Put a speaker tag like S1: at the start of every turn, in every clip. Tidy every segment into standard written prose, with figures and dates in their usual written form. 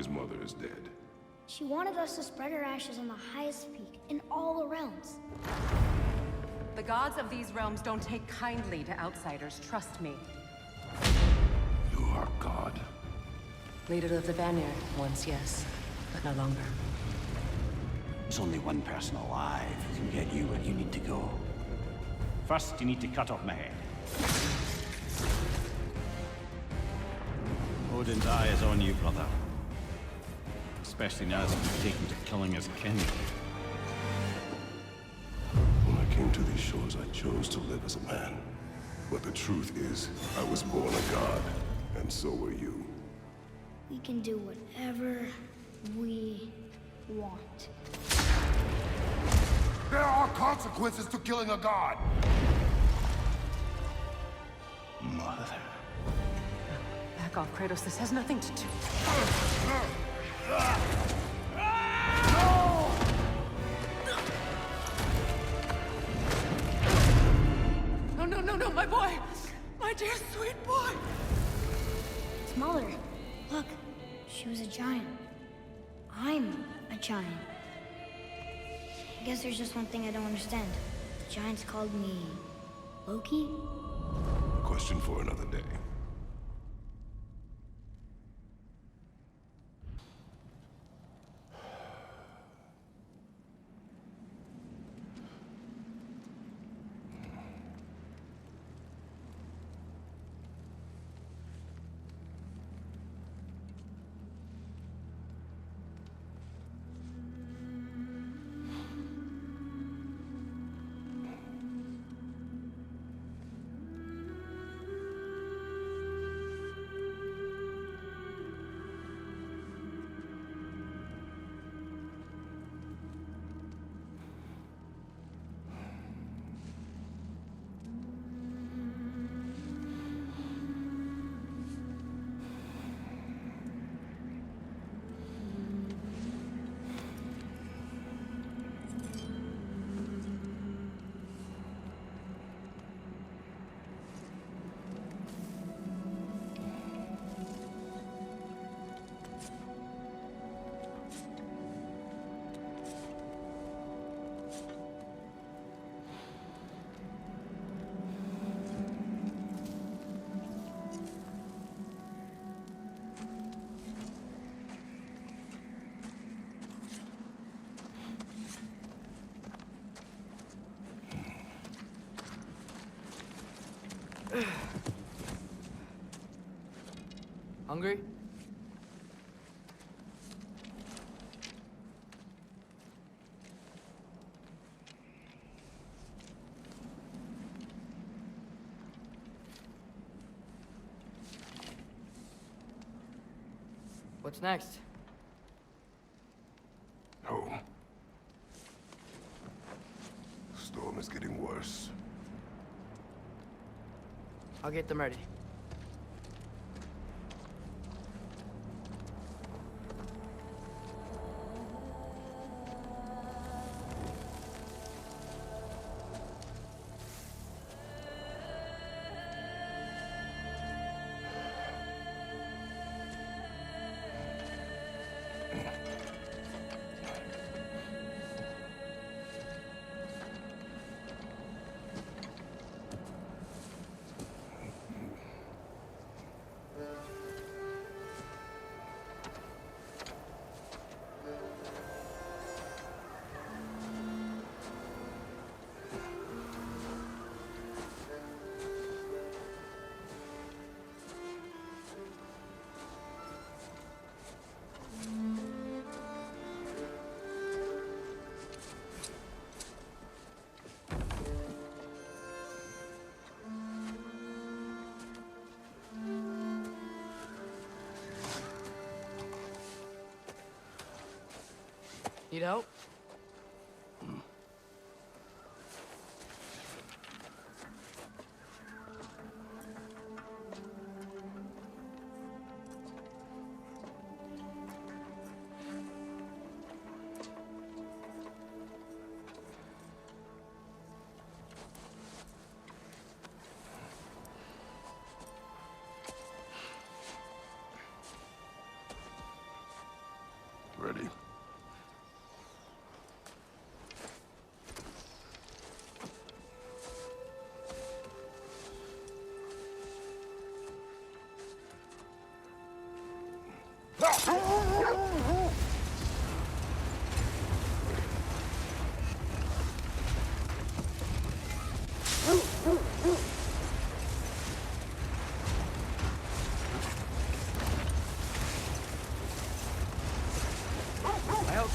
S1: his mother is dead.
S2: She wanted us to spread her ashes on the highest peak in all the realms.
S3: The gods of these realms don't take kindly to outsiders, trust me.
S1: You are God.
S3: Leader of the Vanir, once yes, but no longer.
S4: There's only one person alive who can get you where you need to go. First, you need to cut off my head. Odin's eye is on you, brother. Especially now that you've taken to killing his kin.
S1: When I came to these shores, I chose to live as a man. But the truth is, I was born a god, and so were you.
S2: We can do whatever we want.
S5: There are consequences to killing a god!
S4: Mother.
S3: Back off, Kratos. This has nothing to do. No, my boy! My dear, sweet boy!
S2: It's Mother. Look, she was a giant. I'm a giant. I guess there's just one thing I don't understand. The giants called me Loki?
S1: A question for another day.
S6: Hungry? What's next?
S1: Home. Storm is getting worse.
S6: I'll get them ready. Need help?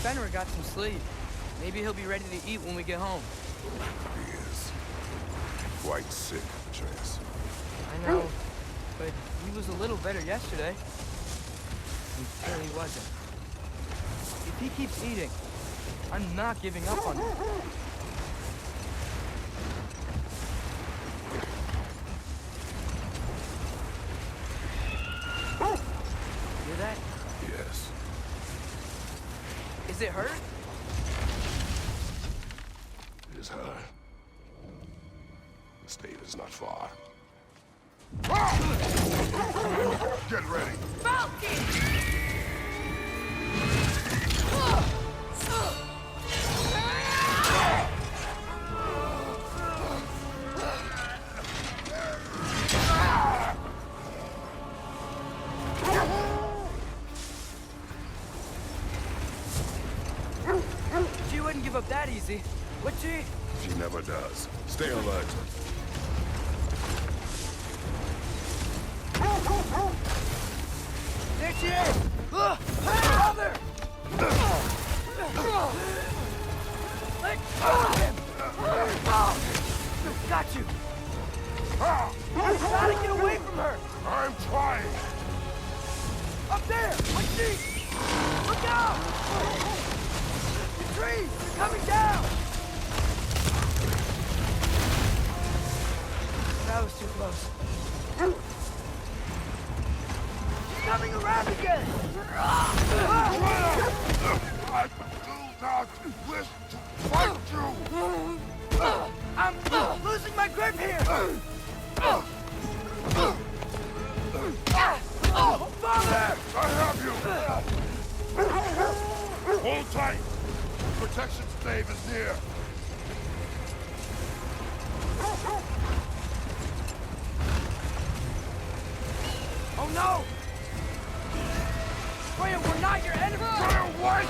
S6: Fenrir got some sleep. Maybe he'll be ready to eat when we get home.
S1: He is. Quite sick, Atreus.
S6: I know, but he was a little better yesterday. Until he wasn't. If he keeps eating, I'm not giving up on him. Hear that?
S1: Yes.
S6: Is it hurt?
S1: It is her. The state is not far.
S5: Get ready.
S6: She wouldn't give up that easy, would she?
S1: She never does. Stay alert.
S6: There she is! Father! Let go of him! Got you! You gotta get away from her!
S5: I'm trying.
S6: Up there! I see! Look out! The trees! They're coming down! That was too close. She's coming around again!
S5: I do not wish to fight you.
S6: I'm losing my grip here!
S5: Father! I have you. Hold tight. Protection stave is near.
S6: Oh no! Freya, we're not your enemy!
S5: Fire what?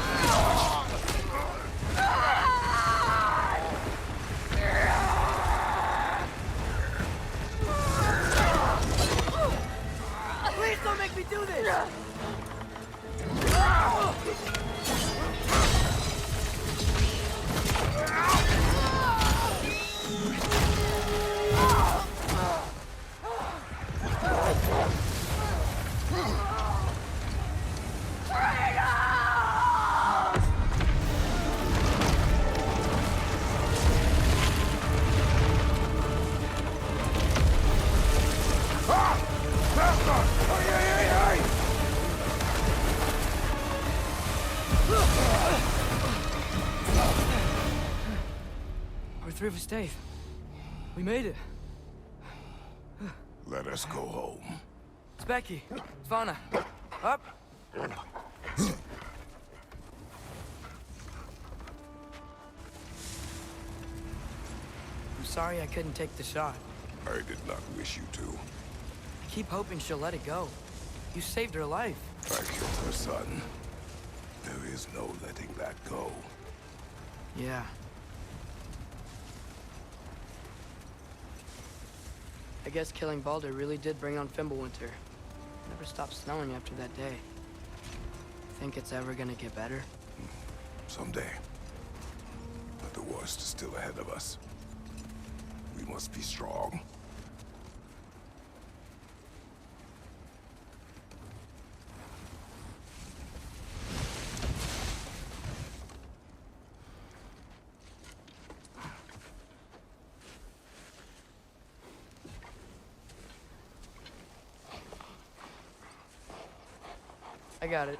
S6: Please don't make me do this! We're through with Stave. We made it.
S1: Let us go home.
S6: It's Becky. Svana. Up. I'm sorry I couldn't take the shot.
S1: I did not wish you to.
S6: I keep hoping she'll let it go. You saved her life.
S1: I killed her son. There is no letting that go.
S6: Yeah. I guess killing Baldur really did bring on Fimbulwinter. Never stopped snowing after that day. Think it's ever gonna get better?
S1: Someday. But the worst is still ahead of us. We must be strong.
S6: I got it.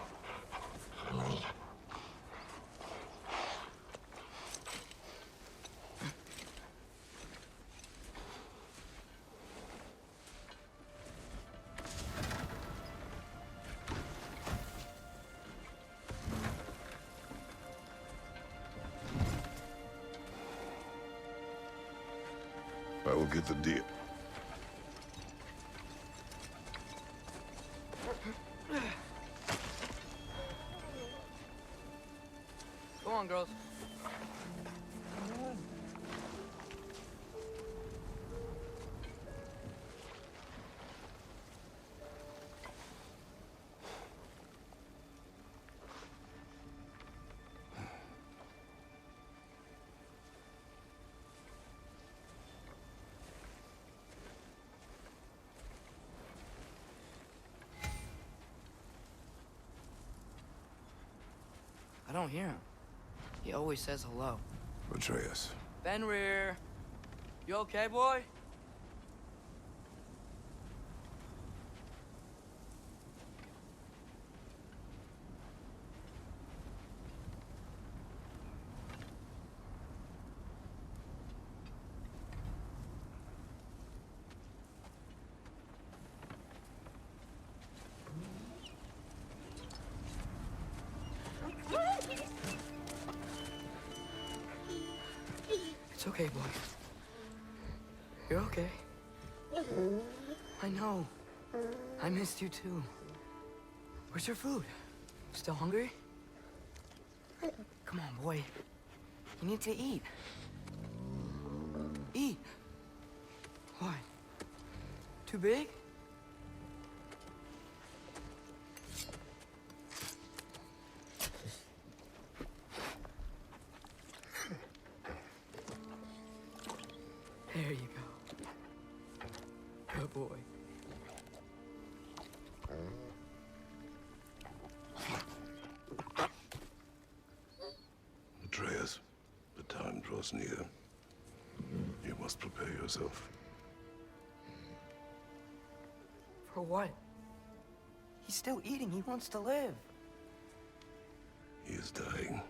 S1: I will get the deal.
S6: Go on, girls. don't hear him. He always says hello.
S1: Atreus.
S6: Fenrir! You okay, boy? It's okay, boy. You're okay. I know. I missed you too. Where's your food? Still hungry? Come on, boy. You need to eat. Eat. What? Too big? There you go. Good boy.
S1: Atreus, the time draws near. You must prepare yourself.
S6: For what? He's still eating. He wants to live.
S1: He is dying.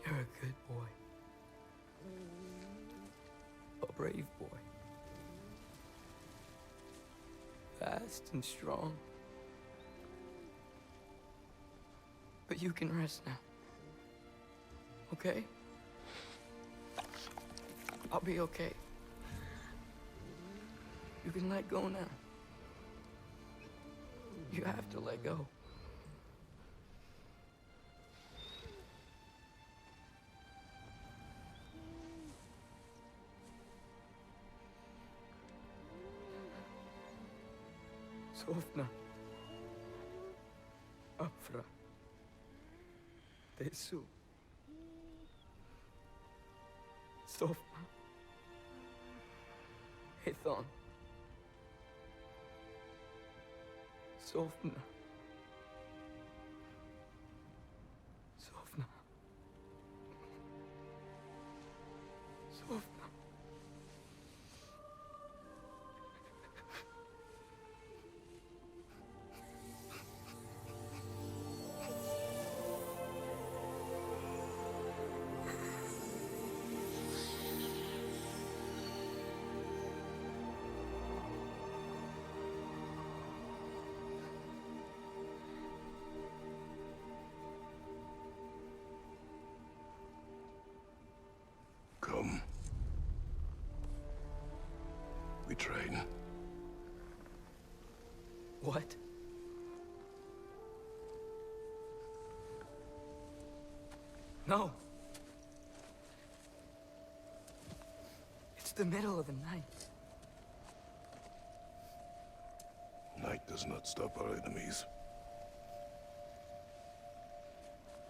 S6: You're a good boy. A brave boy. Fast and strong. But you can rest now. Okay? I'll be okay. You can let go now. You have to let go. Sofna. Afra. Tesu. Sofna. Hethon. Sofna. Sofna. Sofna.
S1: Come. We train.
S6: What? No. It's the middle of the night.
S1: Night does not stop our enemies.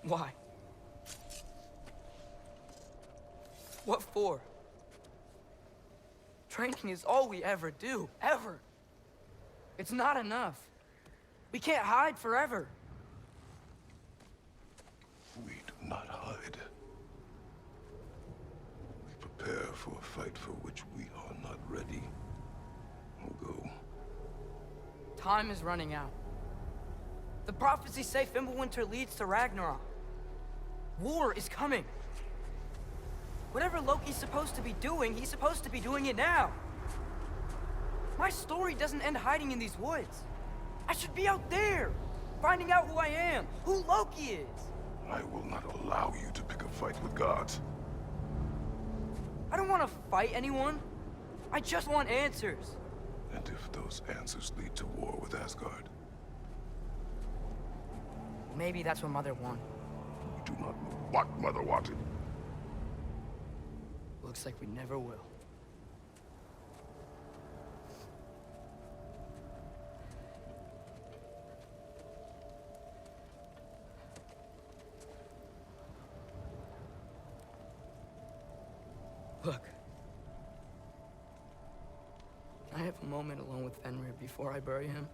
S6: Why? What for? Training is all we ever do, ever. It's not enough. We can't hide forever.
S1: We do not hide. We prepare for a fight for which we are not ready. We'll go.
S6: Time is running out. The prophecies say Fimbulwinter leads to Ragnarok. War is coming. Whatever Loki's supposed to be doing, he's supposed to be doing it now. My story doesn't end hiding in these woods. I should be out there, finding out who I am, who Loki is.
S1: I will not allow you to pick a fight with gods.
S6: I don't want to fight anyone. I just want answers.
S1: And if those answers lead to war with Asgard?
S6: Maybe that's what Mother wanted.
S1: We do not know what Mother wanted.
S6: Looks like we never will. Look, have a moment alone with Fenrir before I bury him?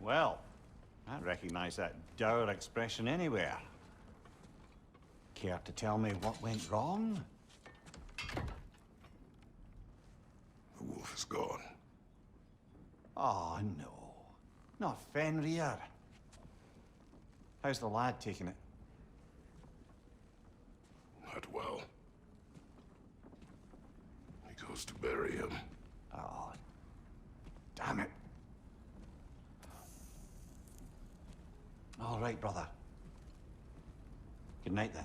S4: Well, I recognize that dour expression anywhere. Care to tell me what went wrong?
S1: The wolf is gone.
S4: Oh, no. Not Fenrir. How's the lad taking it?
S1: Not well. He goes to bury him.
S4: Oh, damn it. All right, brother. Good night, then.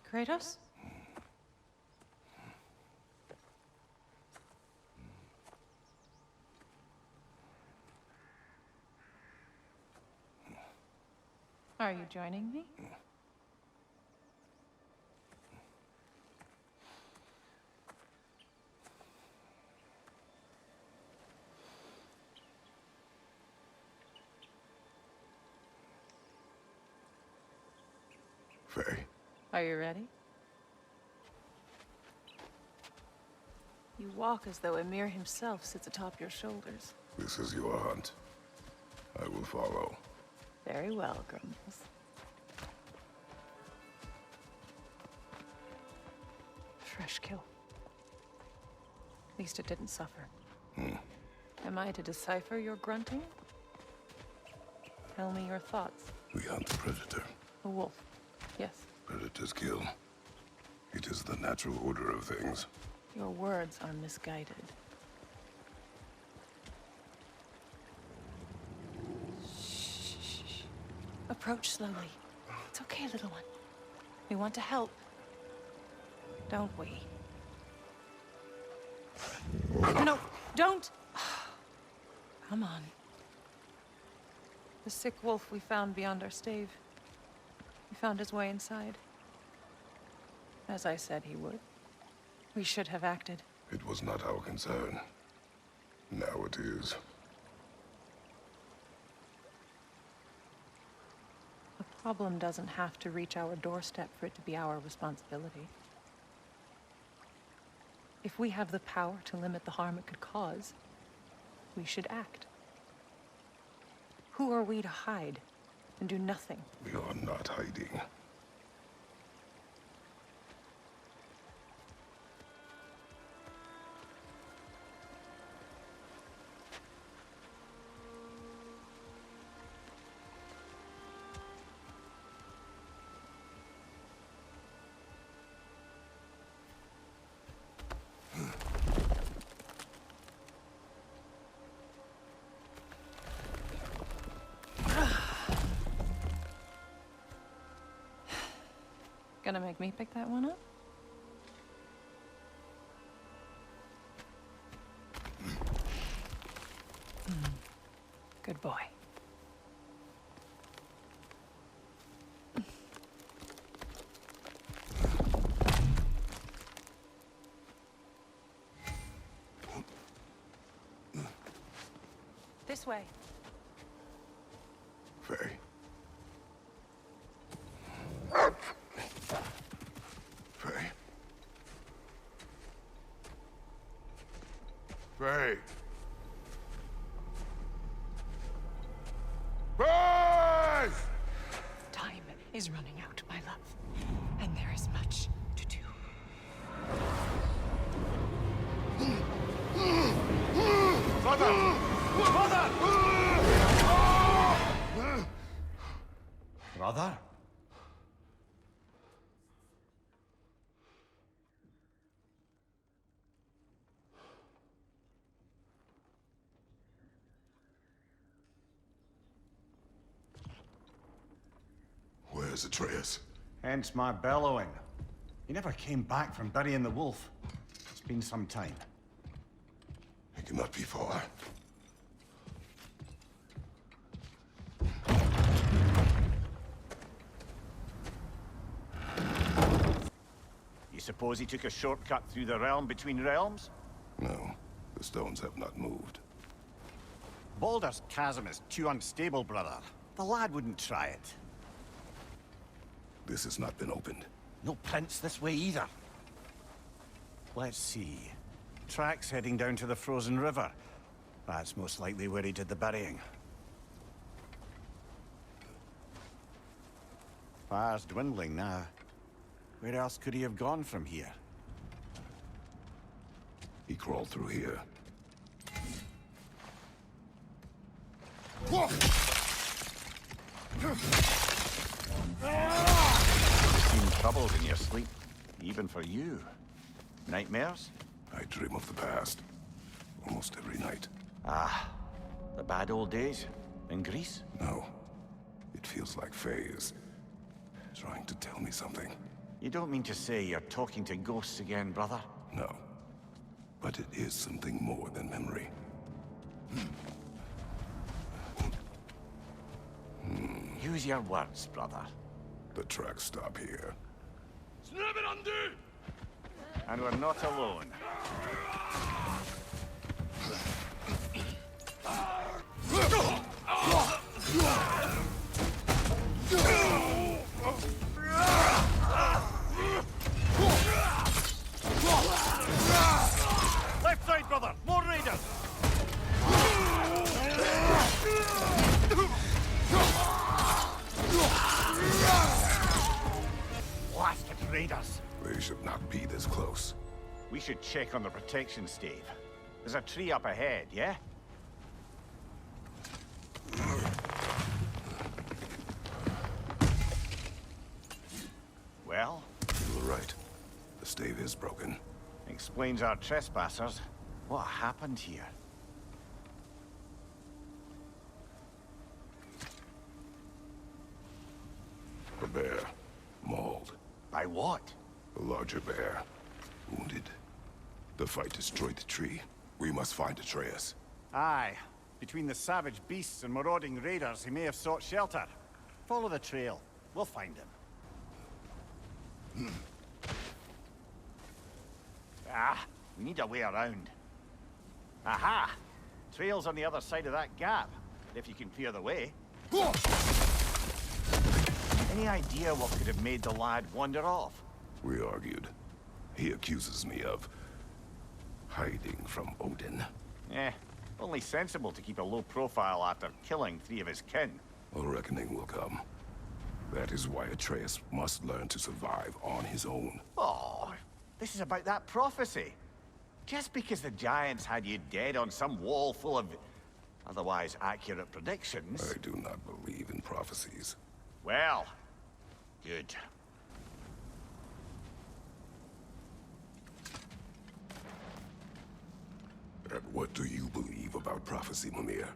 S7: Kratos? Are you joining me?
S1: Faye,
S7: Are you ready? You walk as though Emir himself sits atop your shoulders.
S1: this is your hunt. I will follow.
S7: Very well, Grumbles. Fresh kill. At least it didn't suffer. Am I to decipher your grunting? Tell me your thoughts.
S1: We hunt the predator.
S7: A wolf. Yes.
S1: Predators kill. It is the natural order of things.
S7: Your words are misguided. Shh. Approach slowly. It's okay, little one. We want to help. Don't we? No, don't! Come on. The sick wolf we found beyond our stave. He found his way inside. As I said he would. We should have acted.
S1: It was not our concern. Now it is.
S7: The problem doesn't have to reach our doorstep for it to be our responsibility. If we have the power to limit the harm it could cause, we should act. Who are we to hide and do nothing?
S1: We are not hiding.
S7: Gonna make me pick that one up? Good boy. This way.
S1: Faye. Faye. Faye. Faye!
S7: Time is running out, my love. And there is much to do.
S1: Father! Father!
S4: Brother?
S1: Where's Atreus?
S4: Hence my bellowing. He never came back from burying the wolf. It's been some time.
S1: He cannot be far.
S4: You suppose he took a shortcut through the realm between realms?
S1: No, the stones have not moved.
S4: Baldur's chasm is too unstable, brother. The lad wouldn't try it.
S1: This has not been opened.
S4: No prints this way either. Let's see. Tracks heading down to the frozen river. That's most likely where he did the burying. Fire's dwindling now. Where else could he have gone from here?
S1: He crawled through here.
S4: You seem troubled in your sleep, even for you. Nightmares?
S1: I dream of the past. Almost every night.
S4: Ah, the bad old days? In Greece?
S1: No. It feels like Faye is trying to tell me something.
S4: You don't mean to say you're talking to ghosts again, brother?
S1: No. But it is something more than memory.
S4: Use your words, brother.
S1: The tracks stop here.
S4: And we're not alone. Left side, brother! More raiders! Blasted raiders!
S1: They should not be this close.
S4: We should check on the protection stave. There's a tree up ahead, yeah? Well?
S1: You were right. The stave is broken.
S4: Explains our trespassers. What happened here?
S1: A bear. Mauled.
S4: By what?
S1: A larger bear. Wounded. The fight destroyed the tree. We must find Atreus.
S4: Aye. Between the savage beasts and marauding raiders, he may have sought shelter. Follow the trail. We'll find him. Ah, we need a way around. Aha! Trail's on the other side of that gap, if you can clear the way. Any idea what could have made the lad wander off?
S1: We argued. He accuses me of hiding from Odin.
S4: Only sensible to keep a low profile after killing 3 of his kin.
S1: A reckoning will come. That is why Atreus must learn to survive on his own.
S4: Oh, this is about that prophecy. Just because the giants had you dead on some wall full of otherwise accurate predictions...
S1: I do not believe in prophecies.
S4: Well, good.
S1: And what do you believe about prophecy, Mimir?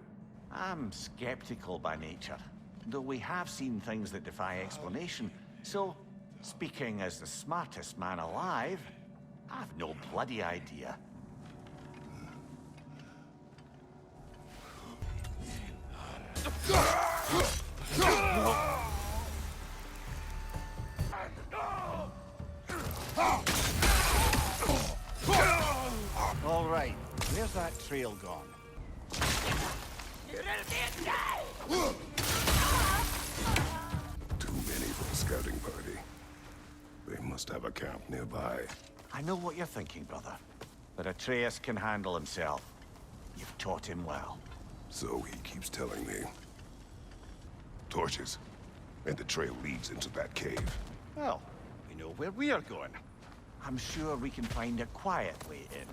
S4: I'm skeptical by nature, though we have seen things that defy explanation. So, speaking as the smartest man alive, I've no bloody idea.
S8: Where's that trail gone?
S1: Too many for a scouting party. They must have a camp nearby.
S4: I know what you're thinking, brother. But Atreus can handle himself. You've taught him well.
S1: So he keeps telling me. Torches. And the trail leads into that cave.
S8: Well, we know where we are going.
S4: I'm sure we can find a quiet way in.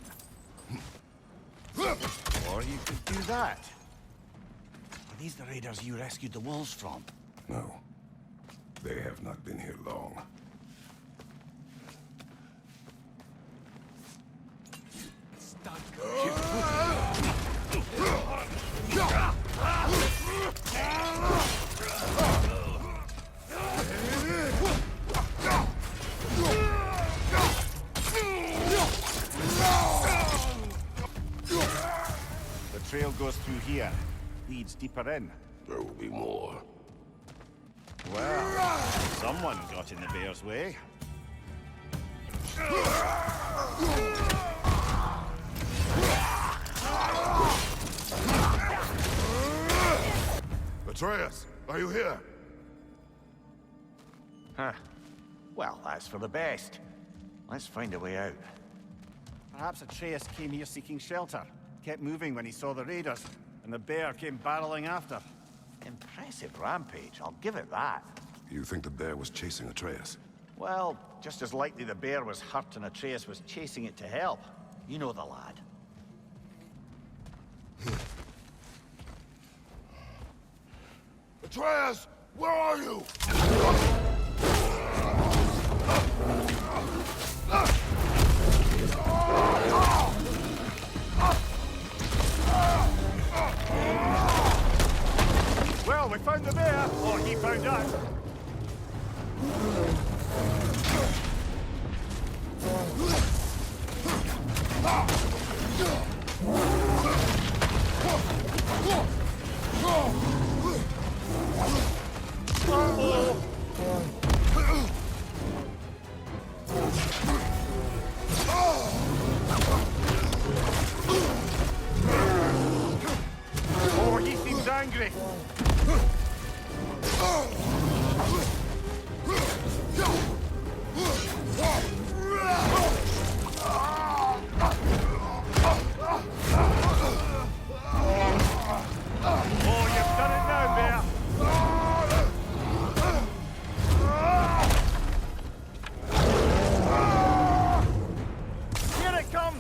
S8: Or you could do that. Are these the raiders you rescued the wolves from?
S1: No. They have not been here long.
S8: The trail goes through here. Leads deeper in.
S1: There will be more.
S8: Well, someone got in the bear's way.
S1: Atreus, are you here?
S4: Huh. Well, that's for the best. Let's find a way out.
S8: Perhaps Atreus came here seeking shelter. Kept moving when he saw the raiders, and the bear came barreling after.
S4: Impressive rampage, I'll give it that.
S1: You think the bear was chasing Atreus?
S4: Well, just as likely the bear was hurt and Atreus was chasing it to help. You know the lad.
S5: Atreus, where are you?
S8: Well, we found the bear, or he found us. Oh, he seems angry. Oh, you've done it now, bear. Here it comes.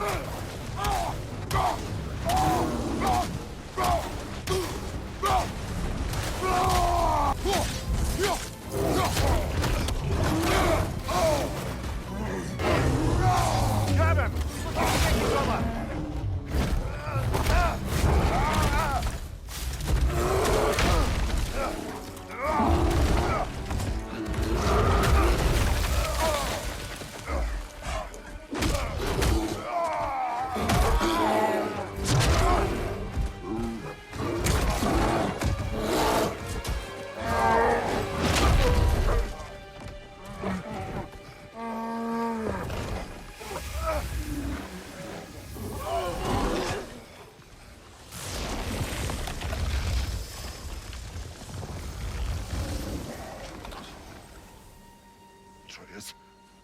S8: Grab him. Get you, brother.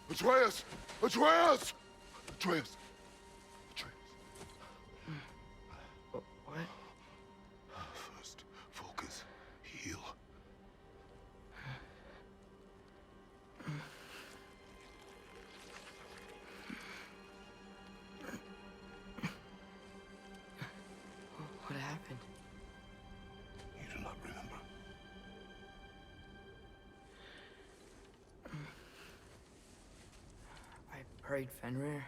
S5: Atreus! Atreus! Atreus! Atreus! Atreus.
S6: What?
S5: First, focus. Heal.
S6: What happened?
S5: You do not remember.
S6: I prayed Fenrir.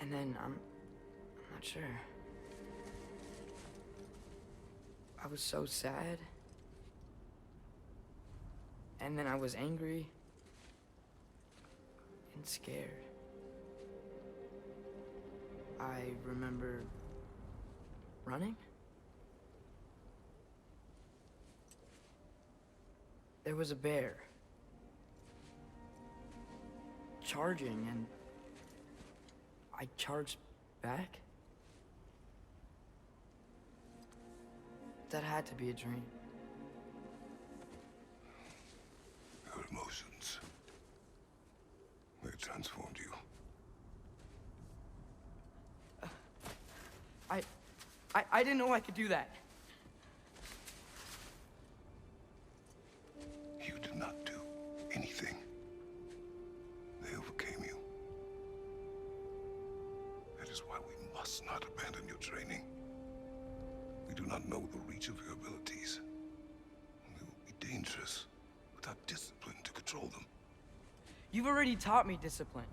S6: And then I'm not sure. I was so sad. And then I was angry. And scared. I remember running. There was a bear. Charging, and I charged back? That had to be a dream.
S1: Your emotions. They transformed you.
S6: I didn't know I could do that.
S1: You did not do anything. They overcame you. That is why we must not abandon your training. We do not know the reach of your abilities. They will be dangerous without discipline to control them.
S6: You've already taught me discipline.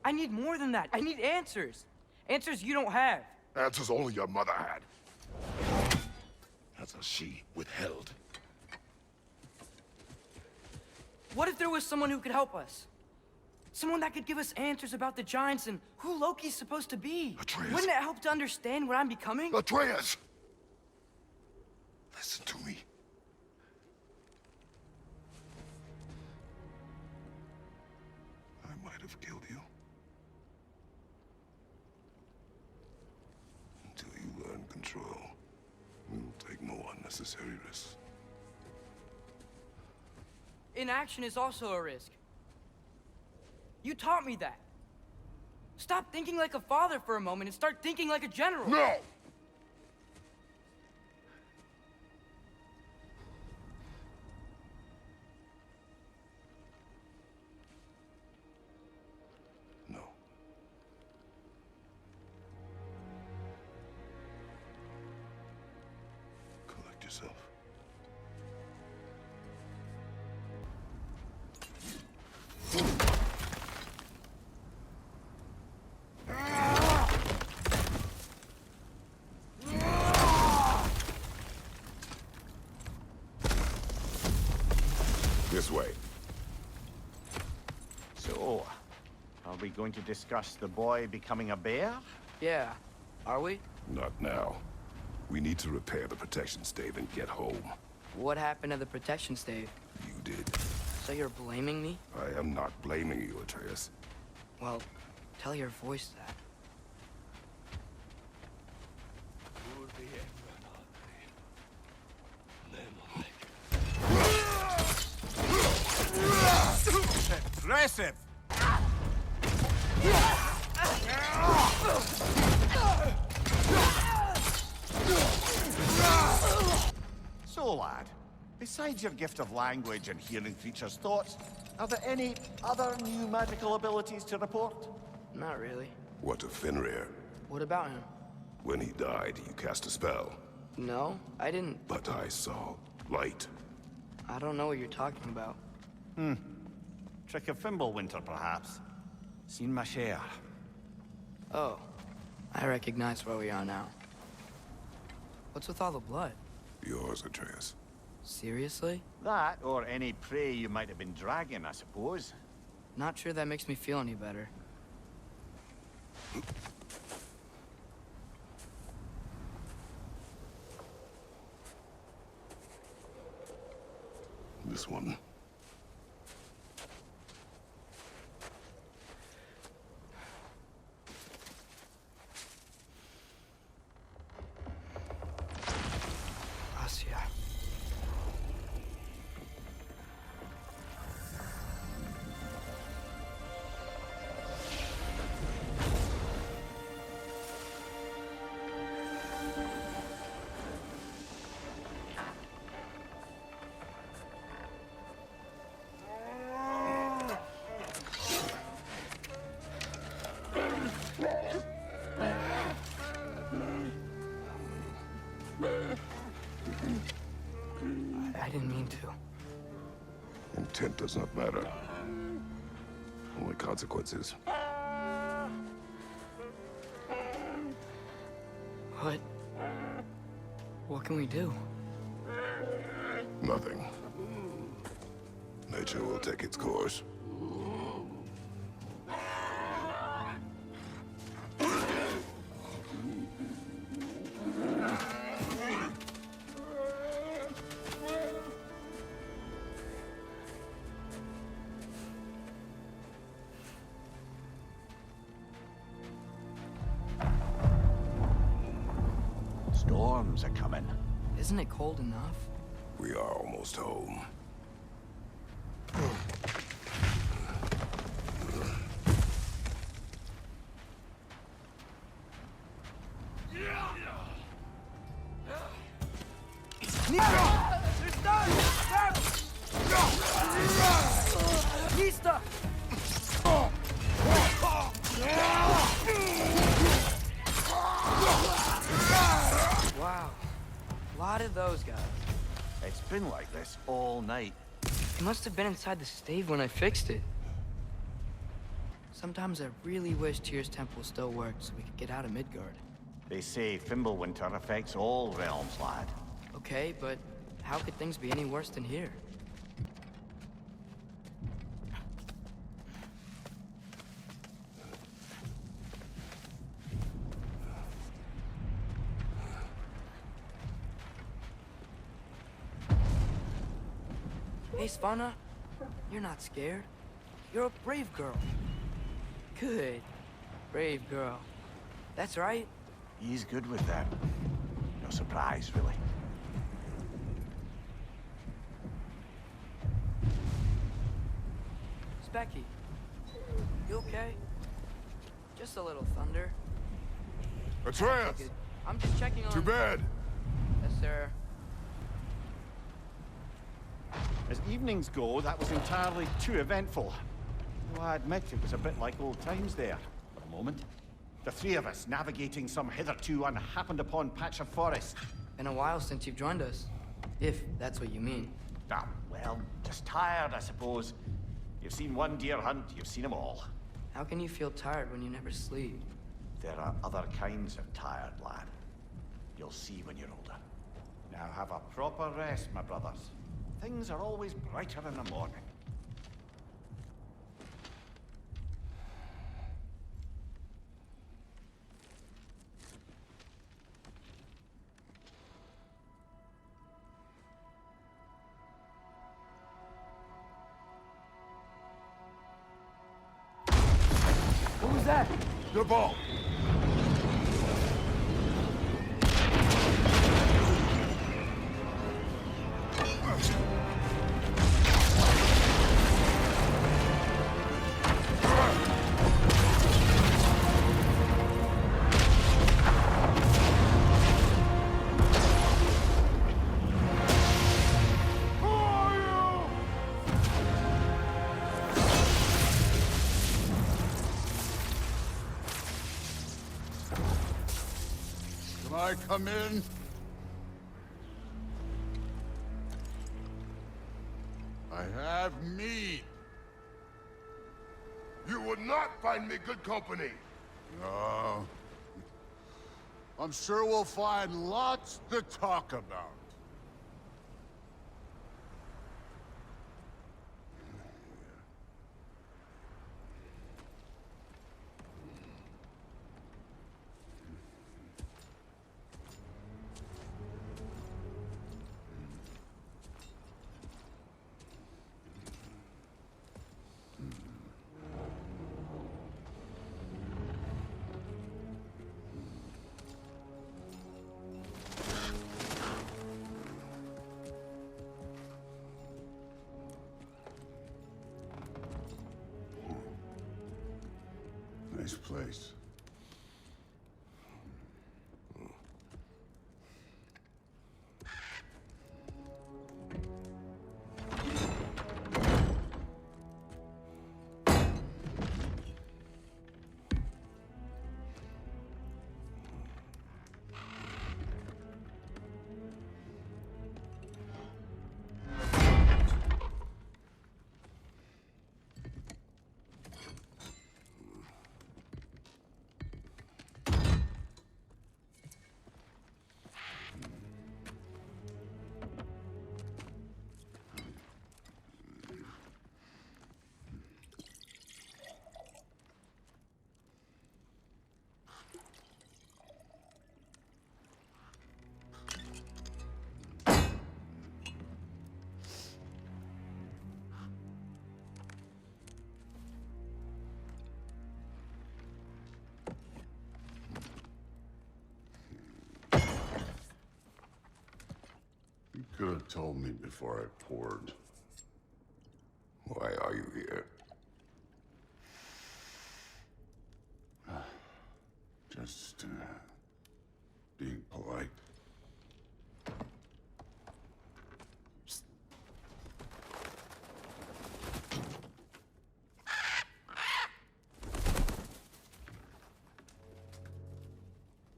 S6: I need more than that. I need answers. Answers you don't have.
S5: Answers only your mother had. Answers she withheld.
S6: What if there was someone who could help us? Someone that could give us answers about the Giants and who Loki's supposed to be.
S5: Atreus.
S6: Wouldn't it help to understand what I'm becoming?
S5: Atreus! Listen to me. I might have killed you. Until you learn control, we will take no unnecessary risks.
S6: Inaction is also a risk. You taught me that. Stop thinking like a father for a moment and start thinking like a general.
S5: No!
S1: No. Collect yourself.
S5: This way.
S4: So, are we going to discuss the boy becoming a bear?
S6: Yeah, are we?
S1: Not now. We need to repair the protection stave and get home.
S6: What happened to the protection stave?
S1: You did.
S6: So you're blaming me?
S1: I am not blaming you, Atreus.
S6: Well, tell your voice that.
S8: Impressive!
S4: So, lad, besides your gift of language and hearing creatures' thoughts, are there any other new magical abilities to report?
S6: Not really.
S1: What of Fenrir?
S6: What about him?
S1: When he died, you cast a spell.
S6: No, I didn't.
S1: But I saw light.
S6: I don't know what you're talking about.
S4: Trick of Fimbulwinter, perhaps? Seen my share.
S6: Oh, I recognize where we are now. What's with all the blood?
S1: Yours, Atreus.
S6: Seriously?
S4: That, or any prey you might have been dragging, I suppose.
S6: Not sure that makes me feel any better.
S1: This one.
S6: Asya. I didn't mean to.
S1: Intent does not matter. Only consequences.
S6: What can we do?
S1: Nothing. Nature will take its course.
S4: Storms are coming.
S6: Isn't it cold enough?
S1: We are almost home.
S6: There's stuff! Nista! Wow. A lot of those guys.
S4: It's been like this all night.
S6: It must have been inside the stave when I fixed it. Sometimes I really wish Tyr's temple still worked so we could get out of Midgard.
S4: They say Fimbulwinter affects all realms, lad.
S6: Okay, but how could things be any worse than here? Hey, Svanna, you're not scared. You're a brave girl. Good. Brave girl. That's right.
S4: He's good with that. No surprise, really.
S6: Specky, you okay? Just a little thunder.
S5: Atreus!
S6: Good. I'm just checking on...
S5: To bed!
S6: Yes, sir.
S8: As evenings go, that was entirely too eventful. Though I admit it was a bit like old times there, for a moment. The three of us navigating some hitherto unhappened-upon patch of forest.
S6: Been a while since you've joined us. If that's what you mean.
S4: Ah, well, just tired, I suppose. You've seen one deer hunt, you've seen them all.
S6: How can you feel tired when you never sleep?
S4: There are other kinds of tired, lad. You'll see when you're older. Now have a proper rest, my brothers. Things are always brighter in the morning.
S6: What was that?
S5: The ball! Can I come in? I have meat.
S1: You would not find me good company.
S5: No. I'm sure we'll find lots to talk about. Nice place. could have told me before I poured.
S1: Why are you here?
S5: Just, being polite.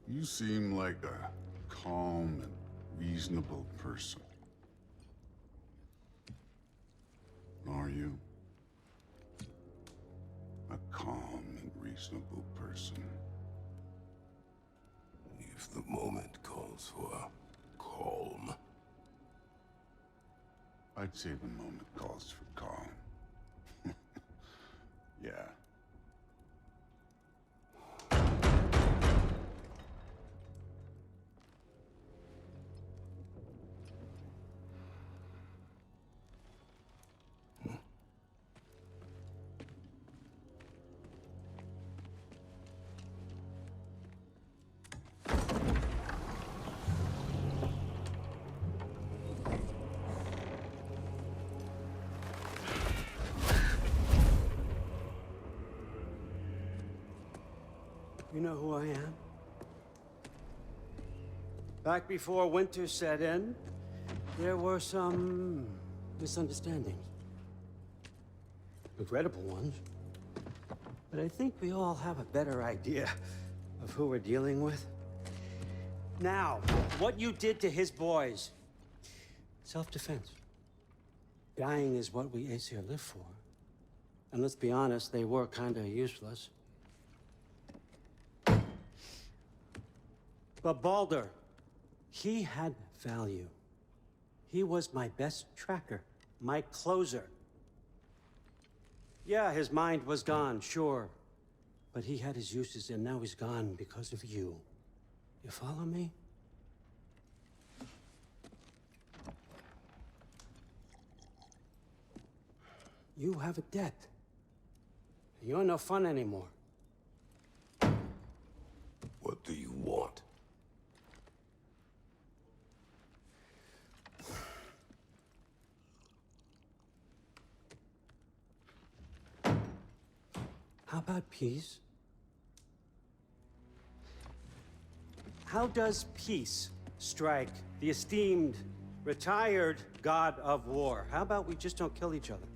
S5: You seem like a calm and reasonable person. Are you? A calm and reasonable person.
S1: If the moment calls for calm.
S5: I'd say the moment calls for calm. Yeah.
S9: You know who I am? Back before winter set in, there were some misunderstandings. Regrettable ones. But I think we all have a better idea of who we're dealing with. Now, what you did to his boys. Self-defense. Dying is what we Aesir live for. And let's be honest, they were kinda useless. But Baldur, he had value. He was my best tracker, my closer. Yeah, his mind was gone, sure. But he had his uses, and now he's gone because of you. You follow me? You have a debt. You're no fun anymore.
S1: What do you want?
S9: How about peace? How does peace strike the esteemed, retired god of war? How about we just don't kill each other?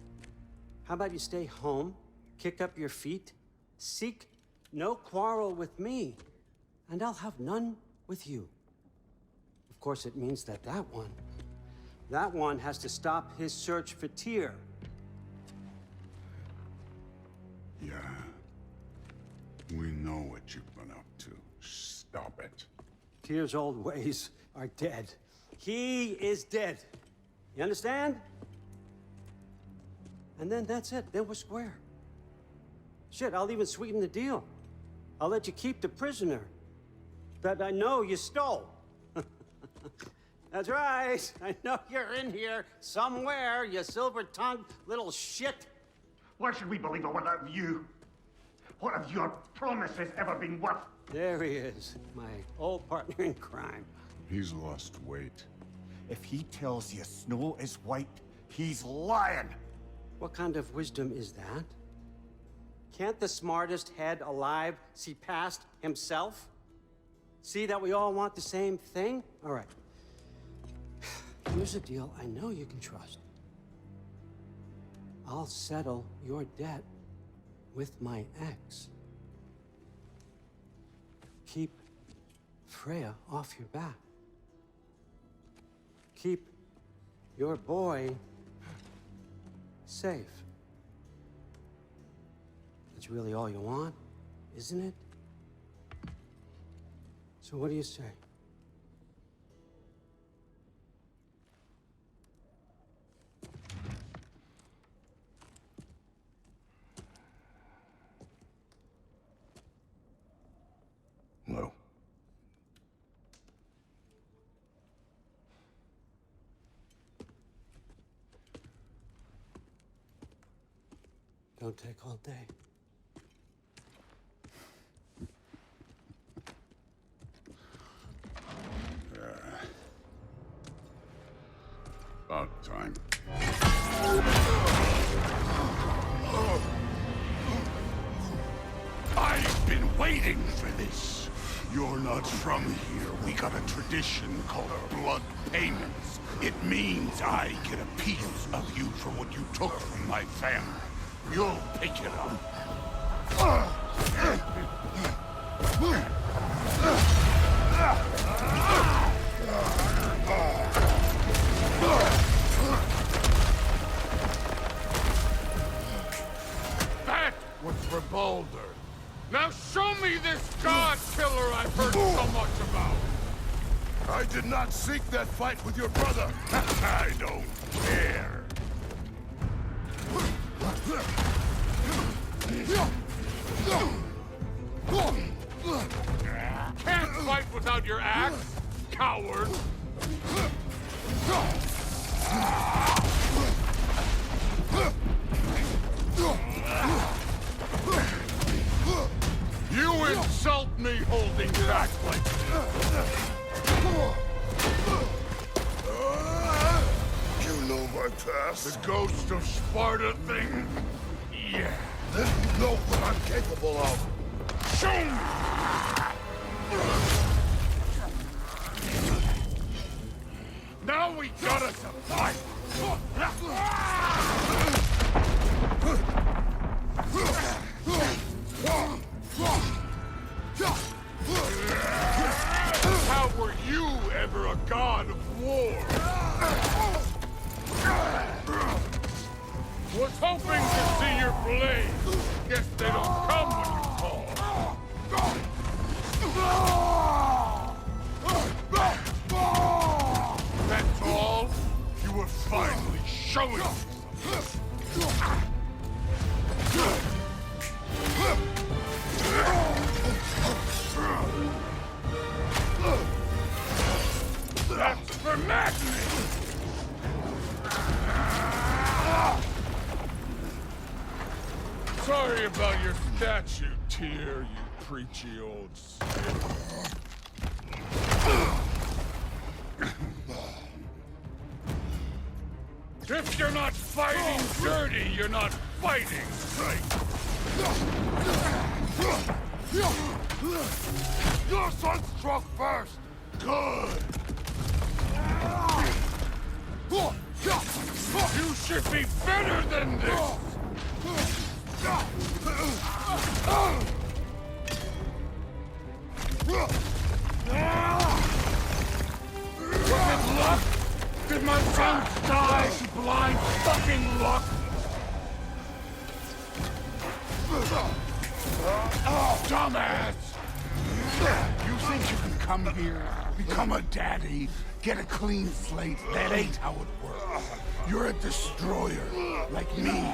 S9: How about you stay home, kick up your feet, seek no quarrel with me, and I'll have none with you. Of course, it means that that one has to stop his search for Tyr.
S5: Yeah. We know what you've been up to. Stop it.
S9: Tyr's old ways are dead. He is dead. You understand? And then that's it. Then we're square. Shit, I'll even sweeten the deal. I'll let you keep the prisoner that I know you stole. That's right. I know you're in here somewhere, you silver-tongued little shit.
S8: Why should we believe a word out of you? What have your promises ever been worth?
S9: There he is, my old partner in crime.
S5: He's lost weight.
S8: If he tells you snow is white, he's lying.
S9: What kind of wisdom is that? Can't the smartest head alive see past himself? See that we all want the same thing? All right. Here's a deal I know you can trust. I'll settle your debt with my ex. Keep Freya off your back. Keep your boy safe. That's really all you want, isn't it? So what do you say?
S1: No.
S9: Don't take all day.
S5: Time. I've been waiting for this. You're not from here. We got a tradition called blood payments. It means I get a piece of you for what you took from my family. You'll pick it up. That was for Baldur. Now show me this god killer I've heard so much about.
S1: I did not seek that fight with your brother.
S5: I don't care. Can't fight without your axe, coward. You insult me holding back like this.
S1: You know my past.
S5: The ghost of Sparta thing? Yeah.
S1: Then you know what I'm capable of.
S5: Show me! Now we got us a fight! How were you ever a god of war? Was hoping to see your blade. Guess they don't come when you call. That's all? You were finally showing That's for madness! Sorry about your statue, Tyr, you preachy old skip. If you're not fighting dirty, you're not fighting straight. Your son struck first. Good. You should be better than this. Was it luck? Did my sons die to blind fucking luck? Dumbass! You think you can come here, become a daddy, get a clean slate? That ain't how it works. You're a destroyer, like me.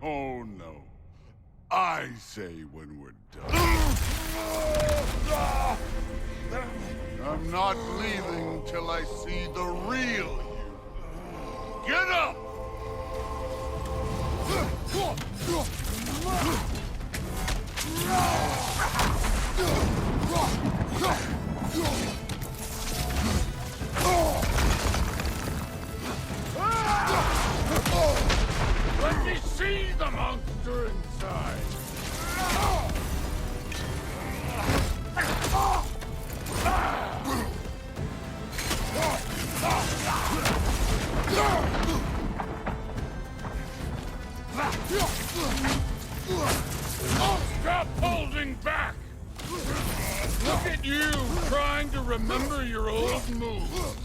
S5: Oh, no. I say when we're done. I'm not leaving till I see the real you. Get up! Let me see the monster inside! Stop holding back! Look at you, trying to remember your old moves.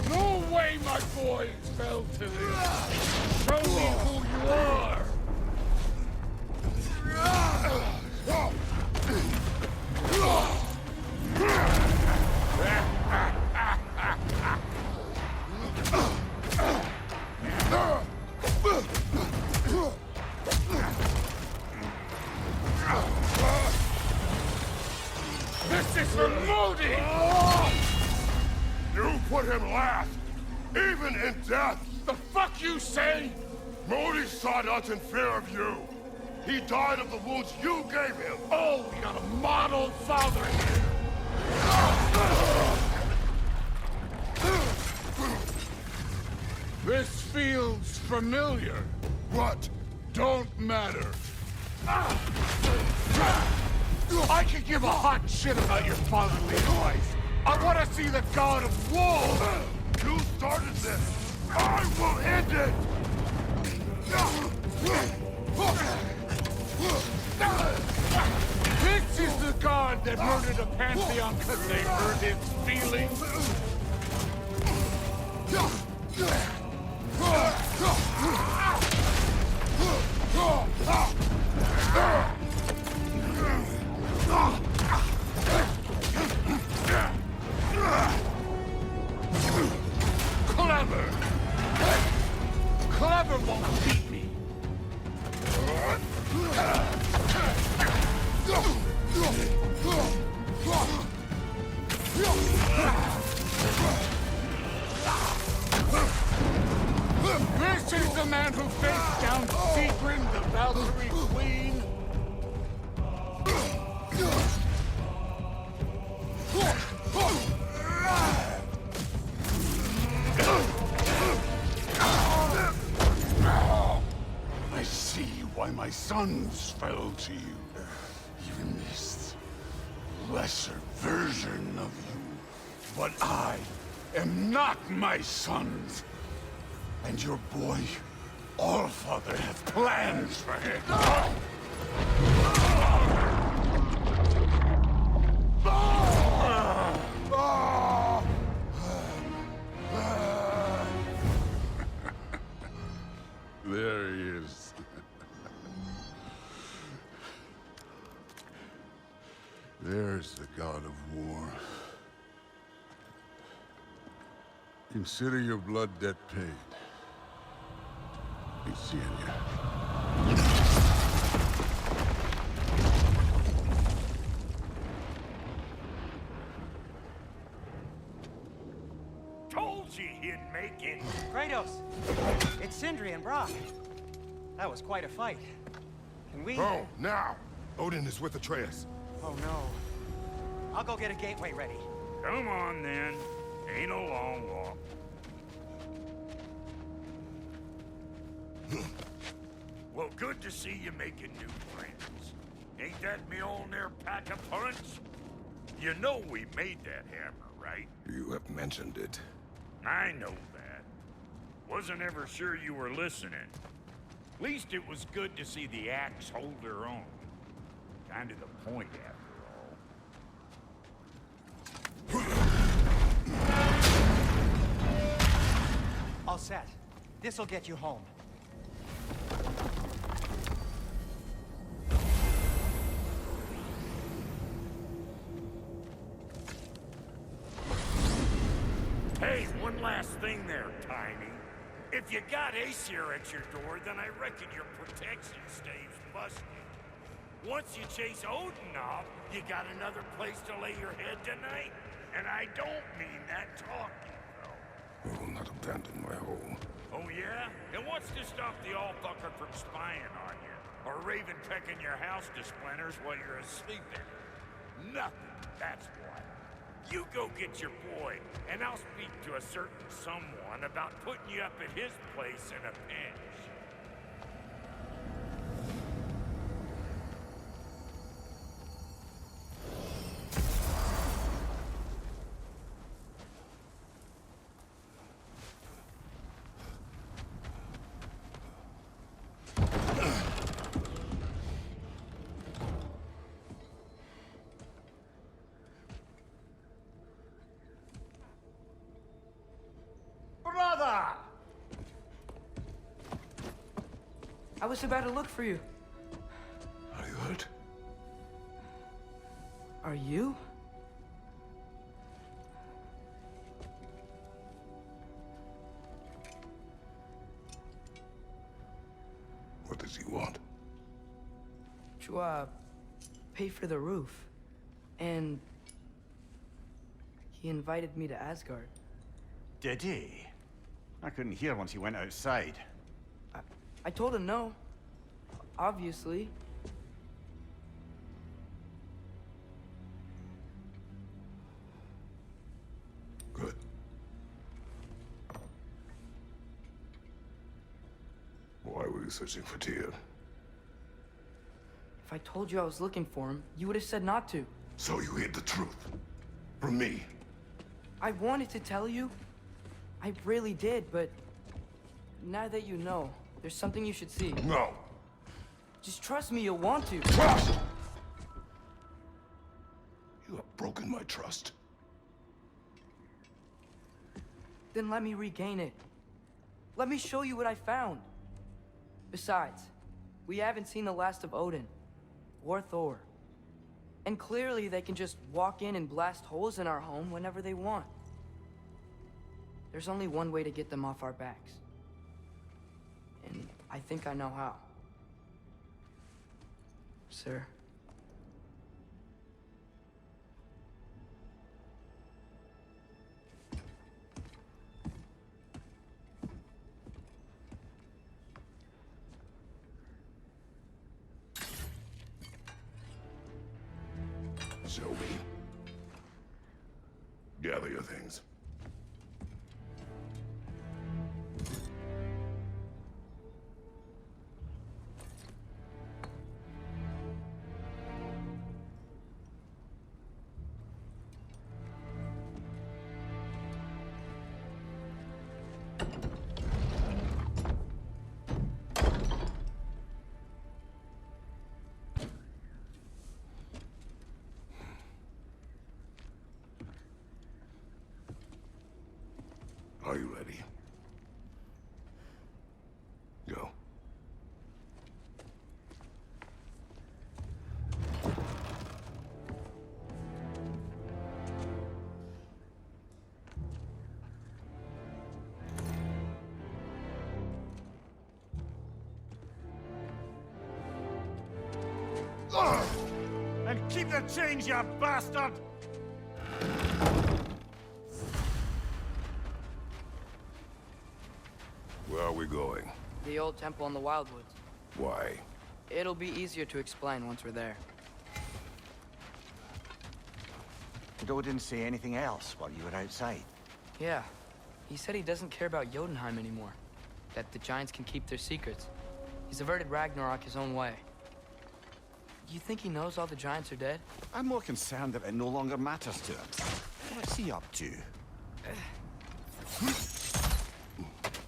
S5: No way my boys fell to this! Show me who you are! This is for Modi!
S1: You put him last, even in death.
S5: The fuck you say? Modi sought us in fear of you. He died of the wounds you gave him. Oh, we got a model father here. This feels familiar. What? Don't matter. I could give a hot shit about your fatherly life. I want to see the god of war. You started this. I will end it. This is the god that murdered a pantheon because they hurt his feelings. Clever! Clever won't beat me! This is the man who faced down Sigrun, the Valkyrie Queen! I see why my sons fell to you. Even this lesser version of you. But I am not my sons. And your boy, Allfather, have plans for him. There he is. There's the god of war. Consider your blood debt paid. Be seeing ya.
S10: Told you he'd make it.
S11: Kratos! It's Sindri and Brock. That was quite a fight. Can we...
S1: Oh, now! Odin is with Atreus.
S11: Oh, no. I'll go get a gateway ready.
S10: Come on, then. Ain't a long walk. Well, good to see you making new friends. Ain't that me Mjolnir pack a punch? You know we made that hammer, right?
S1: You have mentioned it.
S10: I know that. Wasn't ever sure you were listening. Least it was good to see the axe hold her own. Kind of the point, after all.
S11: All set. This'll get you home.
S10: Hey, one last thing there, Tiny. If you got Aesir at your door, then I reckon your protection stays busted. Once you chase Odin off, you got another place to lay your head tonight? And I don't mean that talking, though.
S1: I will not abandon my home.
S10: Oh, yeah? And what's to stop the all-fucker from spying on you? Or Raven pecking your house to splinters while you're asleep in it? Nothing, that's why. You go get your boy, and I'll speak to a certain someone about putting you up at his place in a pinch.
S11: Brother!
S6: I was about to look for you.
S1: Are you hurt?
S6: Are you?
S1: What does he want?
S6: To, pay for the roof. And... he invited me to Asgard.
S4: Did he?
S8: I couldn't hear once he went outside.
S6: I told him no. Obviously.
S1: Good. Why were you searching for Tyr?
S6: If I told you I was looking for him, you would have said not to.
S1: So you hid the truth. From me.
S6: I wanted to tell you. I really did, but now that you know, there's something you should see.
S1: No.
S6: Just trust me, you'll want to.
S1: Trust! You have broken my trust.
S6: Then let me regain it. Let me show you what I found. Besides, we haven't seen the last of Odin. Or Thor. And clearly they can just walk in and blast holes in our home whenever they want. There's only one way to get them off our backs. And I think I know how. Sir.
S1: Show me. Gather your things. Are you ready? Go.
S8: And keep the change, you bastard!
S1: Where are we going?
S6: The old temple in the Wildwoods.
S1: Why?
S6: It'll be easier to explain once we're there.
S4: Did Odin say anything else while you were outside?
S6: Yeah. He said he doesn't care about Jotunheim anymore. That the giants can keep their secrets. He's averted Ragnarok his own way. Do you think he knows all the giants are dead?
S8: I'm more concerned that it no longer matters to him. What's he up to?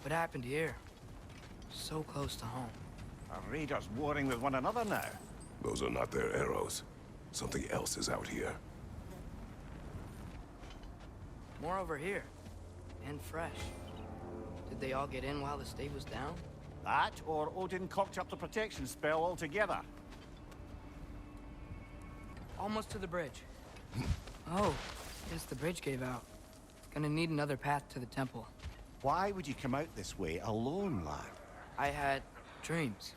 S6: What happened here? So close to home.
S8: Are raiders warring with one another now?
S1: Those are not their arrows. Something else is out here.
S6: More over here. And fresh. Did they all get in while the stave was down?
S8: That, or Odin cocked up the protection spell altogether.
S6: Almost to the bridge. Oh, guess the bridge gave out. Gonna need another path to the temple.
S8: Why would you come out this way alone, lad?
S6: I had dreams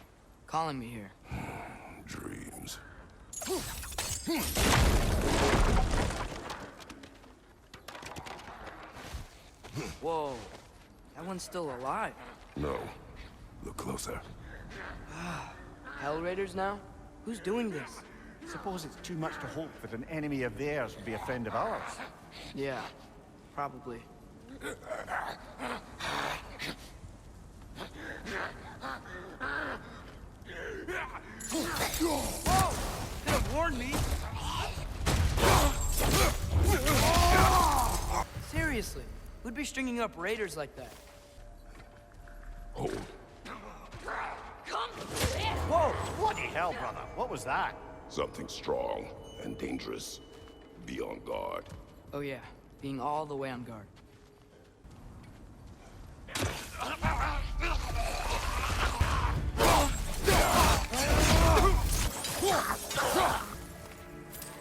S6: calling me here.
S1: Dreams.
S6: Whoa, that one's still alive.
S1: No. Look closer.
S6: Hell Raiders now? Who's doing this?
S8: Suppose it's too much to hope that an enemy of theirs would be a friend of ours.
S6: Yeah, probably. Whoa! Could have warned me! Seriously, who'd be stringing up raiders like that?
S1: Hold.
S8: Whoa! Bloody hell, brother. What was that?
S1: Something strong and dangerous. Be on guard.
S6: Oh yeah, being all the way on guard.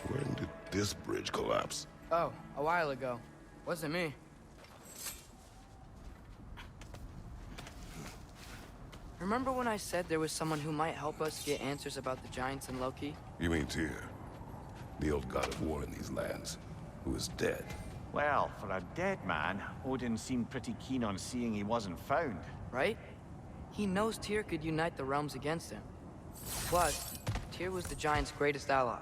S1: When did this bridge collapse?
S6: Oh, a while ago. Wasn't me. Remember when I said there was someone who might help us get answers about the giants and Loki?
S1: You mean Tyr? The old god of war in these lands, who is dead.
S4: Well, for a dead man, Odin seemed pretty keen on seeing he wasn't found.
S6: Right? He knows Tyr could unite the realms against him. Plus, Tyr was the Giants' greatest ally.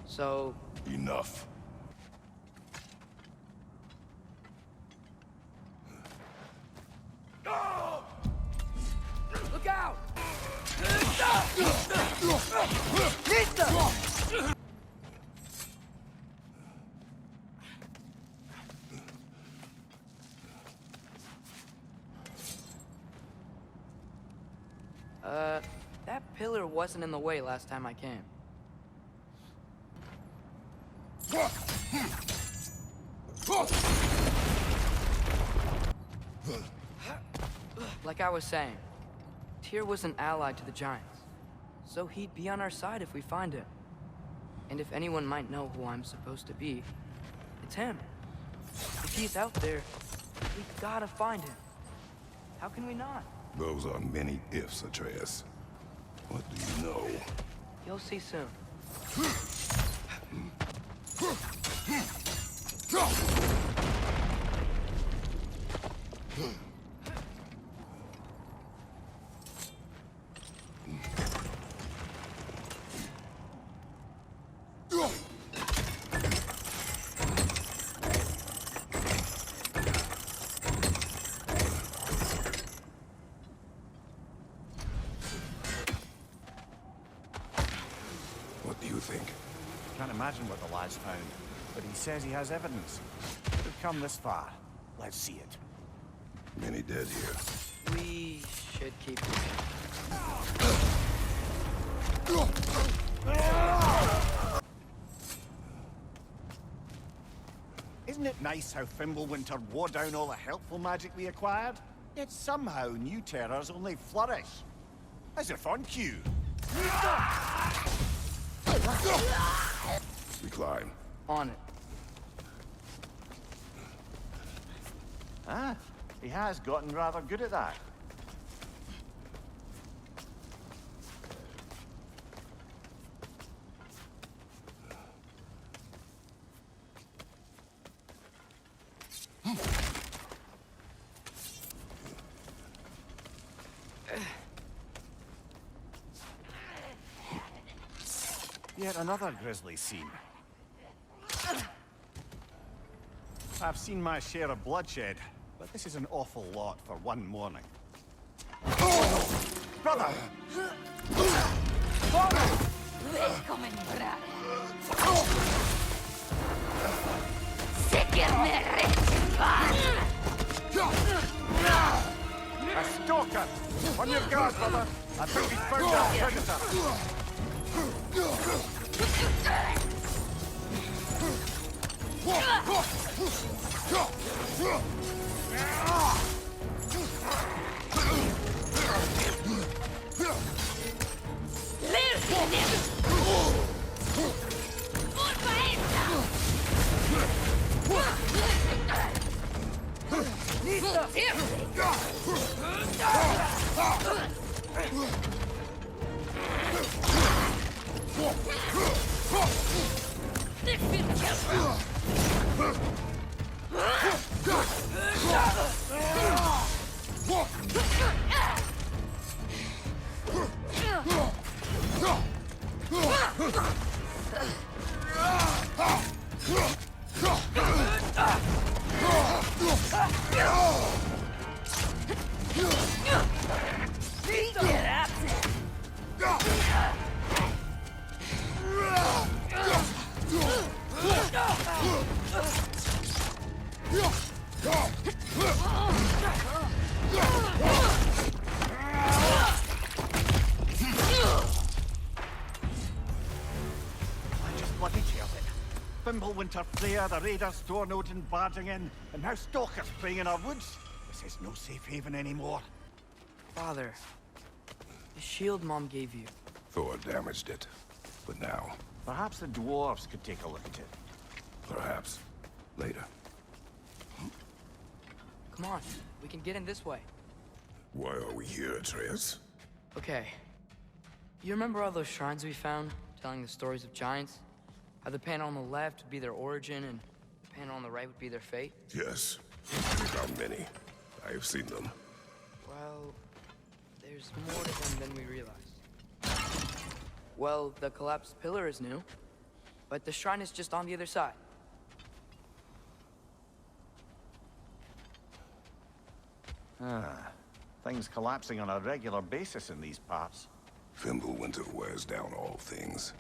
S6: So...
S1: Enough.
S6: Look out! That pillar wasn't in the way last time I came. Like I was saying, Tyr was an ally to the Giants, so he'd be on our side if we find him. And if anyone might know who I'm supposed to be, it's him. If he's out there, we gotta find him. How can we not?
S1: Those are many ifs, Atreus. What do you know?
S6: You'll see soon.
S1: What do you think?
S8: Can't imagine what the lad's found, but he says he has evidence. We've come this far. Let's see it.
S1: Many dead here.
S6: We should keep it.
S8: Isn't it nice how Fimbulwinter wore down all the helpful magic we acquired? Yet somehow new terrors only flourish. As if on cue.
S1: We climb.
S6: On it.
S4: Ah, he has gotten rather good at that.
S8: Yet another grisly scene. I've seen my share of bloodshed, but this is an awful lot for one morning. Brother!
S12: Välkommen, bror. Säker med rätt fan!
S8: A stalker! On your guard, brother! I think we found our predator! Fimbulwinter, Freya, the raiders, Stornodin barging in, and now stalkers preying in our woods. This is no safe haven anymore.
S6: Father, the shield Mom gave you.
S1: Thor damaged it. But now,
S4: Perhaps the dwarves could take a look at it.
S1: perhaps, later.
S6: Come on, we can get in this way.
S1: Why are we here, Atreus?
S6: Okay. You remember all those shrines we found, telling the stories of giants? How the panel on the left would be their origin, and the panel on the right would be their fate?
S1: Yes. We found many. I have seen them.
S6: Well, there's more to them than we realize. Well, the collapsed pillar is new, but the shrine is just on the other side.
S4: Ah, things collapsing on a regular basis in these parts.
S1: Fimbulwinter wears down all things,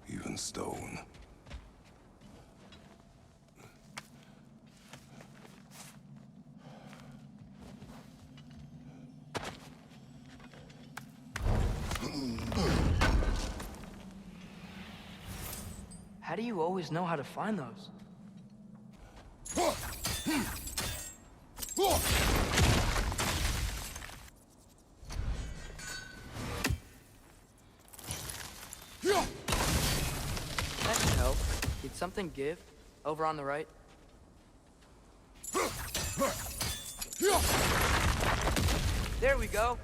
S1: even stone.
S6: How do you always know how to find those? That can help. Did something give? Over on the right? There we go.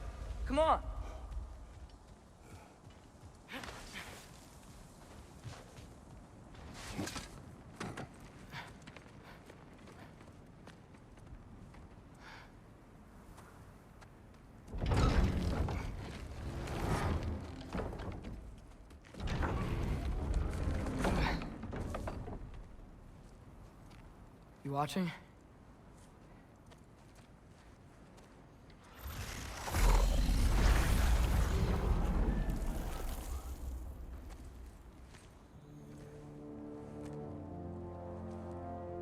S6: Come on. You watching?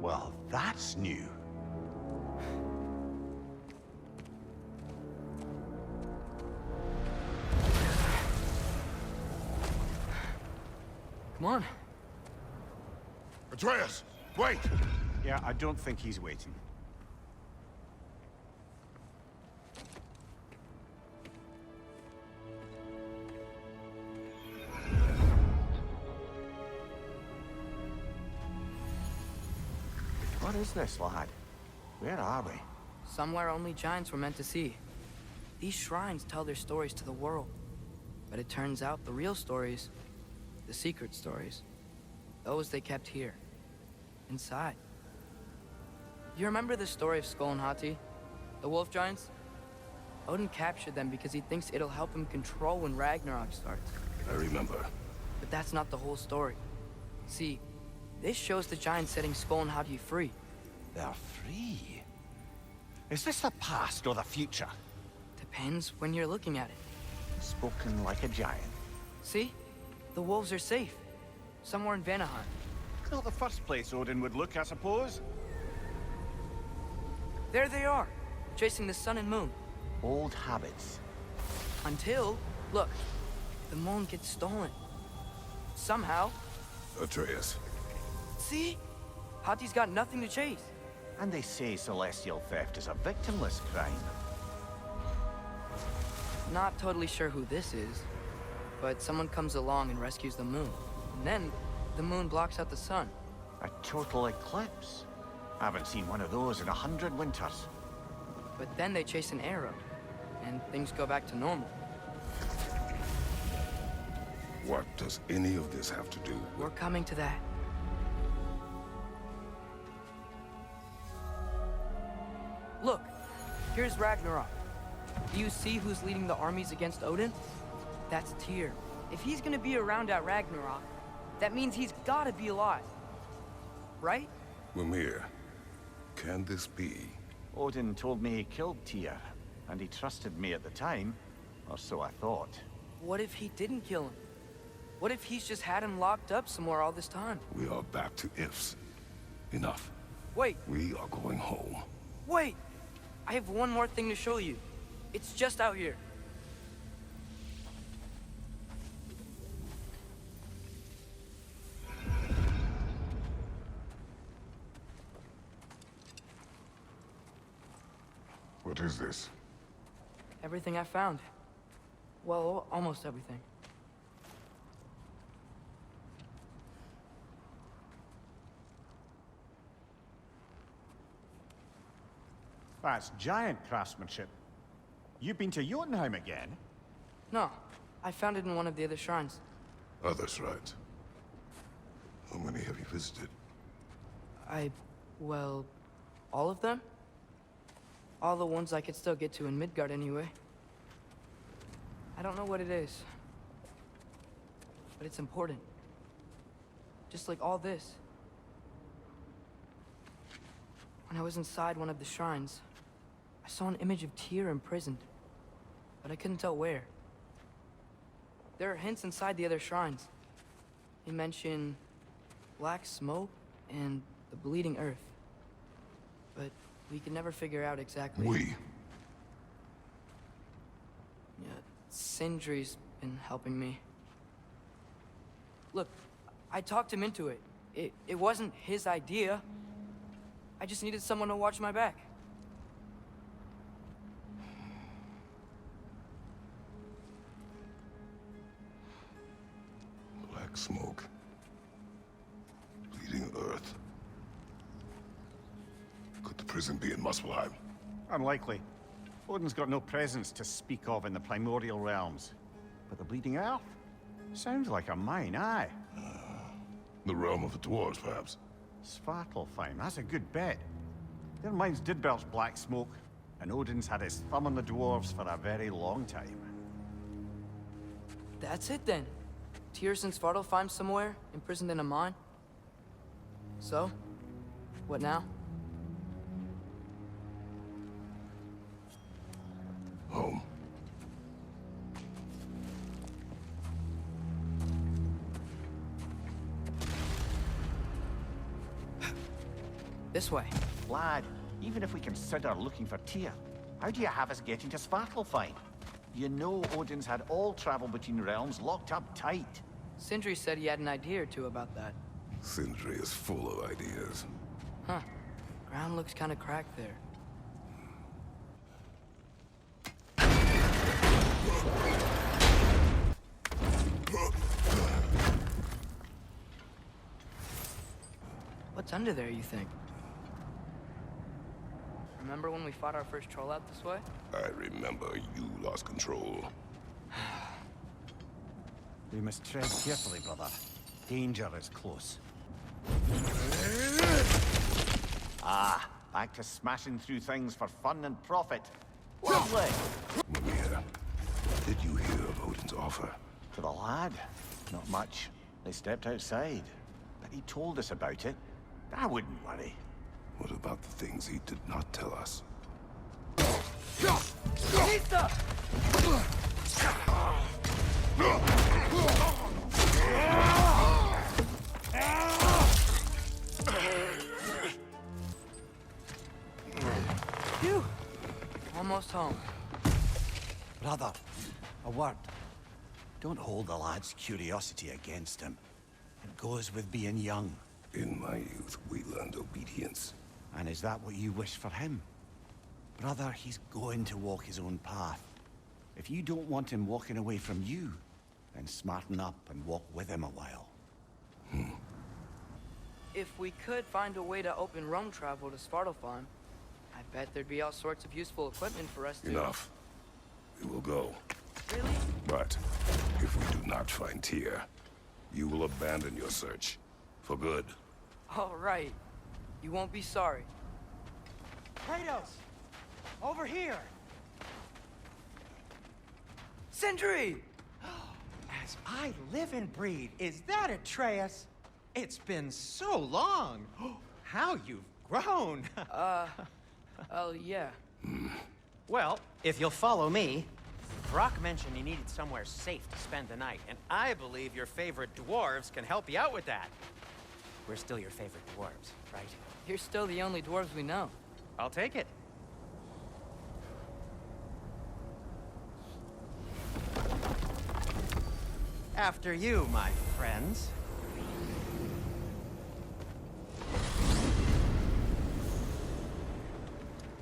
S8: Well, that's new.
S6: Come on.
S1: Atreus, wait!
S8: Yeah, I don't think he's waiting.
S4: What is this, lad? Where are we?
S6: Somewhere only giants were meant to see. These shrines tell their stories to the world. But it turns out the real stories, the secret stories, those they kept here, inside. You remember the story of Skull and Hati? The wolf giants? Odin captured them because he thinks it'll help him control when Ragnarok starts.
S1: I remember.
S6: But that's not the whole story. See, this shows the giants setting Skull and Hati free.
S8: They're free? Is this the past or the future?
S6: Depends when you're looking at it.
S4: Spoken like a giant.
S6: See? The wolves are safe. Somewhere in Vanaheim.
S8: Not the first place Odin would look, I suppose.
S6: There they are, chasing the sun and moon.
S4: Old habits.
S6: Until, look, the moon gets stolen. Somehow.
S1: Atreus.
S6: See? Hati's got nothing to chase.
S4: And they say celestial theft is a victimless crime.
S6: Not totally sure who this is, but someone comes along and rescues the moon. And then, the moon blocks out the sun.
S4: A total eclipse. I haven't seen one of those in 100 winters.
S6: But then they chase an arrow, and things go back to normal.
S1: What does any of this have to do with...
S6: We're coming to that. Look, here's Ragnarok. Do you see who's leading the armies against Odin? That's Tyr. If he's gonna be around at Ragnarok, that means he's gotta be alive. Right?
S1: Mimir, can this be?
S4: Odin told me he killed Tyr, and he trusted me at the time, or so I thought.
S6: What if he didn't kill him? What if he's just had him locked up somewhere all this time?
S1: We are back to ifs. Enough.
S6: Wait,
S1: We are going home.
S6: wait! I have one more thing to show you. It's just out here.
S1: What is this?
S6: Everything I found. Well, almost everything.
S8: That's giant craftsmanship. You've been to Jotunheim again?
S6: No, I found it in one of the other shrines.
S1: Other shrines. How many have you visited?
S6: Well, all of them? All the ones I could still get to in Midgard anyway. I don't know what it is. But it's important. Just like all this. When I was inside one of the shrines, I saw an image of Tyr imprisoned. But I couldn't tell where. There are hints inside the other shrines. They mention black smoke and the bleeding earth. But we could never figure out exactly. Yeah, Sindri's been helping me. Look, I talked him into it. It wasn't his idea. I just needed someone to watch my back.
S1: Black smoke. Bleeding earth. Could the prison be in Muspelheim?
S8: Unlikely. Odin's got no presence to speak of in the primordial realms. But the Bleeding Earth? Sounds like a mine, aye.
S1: The realm of the dwarves, perhaps.
S8: Svartalfheim, that's a good bet. Their mines did belch black smoke, and Odin's had his thumb on the dwarves for a very long time.
S6: That's it then. Tyr's in Svartalfheim somewhere, imprisoned in a mine. So, what now?
S1: Home.
S6: This way.
S4: Lad, even if we consider looking for Tyr, how do you have us getting to Svartalfheim? You know Odin's had all travel between realms locked up tight.
S6: Sindri said he had an idea or two about that.
S1: Sindri is full of ideas.
S6: Huh. Ground looks kind of cracked there. What's under there, you think? Remember when we fought our first troll out this way?
S1: I remember you lost control.
S8: We must tread carefully, brother. Danger is close.
S4: Ah, back to smashing through things for fun and profit. Lovely!
S1: Mimir, did you hear of Odin's offer?
S4: To the lad? Not much. They stepped outside. But he told us about it. I wouldn't worry.
S1: What about the things he did not tell us?
S6: Phew! Almost home.
S8: Brother, a word. Don't hold the lad's curiosity against him. It goes with being young.
S1: In my youth, we learned obedience.
S8: And is that what you wish for him? Brother, he's going to walk his own path. If you don't want him walking away from you, then smarten up and walk with him a while.
S6: If we could find a way to open realm travel to Svartalfheim, I bet there'd be all sorts of useful equipment for us to...
S1: Enough. We will go.
S6: Really?
S1: But if we do not find Tyr, you will abandon your search. For good.
S6: All right. You won't be sorry.
S11: Kratos! Over here!
S6: Sindri!
S11: As I live and breathe, is that Atreus? It's been so long! How you've grown!
S6: Oh, yeah.
S11: Well, if you'll follow me, Brock mentioned he needed somewhere safe to spend the night, and I believe your favorite dwarves can help you out with that. We're still your favorite dwarves, right?
S6: You're still the only dwarves we know.
S11: I'll take it. After you, my friends.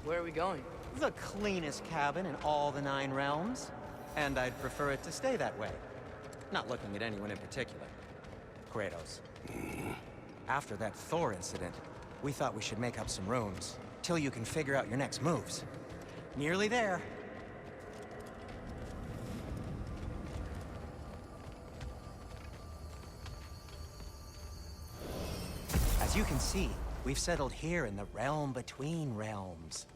S6: Where are we going?
S11: The cleanest cabin in all the 9 realms. And I'd prefer it to stay that way. Not looking at anyone in particular. Kratos. After that Thor incident, we thought we should make up some rooms, till you can figure out your next moves. Nearly there. As you can see, We've settled here in the realm between realms.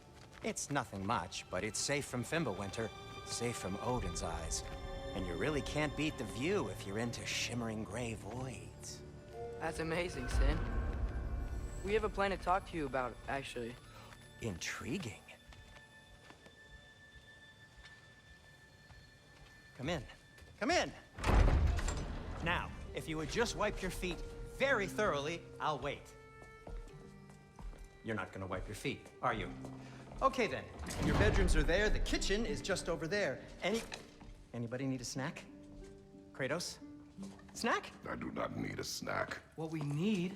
S11: It's nothing much, but it's safe from Fimbulwinter, safe from Odin's eyes. And you really can't beat the view if you're into shimmering gray voids.
S6: That's amazing, Sin. We have a plan to talk to you about, actually.
S11: Intriguing. Come in. Come in! Now, if you would just wipe your feet very thoroughly, I'll wait. You're not gonna wipe your feet, are you? Okay then. Your bedrooms are there, the kitchen is just over there. Anybody need a snack? Kratos? Snack?
S1: I do not need a snack.
S6: What we need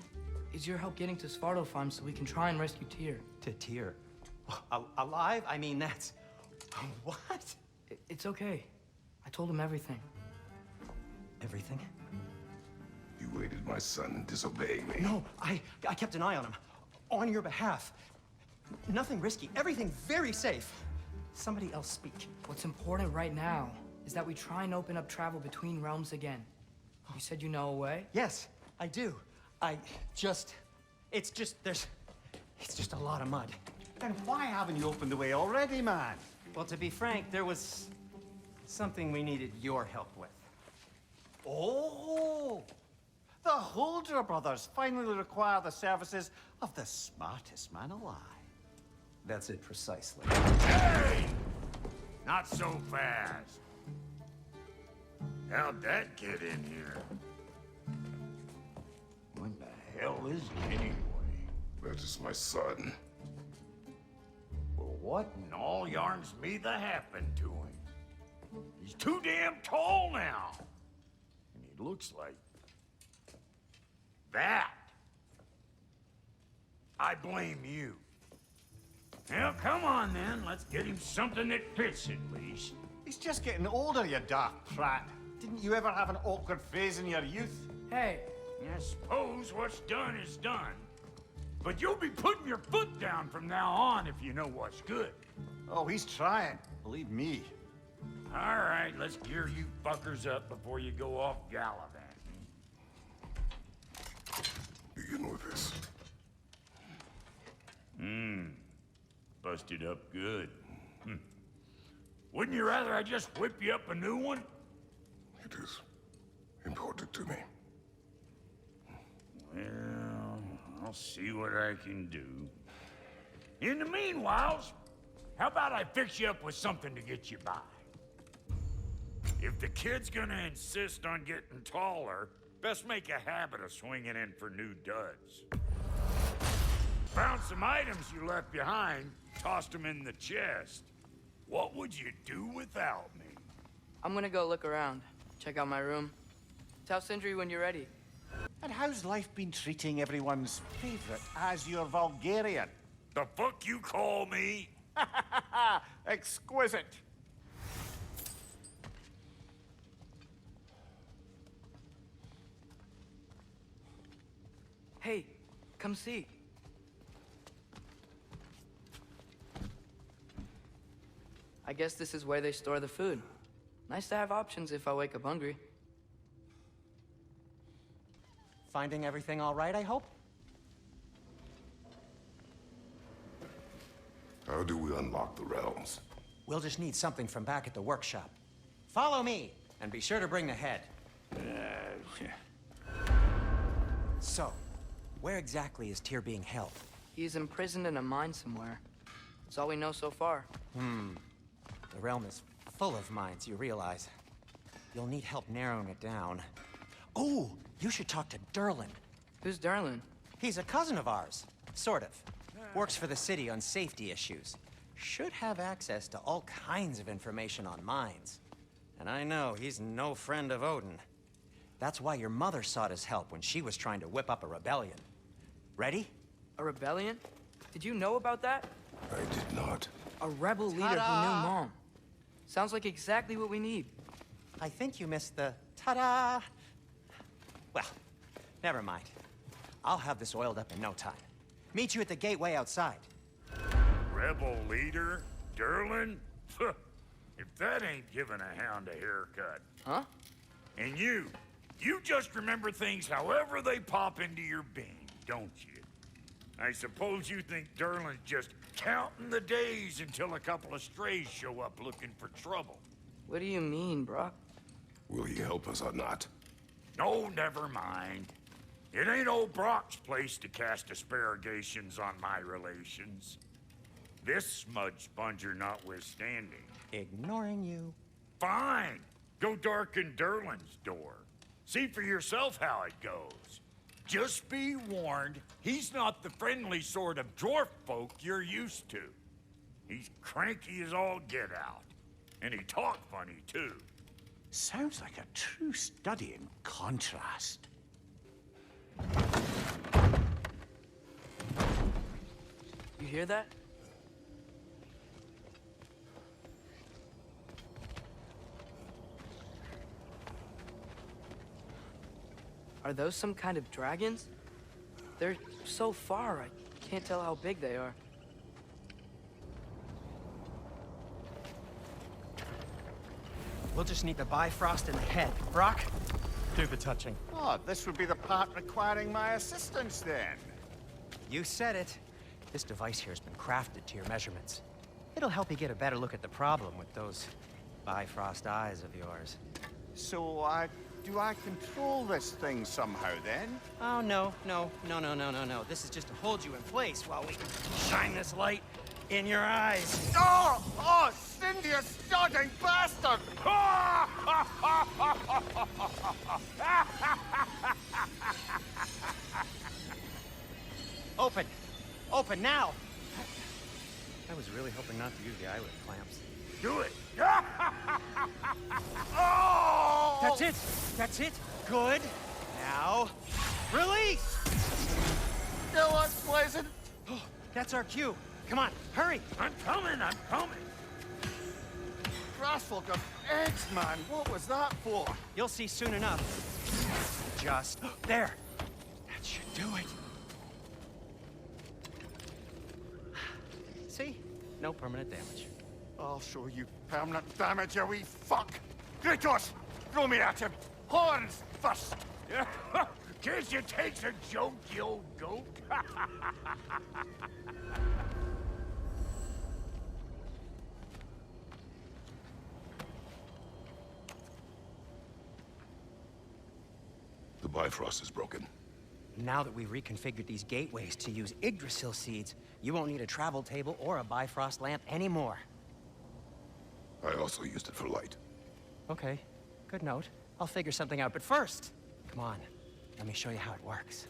S6: is your help getting to Svartalfheim so we can try and rescue Tyr.
S11: To Tyr? Alive? I mean, that's... What?
S6: It's okay. I told him everything.
S11: Everything?
S1: You aided my son disobeying me.
S11: No, I kept an eye on him. On your behalf. Nothing risky. Everything very safe. Somebody else speak.
S6: What's important right now is that we try and open up travel between realms again. You said you know a way?
S11: Yes, I do. It's just a lot of mud.
S8: Then why haven't you opened the way already, man?
S11: Well, to be frank, there was something we needed your help with.
S8: Oh! The Holder brothers finally require the services of the smartest man alive.
S11: That's it precisely.
S10: Hey! Not so fast. How'd that get in here? What the hell is he anyway?
S1: That is my son.
S10: Well, what in all yarns me that happened to him? He's too damn tall now. And he looks like... that. I blame you. Well, come on then. Let's get him something that fits at least.
S8: He's just getting older, you daft prat. Didn't you ever have an awkward phase in your youth?
S6: Hey!
S10: I suppose what's done is done. But you'll be putting your foot down from now on if you know what's good.
S8: Oh, he's trying. Believe me.
S10: All right, let's gear you fuckers up before you go off gallivanting.
S1: Begin with this.
S10: Busted up good. Wouldn't you rather I just whip you up a new one?
S1: It is important to me.
S10: Well, I'll see what I can do. In the meanwhile, how about I fix you up with something to get you by? If the kid's gonna insist on getting taller, best make a habit of swinging in for new duds. Found some items you left behind, tossed them in the chest. What would you do without me?
S6: I'm gonna go look around. Check out my room. Tell Sindri when you're ready.
S8: And how's life been treating everyone's favorite Azure Vulgarian?
S10: The fuck you call me?
S8: Exquisite.
S6: Hey, come see. I guess this is where they store the food. Nice to have options if I wake up hungry.
S11: Finding everything all right, I hope?
S1: How do we unlock the realms?
S11: We'll just need something from back at the workshop. Follow me, and be sure to bring the head. So, where exactly is Tyr being held?
S6: He's imprisoned in a mine somewhere. That's all we know so far.
S11: The realm is full of mines, you realize. You'll need help narrowing it down. Oh, you should talk to Durlin.
S6: Who's Darlin?
S11: He's a cousin of ours. Sort of. Works for the city on safety issues. Should have access to all kinds of information on mines. And I know he's no friend of Odin. That's why your mother sought his help when she was trying to whip up a rebellion. Ready?
S6: A rebellion? Did you know about that?
S1: I did not.
S6: A rebel leader who knew Mom. Sounds like exactly what we need.
S11: I think you missed the ta-da. Well, never mind. I'll have this oiled up in no time. Meet you at the gateway outside.
S10: Rebel leader? Durlin? If that ain't giving a hound a haircut.
S6: Huh?
S10: And you just remember things however they pop into your bean, don't you? I suppose you think Durlin's just counting the days until a couple of strays show up looking for trouble.
S6: What do you mean, Brock?
S1: Will he help us or not?
S10: No, never mind. It ain't old Brock's place to cast aspersions on my relations. This smudge sponger notwithstanding.
S11: Ignoring you.
S10: Fine. Go darken Durlin's door. See for yourself how it goes. Just be warned, he's not the friendly sort of dwarf folk you're used to. He's cranky as all get out. And he talk funny, too.
S4: Sounds like a true study in contrast.
S6: You hear that? Are those some kind of dragons? They're so far, I can't tell how big they are.
S11: We'll just need the Bifrost in the head. Brock, do the touching.
S8: Oh, this would be the part requiring my assistance then.
S11: You said it. This device here has been crafted to your measurements. It'll help you get a better look at the problem with those Bifrost eyes of yours.
S8: So, do I control this thing somehow then?
S11: Oh, no. This is just to hold you in place while we shine this light in your eyes.
S8: Oh! Oh, Cindy, you sodding bastard!
S11: Open! Open now! I was really hoping not to use the eyelid clamps.
S10: Do it!
S8: Oh!
S11: That's it! That's it! Good! Now, release!
S8: Kill us, Blazin'!
S11: That's our cue. Come on, hurry!
S10: I'm coming!
S8: Grassfolk of eggs, man! What was that for?
S11: You'll see soon enough. Just there. That should do it. See? No permanent damage.
S8: I'll show you permanent damage, you wee fuck! Kratos! Throw me at him! Horns first!
S10: Can't you take a joke, you old goat?
S1: The Bifrost is broken.
S11: Now that we've reconfigured these gateways to use Yggdrasil seeds, you won't need a travel table or a Bifrost lamp anymore.
S1: I also used it for light.
S11: Okay, good note. I'll figure something out, but first, come on, let me show you how it works.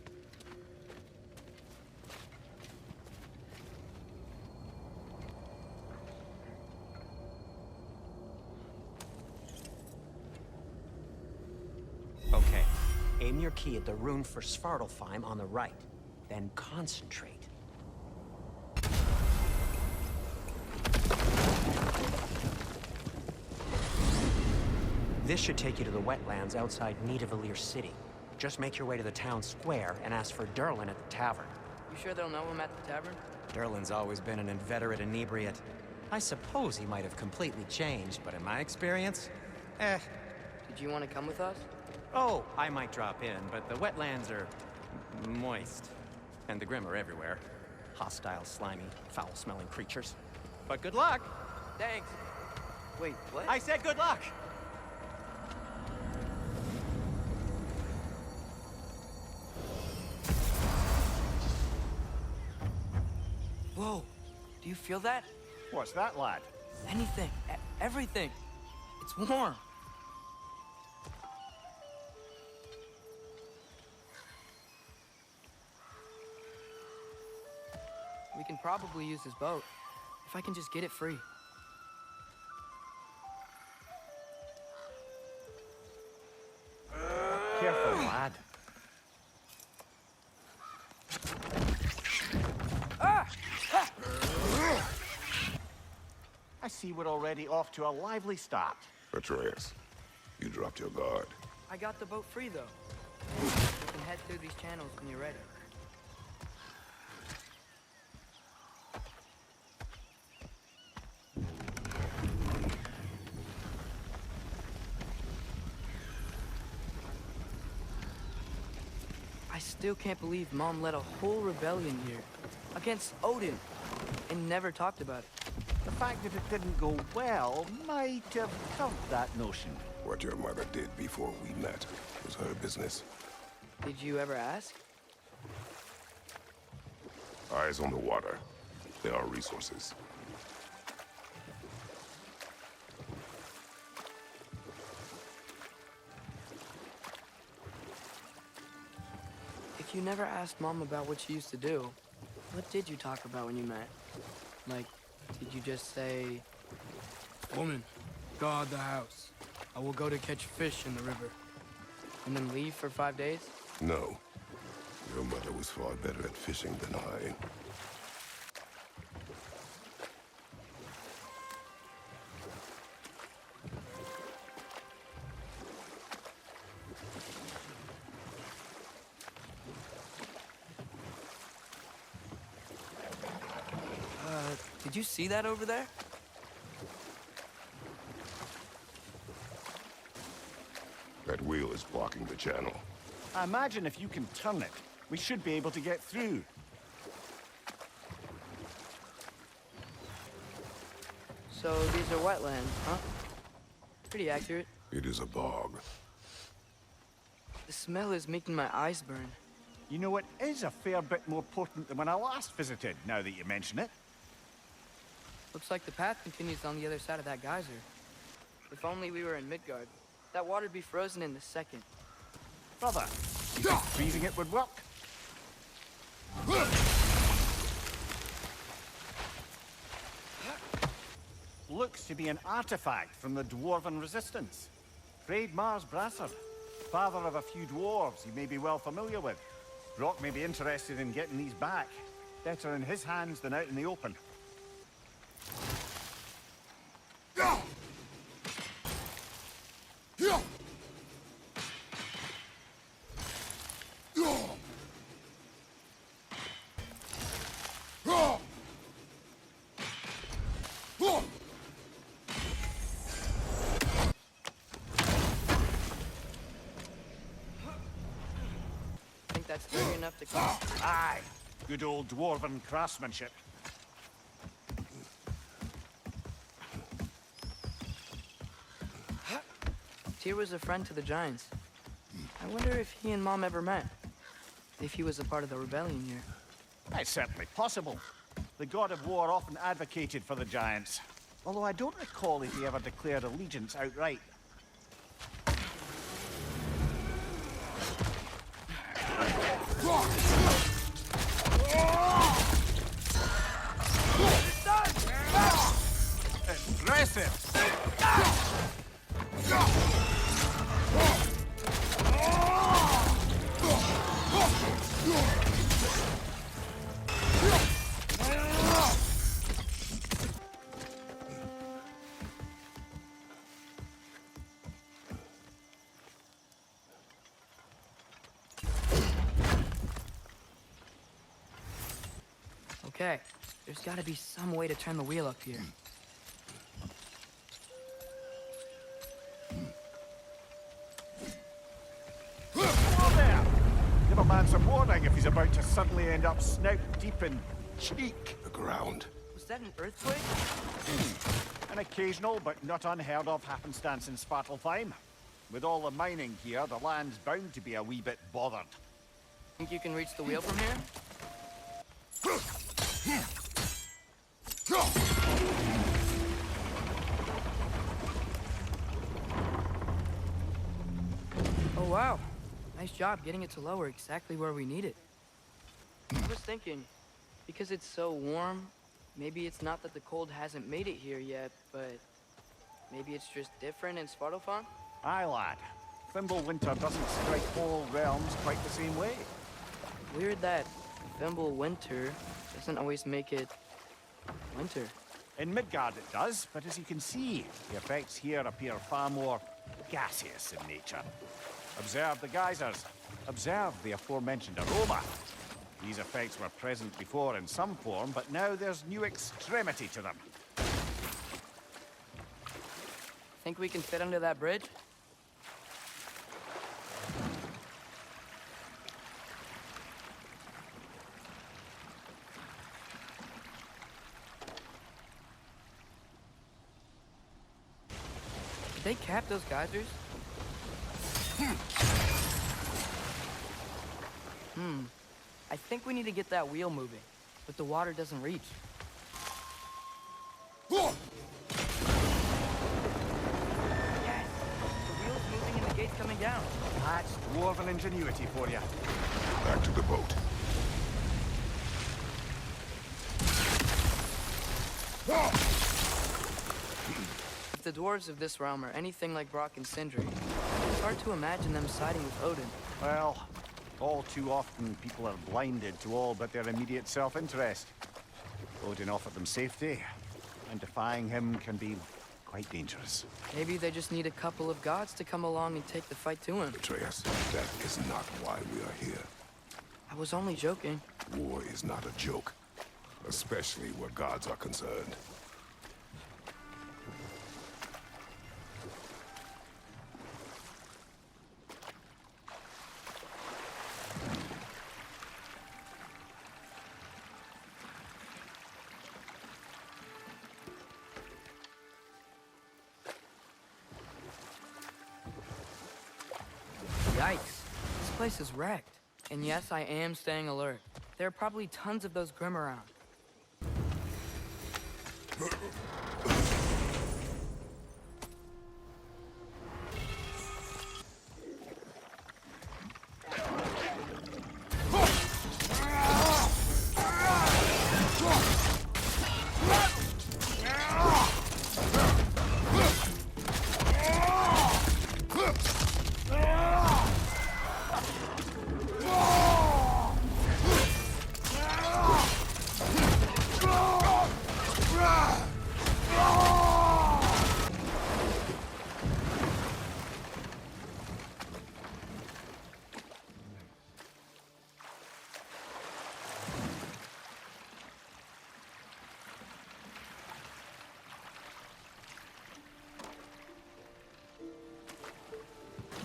S11: Okay, aim your key at the rune for Svartalfheim on the right, then concentrate. This should take you to the wetlands outside Nidavellir City. Just make your way to the town square and ask for Durlin at the tavern.
S6: You sure they'll know him at the tavern?
S11: Durlin's always been an inveterate inebriate. I suppose he might have completely changed, but in my experience,
S6: Did you want to come with us?
S11: Oh, I might drop in, but the wetlands are moist. And the Grim are everywhere. Hostile, slimy, foul-smelling creatures. But good luck!
S6: Thanks. Wait, what?
S11: I said good luck!
S6: Whoa, do you feel that?
S8: What's that, lad?
S6: Anything, everything. It's warm. We can probably use this boat, if I can just get it free.
S8: Careful, lad.
S4: I see we're already off to a lively start.
S1: Atreus, you dropped your guard.
S6: I got the boat free, though. You can head through these channels when you're ready. I still can't believe Mom led a whole rebellion here. against Odin, and never talked about it.
S8: The fact that it didn't go well might have dumped that notion.
S1: What your mother did before we met was her business.
S6: Did you ever ask?
S1: Eyes on the water. There are resources.
S6: If you never asked Mom about what she used to do, what did you talk about when you met? Like, did you just say, "Woman, guard the house. I will go to catch fish in the river," and then leave for 5 days?
S1: No. Your mother was far better at fishing than I.
S6: Did you see that over there?
S1: That wheel is blocking the channel.
S8: I imagine if you can turn it, we should be able to get through.
S6: So these are wetlands, huh? Pretty accurate.
S1: It is a bog.
S6: The smell is making my eyes burn.
S8: You know, it is a fair bit more potent than when I last visited, now that you mention it.
S6: Looks like the path continues on the other side of that geyser. If only we were in Midgard. That water'd be frozen in a second.
S8: Brother, you think freezing it would work? Looks to be an artifact from the Dwarven Resistance. Mars Brasser, father of a few dwarves you may be well familiar with. Brock may be interested in getting these back. Better in his hands than out in the open.
S6: Think that's big enough to come?
S8: Aye, good old Dwarven craftsmanship.
S6: Tyr was a friend to the Giants. I wonder if he and Mom ever met. If he was a part of the rebellion here.
S8: It's certainly possible. The god of war often advocated for the Giants. Although I don't recall if he ever declared allegiance outright. Impressive!
S6: Okay, there's gotta be some way to turn the wheel up here.
S8: Whoa there! Give a man some warning if he's about to suddenly end up snout deep in cheek.
S1: The ground.
S6: Was that an earthquake?
S8: An occasional but not unheard of happenstance in Svartalfheim. With all the mining here, the land's bound to be a wee bit bothered.
S6: Think you can reach the wheel from here? Oh wow, nice job getting it to lower exactly where we need it. I was thinking, because it's so warm, maybe it's not that the cold hasn't made it here yet, but maybe it's just different in Svartalfheim?
S8: Aye, lad. Winter doesn't strike all realms quite the same way.
S6: Weird that Winter doesn't always make it winter.
S8: In Midgard it does, but as you can see, the effects here appear far more gaseous in nature. Observe the geysers. Observe the aforementioned aroma. These effects were present before in some form, but now there's new extremity to them.
S6: Think we can fit under that bridge? they cap those geysers? I think we need to get that wheel moving, but the water doesn't reach. Yes! The wheel's moving and the gate's coming down.
S8: That's dwarven ingenuity for you.
S1: Back to the boat.
S6: If the dwarves of this realm are anything like Brock and Sindri, it's hard to imagine them siding with Odin.
S8: Well, all too often people are blinded to all but their immediate self-interest. Odin offered them safety, and defying him can be quite dangerous.
S6: Maybe they just need a couple of gods to come along and take the fight to him.
S1: Atreus, that is not why we are here.
S6: I was only joking.
S1: War is not a joke, especially where gods are concerned.
S6: Yikes. This place is wrecked. And yes, I am staying alert. There are probably tons of those Grim around.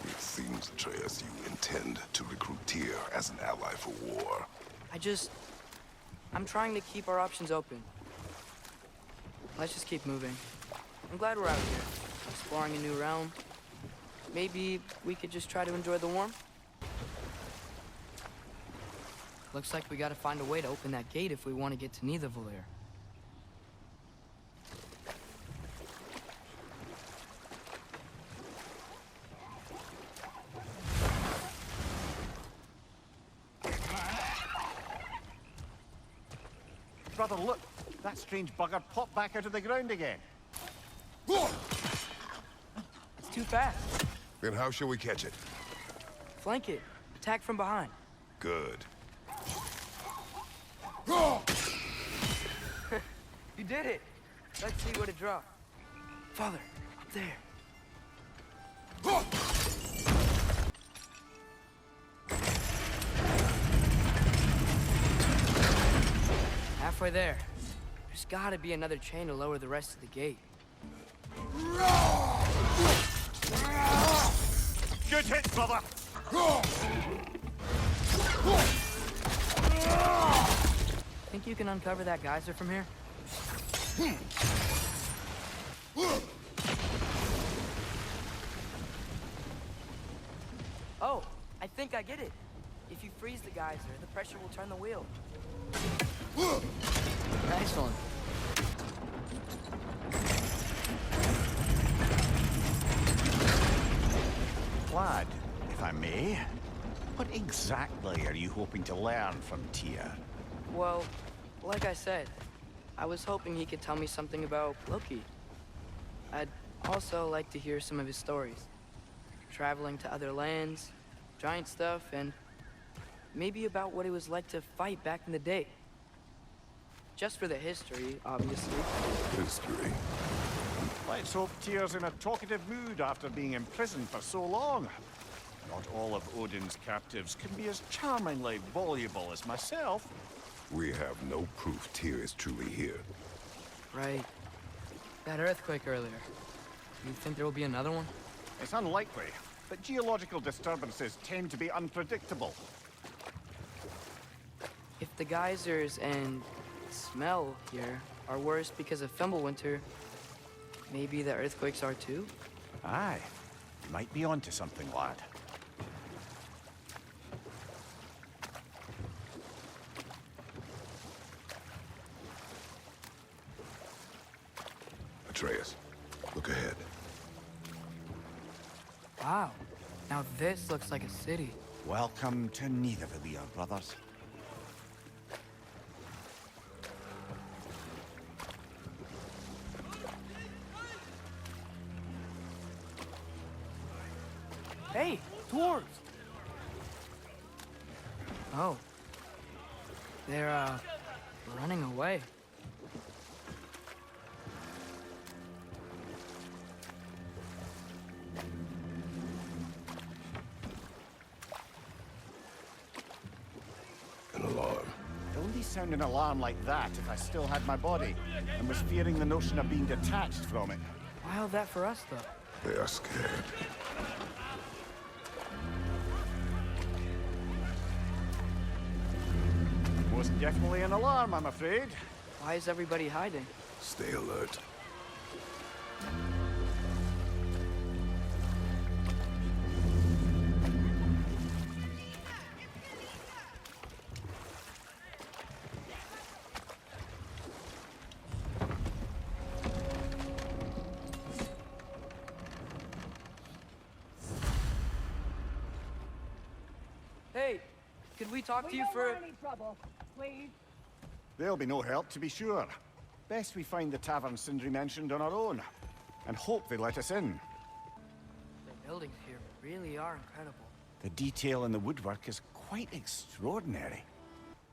S1: It seems, Atreus, you intend to recruit Tyr as an ally for war.
S6: I'm trying to keep our options open. Let's just keep moving. I'm glad we're out here, exploring a new realm. Maybe we could just try to enjoy the warmth? Looks like we gotta find a way to open that gate if we want to get to Nidavellir.
S8: Brother, look! That strange bugger popped back out of the ground again.
S6: It's too fast.
S1: Then how shall we catch it?
S6: Flank it. Attack from behind.
S1: Good.
S6: You did it! Let's see what it dropped. Father, up there. Halfway there. There's gotta be another chain to lower the rest of the gate.
S8: Good hit, brother!
S6: Think you can uncover that geyser from here? Oh, I think I get it. If you freeze the geyser, the pressure will turn the wheel. Nice one.
S8: Lad, if I may, what exactly are you hoping to learn from Tyr?
S6: Well, like I said, I was hoping he could tell me something about Loki. I'd also like to hear some of his stories. Traveling to other lands, giant stuff, and maybe about what it was like to fight back in the day. Just for the history, obviously.
S1: History.
S8: Let's hope Tyr's in a talkative mood after being imprisoned for so long. Not all of Odin's captives can be as charmingly voluble as myself.
S1: We have no proof Tyr is truly here.
S6: Right. That earthquake earlier. You think there will be another one?
S8: It's unlikely, but geological disturbances tend to be unpredictable.
S6: If the geysers and smell here are worse because of Fimbulwinter, maybe the earthquakes are too?
S8: Aye. You might be onto something, lad.
S1: Atreus, look ahead.
S6: Wow. Now this looks like a city.
S8: Welcome to Nidavellir, brothers.
S6: Hey, dwarves! Oh. They're, running away.
S1: An alarm.
S8: I'd only sound an alarm like that if I still had my body, and was fearing the notion of being detached from it.
S6: Why held that for us, though?
S1: They are scared.
S8: Most definitely an alarm, I'm afraid.
S6: Why is everybody hiding?
S1: Stay alert.
S6: Hey, could we talk to you for...
S8: There'll be no help, to be sure. Best we find the tavern Sindri mentioned on our own, and hope they let us in.
S6: The buildings here really are incredible.
S8: The detail in the woodwork is quite extraordinary.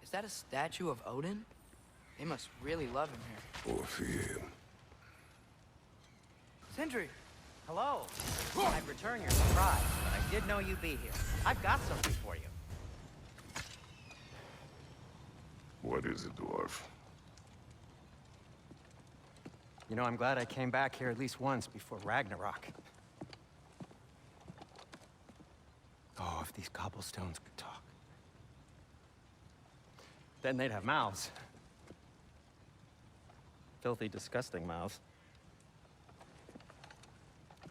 S6: Is that a statue of Odin? They must really love him here.
S1: Or fear him.
S6: Sindri!
S11: Hello. I'd return your surprise, but I did know you'd be here. I've got something for you.
S1: What is it, dwarf?
S11: You know, I'm glad I came back here at least once before Ragnarok. Oh, if these cobblestones could talk. Then they'd have mouths. Filthy, disgusting mouths.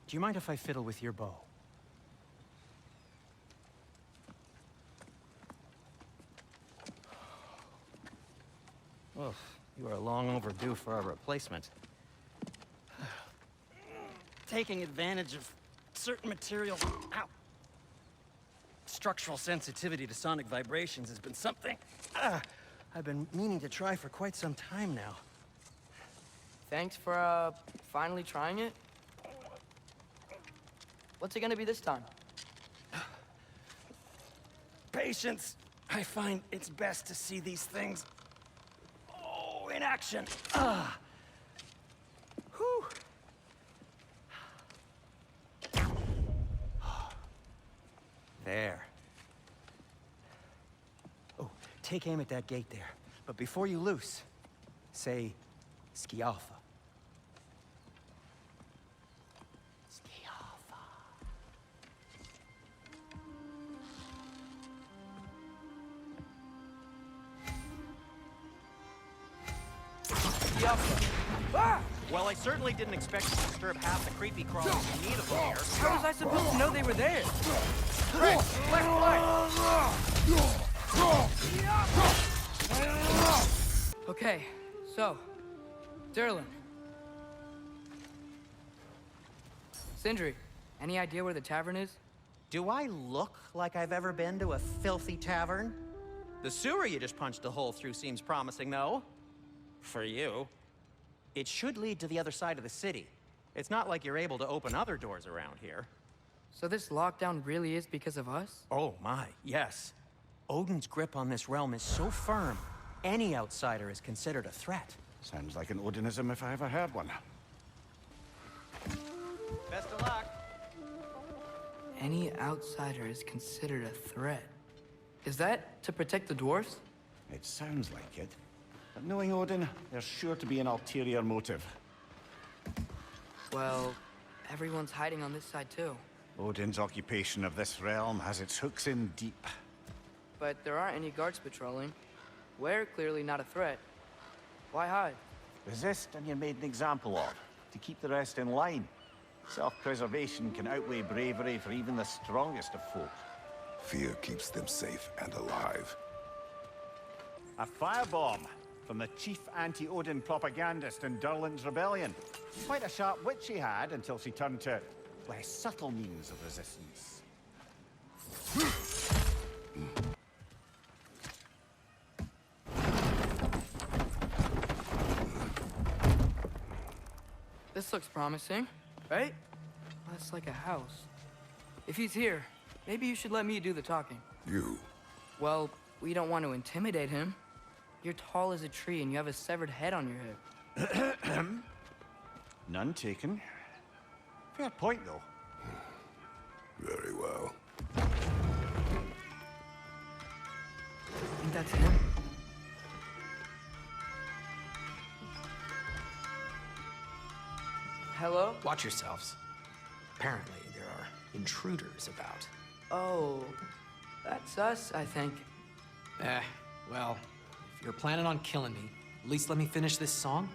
S11: Do you mind if I fiddle with your bow? Well, you are long overdue for a replacement. Taking advantage of certain materials. Ow. Structural sensitivity to sonic vibrations has been something I've been meaning to try for quite some time now.
S6: Thanks for, finally trying it. What's it gonna be this time?
S11: Patience. I find it's best to see these things, in action. Whew. There. Oh, take aim at that gate there. But before you loose, say, Skialfa. Well, I certainly didn't expect to disturb half the creepy crawlers in need of them here.
S6: How was I supposed to know they were there?
S11: Rick, left flank!
S6: Okay, so, Durlin. Sindri, any idea where the tavern is?
S11: Do I look like I've ever been to a filthy tavern? The sewer you just punched a hole through seems promising, though. For you. It should lead to the other side of the city. It's not like you're able to open other doors around here.
S6: So this lockdown really is because of us?
S11: Oh my, yes. Odin's grip on this realm is so firm, any outsider is considered a threat.
S8: Sounds like an Odinism if I ever heard one.
S11: Best of luck.
S6: Any outsider is considered a threat. Is that to protect the dwarves?
S8: It sounds like it. But knowing Odin, there's sure to be an ulterior motive.
S6: Well, everyone's hiding on this side too.
S8: Odin's occupation of this realm has its hooks in deep.
S6: But there aren't any guards patrolling. We're clearly not a threat. Why hide?
S4: Resist and you're made an example of, to keep the rest in line. Self-preservation can outweigh bravery for even the strongest of folk.
S1: Fear keeps them safe and alive.
S8: A firebomb from the chief anti-Odin propagandist in Durlin's rebellion. Quite a sharp wit she had until she turned to less subtle means of resistance.
S6: This looks promising, right? That's like a house. If he's here, maybe you should let me do the talking.
S1: You?
S6: Well, we don't want to intimidate him. You're tall as a tree and you have a severed head on your head.
S8: None taken. Fair point, though.
S1: Very well.
S6: Think that's him? Hello?
S13: Watch yourselves. Apparently, there are intruders about.
S6: Oh, that's us, I think.
S13: Well, if you're planning on killing me, at least let me finish this song.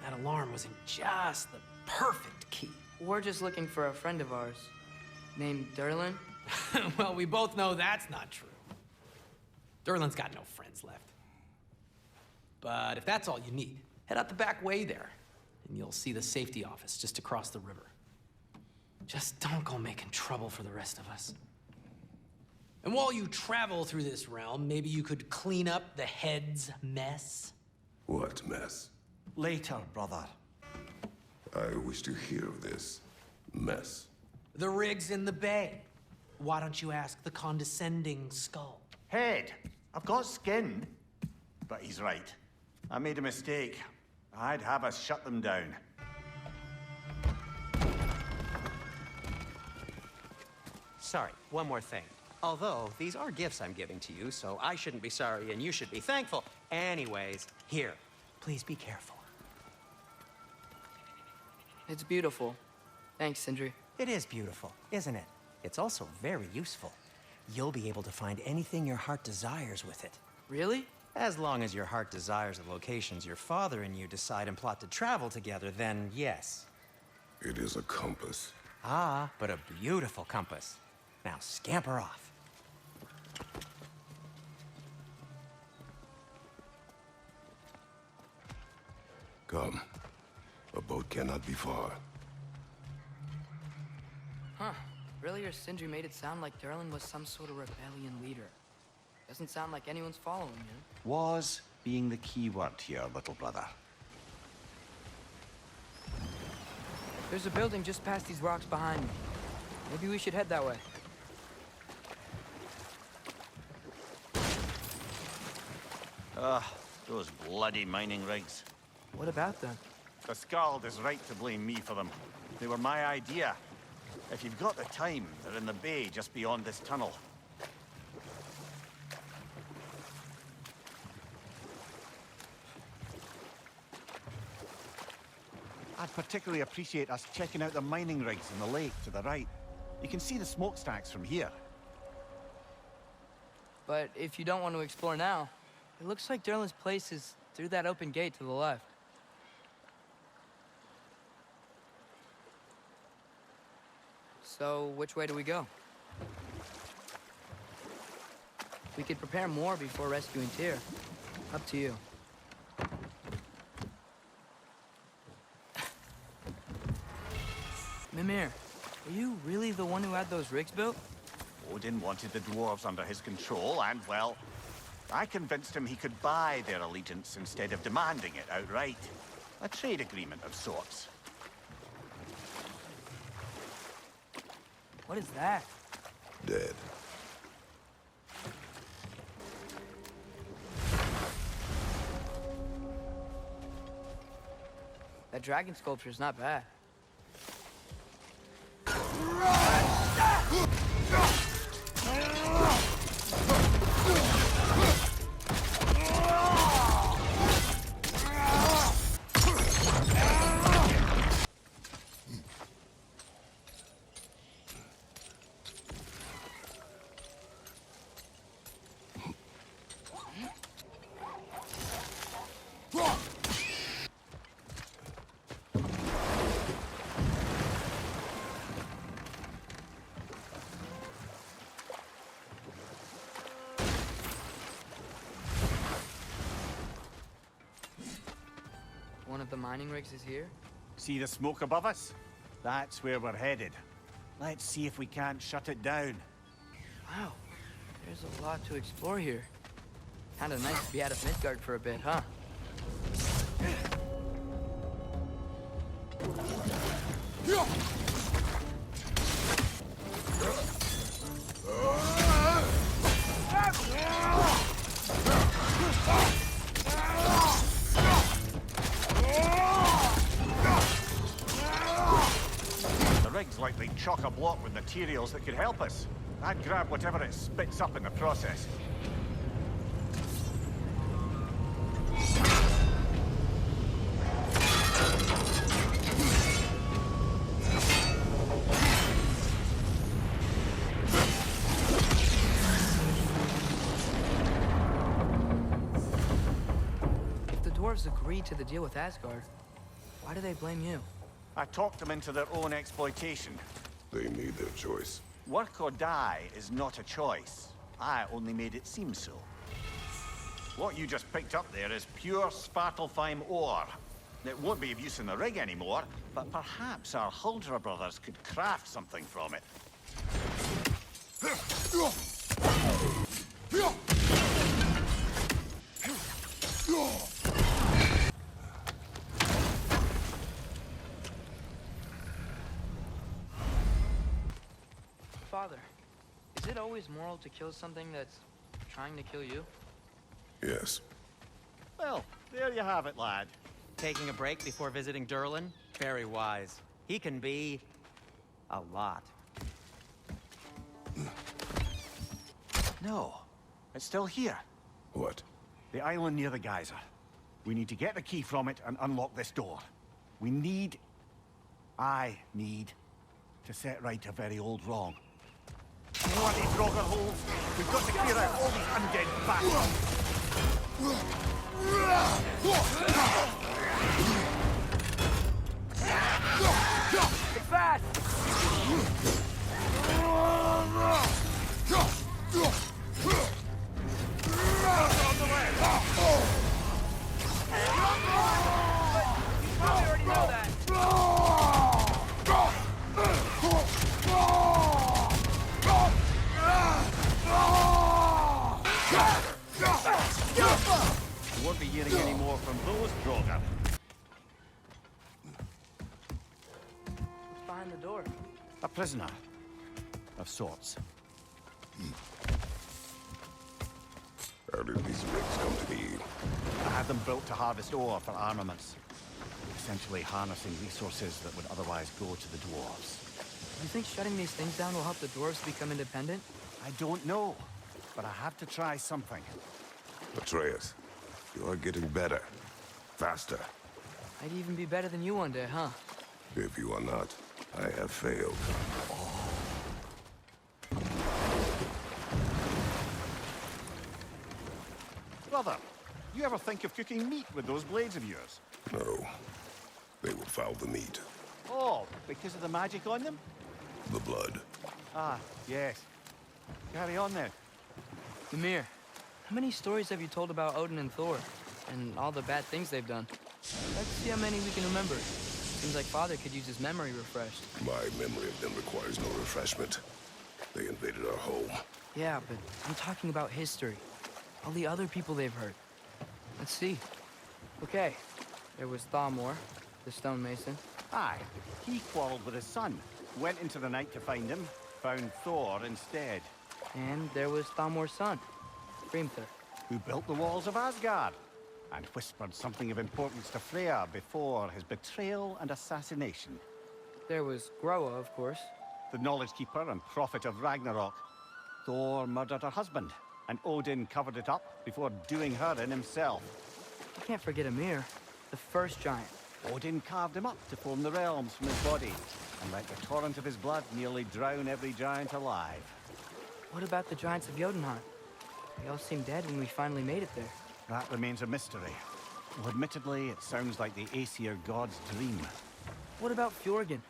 S13: That alarm was in just the perfect key.
S6: We're just looking for a friend of ours, named Durlin.
S13: Well, we both know that's not true. Durlin's got no friends left. But if that's all you need, head out the back way there, and you'll see the safety office just across the river. Just don't go making trouble for the rest of us. And while you travel through this realm, maybe you could clean up the head's mess?
S1: What mess?
S4: Later, brother.
S1: I wish to hear of this mess.
S13: The rig's in the bay. Why don't you ask the condescending skull?
S4: Head, I've got skin. But he's right. I made a mistake. I'd have us shut them down.
S11: Sorry, one more thing. Although, these are gifts I'm giving to you, so I shouldn't be sorry and you should be thankful. Anyways, here, please be careful.
S6: It's beautiful. Thanks, Sindri.
S11: It is beautiful, isn't it? It's also very useful. You'll be able to find anything your heart desires with it.
S6: Really?
S11: As long as your heart desires the locations your father and you decide and plot to travel together, then yes.
S1: It is a compass.
S11: Ah, but a beautiful compass. Now scamper off.
S1: Come. A boat cannot be far.
S6: Huh. Earlier, Sindri made it sound like Durlin was some sort of rebellion leader. Doesn't sound like anyone's following him.
S4: Was being the key word here, little brother.
S6: There's a building just past these rocks behind me. Maybe we should head that way.
S4: Those bloody mining rigs.
S6: What about them?
S4: The Skald is right to blame me for them. They were my idea. If you've got the time, they're in the bay just beyond this tunnel. I'd particularly appreciate us checking out the mining rigs in the lake to the right. You can see the smokestacks from here.
S6: But if you don't want to explore now, it looks like Durlin's place is through that open gate to the left. So, which way do we go? We could prepare more before rescuing Tyr. Up to you. Mimir, are you really the one who had those rigs built?
S4: Odin wanted the dwarves under his control, and, well, I convinced him he could buy their allegiance instead of demanding it outright. A trade agreement of sorts.
S6: What is that?
S1: Dead.
S6: That dragon sculpture is not bad. the mining rigs is here?
S8: See the smoke above us? That's where we're headed. Let's see if we can't shut it down.
S6: Wow, there's a lot to explore here. Kinda nice to be out of Midgard for a bit, huh?
S8: The rig's likely chock-a-block with materials that could help us. I'd grab whatever it spits up in the process.
S6: If the dwarves agreed to the deal with Asgard, why do they blame you?
S8: I talked them into their own exploitation.
S1: They made their choice.
S4: Work or die is not a choice. I only made it seem so.
S8: What you just picked up there is pure Svartalfheim ore.
S4: It won't be of use in the rig anymore, but perhaps our Huldra brothers could craft something from it.
S6: Father, is it always moral to kill something that's trying to kill you?
S1: Yes.
S8: Well, there you have it, lad.
S11: Taking a break before visiting Durlin? Very wise. He can be... a lot.
S8: No, it's still here.
S1: What?
S8: The island near the geyser. We need to get the key from it and unlock this door. I need to set right a very old wrong. Bloody Draugr holes! We've got to clear out all these undead bastards!
S6: Get fast! You probably already know that.
S8: We won't be hearing any more from those Draugr.
S6: What's behind the door?
S8: A prisoner. Of sorts.
S1: How did these rigs come to be?
S8: I had them built to harvest ore for armaments. Essentially harnessing resources that would otherwise go to the dwarves.
S6: You think shutting these things down will help the dwarves become independent?
S8: I don't know, but I have to try something.
S1: Atreus, you are getting better. Faster.
S6: I'd even be better than you one day, huh?
S1: If you are not, I have failed.
S8: Brother, you ever think of cooking meat with those blades of yours?
S1: No. They would foul the meat.
S8: Oh, because of the magic on them?
S1: The blood.
S8: Ah, yes. Carry on then.
S6: Ymir, how many stories have you told about Odin and Thor? And all the bad things they've done? Let's see how many we can remember. Seems like Father could use his memory refreshed.
S1: My memory of them requires no refreshment. They invaded our home.
S6: Yeah, but I'm talking about history. All the other people they've hurt. Let's see. Okay, there was Thamor, the stonemason.
S8: Aye, he quarreled with his son. Went into the night to find him, found Thor instead.
S6: And there was Thamor's son, Hrimthur.
S8: Who built the walls of Asgard, and whispered something of importance to Freya before his betrayal and assassination.
S6: There was Groa, of course.
S8: The knowledge keeper and prophet of Ragnarok. Thor murdered her husband, and Odin covered it up before doing her in himself.
S6: You can't forget Ymir, the first giant.
S8: Odin carved him up to form the realms from his body, and let the torrent of his blood nearly drown every giant alive.
S6: What about the giants of Jotunheim? They all seemed dead when we finally made it there.
S8: That remains a mystery. Well, admittedly, it sounds like the Aesir god's dream.
S6: What about Fjorgyn?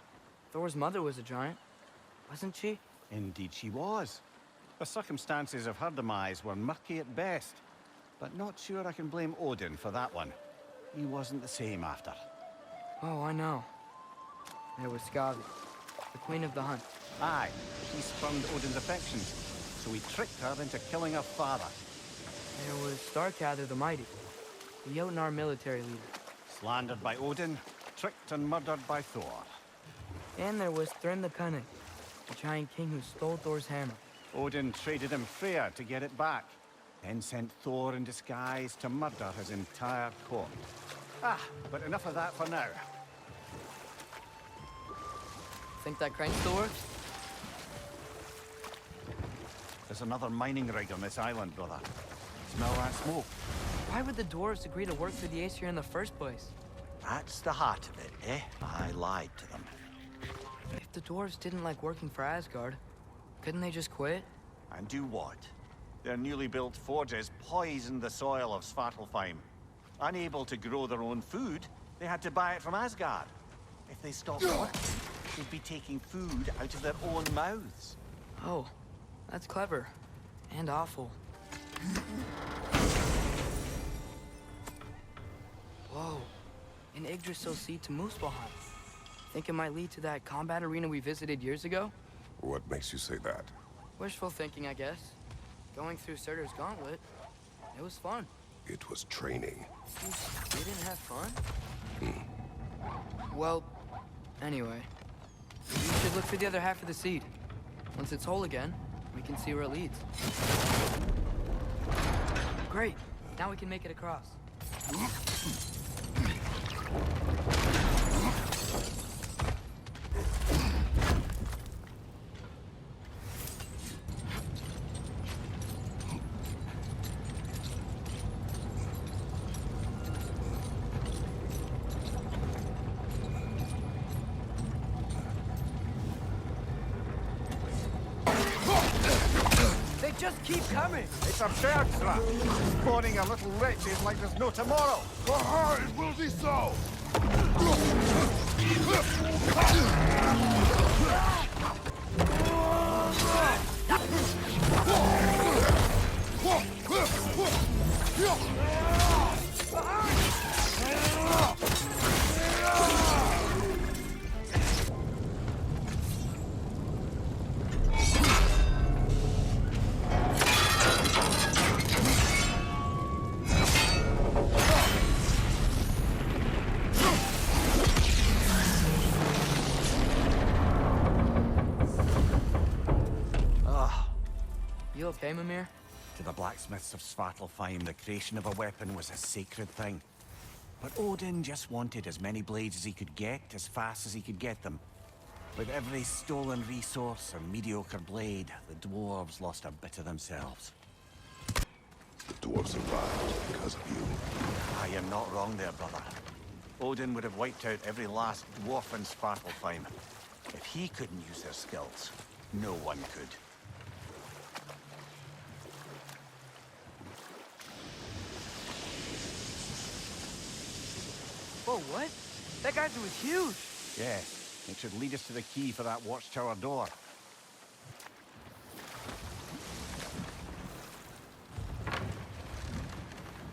S6: Thor's mother was a giant, wasn't she?
S8: Indeed she was. The circumstances of her demise were murky at best, but not sure I can blame Odin for that one. He wasn't the same after.
S6: Oh, I know. There was Skavi, the queen of the hunt.
S8: Aye, she spurned Odin's affections, so he tricked her into killing her father.
S6: There was Starkather the Mighty, the Jotnar military leader.
S8: Slandered by Odin, tricked and murdered by Thor.
S6: And there was Thrym the Cunning, the giant king who stole Thor's hammer.
S8: Odin traded him Freya to get it back, then sent Thor in disguise to murder his entire court. Ah, but enough of that for now.
S6: Think that crane still works?
S8: There's another mining rig on this island, brother. Smell that smoke?
S6: Why would the dwarves agree to work for the Aesir in the first place?
S4: That's the heart of it, eh? I lied to them.
S6: If the dwarves didn't like working for Asgard, couldn't they just quit?
S4: And do what? Their newly built forges poisoned the soil of Svartalfheim. Unable to grow their own food, they had to buy it from Asgard. If they stopped working, they'd be taking food out of their own mouths.
S6: Oh, that's clever. And awful. Whoa. An Yggdrasil seed to Muspelheim. Think it might lead to that combat arena we visited years ago?
S1: What makes you say that?
S6: Wishful thinking, I guess. Going through Surtur's gauntlet. It was fun.
S1: It was training.
S6: You didn't have fun? Well, anyway. You should look for the other half of the seed. Once it's whole again, we can see where it leads. Great. Now we can make it across. They just keep coming!
S8: It's a bear trap! Spawning a little wretches like there's no tomorrow!
S1: For her, it will be so!
S6: You okay, Mimir?
S8: To the blacksmiths of Svartalfheim, the creation of a weapon was a sacred thing. But Odin just wanted as many blades as he could get, as fast as he could get them. With every stolen resource or mediocre blade, the dwarves lost a bit of themselves.
S1: The dwarves survived because of you.
S4: I am not wrong there, brother. Odin would have wiped out every last dwarf in Svartalfheim. If he couldn't use their skills, no one could.
S6: Whoa, what? That geyser was huge!
S8: Yes, it should lead us to the key for that watchtower door.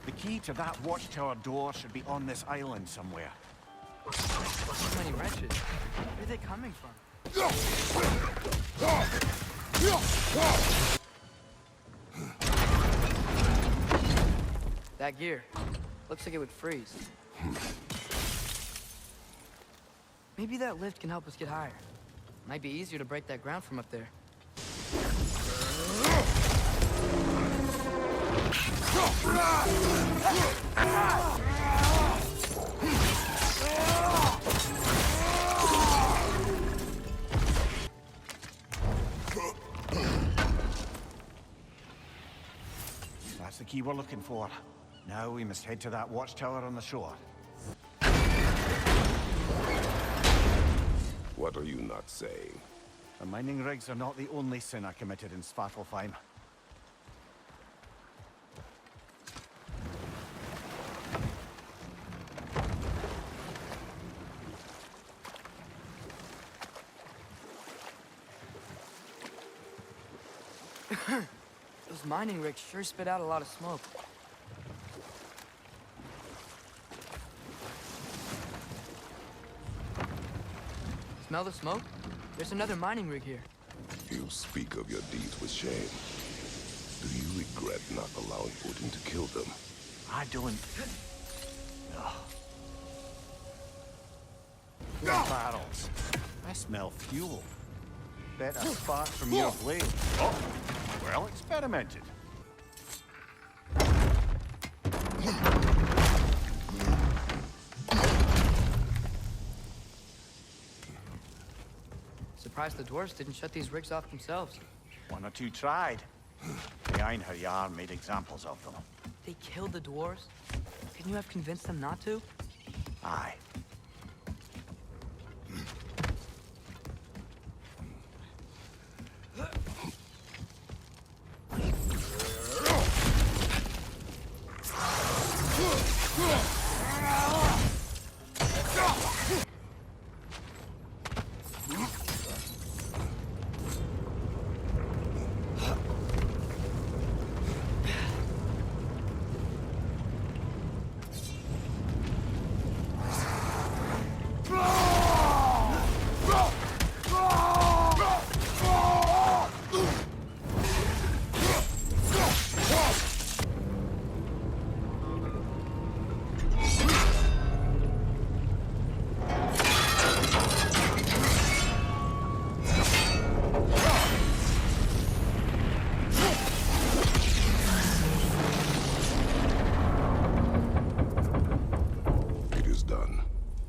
S8: The key to that watchtower door should be on this island somewhere.
S6: So many wrenches. Where are they coming from? That gear. Looks like it would freeze. Maybe that lift can help us get higher. Might be easier to break that ground from up there.
S8: That's the key we're looking for. Now we must head to that watchtower on the shore.
S1: What are you not saying?
S8: The mining rigs are not the only sin I committed in Svartalfheim.
S6: Those mining rigs sure spit out a lot of smoke. Smell the smoke? There's another mining rig here.
S1: You speak of your deeds with shame. Do you regret not allowing Odin to kill them?
S4: I don't... No.
S8: More barrels. I smell fuel. Bet a spark from your blade. Oh, well experimented.
S6: Surprised the dwarves didn't shut these rigs off themselves.
S4: One or two tried. The Einherjar made examples of them.
S6: They killed the dwarves? Couldn't you have convinced them not to?
S4: Aye.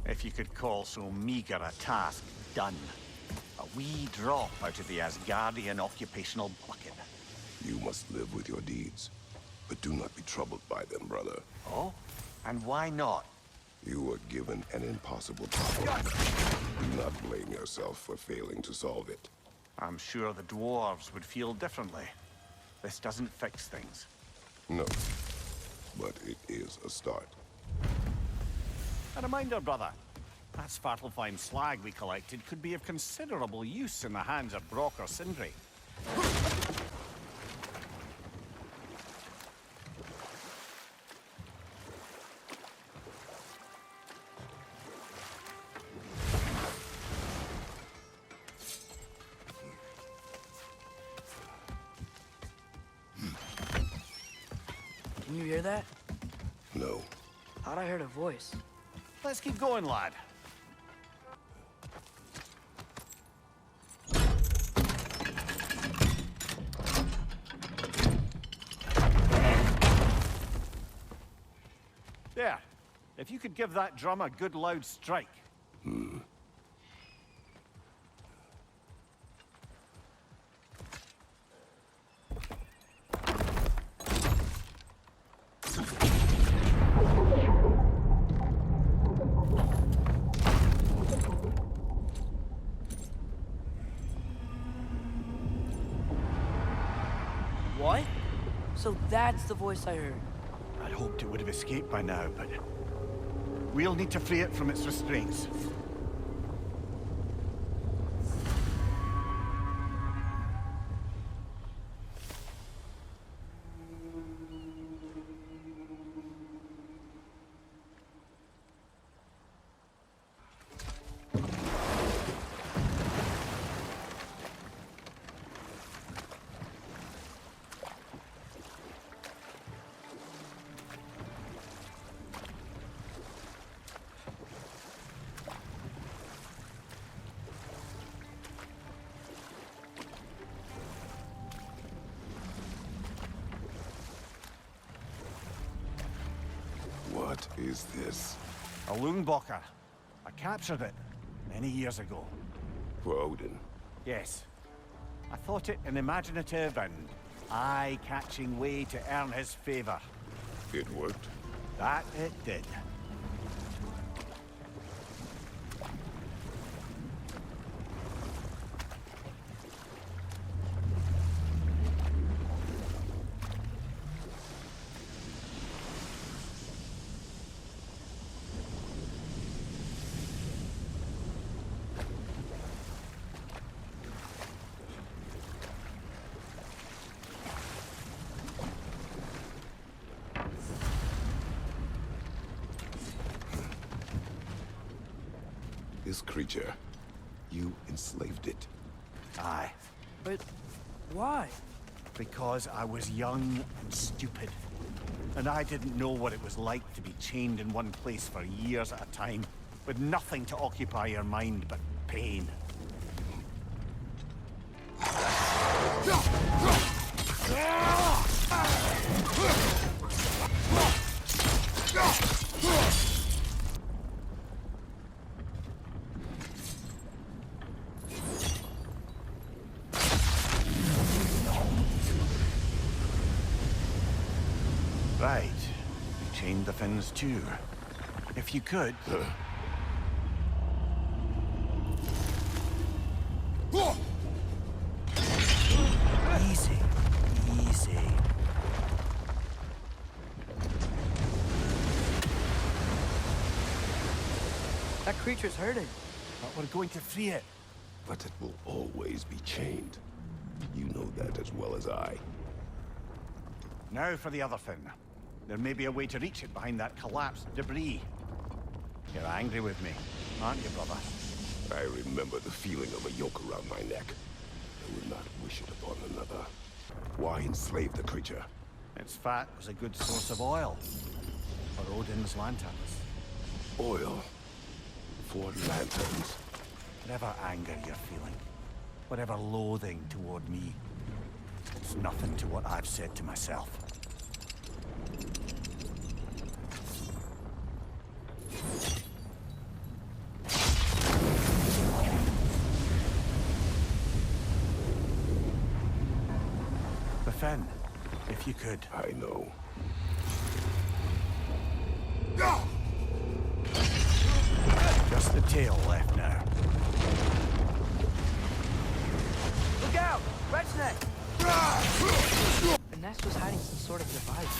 S4: If you could call so meager a task done. A wee drop out of the Asgardian occupational bucket.
S1: You must live with your deeds, but do not be troubled by them, brother.
S4: Oh? And why not?
S1: You were given an impossible problem. Do not blame yourself for failing to solve it.
S4: I'm sure the dwarves would feel differently. This doesn't fix things.
S1: No, but it is a start.
S8: A reminder, brother. That Svartalfheim slag we collected could be of considerable use in the hands of Brock or Sindri.
S6: Can you hear that?
S1: No.
S6: Thought I heard a voice.
S8: Let's keep going, lad. There. If you could give that drum a good loud strike.
S6: What? So that's the voice I heard.
S8: I'd hoped it would have escaped by now, but we'll need to free it from its restraints.
S1: What is this?
S8: A Lungbocker. I captured it many years ago.
S1: For Odin.
S8: Yes. I thought it an imaginative and eye-catching way to earn his favor.
S1: It worked?
S8: That it did.
S1: This creature, You enslaved it.
S8: Aye.
S6: But why?
S8: Because I was young and stupid. And I didn't know what it was like to be chained in one place for years at a time, with nothing to occupy your mind but pain. Right. You chained the Finns too. If you could... Easy. Easy.
S6: That creature's hurting.
S8: But we're going to free it.
S1: But it will always be chained. You know that as well as I.
S8: Now for the other Finn. There may be a way to reach it behind that collapsed debris. You're angry with me, aren't you, brother?
S1: I remember the feeling of a yoke around my neck. I would not wish it upon another. Why enslave the creature?
S8: Its fat was a good source of oil for Odin's lanterns.
S1: Oil? For lanterns?
S8: Whatever anger you're feeling, whatever loathing toward me, it's nothing to what I've said to myself. The Fen, if you could.
S1: I know.
S8: Just the tail left now.
S6: Look out! Rat's neck! The nest was hiding some sort of device.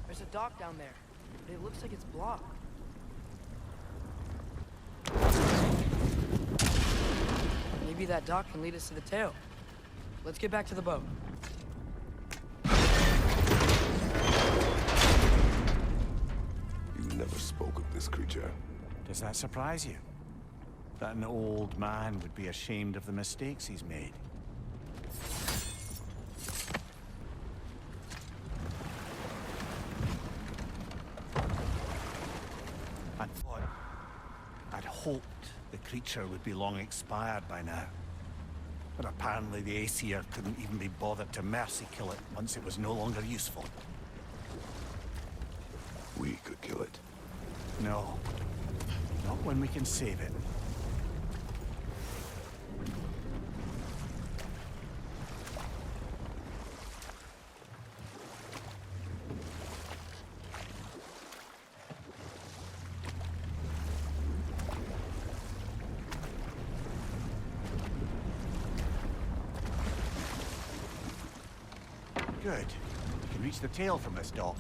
S6: There's a dock down there, but it looks like it's blocked. Maybe that dock can lead us to the tail. Let's get back to the boat.
S1: You never spoke of this creature.
S8: Does that surprise you? That an old man would be ashamed of the mistakes he's made? I'd hoped the creature would be long expired by now. But apparently the Aesir couldn't even be bothered to mercy kill it once it was no longer useful.
S1: We could kill it.
S8: No. Not when we can save it. Good. We can reach the tail from this dock.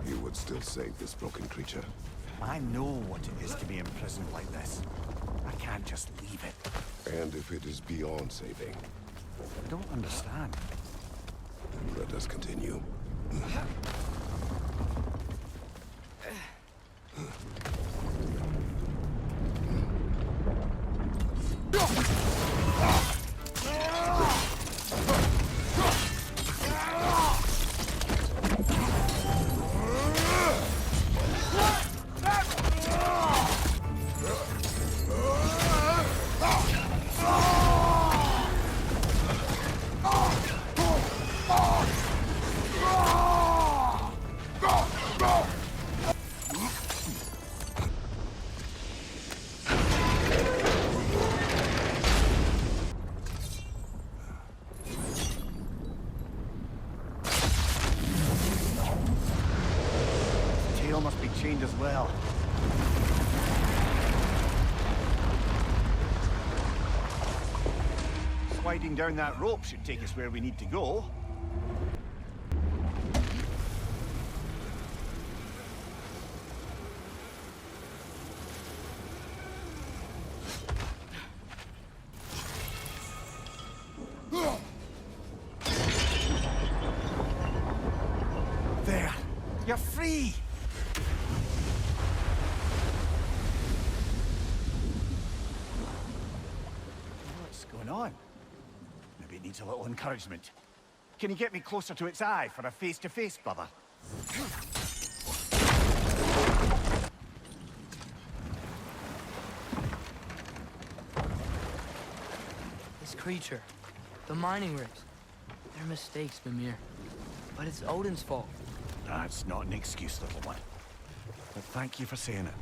S1: You would still save this broken creature.
S8: I know what it is to be imprisoned like this. I can't just leave it.
S1: And if it is beyond saving,
S8: I don't understand.
S1: then let us continue.
S8: The tail must be chained as well. Sliding down that rope should take us where we need to go. You're free! What's going on? Maybe it needs a little encouragement. Can you get me closer to its eye for a face-to-face, brother?
S6: This creature, the mining rigs, they're mistakes, Mimir. But it's Odin's fault.
S8: That's not an excuse, little one. But thank you for saying it.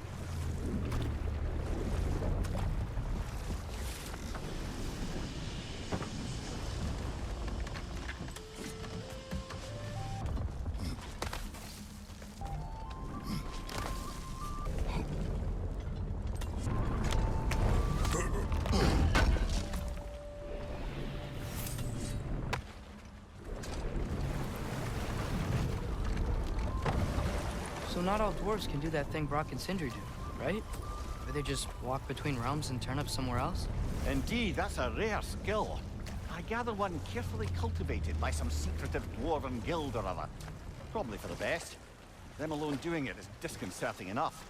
S6: So not all dwarves can do that thing Brock and Sindri do, right? Where they just walk between realms and turn up somewhere else?
S8: Indeed, that's a rare skill. I gather one carefully cultivated by some secretive dwarven guild or other. Probably for the best. Them alone doing it is disconcerting enough.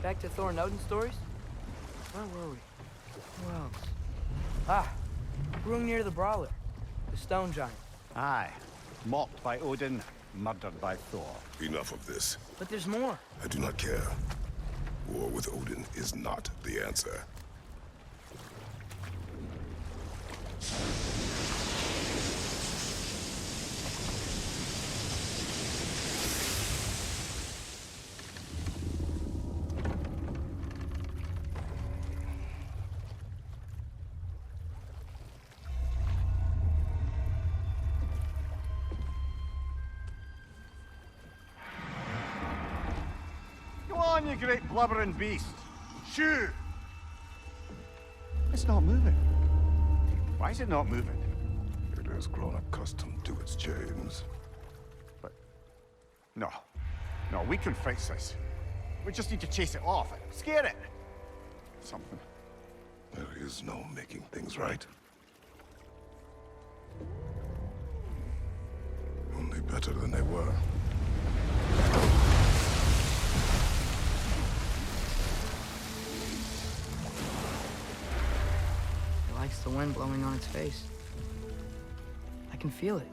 S6: Back to Thor and Odin stories? Where were we? Who else? Ah, brewing near the Brawler, the stone giant.
S8: Aye. Mocked by Odin, murdered by Thor.
S1: Enough of this.
S6: But there's more.
S1: I do not care. War with Odin is not the answer.
S8: Go on, you great blubbering beast. Shoo! It's not moving. Why is it not moving?
S1: It has grown accustomed to its chains.
S8: But... No. No, we can fix this. We just need to chase it off. Scare it! Something.
S1: There is no making things right. Only better than they were.
S6: It likes the wind blowing on its face. I can feel it.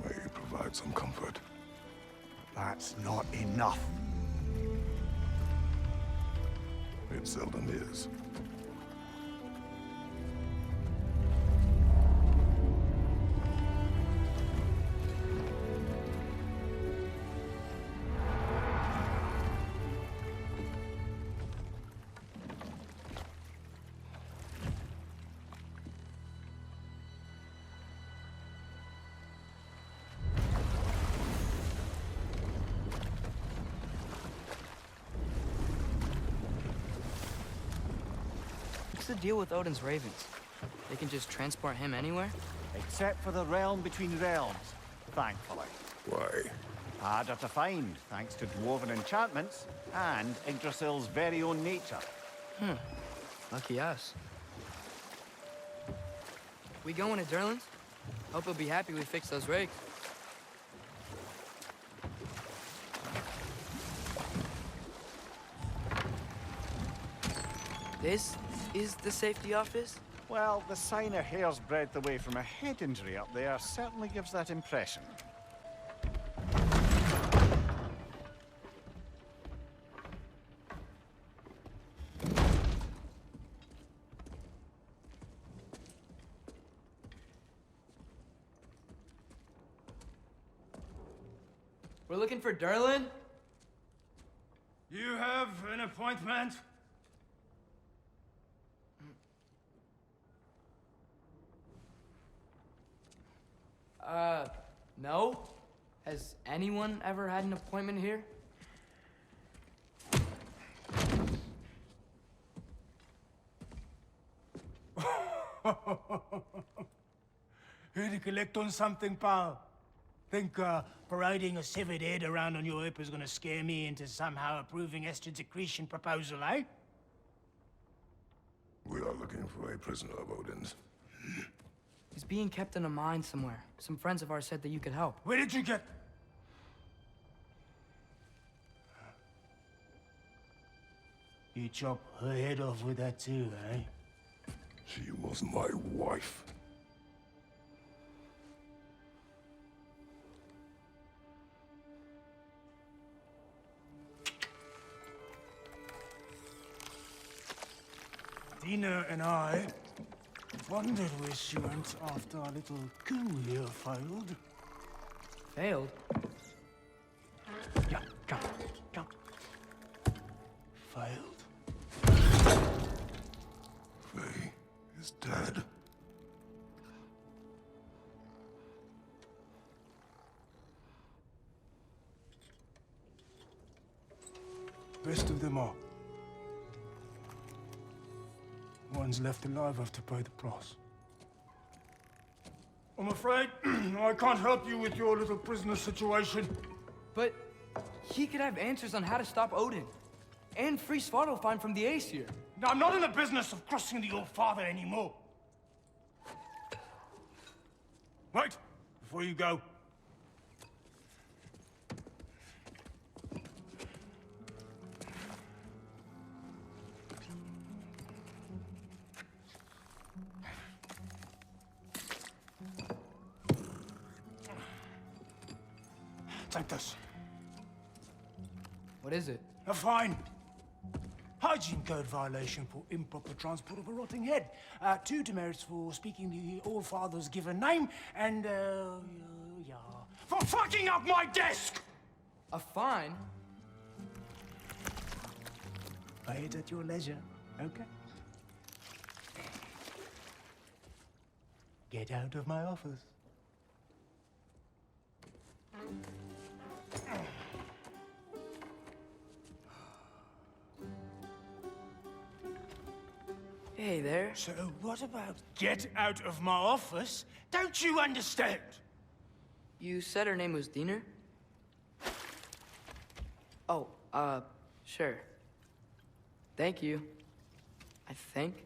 S1: May provide some comfort.
S8: That's not enough.
S1: It seldom is.
S6: What's the deal with Odin's ravens? They can just transport him anywhere?
S8: Except for the realm between realms, thankfully.
S1: Why?
S8: Harder to find, thanks to dwarven enchantments and Yggdrasil's very own nature.
S6: Lucky us. We going to Durlin's? Hope he'll be happy we fixed those rigs. This is the safety office?
S8: Well, the sign a hair's breadth away from a head injury up there certainly gives that impression.
S6: We're looking for Durlin?
S10: You have an appointment?
S6: No? Has anyone ever had an appointment here?
S10: Here to collect on something, pal.
S14: Think, parading a severed head around on your hip is gonna scare me into somehow approving Esther's accretion proposal, eh?
S1: We are looking for a prisoner of Odin's.
S6: He's being kept in a mine somewhere. Some friends of ours said that you could help.
S14: Where did you get... You chop her head off with that too, eh?
S1: She was my wife.
S14: Dina and I wondered where she went after our little coup here failed.
S6: Failed?
S14: Yeah, jump, jump. Failed.
S1: Faye is dead.
S14: Rest of them are. One's left alive have to pay the price. I'm afraid I can't help you with your little prisoner situation.
S6: But he could have answers on how to stop Odin. And free Svartalfheim from the Aesir.
S14: Now, I'm not in the business of crossing the Old Father anymore. Wait, before you go. Take this.
S6: What is it?
S14: A fine. Hygiene code violation for improper transport of a rotting head. 2 demerits for speaking the All-Father's given name, and, yeah. For fucking up my desk!
S6: A fine?
S14: Pay it at your leisure, okay? Get out of my office.
S6: Hey there.
S14: So what about get out of my office? Don't you understand?
S6: You said her name was Diener? Oh, sure. Thank you. I think.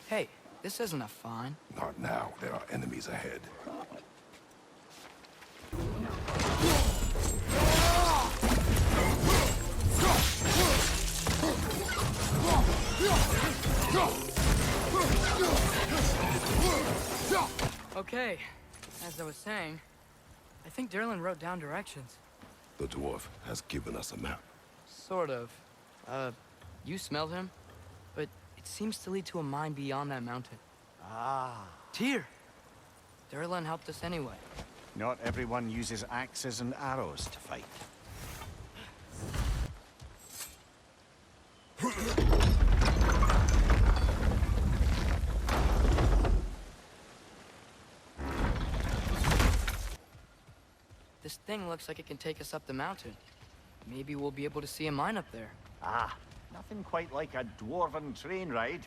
S6: Hey, this isn't a fine.
S1: Not now. There are enemies ahead.
S6: Okay, as I was saying, I think Derlin wrote down directions.
S1: The dwarf has given us a map.
S6: Sort of. You smelled him, but it seems to lead to a mine beyond that mountain.
S8: Ah.
S6: Tyr! Derlin helped us anyway.
S8: Not everyone uses axes and arrows to fight.
S6: This thing looks like it can take us up the mountain. Maybe we'll be able to see a mine up there.
S8: Ah, nothing quite like a dwarven train ride.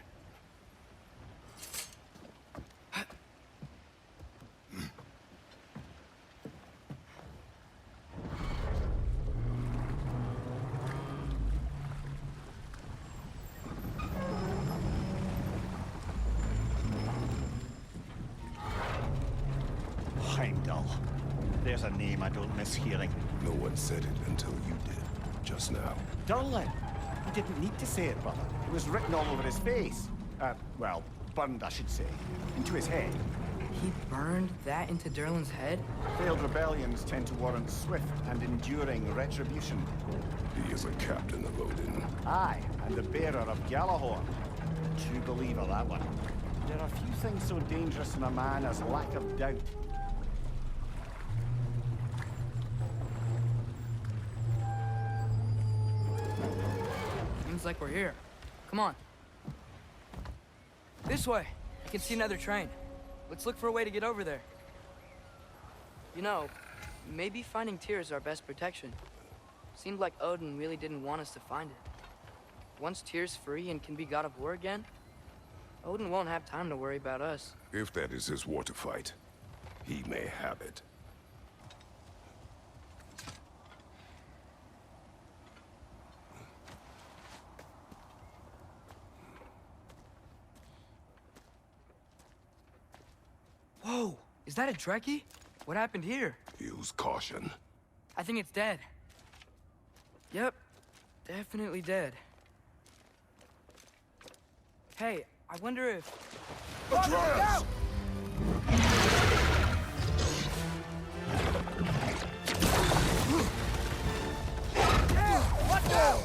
S8: Heimdall. There's a name I don't miss hearing.
S1: No one said it until you did, just now.
S8: Durlin! He didn't need to say it, brother. It was written all over his face. Well, burned, I should say. Into his head.
S6: He burned that into Derlin's head?
S8: Failed rebellions tend to warrant swift and enduring retribution.
S1: He is a captain of Odin.
S8: Aye, and the bearer of Gjallarhorn. True believer, that one. There are few things so dangerous in a man as lack of doubt.
S6: Seems like we're here. Come on. This way. I can see another train. Let's look for a way to get over there. You know, maybe finding Tyr is our best protection. Seemed like Odin really didn't want us to find it. Once Tyr's free and can be God of War again, Odin won't have time to worry about us.
S1: If that is his war to fight, he may have it.
S6: Whoa! Is that a Trekkie? What happened here?
S1: Use caution.
S6: I think it's dead. Yep. Definitely dead. Hey, I wonder if...
S1: Atreus!
S6: Watch out!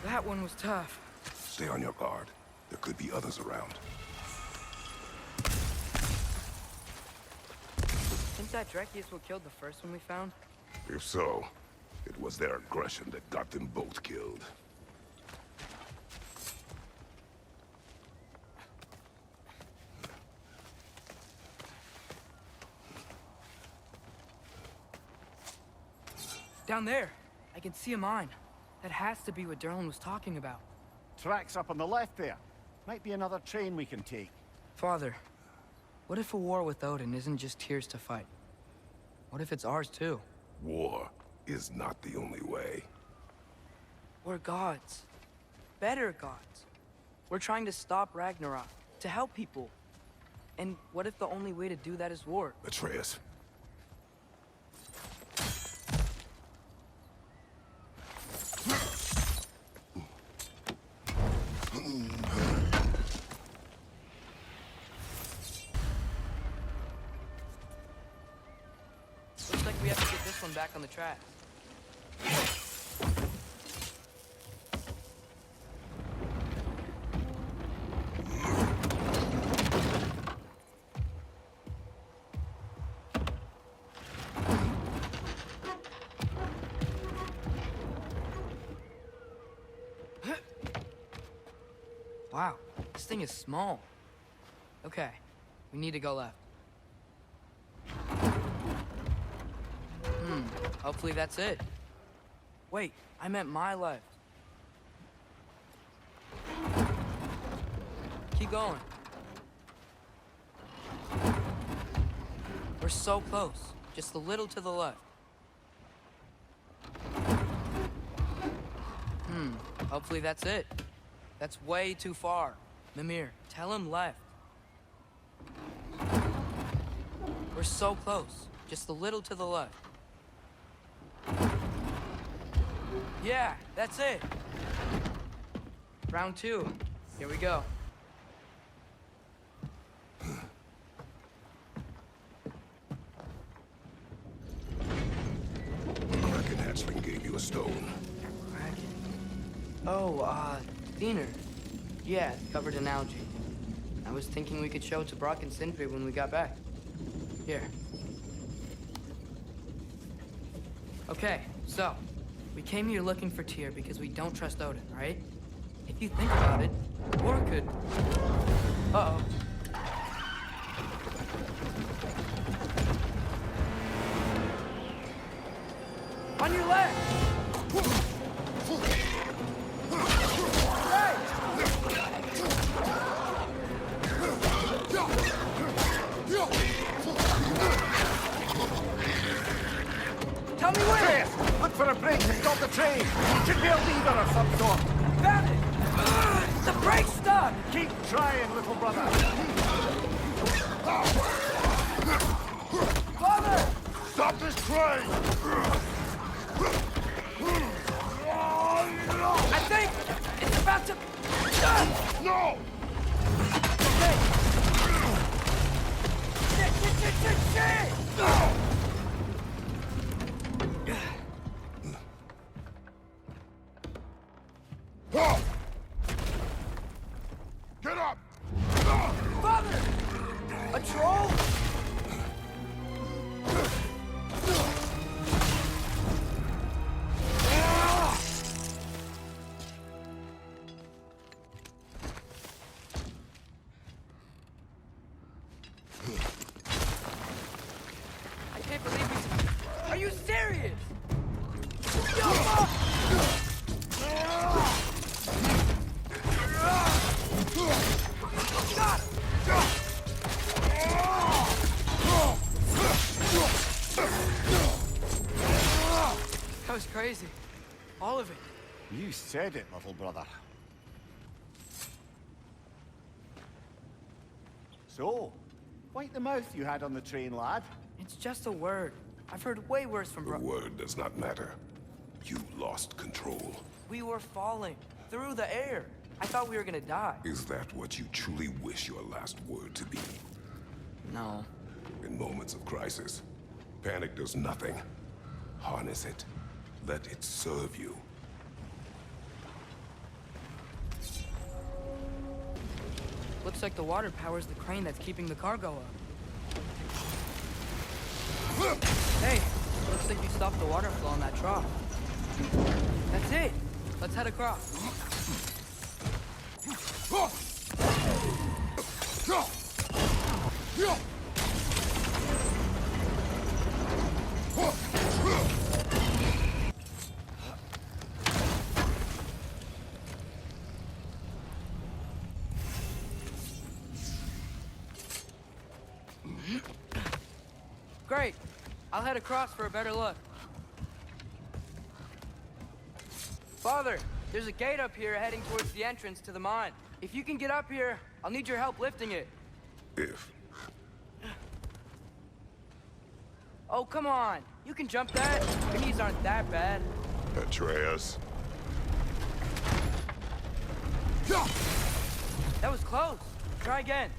S6: That one was tough.
S1: Stay on your guard. There could be others around.
S6: Think that Trekkie is what killed the first one we found?
S1: If so, it was their aggression that got them both killed.
S6: Down there, I can see a mine. That has to be what Derlin was talking about.
S8: Tracks up on the left there. Might be another train we can take.
S6: Father, what if a war with Odin isn't just Tyr's to fight? What if it's ours too?
S1: War is not the only way.
S6: We're gods. Better gods. We're trying to stop Ragnarok, to help people. And what if the only way to do that is war?
S1: Atreus.
S6: Looks like we have to get this one back on the track. Wow, this thing is small. Okay, we need to go left. Hopefully that's it. Wait, I meant my left. Keep going. We're so close. Just a little to the left. Hopefully that's it. That's way too far. Mimir, tell him left. We're so close. Just a little to the left. Yeah, that's it. Round 2. Here we go.
S1: Kraken hatchling gave you a stone.
S6: Kraken. Oh, Diener. Yeah, covered in algae. I was thinking we could show it to Brock and Sindri when we got back. Here. Okay, so, we came here looking for Tyr because we don't trust Odin, right? If you think about it, war could... Uh-oh. On your left! Hey! Tell me where!
S8: for a brake to stop the train! Should be a lever of some sort!
S6: Found it! The brake's stuck!
S8: Keep trying, little brother!
S6: Father!
S5: Stop this train!
S6: I think it's about to...
S5: No!
S6: Okay. Shit!
S5: Get up!
S6: Father! A troll? I can't believe we... Are you serious? Got him! That was crazy. All of it.
S8: You said it, little brother. So, wipe the mouth you had on the train, lad.
S6: It's just a word. I've heard way worse from
S1: The word does not matter. You lost control.
S6: We were falling through the air. I thought we were gonna die.
S1: Is that what you truly wish your last word to be?
S6: No.
S1: In moments of crisis, panic does nothing. Harness it. Let it serve you.
S6: Looks like the water powers the crane that's keeping the cargo up. Hey, looks like you stopped the water flow in that trough. That's it. Let's head across. Great. I'll head across for a better look. Father, there's a gate up here heading towards the entrance to the mine. If you can get up here, I'll need your help lifting it.
S1: If.
S6: Oh, come on. You can jump that. Your knees aren't that bad.
S1: Atreus.
S6: That was close. Try again.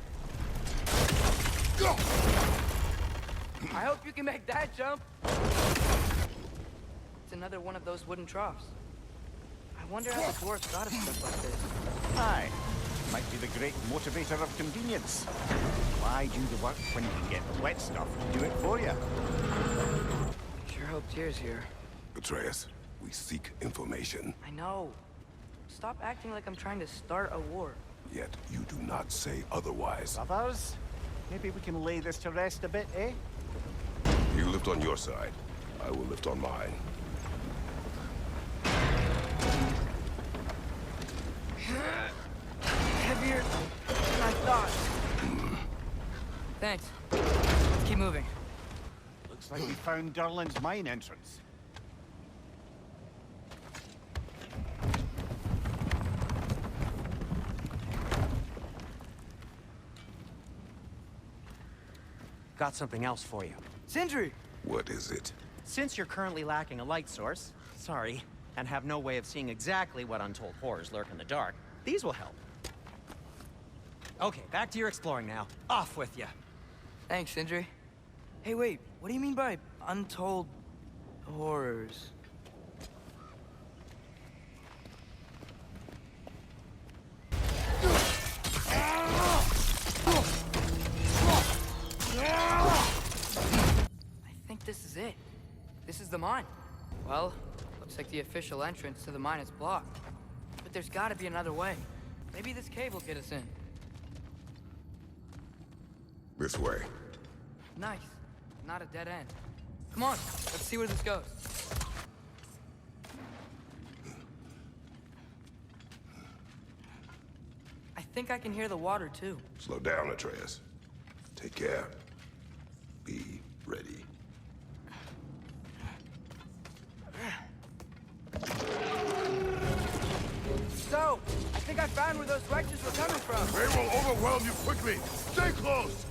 S6: I hope you can make that jump. It's another one of those wooden troughs. I wonder how the dwarves thought of stuff like this.
S8: Aye. Might be the great motivator of convenience. Why do the work when you can get the wet stuff to do it for you?
S6: Sure hope Tyr's here.
S1: Atreus, we seek information.
S6: I know. Stop acting like I'm trying to start a war.
S1: Yet you do not say otherwise.
S8: Brothers, maybe we can lay this to rest a bit, eh?
S1: You lift on your side. I will lift on mine.
S6: Heavier than I thought. Thanks. Let's keep moving.
S8: Looks like we found Durlin's mine entrance.
S11: Got something else for you.
S6: Sindri!
S1: What is it?
S11: Since you're currently lacking a light source, sorry, and have no way of seeing exactly what untold horrors lurk in the dark, these will help. Okay, back to your exploring now. Off with you.
S6: Thanks, Sindri. Hey, wait. What do you mean by untold horrors? I think this is it. This is the mine. Well, looks like the official entrance to the mine is blocked. But there's gotta be another way. Maybe this cave will get us in.
S1: This way.
S6: Nice. Not a dead end. Come on, let's see where this goes. I think I can hear the water, too.
S1: Slow down, Atreus. Take care. Be ready.
S6: think I found where those Rexes were coming from.
S5: They will overwhelm you quickly. Stay close.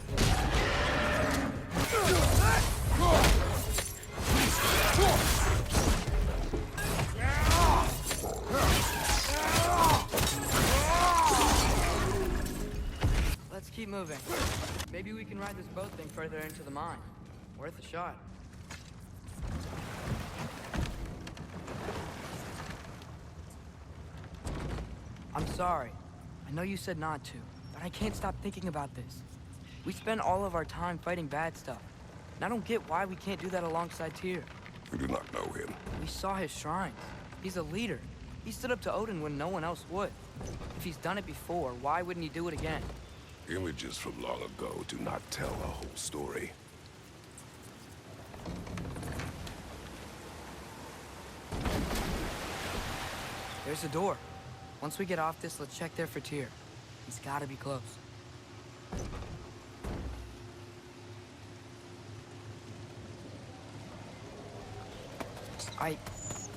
S6: Let's keep moving. Maybe we can ride this boat thing further into the mine. Worth a shot. I'm sorry. I know you said not to, but I can't stop thinking about this. We spend all of our time fighting bad stuff, and I don't get why we can't do that alongside Tyr.
S1: We do not know him.
S6: We saw his shrines. He's a leader. He stood up to Odin when no one else would. If he's done it before, why wouldn't he do it again?
S1: Images from long ago do not tell a whole story.
S6: There's a door. Once we get off this, let's check there for Tyr. He's gotta be close. I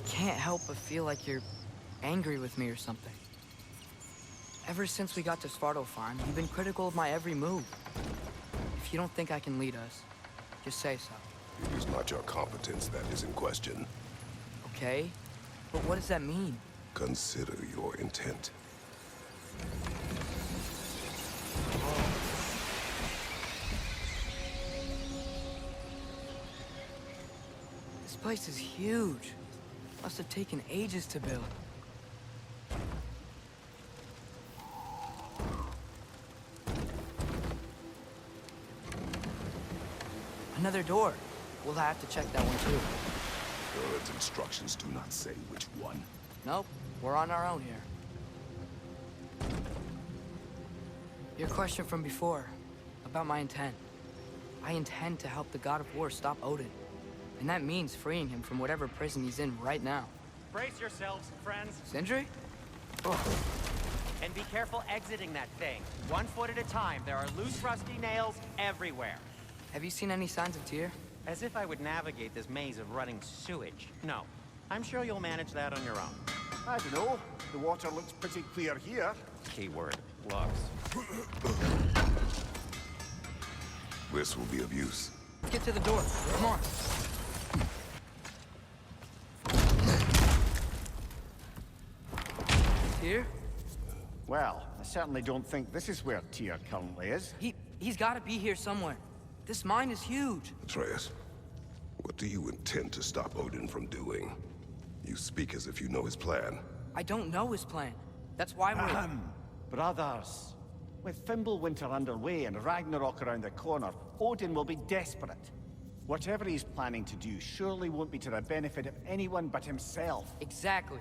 S6: can't help but feel like you're angry with me or something. Ever since we got to Svartalfheim, you've been critical of my every move. If you don't think I can lead us, just say so.
S1: It is not your competence that is in question.
S6: Okay? But what does that mean?
S1: Consider your intent.
S6: This place is huge. Must have taken ages to build. Another door. We'll have to check that one too.
S1: Erlen's instructions do not say which one.
S6: Nope, we're on our own here. Your question from before, about my intent. I intend to help the God of War stop Odin. And that means freeing him from whatever prison he's in right now.
S11: Brace yourselves, friends.
S6: Sindri?
S11: And be careful exiting that thing. 1 foot at a time. There are loose, rusty nails everywhere.
S6: Have you seen any signs of Tyr?
S11: As if I would navigate this maze of running sewage. No. I'm sure you'll manage that on your own.
S8: I don't know. The water looks pretty clear here.
S11: Keyword, looks.
S1: This will be of use.
S6: Let's get to the door. Come on. Tyr?
S8: Well, I certainly don't think this is where Tyr currently is.
S6: He's gotta be here somewhere. This mine is huge.
S1: Atreus, what do you intend to stop Odin from doing? You speak as if you know his plan.
S6: I don't know his plan. That's why we're...
S8: Brothers. With Fimbulwinter underway and Ragnarok around the corner, Odin will be desperate. Whatever he's planning to do surely won't be to the benefit of anyone but himself.
S6: Exactly.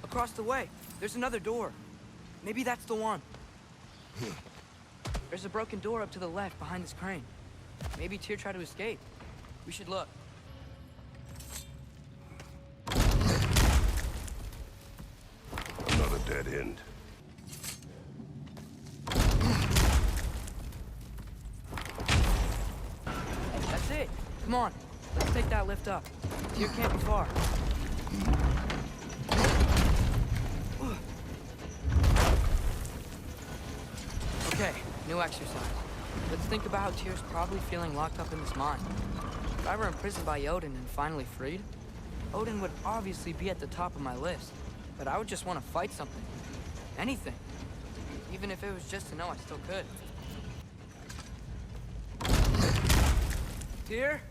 S6: Across the way, there's another door. Maybe that's the one. There's a broken door up to the left behind this crane. Maybe Tyr tried to escape. We should look.
S1: Another dead end.
S6: That's it. Come on. Let's take that lift up. Tyr can't be far. Okay, new exercise. Let's think about how Tyr's probably feeling locked up in this mine. If I were imprisoned by Odin and finally freed, Odin would obviously be at the top of my list. But I would just want to fight something. Anything. Even if it was just to know I still could. Tyr?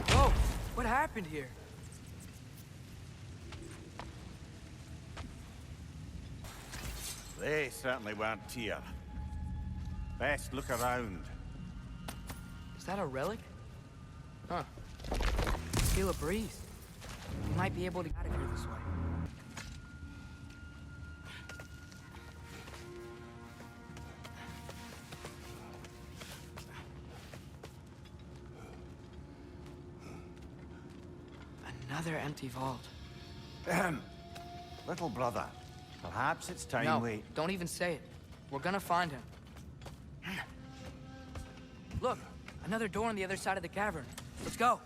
S6: Whoa, what happened here?
S8: They certainly weren't Tyr. Best look around.
S6: Is that a relic? Huh. Feel a breeze. We might be able to get out of here this way. Another empty vault.
S8: Little brother, perhaps it's time
S6: No,
S8: we...
S6: don't even say it. We're gonna find him. Look, another door on the other side of the cavern. Let's go.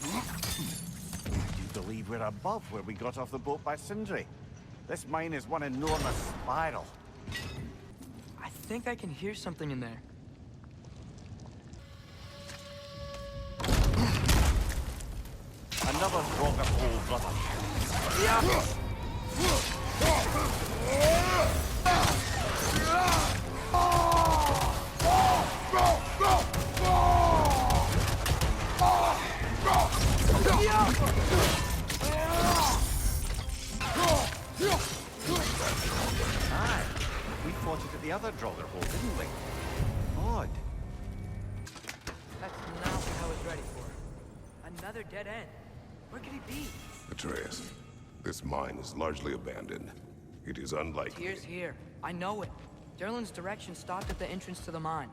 S8: Do you believe we're above where we got off the boat by Sindri? This mine is one enormous spiral.
S6: I think I can hear something in there.
S8: Another Draugr hole, brother. Aye, we fought it at the other Draugr hole, didn't we? Odd.
S6: That's not what I was ready for. Another dead end. Where could he be?
S1: Atreus, this mine is largely abandoned. It is unlikely.
S6: Tyr's here. I know it. Derlin's direction stopped at the entrance to the mine.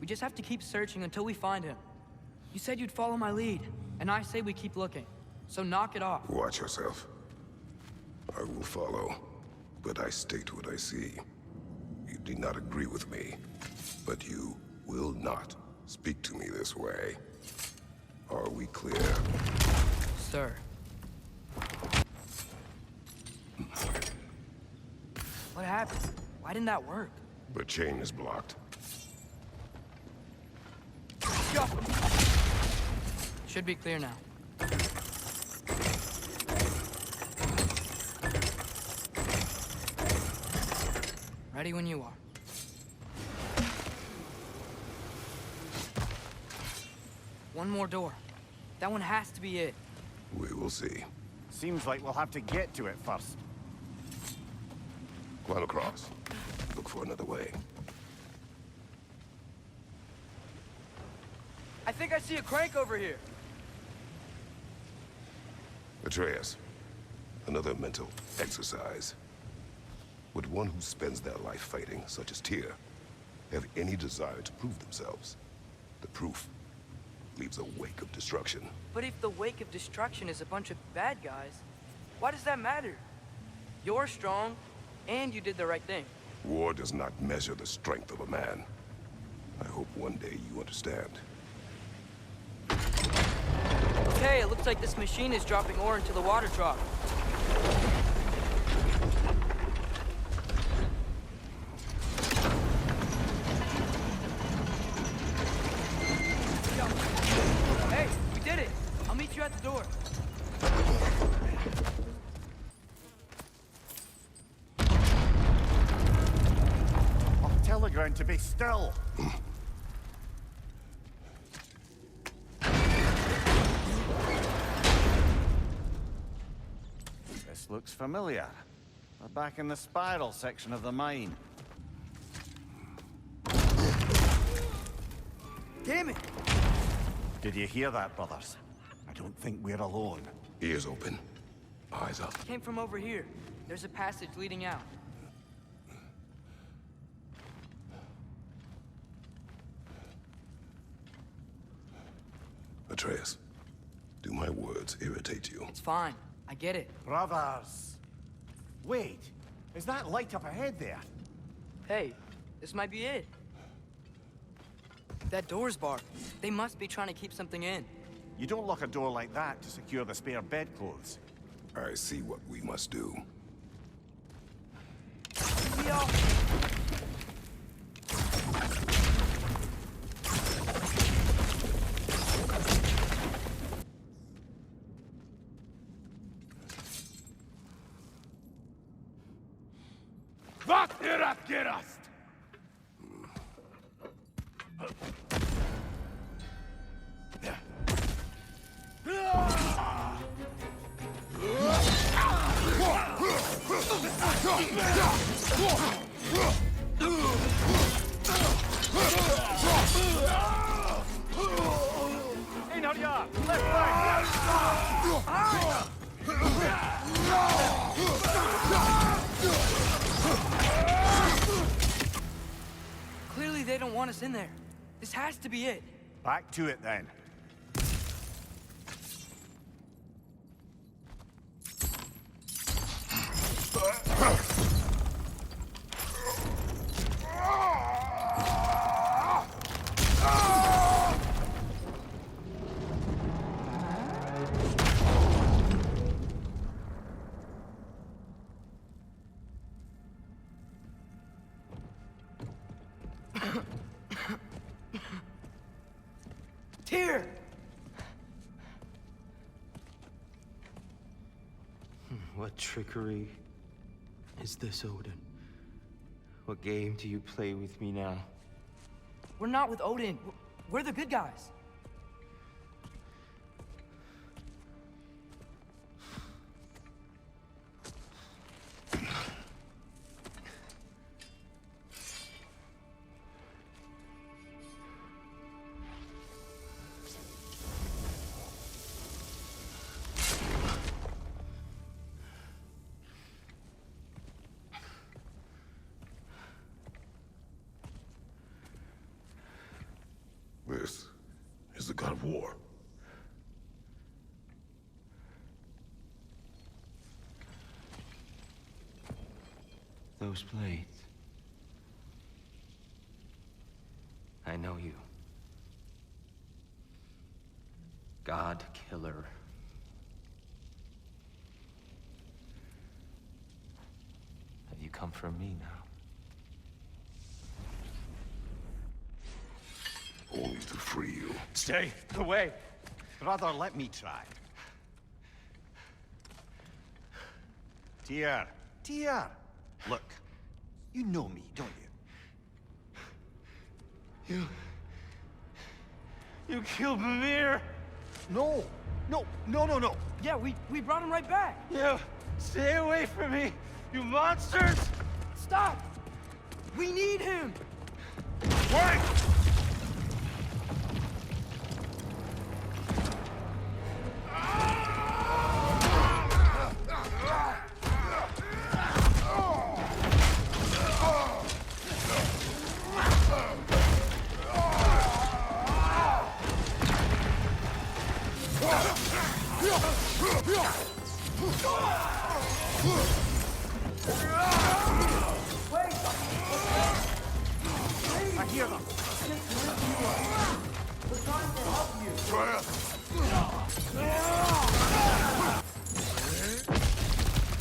S6: We just have to keep searching until we find him. You said you'd follow my lead, and I say we keep looking. So knock it off.
S1: Watch yourself. I will follow, but I state what I see. You do not agree with me, but you will not speak to me this way. Are we clear?
S6: Sir. What happened? Why didn't that work?
S1: The chain is blocked.
S6: Go! Should be clear now. Ready when you are. One more door. That one has to be it.
S1: We will see.
S8: Seems like we'll have to get to it first.
S1: Climb across. Look for another way.
S6: I think I see a crank over here.
S1: Atreus, another mental exercise. Would one who spends their life fighting, such as Tyr, have any desire to prove themselves? The proof leaves a wake of destruction.
S6: But if the wake of destruction is a bunch of bad guys, why does that matter? You're strong, and you did the right thing.
S1: War does not measure the strength of a man. I hope one day you understand.
S6: Okay, it looks like this machine is dropping ore into the water trough. Hey, we did it! I'll meet you at the door.
S8: I'll tell the ground to be still. This looks familiar. We're back in the spiral section of the mine.
S6: Damn it!
S8: Did you hear that, brothers? I don't think we're alone.
S1: Ears open. Eyes up.
S6: Came from over here. There's a passage leading out.
S1: Atreus, do my words irritate you?
S6: It's fine. I get it.
S8: Brothers! Wait, is that light up ahead there?
S6: Hey, this might be it. That door's barred. They must be trying to keep something in.
S8: You don't lock a door like that to secure the spare bedclothes.
S1: I see what we must do.
S6: Yo!
S10: Wat ihr abgerast!
S8: Einharja! Left, right!
S6: Clearly they don't want us in there. This has to be it.
S8: Back to it then.
S15: trickery is this, Odin? What game do you play with me now?
S6: We're not with Odin. We're the good guys.
S1: This is the god of war.
S15: Those blades. I know you. God Killer. Have you come for me now?
S1: Only to free you.
S8: Stay away. Brother, let me try. Tyr. Tyr. Look, you know me, don't you?
S15: You killed Mimir!
S8: No. No.
S6: Yeah, we brought him right back.
S15: You stay away from me, you monsters!
S6: Stop! We need him!
S1: Wait!
S8: I hear them.
S6: We're trying to help you.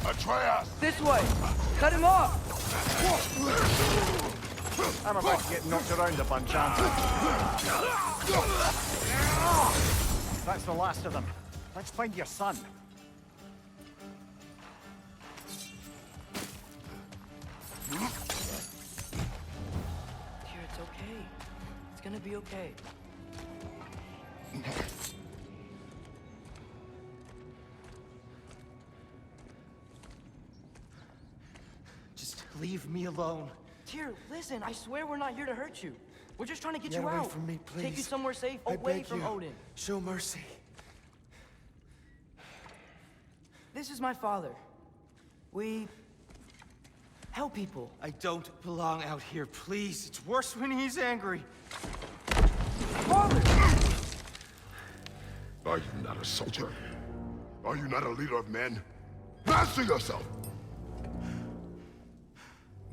S1: Atreus!
S6: This way. Cut him off.
S8: I'm about to get knocked around a bunch, aren't I? That's the last of them. Let's find your son.
S6: Here, it's okay. It's gonna be okay.
S15: Just leave me alone.
S6: Tyr, listen, I swear we're not here to hurt you. We're just trying to get
S15: Get
S6: you
S15: away
S6: out.
S15: from me,
S6: Take you
S15: please.
S6: somewhere safe,
S15: I
S6: away
S15: beg
S6: from
S15: you.
S6: Odin.
S15: Show mercy.
S6: This is my father. We help people.
S15: I don't belong out here, please. It's worse when he's angry.
S6: Father!
S1: Are you not a soldier? Are you not a leader of men? Master yourself!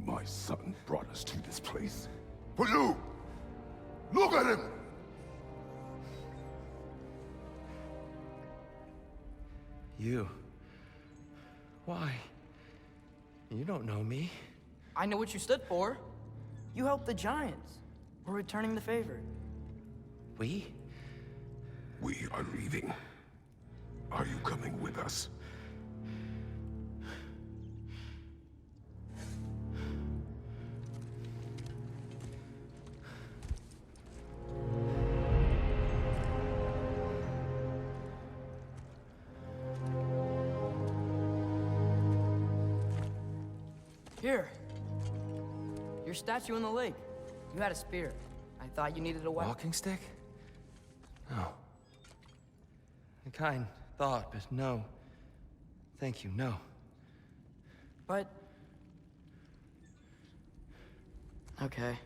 S1: My son brought us to this place. For you! Look at him!
S15: You. Why? You don't know me.
S6: I know what you stood for. You helped the Giants. We're returning the favor.
S15: We?
S1: We are leaving. Are you coming with us?
S6: Here. Your statue in the lake. You had a spear. I thought you needed a weapon.
S15: Walking stick? No. A kind thought, but no. Thank you, no.
S6: But... okay.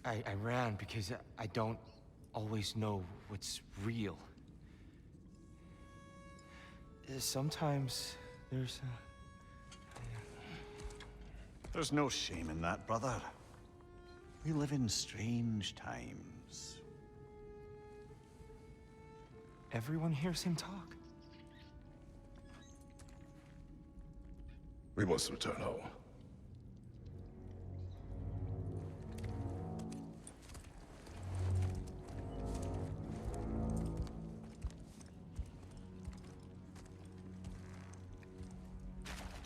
S15: I ran because I don't always know what's real. Sometimes there's
S8: There's no shame in that, brother. We live in strange times.
S15: Everyone hears him talk.
S1: We must return home.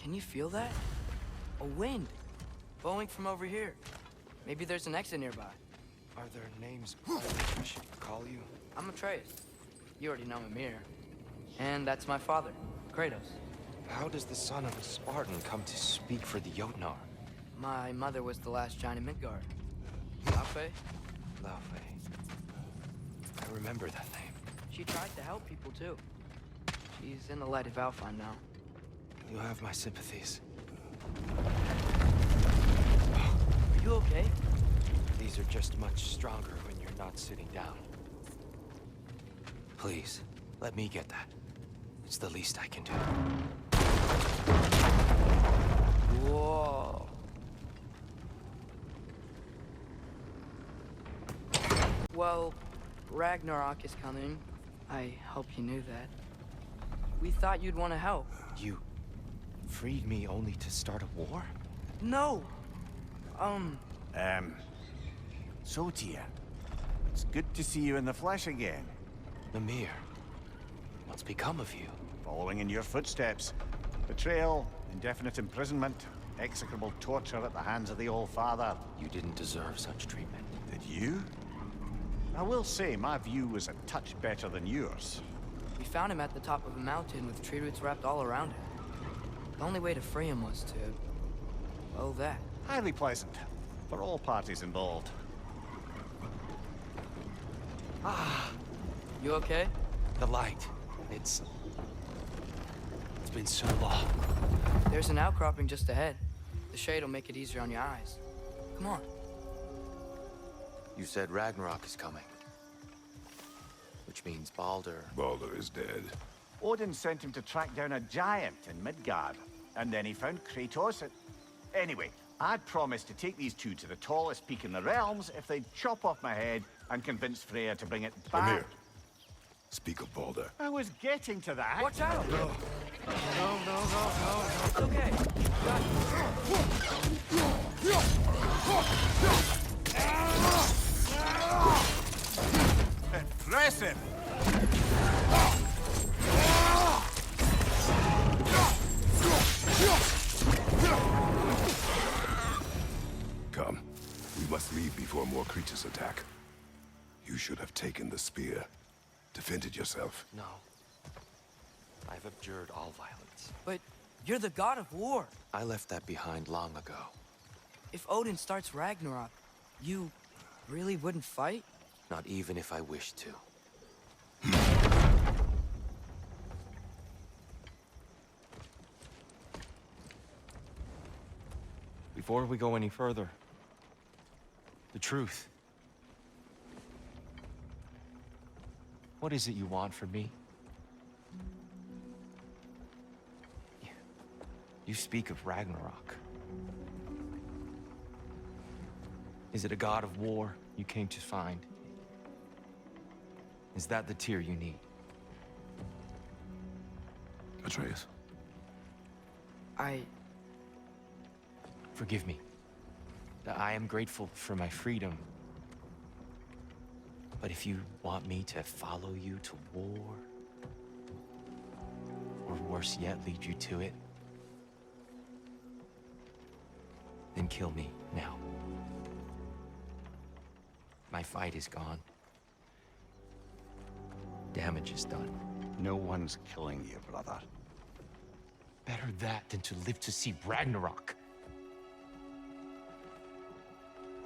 S6: Can you feel that? A wind blowing from over here. Maybe there's an exit nearby.
S15: Are there names I should call you?
S6: I'm Atreus. You already know Mimir. And that's my father, Kratos.
S15: How does the son of a Spartan come to speak for the Jotnar?
S6: My mother was the last giant in Midgard. Laufey?
S15: Laufey. I remember that name.
S6: She tried to help people too. She's in the light of Alfheim now.
S15: You have my sympathies.
S6: Are you okay?
S15: These are just much stronger when you're not sitting down. Please, let me get that. It's the least I can do.
S6: Whoa. Well, Ragnarok is coming. I hope you knew that. We thought you'd want to help.
S15: You freed me only to start a war?
S6: No!
S4: So, Tyr, it's good to see you in the flesh again.
S15: Mimir, what's become of you?
S4: Following in your footsteps. Betrayal, indefinite imprisonment, execrable torture at the hands of the Old Father.
S15: You didn't deserve such treatment.
S4: Did you? I will say, my view was a touch better than yours.
S6: We found him at the top of a mountain with tree roots wrapped all around him. The only way to free him was to... well, that.
S4: Highly pleasant, for all parties involved.
S6: You okay?
S15: The light. It's been so long.
S6: There's an outcropping just ahead. The shade will make it easier on your eyes. Come on.
S15: You said Ragnarok is coming. Which means Baldur...
S1: Baldur is dead.
S4: Odin sent him to track down a giant in Midgard, and then he found Kratos at... Anyway, I'd promised to take these two to the tallest peak in the realms if they'd chop off my head and convince Freya to bring it back.
S1: Mimir, speak of Baldur.
S4: I was getting to that.
S6: Watch out!
S15: No. No.
S6: It's okay.
S4: Impressive!
S1: Come. We must leave before more creatures attack. You should have taken the spear. Defended yourself.
S15: No. I've abjured all violence.
S6: But you're the god of war.
S15: I left that behind long ago.
S6: If Odin starts Ragnarok, you really wouldn't fight?
S15: Not even if I wished to. Before we go any further, the truth. What is it you want from me? You speak of Ragnarok. Is it a god of war you came to find? Is that the Tyr you need?
S1: Atreus.
S15: Forgive me. I am grateful for my freedom. But if you want me to follow you to war, or worse yet, lead you to it, then kill me now. My fight is gone. Damage is done.
S4: No one's killing you, brother.
S15: Better that than to live to see Ragnarok.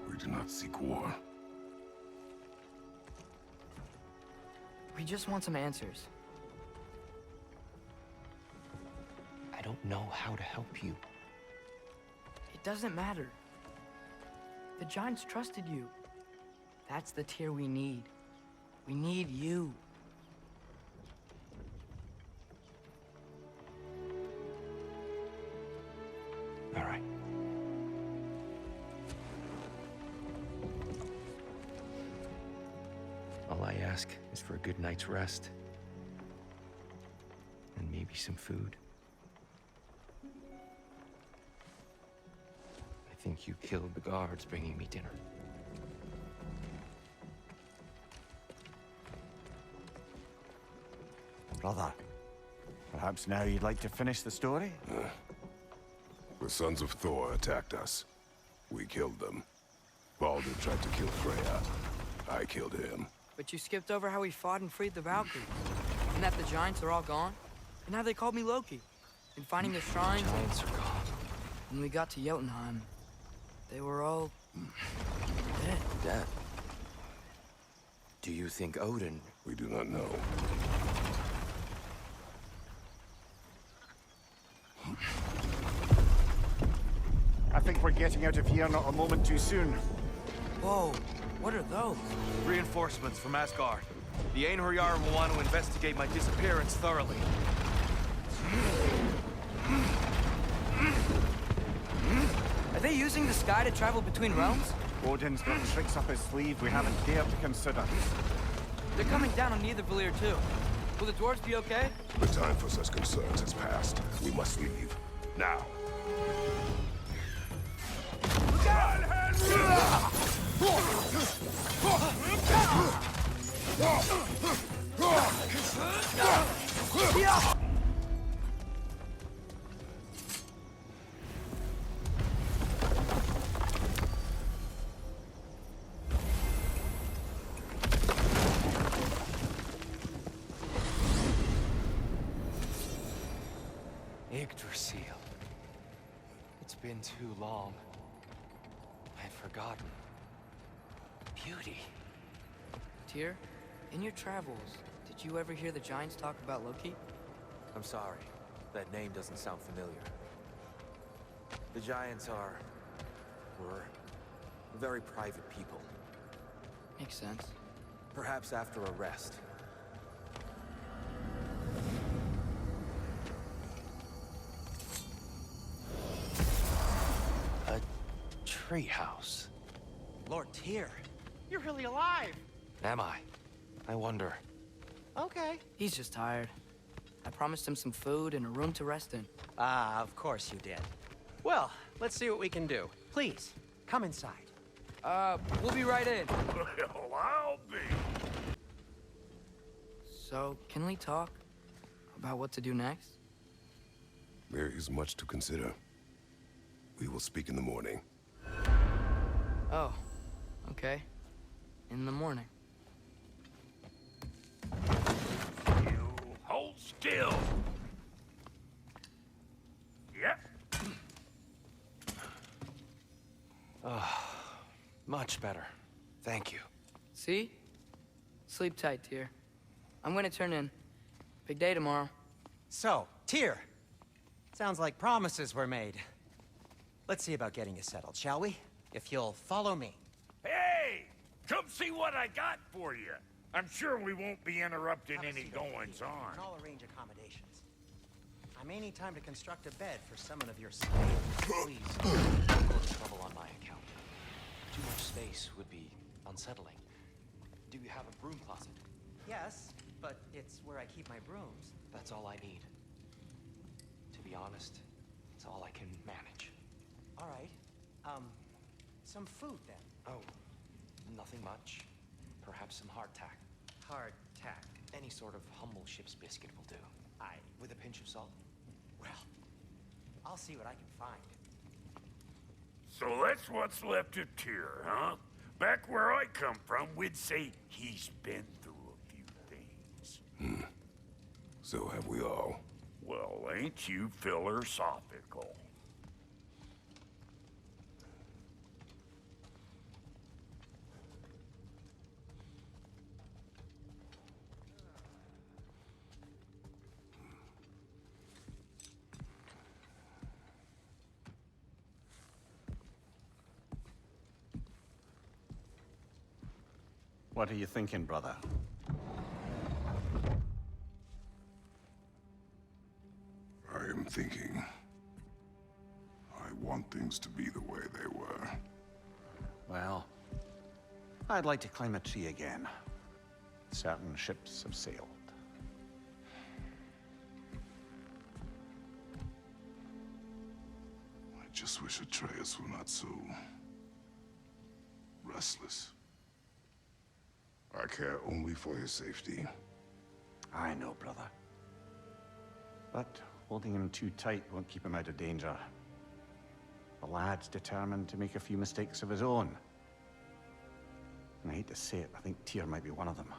S1: We do not seek war.
S6: We just want some answers.
S15: I don't know how to help you.
S6: It doesn't matter. The giants trusted you. That's the Tyr we need. We need you.
S15: All right. All I ask is for a good night's rest. And maybe some food. I think you killed the guards bringing me dinner.
S4: Brother, perhaps now you'd like to finish the story?
S1: The sons of Thor attacked us. We killed them. Baldur tried to kill Freya. I killed him.
S6: But you skipped over how we fought and freed the Valkyries. And that the giants are all gone? And how they called me Loki. And finding the shrines...
S15: The giants are gone.
S6: When we got to Jotunheim, they were all... dead.
S15: Dead? Do you think Odin...
S1: We do not know.
S8: I think we're getting out of here not a moment too soon.
S6: Whoa, what are those?
S15: Reinforcements from Asgard. The Einherjar will want to investigate my disappearance thoroughly.
S6: Are they using the sky to travel between realms?
S8: Odin's got tricks up his sleeve we haven't dared to consider.
S6: They're coming down on Nidavellir too. Will the dwarves be okay?
S1: The time for such concerns has passed. We must leave. Now.
S15: Yggdrasil. It's been too long. I'd forgotten. Beauty.
S6: Tyr, in your travels, did you ever hear the giants talk about Loki?
S15: I'm sorry. That name doesn't sound familiar. The giants were very private people.
S6: Makes sense.
S15: Perhaps after a rest. A treehouse.
S11: Lord Tyr, you're really alive!
S15: Am I? I wonder.
S11: Okay.
S6: He's just tired. I promised him some food and a room to rest in.
S11: Ah, of course you did. Well, let's see what we can do. Please, come inside.
S6: We'll be right in.
S10: Well, I'll be.
S6: So, can we talk about what to do next?
S1: There is much to consider. We will speak in the morning.
S6: Oh, okay. In the morning.
S10: You hold still. Yep.
S15: Much better. Thank you.
S6: See? Sleep tight, Tyr. I'm gonna turn in. Big day tomorrow.
S11: So, Tyr. Sounds like promises were made. Let's see about getting you settled, shall we? If you'll follow me.
S10: Hey! Come see what I got for you. I'm sure we won't be interrupting any goings-on.
S11: And I'll arrange accommodations. I may need time to construct a bed for someone of your slaves.
S15: Please, don't go to trouble on my account. Too much space would be unsettling. Do you have a broom closet?
S11: Yes, but it's where I keep my brooms.
S15: That's all I need. To be honest, it's all I can manage.
S11: All right. Some food then.
S15: Oh, nothing much. Perhaps some hardtack.
S11: Hardtack.
S15: Any sort of humble ship's biscuit will do.
S11: Aye.
S15: With a pinch of salt.
S11: Well, I'll see what I can find.
S10: So that's what's left of Tyr, huh? Back where I come from, we'd say he's been through a few things.
S1: So have we all.
S10: Well, ain't you philosophical?
S8: What are you thinking, brother?
S1: I am thinking. I want things to be the way they were.
S8: Well, I'd like to climb a tree again. Certain ships have sailed.
S1: I just wish Atreus were not so restless. I care only for his safety.
S8: I know, brother. But holding him too tight won't keep him out of danger. The lad's determined to make a few mistakes of his own. And I hate to say it, I think Tyr might be one of them.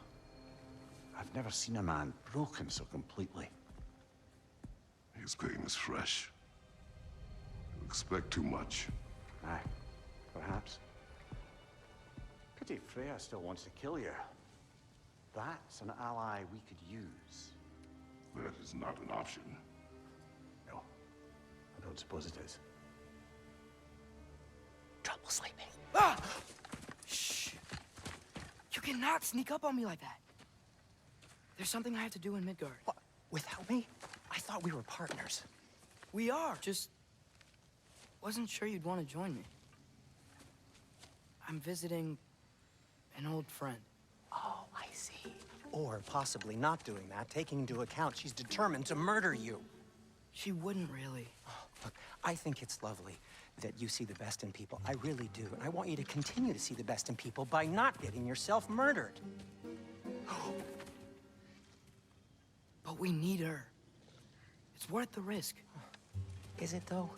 S8: I've never seen a man broken so completely.
S1: His pain is fresh. You expect too much.
S8: Aye, perhaps. Pity Freya still wants to kill you. That's an ally we could use.
S1: That is not an option.
S8: No, I don't suppose it is.
S6: Trouble sleeping. Ah! Shh! You cannot sneak up on me like that. There's something I have to do in Midgard.
S11: What? Without me? I thought we were partners.
S6: We are, just... wasn't sure you'd want to join me. I'm visiting an old friend.
S11: Oh, I see. Or possibly not doing that, taking into account she's determined to murder you.
S6: She wouldn't really.
S11: Oh, look, I think it's lovely that you see the best in people. I really do. And I want you to continue to see the best in people by not getting yourself murdered.
S6: But we need her. It's worth the risk.
S11: Is it, though?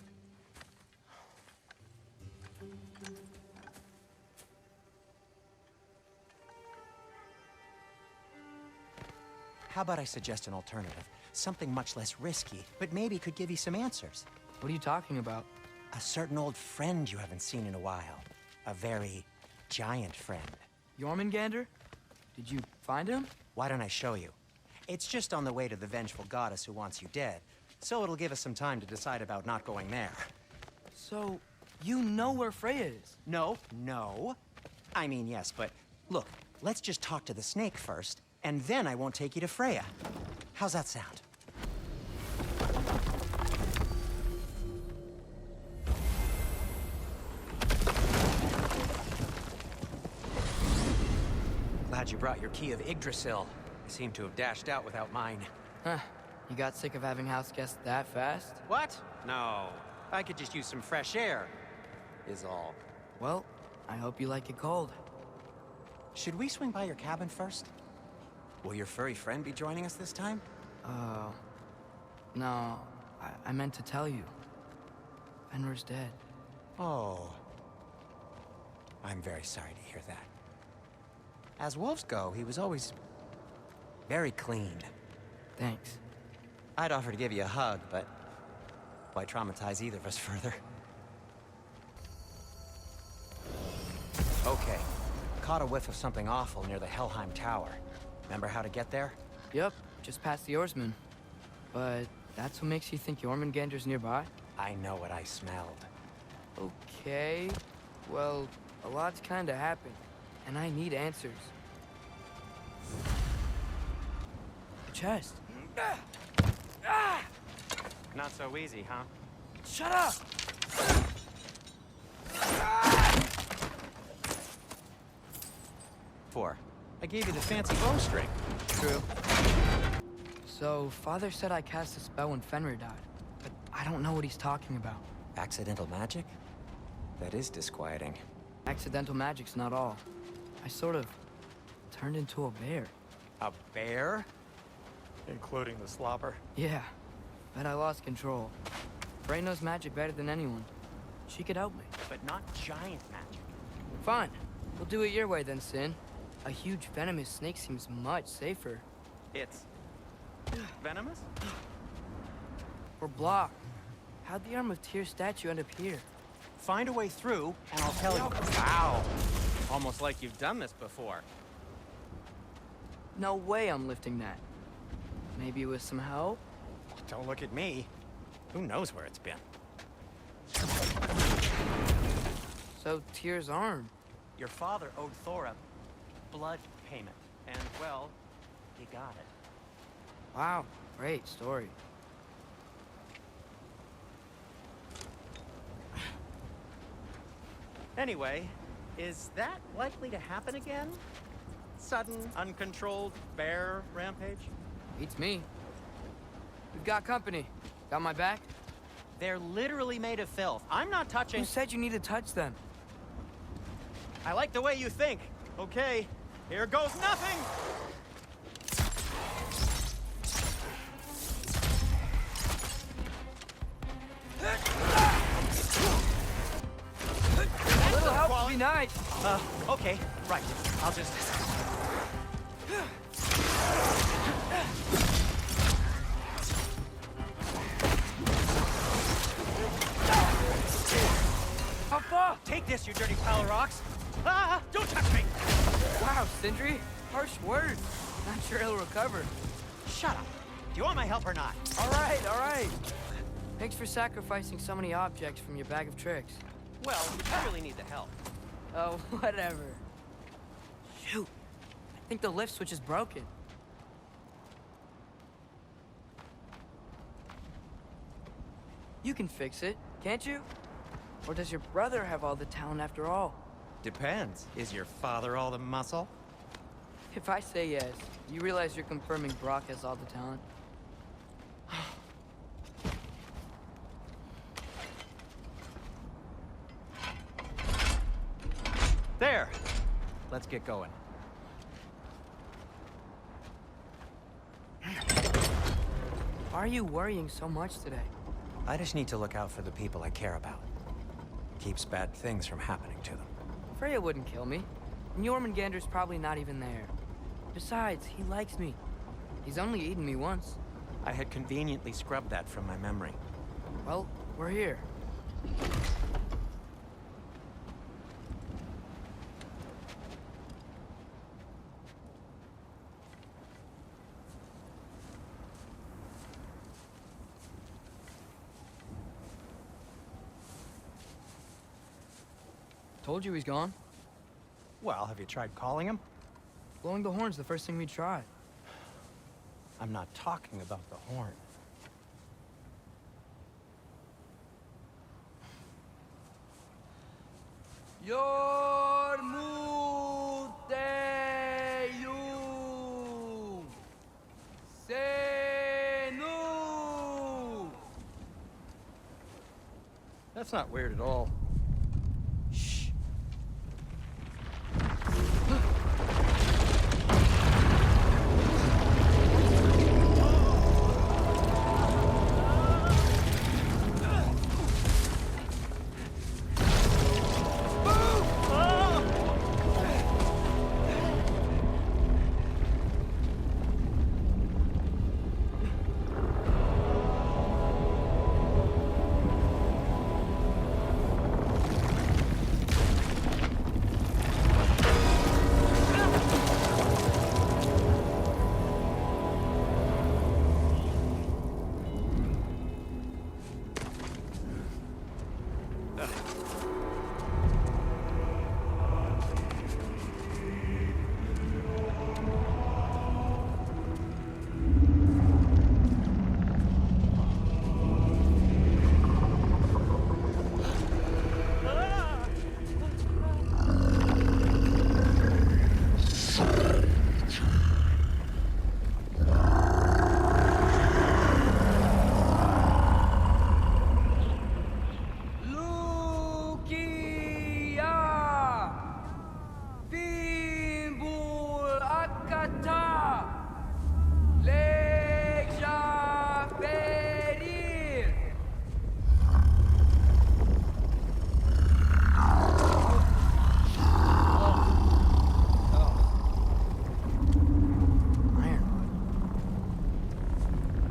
S11: How about I suggest an alternative? Something much less risky, but maybe could give you some answers.
S6: What are you talking about?
S11: A certain old friend you haven't seen in a while. A very giant friend.
S6: Jormungandr? Did you find him?
S11: Why don't I show you? It's just on the way to the vengeful goddess who wants you dead. So it'll give us some time to decide about not going there.
S6: So, you know where Freya is?
S11: No. I mean, yes, but look, let's just talk to the snake first, and then I won't take you to Freya. How's that sound? Glad you brought your key of Yggdrasil. You seem to have dashed out without mine.
S6: Huh. You got sick of having house guests that fast?
S11: What? No. I could just use some fresh air, is all.
S6: Well, I hope you like it cold.
S11: Should we swing by your cabin first? Will your furry friend be joining us this time?
S6: No. I meant to tell you. Fenrir's dead.
S11: Oh. I'm very sorry to hear that. As wolves go, he was always very clean.
S6: Thanks.
S11: I'd offer to give you a hug, but why traumatize either of us further? Okay. Caught a whiff of something awful near the Helheim Tower. Remember how to get there?
S6: Yep, just past the oarsman. But that's what makes you think Jormungandr's nearby?
S11: I know what I smelled.
S6: Okay. Well, a lot's kinda happened, and I need answers. The chest.
S11: Not so easy, huh?
S6: Shut up!
S11: I gave you the fancy bowstring.
S6: True. So, Father said I cast a spell when Fenrir died, but I don't know what he's talking about.
S11: Accidental magic? That is disquieting.
S6: Accidental magic's not all. I sort of turned into a bear.
S11: A bear?
S15: Including the slobber.
S6: Yeah, but I lost control. Frey knows magic better than anyone. She could help me.
S11: But not giant magic.
S6: Fine. We'll do it your way then, Sin. A huge venomous snake seems much safer.
S11: It's venomous?
S6: We're blocked. How'd the Arm of Tyr's statue end up here?
S11: Find a way through, and I'll tell you. Wow! Almost like you've done this before.
S6: No way I'm lifting that. Maybe with some help?
S11: Don't look at me. Who knows where it's been?
S6: So, Tyr's arm.
S11: Your father owed Thor a blood payment. And, well, he got it.
S6: Wow, great story.
S11: Anyway, is that likely to happen again? Sudden, uncontrolled bear rampage?
S6: Beats me. We've got company. Got my back?
S11: They're literally made of filth. I'm not touching...
S6: Who said you need to touch them?
S11: I like the way you think. Okay, here goes nothing!
S6: right.
S11: Okay, right. I'll just...
S6: How far?
S11: Take this, you dirty pile of rocks! Ah! Don't touch me!
S6: Wow, Sindri. Harsh words. Not sure he'll recover.
S11: Shut up. Do you want my help or not?
S6: All right, all right. Thanks for sacrificing so many objects from your bag of tricks.
S11: Well, you clearly need the help.
S6: Oh, whatever. Shoot. I think the lift switch is broken. You can fix it, can't you? Or does your brother have all the talent after all?
S11: Depends. Is your father all the muscle?
S6: If I say yes, you realize you're confirming Brock has all the talent?
S11: There! Let's get going.
S6: Why are you worrying so much today?
S11: I just need to look out for the people I care about. Keeps bad things from happening to them.
S6: Freya wouldn't kill me. And Jormungandr's probably not even there. Besides, he likes me. He's only eaten me once.
S11: I had conveniently scrubbed that from my memory.
S6: Well, we're here. Told you he's gone.
S11: Well, have you tried calling him?
S6: Blowing the horn's the first thing we tried.
S11: I'm not talking about the horn.
S6: Yormuteyu Senu.
S15: That's not weird at all.
S6: Shh.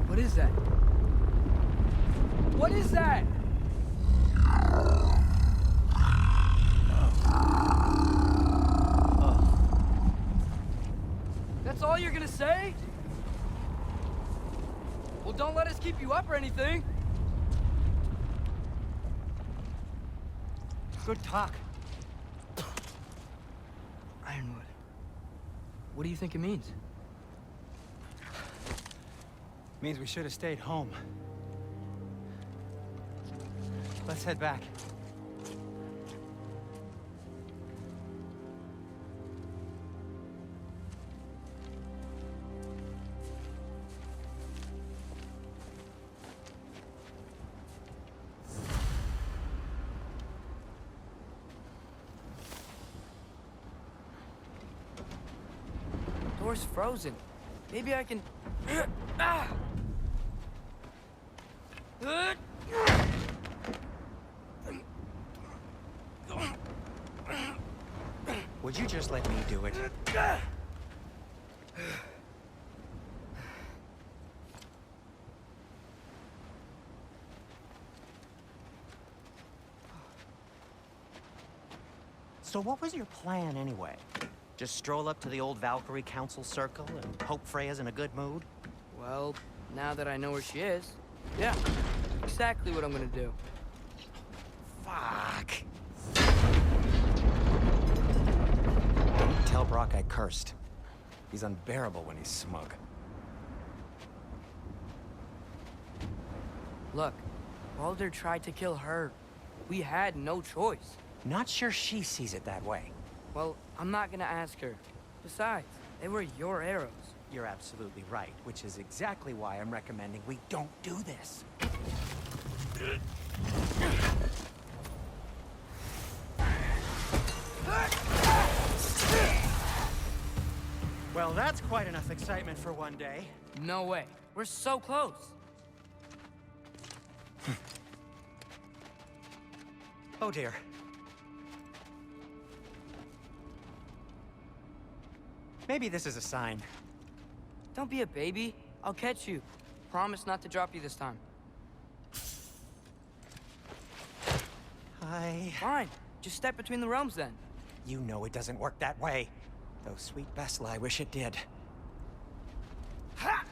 S6: What is that? What is that? That's all you're gonna say? Well, don't let us keep you up or anything.
S11: Good talk.
S6: Ironwood. What do you think it means?
S11: Means we should have stayed home. Let's head back.
S6: Door's frozen. Maybe I can... Ah!
S11: Would you just let me do it? So what was your plan anyway? Just stroll up to the old Valkyrie Council Circle and hope Freya's in a good mood?
S6: Well, now that I know where she is, yeah, exactly what I'm gonna do.
S11: Fuck. Don't tell Brock I cursed. He's unbearable when he's smug.
S6: Look, Baldur tried to kill her. We had no choice.
S11: Not sure she sees it that way.
S6: Well, I'm not gonna ask her. Besides, they were your arrows.
S11: You're absolutely right, which is exactly why I'm recommending we don't do this. Well, that's quite enough excitement for one day.
S6: No way. We're so close.
S11: Oh dear. Maybe this is a sign.
S6: Don't be a baby. I'll catch you. Promise not to drop you this time. Fine. Just step between the realms then.
S11: You know it doesn't work that way. Though sweet Bessel, I wish it did.
S6: Ha!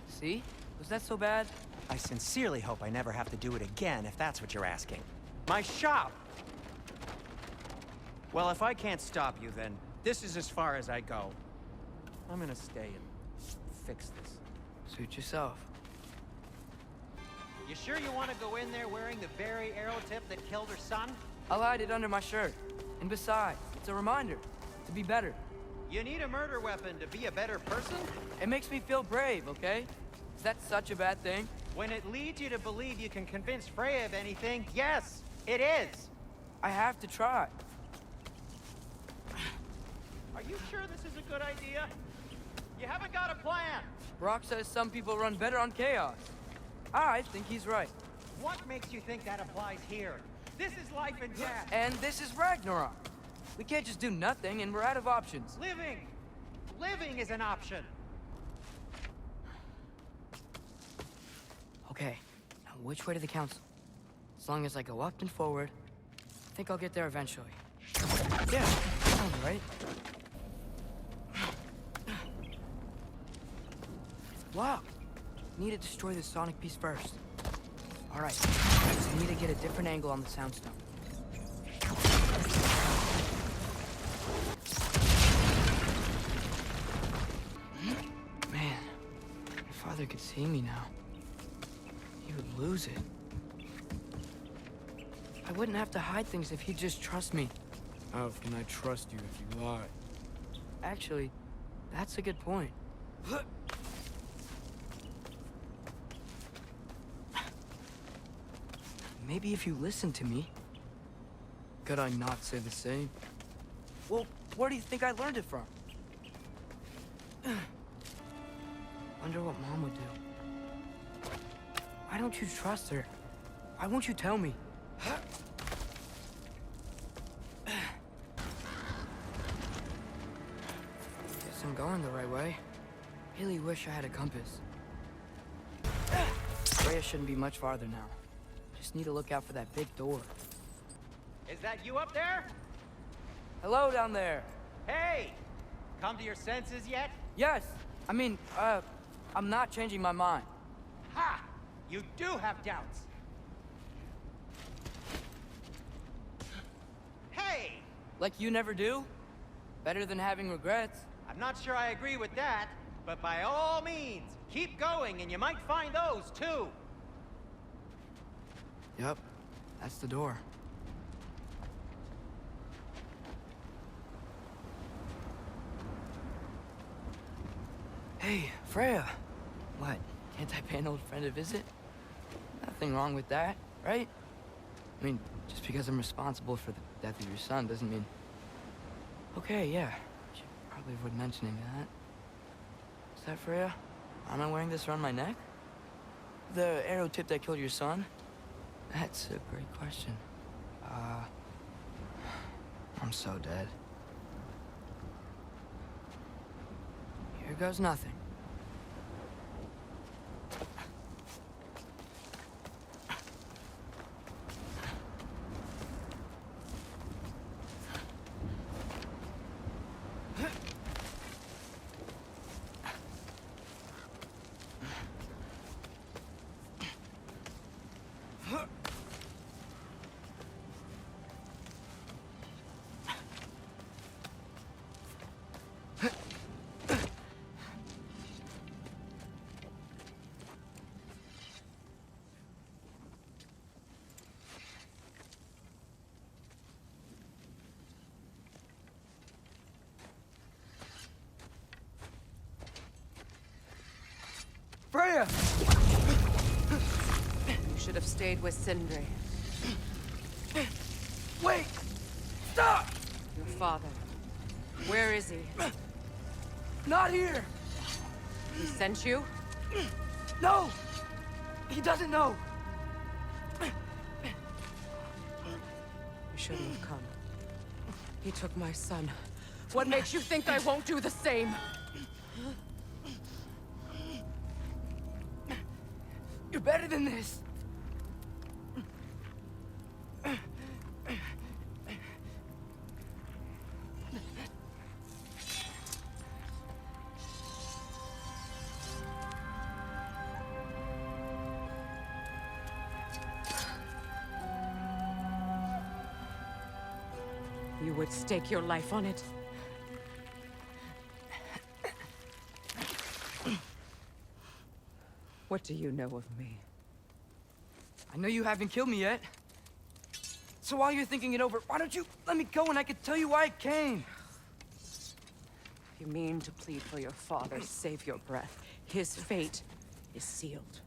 S6: See? Was that so bad?
S11: I sincerely hope I never have to do it again, if that's what you're asking. My shop! Well, if I can't stop you, then this is as far as I go. I'm gonna stay and fix this.
S6: Suit yourself.
S11: You sure you want to go in there wearing the very arrow tip that killed her son?
S6: I'll hide it under my shirt. And besides, it's a reminder to be better.
S11: You need a murder weapon to be a better person?
S6: It makes me feel brave, okay? Is that such a bad thing?
S11: When it leads you to believe you can convince Freya of anything, yes, it is.
S6: I have to try.
S11: Are you sure this is a good idea? You haven't got a plan.
S6: Brock says some people run better on chaos. I think he's right.
S11: What makes you think that applies here? This is life and death.
S6: And this is Ragnarok. We can't just do nothing, and we're out of options.
S11: Living! Living is an option.
S6: Okay, now which way to the council? As long as I go up and forward, I think I'll get there eventually. Yeah, sounds right. It's blocked. Need to destroy the sonic piece first. All right, so I need to get a different angle on the soundstone. Man, my father could see me now. He would lose it. I wouldn't have to hide things if he'd just trust me. How can I trust you if you lie? Actually, that's a good point. Maybe if you listen to me. Could I not say the same? Well, where do you think I learned it from? Wonder what Mom would do. Why don't you trust her? Why won't you tell me? Guess I'm going the right way. Really wish I had a compass. Freya shouldn't be much farther now. Just need to look out for that big door.
S11: Is that you up there?
S6: Hello down there.
S11: Hey! Come to your senses yet?
S6: Yes. I mean, I'm not changing my mind.
S11: Ha! You do have doubts. Hey!
S6: Like you never do? Better than having regrets.
S11: I'm not sure I agree with that, but by all means, keep going and you might find those too.
S6: Yep, that's the door. Hey, Freya. What, can't I pay an old friend a visit? Nothing wrong with that, right? I mean, just because I'm responsible for the death of your son doesn't mean... Okay, yeah. Should probably avoid mentioning that. Is that Freya? Am I wearing this around my neck? The arrow tip that killed your son? That's a great question. I'm so dead. Here goes nothing. Freya!
S3: You should have stayed with Sindri.
S6: Wait! Stop!
S3: Your father. Where is he?
S6: Not here!
S3: He sent you?
S6: No! He doesn't know!
S3: You shouldn't have come. He took my son. What makes you think I won't do the same?
S6: You're better than this!
S3: You would stake your life on it? What do you know of me?
S6: I know you haven't killed me yet. So while you're thinking it over, why don't you let me go and I can tell you why I came?
S3: You mean to plead for your father, save your breath. His fate is sealed.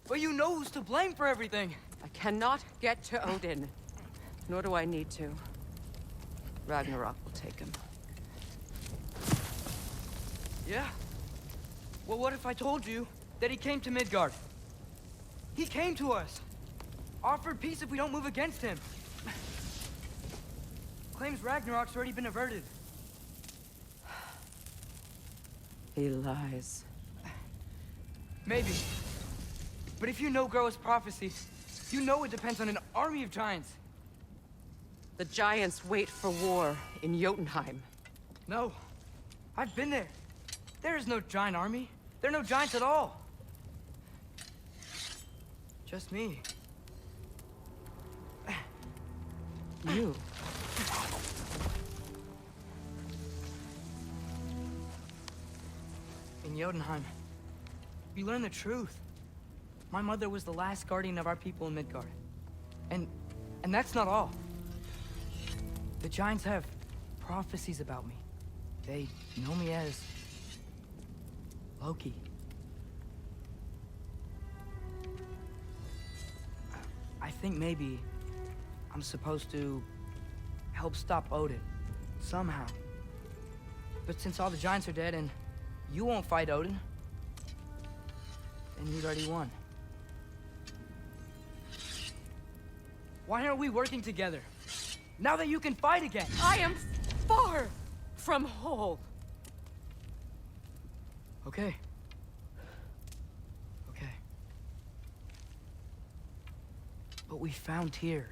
S6: But you know who's to blame for everything.
S3: I cannot get to Odin. Nor do I need to. Ragnarok will take him.
S6: Yeah? Well, what if I told you that he came to Midgard? He came to us. Offered peace if we don't move against him. Claims Ragnarok's already been averted.
S3: He lies.
S6: Maybe. But if you know Groa's prophecy, you know it depends on an army of giants.
S3: The giants wait for war in Jotunheim.
S6: No. I've been there. There is no giant army. There are no giants at all. Just me.
S3: You.
S6: In Jotunheim, we learn the truth. My mother was the last guardian of our people in Midgard. And that's not all. The giants have prophecies about me. They know me as Loki. I think maybe I'm supposed to help stop Odin, somehow. But since all the giants are dead and you won't fight Odin, then you'd already won. Why aren't we working together? Now that you can fight again!
S3: I am far from whole.
S6: Okay. Okay. But we found Tyr.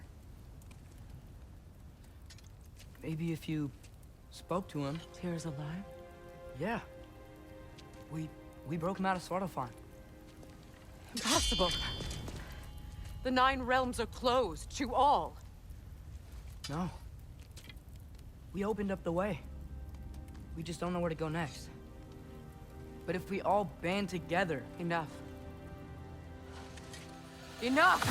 S6: Maybe if you spoke to him...
S3: Tyr's alive?
S6: Yeah. We broke him out of Svartalfheim.
S3: Impossible. The 9 realms are closed to all.
S6: No. We opened up the way. We just don't know where to go next. But if we all band together...
S3: Enough. Enough!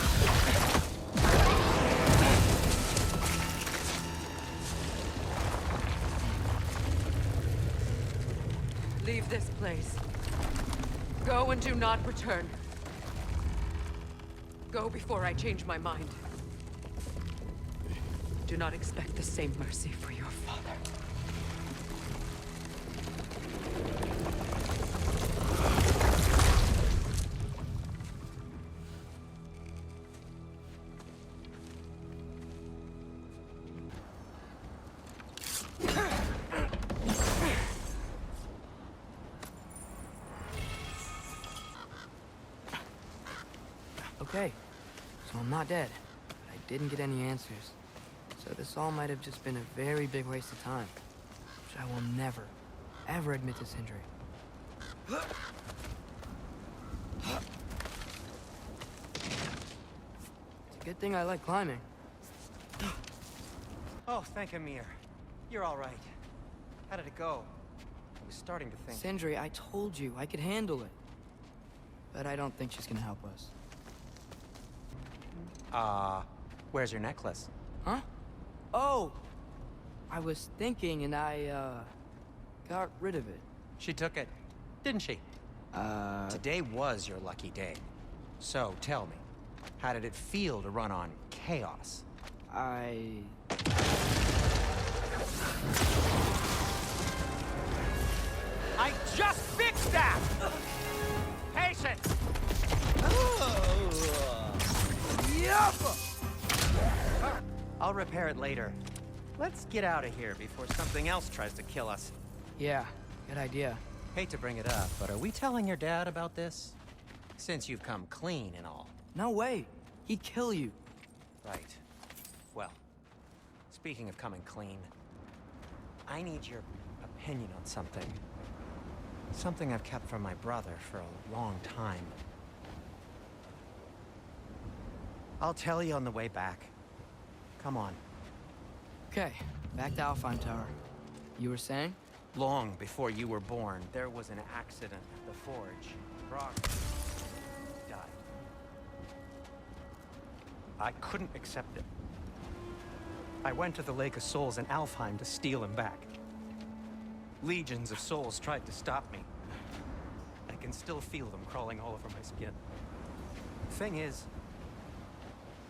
S3: Leave this place. Go and do not return. Go before I change my mind. Do not expect the same mercy for your father.
S6: Okay, so I'm not dead, but I didn't get any answers. So this all might have just been a very big waste of time, which I will never, ever admit to Sindri. It's a good thing I like climbing.
S11: Oh, thank Amir. You're all right. How did it go? I was starting to think...
S6: Sindri, I told you I could handle it. But I don't think she's gonna help us.
S11: Where's your necklace?
S6: Huh? Oh! I was thinking and I, got rid of it.
S11: She took it, didn't she? Today was your lucky day. So, tell me, how did it feel to run on chaos?
S6: I
S11: just fixed that! Patience! I'll repair it later. Let's get out of here before something else tries to kill us.
S6: Yeah, good idea.
S11: Hate to bring it up, but are we telling your dad about this? Since you've come clean and all.
S6: No way. He'd kill you.
S11: Right. Well, speaking of coming clean, I need your opinion on something. Something I've kept from my brother for a long time. I'll tell you on the way back. Come on.
S6: Okay, back to Alfheim Tower. You were saying?
S11: Long before you were born, there was an accident at the forge. Brock died. I couldn't accept it. I went to the Lake of Souls in Alfheim to steal him back. Legions of souls tried to stop me. I can still feel them crawling all over my skin. Thing is,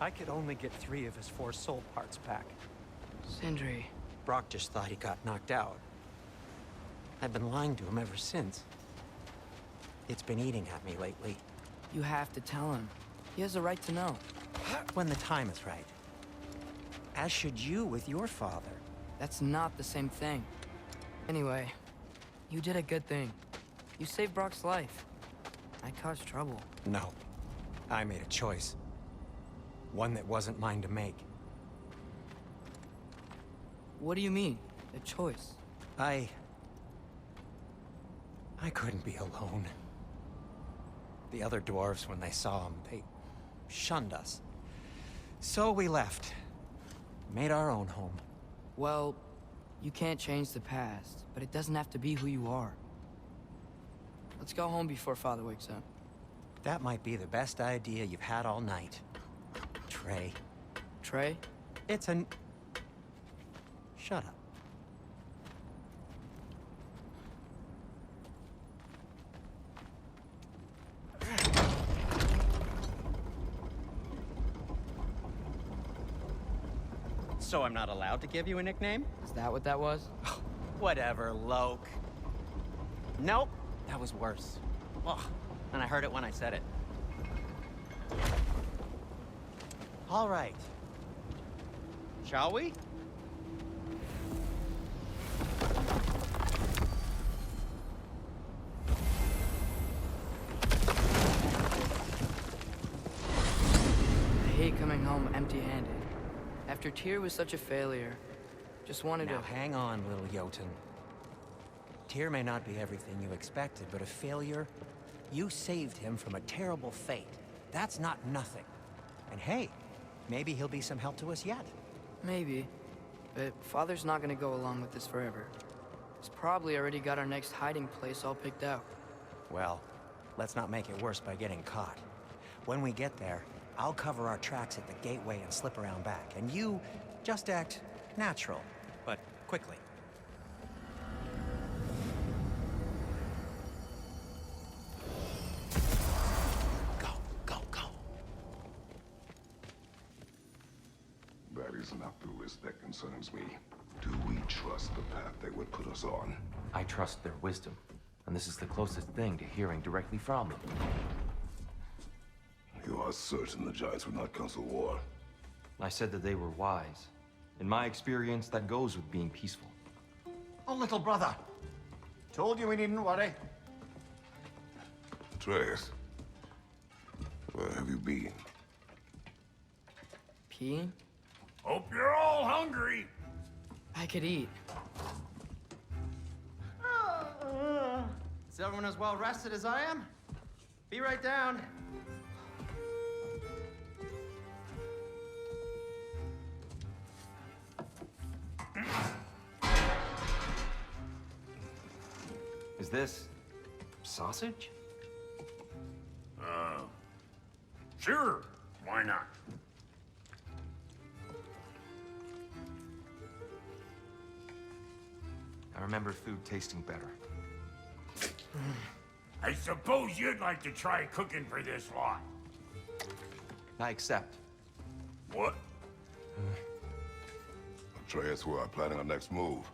S11: I could only get 3 of his 4 soul parts back.
S6: Sindri.
S11: Brock just thought he got knocked out. I've been lying to him ever since. It's been eating at me lately.
S6: You have to tell him. He has a right to know.
S11: When the time is right. As should you with your father.
S6: That's not the same thing. Anyway, you did a good thing. You saved Brock's life. I caused trouble.
S11: No. I made a choice. One that wasn't mine to make.
S6: What do you mean? A choice?
S11: I couldn't be alone. The other dwarves, when they saw him, they shunned us. So we left. Made our own home.
S6: Well, you can't change the past, but it doesn't have to be who you are. Let's go home before Father wakes up.
S11: That might be the best idea you've had all night. Trey.
S6: Trey?
S11: It's an... Shut up. So I'm not allowed to give you a nickname?
S6: Is that what that was?
S11: Whatever, Loke. Nope, that was worse. Ugh, and I heard it when I said it. All right. Shall we?
S6: I hate coming home empty-handed. After Tyr was such a failure, just wanted
S11: Now
S6: to...
S11: hang on, little Jotun. Tyr may not be everything you expected, but a failure? You saved him from a terrible fate. That's not nothing. And hey, maybe he'll be some help to us yet.
S6: Maybe. But Father's not gonna go along with this forever. He's probably already got our next hiding place all picked out.
S11: Well, let's not make it worse by getting caught. When we get there, I'll cover our tracks at the gateway and slip around back. And you just act natural, but quickly. Go, go, go.
S1: That is not the risk that concerns me. Do we trust the path they would put us on?
S15: I trust their wisdom, and this is the closest thing to hearing directly from them.
S1: You are certain the Giants would not counsel war?
S15: I said that they were wise. In my experience, that goes with being peaceful.
S8: Oh, little brother. Told you we needn't worry.
S1: Atreus, where have you you being?
S6: Peeing?
S10: Hope you're all hungry.
S6: I could eat.
S11: Is everyone as well rested as I am? Be right down.
S15: Is this sausage?
S10: Sure. Why not?
S15: I remember food tasting better.
S10: I suppose you'd like to try cooking for this lot.
S15: I accept.
S10: What?
S1: Atreus, we are planning our next move.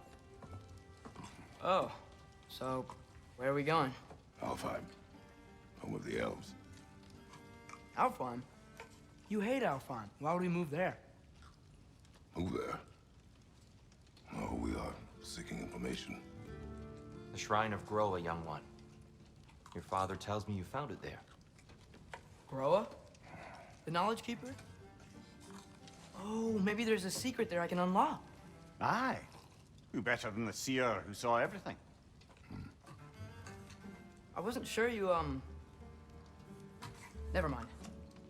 S6: Oh, so where are we going?
S1: Alfheim. Home of the elves.
S6: Alfheim? You hate Alfheim. Why would we move there?
S1: Who there? Oh, we are seeking information.
S15: The Shrine of Groa, young one. Your father tells me you found it there.
S6: Groa? The Knowledge Keeper? Oh, maybe there's a secret there I can unlock.
S8: Aye. Who better than the seer who saw everything?
S6: I wasn't sure you, Never mind.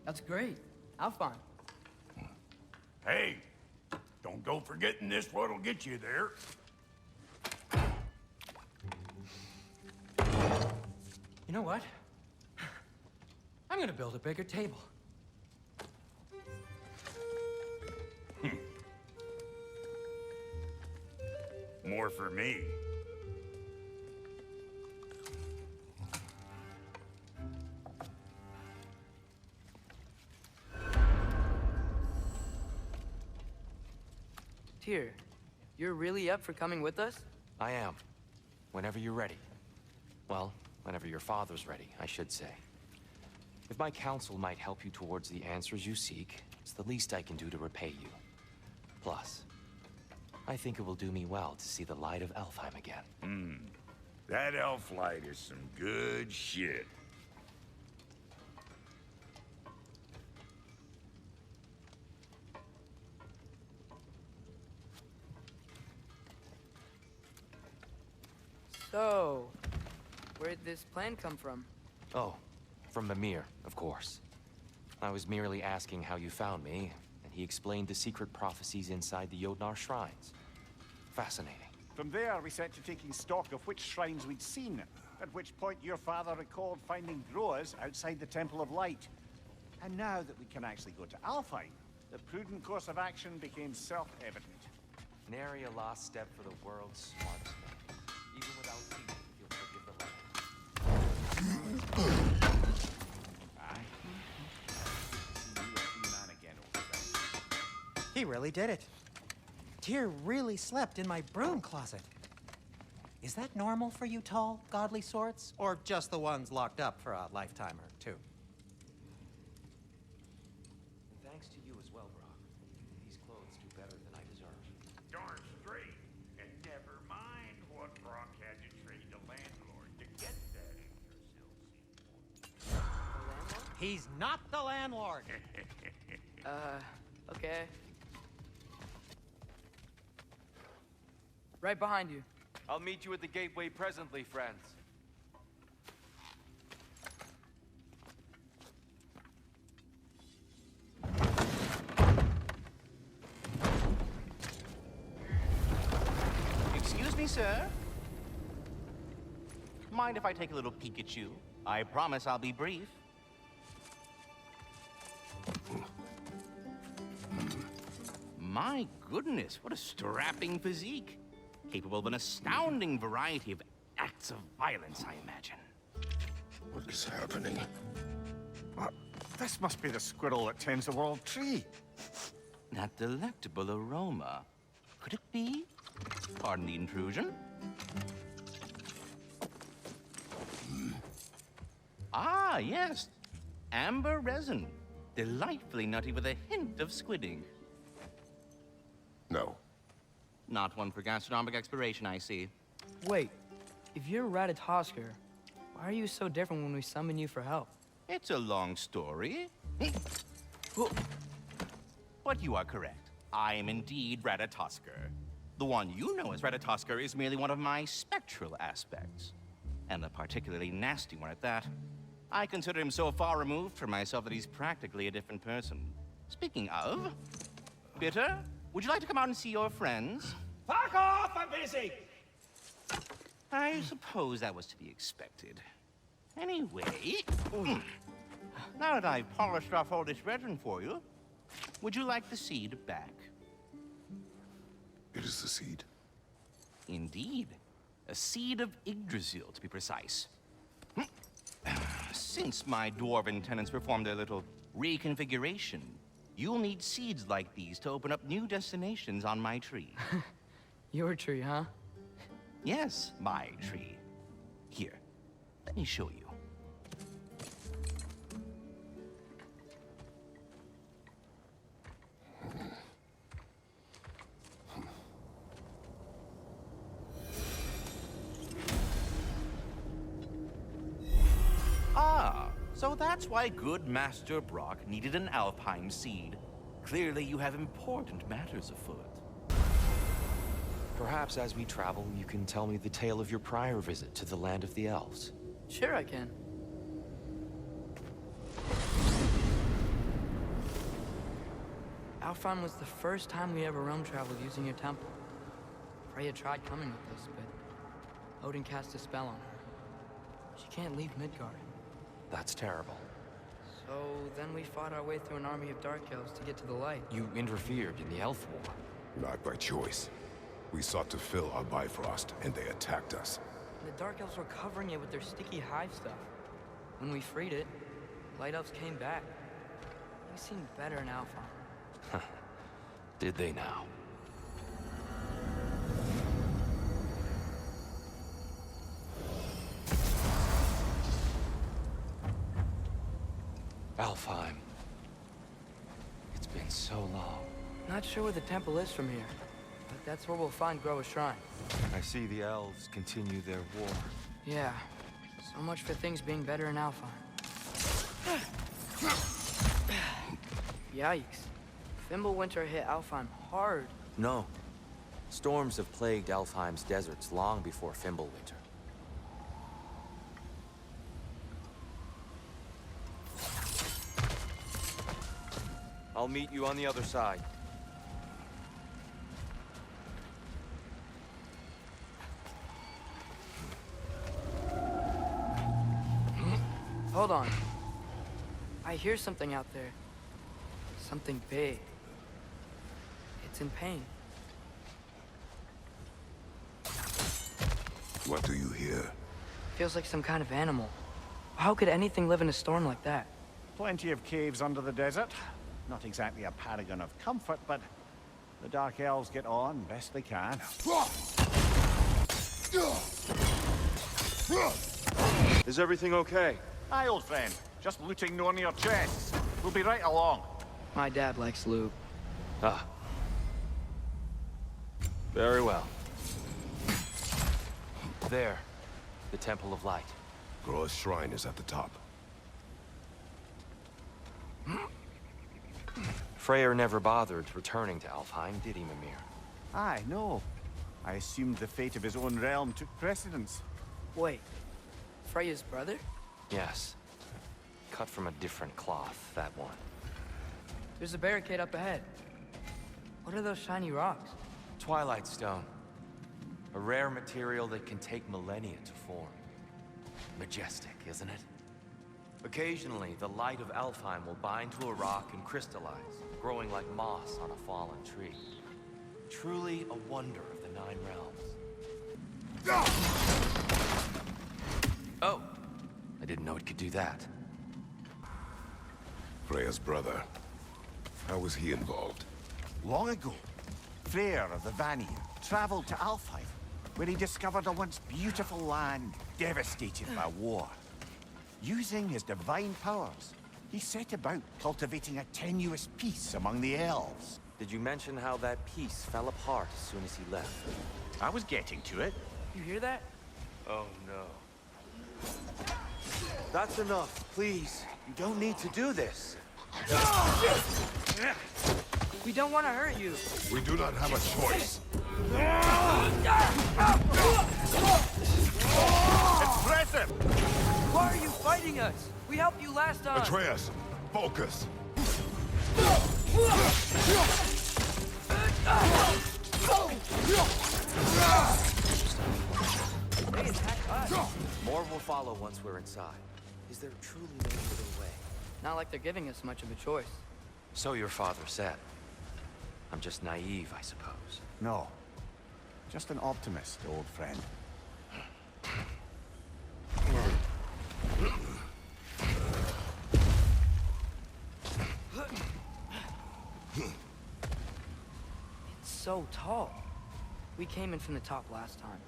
S6: That's great. Alfheim.
S10: Hey, don't go forgetting this what'll get you there.
S11: You know what? I'm gonna build a bigger table.
S10: More for me.
S6: Tyr, you're really up for coming with us?
S15: I am. Whenever you're ready. Well, whenever your father's ready, I should say. If my counsel might help you towards the answers you seek, it's the least I can do to repay you. Plus, I think it will do me well to see the light of Alfheim again.
S10: That elf light is some good shit.
S6: So, where'd this plan come from?
S15: Oh, from Mimir, of course. I was merely asking how you found me, and he explained the secret prophecies inside the Jotnar shrines. Fascinating.
S8: From there, we set to taking stock of which shrines we'd seen, at which point your father recalled finding Groas outside the Temple of Light. And now that we can actually go to Alfheim, the prudent course of action became self-evident.
S15: Nary a lost step for the world's smartest man. Even without feet, you'll forgive the land.
S8: Aye. See you a free man again, old friend.
S11: He really did it. Tyr really slept in my broom closet. Is that normal for you tall, godly sorts? Or just the ones locked up for a lifetime or two?
S15: And thanks to you as well, Brock. These clothes do better than I deserve.
S10: Darn straight. And never mind what Brock had to trade the landlord to get that Yggdrasil.
S11: He's not the landlord.
S6: Okay. Right behind you.
S15: I'll meet you at the gateway presently, friends.
S16: Excuse me, sir. Mind if I take a little peek at you? I promise I'll be brief. My goodness, what a strapping physique. Capable of an astounding variety of acts of violence, I imagine.
S1: What is happening?
S8: This must be the squirrel that tends the world tree.
S16: That delectable aroma. Could it be? Pardon the intrusion. Ah, yes. Amber resin. Delightfully nutty with a hint of squidding.
S1: No.
S16: Not one for gastronomic exploration, I see.
S6: Wait, if you're Ratatoskr, why are you so different when we summon you for help?
S16: It's a long story. But you are correct. I am indeed Ratatoskr. The one you know as Ratatoskr is merely one of my spectral aspects. And a particularly nasty one at that. I consider him so far removed from myself that he's practically a different person. Speaking of... Bitter, would you like to come out and see your friends?
S14: Fuck off! I'm busy!
S16: I suppose that was to be expected. Anyway... Now that I've polished off all this resin for you, would you like the seed back?
S1: It is the seed.
S16: Indeed. A seed of Yggdrasil, to be precise. Since my dwarven tenants performed their little reconfiguration, you'll need seeds like these to open up new destinations on my tree.
S6: Your tree, huh?
S16: Yes, my tree. Here, let me show you. Ah, so that's why good Master Brock needed an Alfheim seed. Clearly you have important matters afoot.
S15: Perhaps as we travel, you can tell me the tale of your prior visit to the land of the elves.
S6: Sure I can. Alfheim was the first time we ever realm traveled using your temple. Freya tried coming with us, but Odin cast a spell on her. She can't leave Midgard.
S15: That's terrible.
S6: So then we fought our way through an army of dark elves to get to the light.
S15: You interfered in the elf war.
S1: Not by choice. We sought to fill our Bifrost, and they attacked us.
S6: The dark elves were covering it with their sticky hive stuff. When we freed it, light elves came back. They seemed better in Alfheim.
S15: Did they now? Alfheim. It's been so long.
S6: Not sure where the temple is from here, but that's where we'll find Groa's shrine.
S15: I see the elves continue their war.
S6: Yeah, so much for things being better in Alfheim. Yikes. Fimbulwinter hit Alfheim hard.
S15: No. Storms have plagued Alfheim's deserts long before Fimbulwinter. I'll meet you on the other side.
S6: Hold on. I hear something out there. Something big. It's in pain.
S1: What do you hear?
S6: Feels like some kind of animal. How could anything live in a storm like that?
S8: Plenty of caves under the desert. Not exactly a paragon of comfort, but the Dark Elves get on best they can.
S15: Is everything okay?
S8: Aye, old friend. Just looting no near chests. We'll be right along.
S6: My dad likes loot.
S15: Ah. Very well. There. The Temple of Light.
S1: Groa's shrine is at the top.
S15: Freyr never bothered returning to Alfheim, did he, Mimir?
S8: Aye, no. I assumed the fate of his own realm took precedence.
S6: Wait. Freya's brother?
S15: Yes. Cut from a different cloth, that one.
S6: There's a barricade up ahead. What are those shiny rocks?
S15: Twilight Stone. A rare material that can take millennia to form. Majestic, isn't it? Occasionally, the light of Alfheim will bind to a rock and crystallize, growing like moss on a fallen tree. Truly a wonder of the Nine Realms. Oh! I didn't know it could do that.
S1: Freya's brother. How was he involved?
S8: Long ago, Freyr of the Vanir traveled to Alfheim, where he discovered a once beautiful land devastated by war. Using his divine powers, he set about cultivating a tenuous peace among the elves.
S15: Did you mention how that peace fell apart as soon as he left?
S8: I was getting to it.
S6: You hear that?
S15: Oh no. That's enough, please. You don't need to do this.
S6: We don't want to hurt you.
S1: We do not have a choice.
S10: Impressive!
S6: Why are you fighting us? We helped you last time.
S1: Atreus, focus.
S6: They attacked us.
S15: More will follow once we're inside. Is there truly no other way?
S6: Not like they're giving us much of a choice.
S15: So your father said. I'm just naive, I suppose.
S8: No. Just an optimist, old friend.
S6: It's so tall. We came in from the top last time.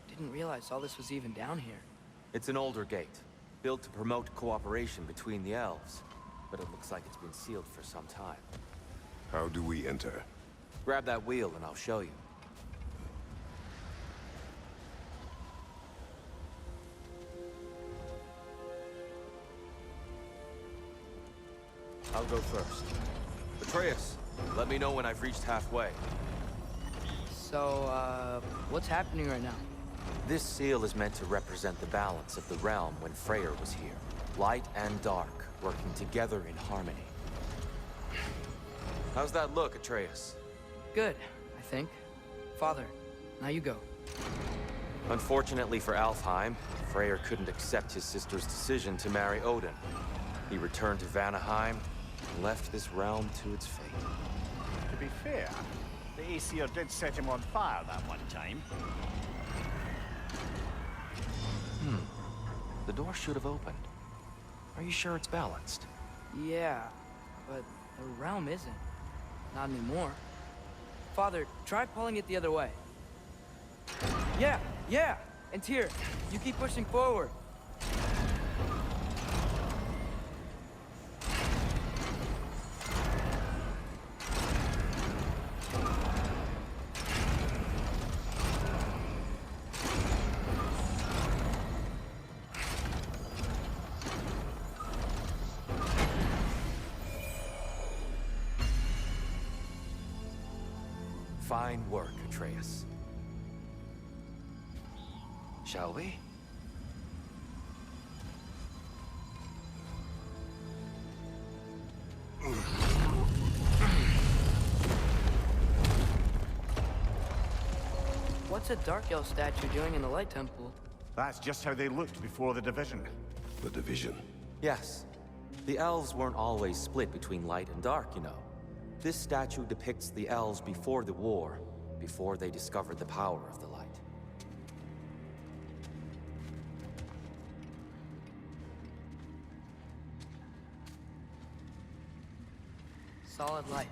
S6: Didn't realize all this was even down here.
S15: It's an older gate, built to promote cooperation between the elves. But it looks like it's been sealed for some time.
S1: How do we enter?
S15: Grab that wheel and I'll show you. I'll go first. Atreus, let me know when I've reached halfway.
S6: So, what's happening right now?
S15: This seal is meant to represent the balance of the realm when Freyr was here. Light and dark, working together in harmony. How's that look, Atreus?
S6: Good, I think. Father, now you go.
S15: Unfortunately for Alfheim, Freyr couldn't accept his sister's decision to marry Odin. He returned to Vanaheim and left this realm to its fate.
S8: To be fair, the Aesir did set him on fire that one time.
S15: The door should have opened. Are you sure it's balanced?
S6: Yeah, but the realm isn't. Not anymore. Father, try pulling it the other way. Yeah! And here, you keep pushing forward.
S15: Fine work, Atreus. Shall we?
S6: What's a Dark Elf statue doing in the Light Temple?
S8: That's just how they looked before the division.
S1: The division.
S15: Yes. The elves weren't always split between light and dark, you know. This statue depicts the elves before the war, before they discovered the power of the light.
S6: Solid light.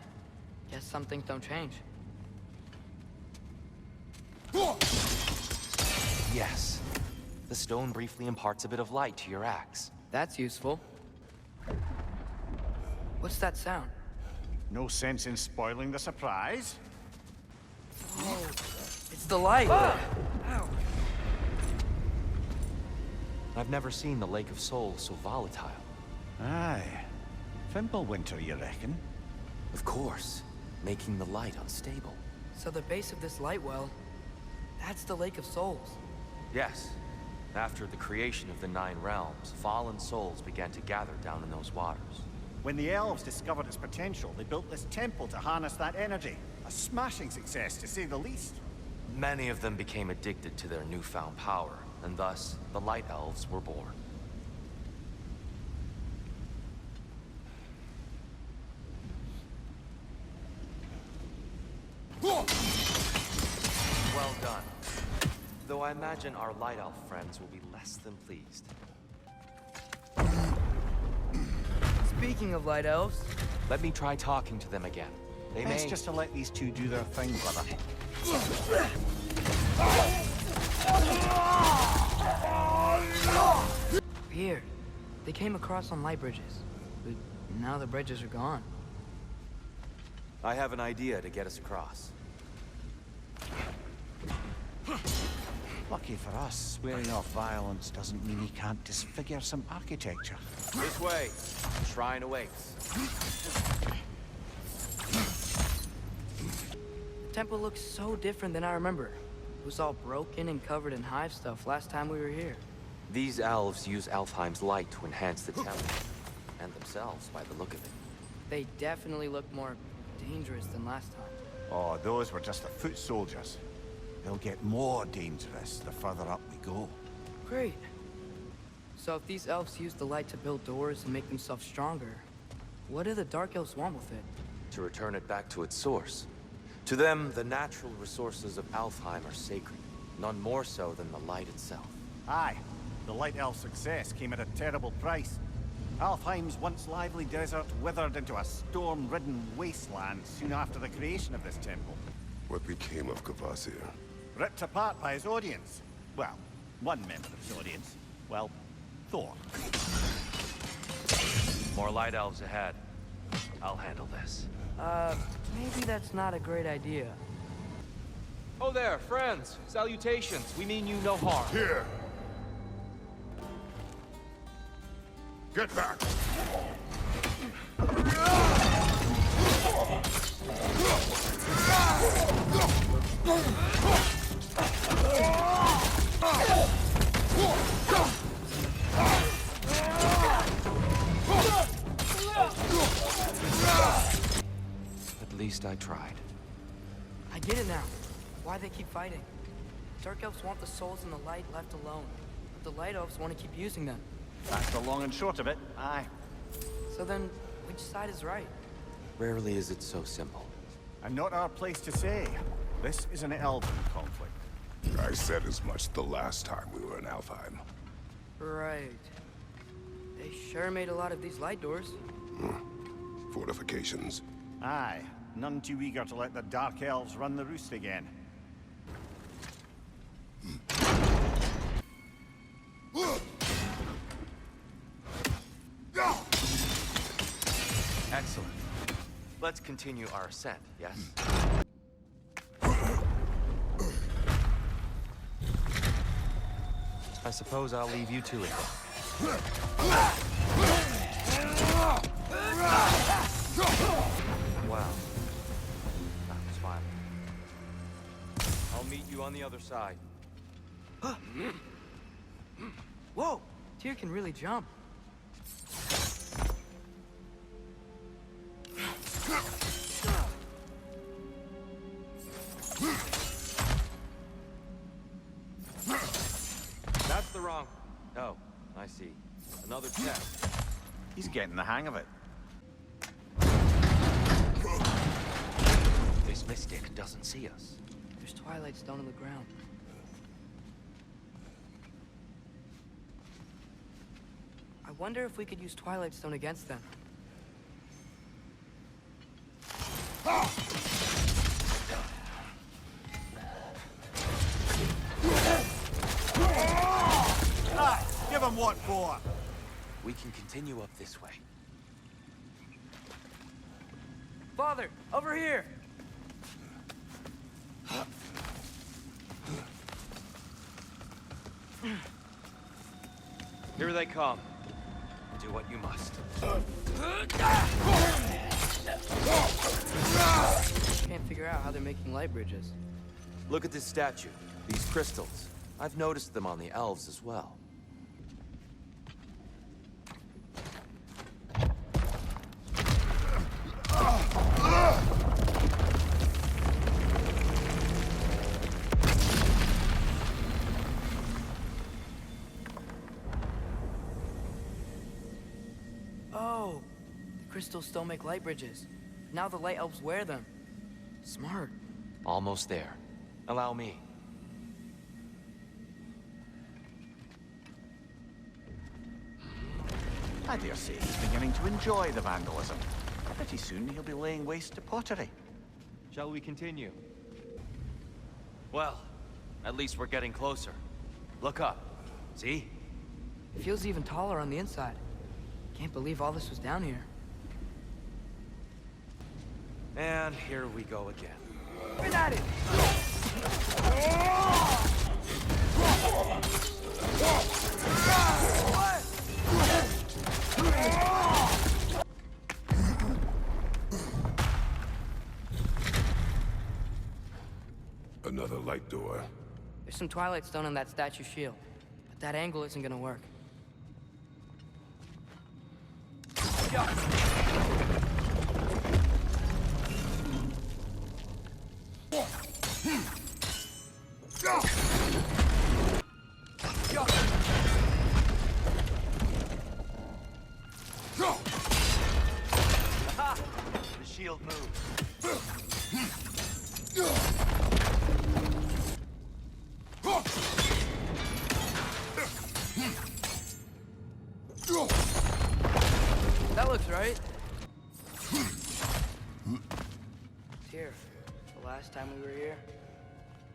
S6: Guess some things don't change.
S15: Yes. The stone briefly imparts a bit of light to your axe.
S6: That's useful. What's that sound?
S8: No sense in spoiling the surprise.
S6: Oh, it's the light! Ow!
S15: I've never seen the Lake of Souls so volatile.
S8: Aye. Fimbulwinter, you reckon?
S15: Of course. Making the light unstable.
S6: So the base of this light well, that's the Lake of Souls.
S15: Yes. After the creation of the Nine Realms, fallen souls began to gather down in those waters.
S8: When the elves discovered its potential, they built this temple to harness that energy. A smashing success, to say the least.
S15: Many of them became addicted to their newfound power, and thus, the Light Elves were born. Well done. Though I imagine our Light Elf friends will be less than pleased.
S6: Speaking of Light Elves...
S15: Let me try talking to them again. They
S8: Best
S15: may...
S8: just to let these two do their thing, brother.
S6: Weird. They came across on light bridges, but now the bridges are gone.
S15: I have an idea to get us across.
S4: Lucky for us, swearing off violence doesn't mean he can't disfigure some architecture.
S15: This way. Shrine awaits.
S6: The temple looks so different than I remember. It was all broken and covered in hive stuff last time we were here.
S15: These elves use Alfheim's light to enhance the temple. And themselves, by the look of it.
S6: They definitely look more dangerous than last time.
S4: Oh, those were just the foot soldiers. They'll get more dangerous the further up we go.
S6: Great. So if these elves use the light to build doors and make themselves stronger, what do the Dark Elves want with it?
S15: To return it back to its source. To them, the natural resources of Alfheim are sacred. None more so than the light itself.
S8: Aye. The Light Elf's success came at a terrible price. Alfheim's once lively desert withered into a storm-ridden wasteland soon after the creation of this temple.
S1: What became of Kvasir?
S8: Ripped apart by his audience. Well, one member of his audience. Well, Thor.
S15: More light elves ahead. I'll handle this.
S6: Maybe that's not a great idea.
S15: Oh there, friends. Salutations. We mean you no harm.
S1: Here! Get back!
S15: At least I tried.
S6: I get it now. Why they keep fighting. Dark Elves want the souls in the light left alone. But the Light Elves want to keep using them.
S8: That's the long and short of it, aye.
S6: So then, which side is right?
S15: Rarely is it so simple.
S8: And not our place to say. This is an elven conflict.
S1: I said as much the last time we were in Alfheim.
S6: Right. They sure made a lot of these light doors.
S1: Fortifications.
S8: Aye. None too eager to let the Dark Elves run the roost again.
S15: Excellent. Let's continue our ascent, yes? I suppose I'll leave you to it. Wow. That was fun. I'll meet you on the other side.
S6: Whoa! Tyr can really jump.
S15: That's the wrong... Oh, I see. Another chest.
S4: He's getting the hang of it.
S15: This mystic doesn't see us.
S6: There's Twilight Stone on the ground. I wonder if we could use Twilight Stone against them.
S8: Give him what for?
S15: We can continue up this way.
S6: Father, over here!
S15: Here they come. Do what you must.
S6: Can't figure out how they're making light bridges.
S15: Look at this statue. These crystals. I've noticed them on the elves as well.
S6: Oh! The crystals still make light bridges. Now the light elves wear them. Smart.
S15: Almost there. Allow me.
S4: I dare say he's beginning to enjoy the vandalism. Pretty soon he'll be laying waste to pottery.
S15: Shall we continue? Well, at least we're getting closer. Look up. See?
S6: It feels even taller on the inside. Can't believe all this was down here.
S15: And here we go again.
S6: Get at it!
S1: Another light door.
S6: There's some Twilight Stone on that statue shield, but that angle isn't gonna work.
S4: Aha! The shield moves.
S6: That looks right. Here, the last time we were here,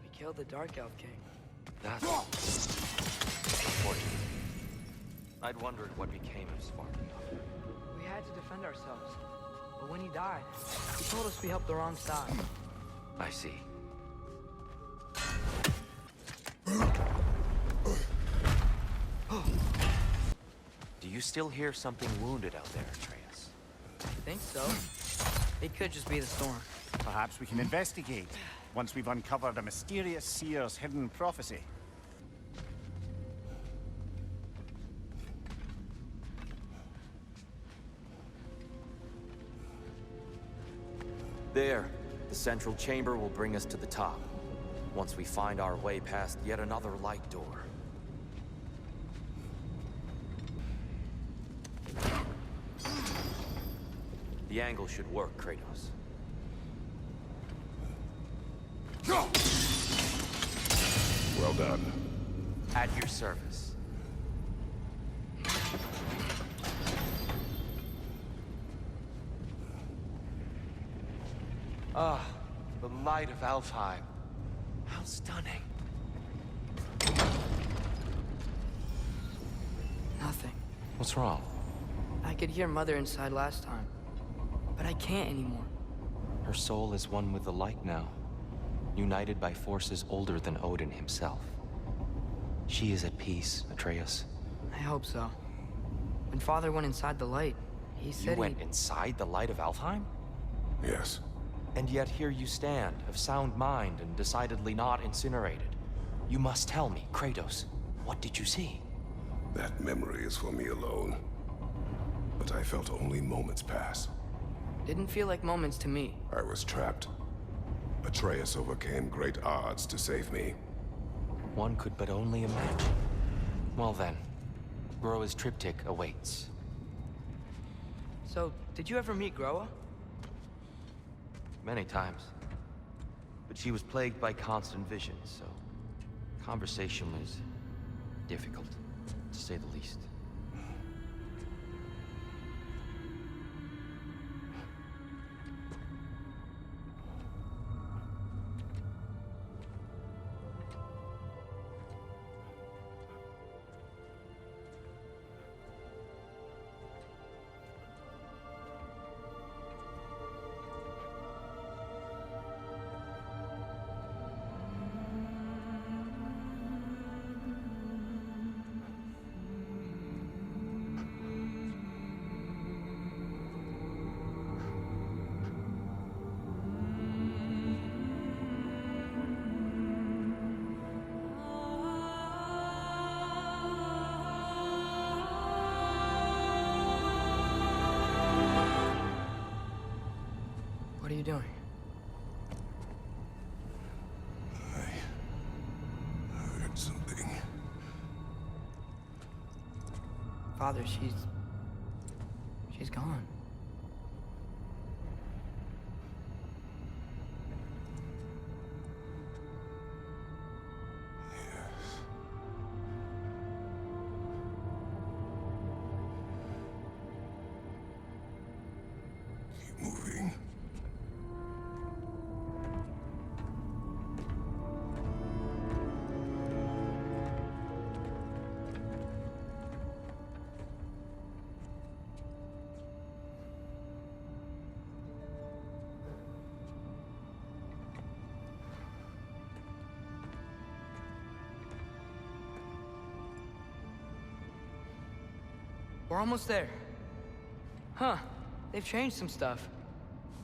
S6: we killed the Dark Elf King.
S15: That's unfortunate. I'd wondered what became of Sparky.
S6: We had to defend ourselves. But when he died, he told us we helped the wrong side.
S15: I see. Do you still hear something wounded out there, Atreus?
S6: I think so. It could just be the storm.
S8: Perhaps we can investigate, once we've uncovered a mysterious seer's hidden prophecy.
S15: There. The central chamber will bring us to the top. Once we find our way past yet another light door. The angle should work, Kratos.
S1: Well done.
S15: At your service. Ah, the light of Alfheim. How stunning.
S6: Nothing.
S15: What's wrong?
S6: I could hear Mother inside last time, but I can't anymore.
S15: Her soul is one with the light now, united by forces older than Odin himself. She is at peace, Atreus.
S6: I hope so. When Father went inside the light, he said
S15: You went inside the light of Alfheim?
S1: Yes.
S15: And yet here you stand, of sound mind and decidedly not incinerated. You must tell me, Kratos, what did you see?
S1: That memory is for me alone. But I felt only moments pass.
S6: Didn't feel like moments to me.
S1: I was trapped. Atreus overcame great odds to save me.
S15: One could but only imagine. Well then, Groa's triptych awaits.
S6: So, did you ever meet Groa?
S15: Many times. But she was plagued by constant visions, so conversation was difficult, to say the least.
S6: What are you doing?
S1: I heard something.
S6: Father, she's gone.
S1: Keep moving.
S6: We're almost there. Huh. They've changed some stuff.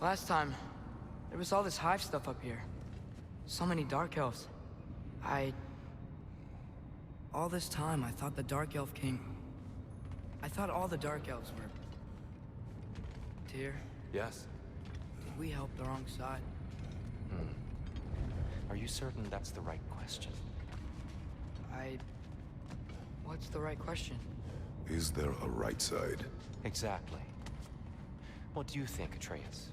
S6: Last time, there was all this hive stuff up here. So many Dark Elves. All this time, I thought the Dark Elf King... I thought all the Dark Elves were... Tyr,
S15: Yes?
S6: did we help the wrong side?
S15: Are you certain that's the right question?
S6: What's the right question?
S1: Is there a right side?
S15: Exactly. What do you think, Atreus?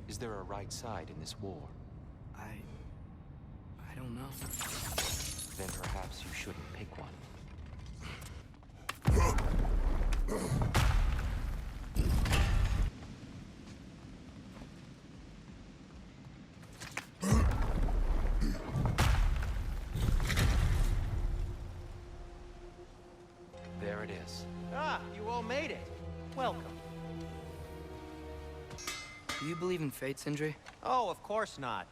S15: Is there a right side in this war?
S6: I don't know.
S15: Then perhaps you shouldn't pick one. There it is.
S11: Ah, you all made it. Welcome.
S6: Do you believe in fate, Sindri?
S11: Oh, of course not.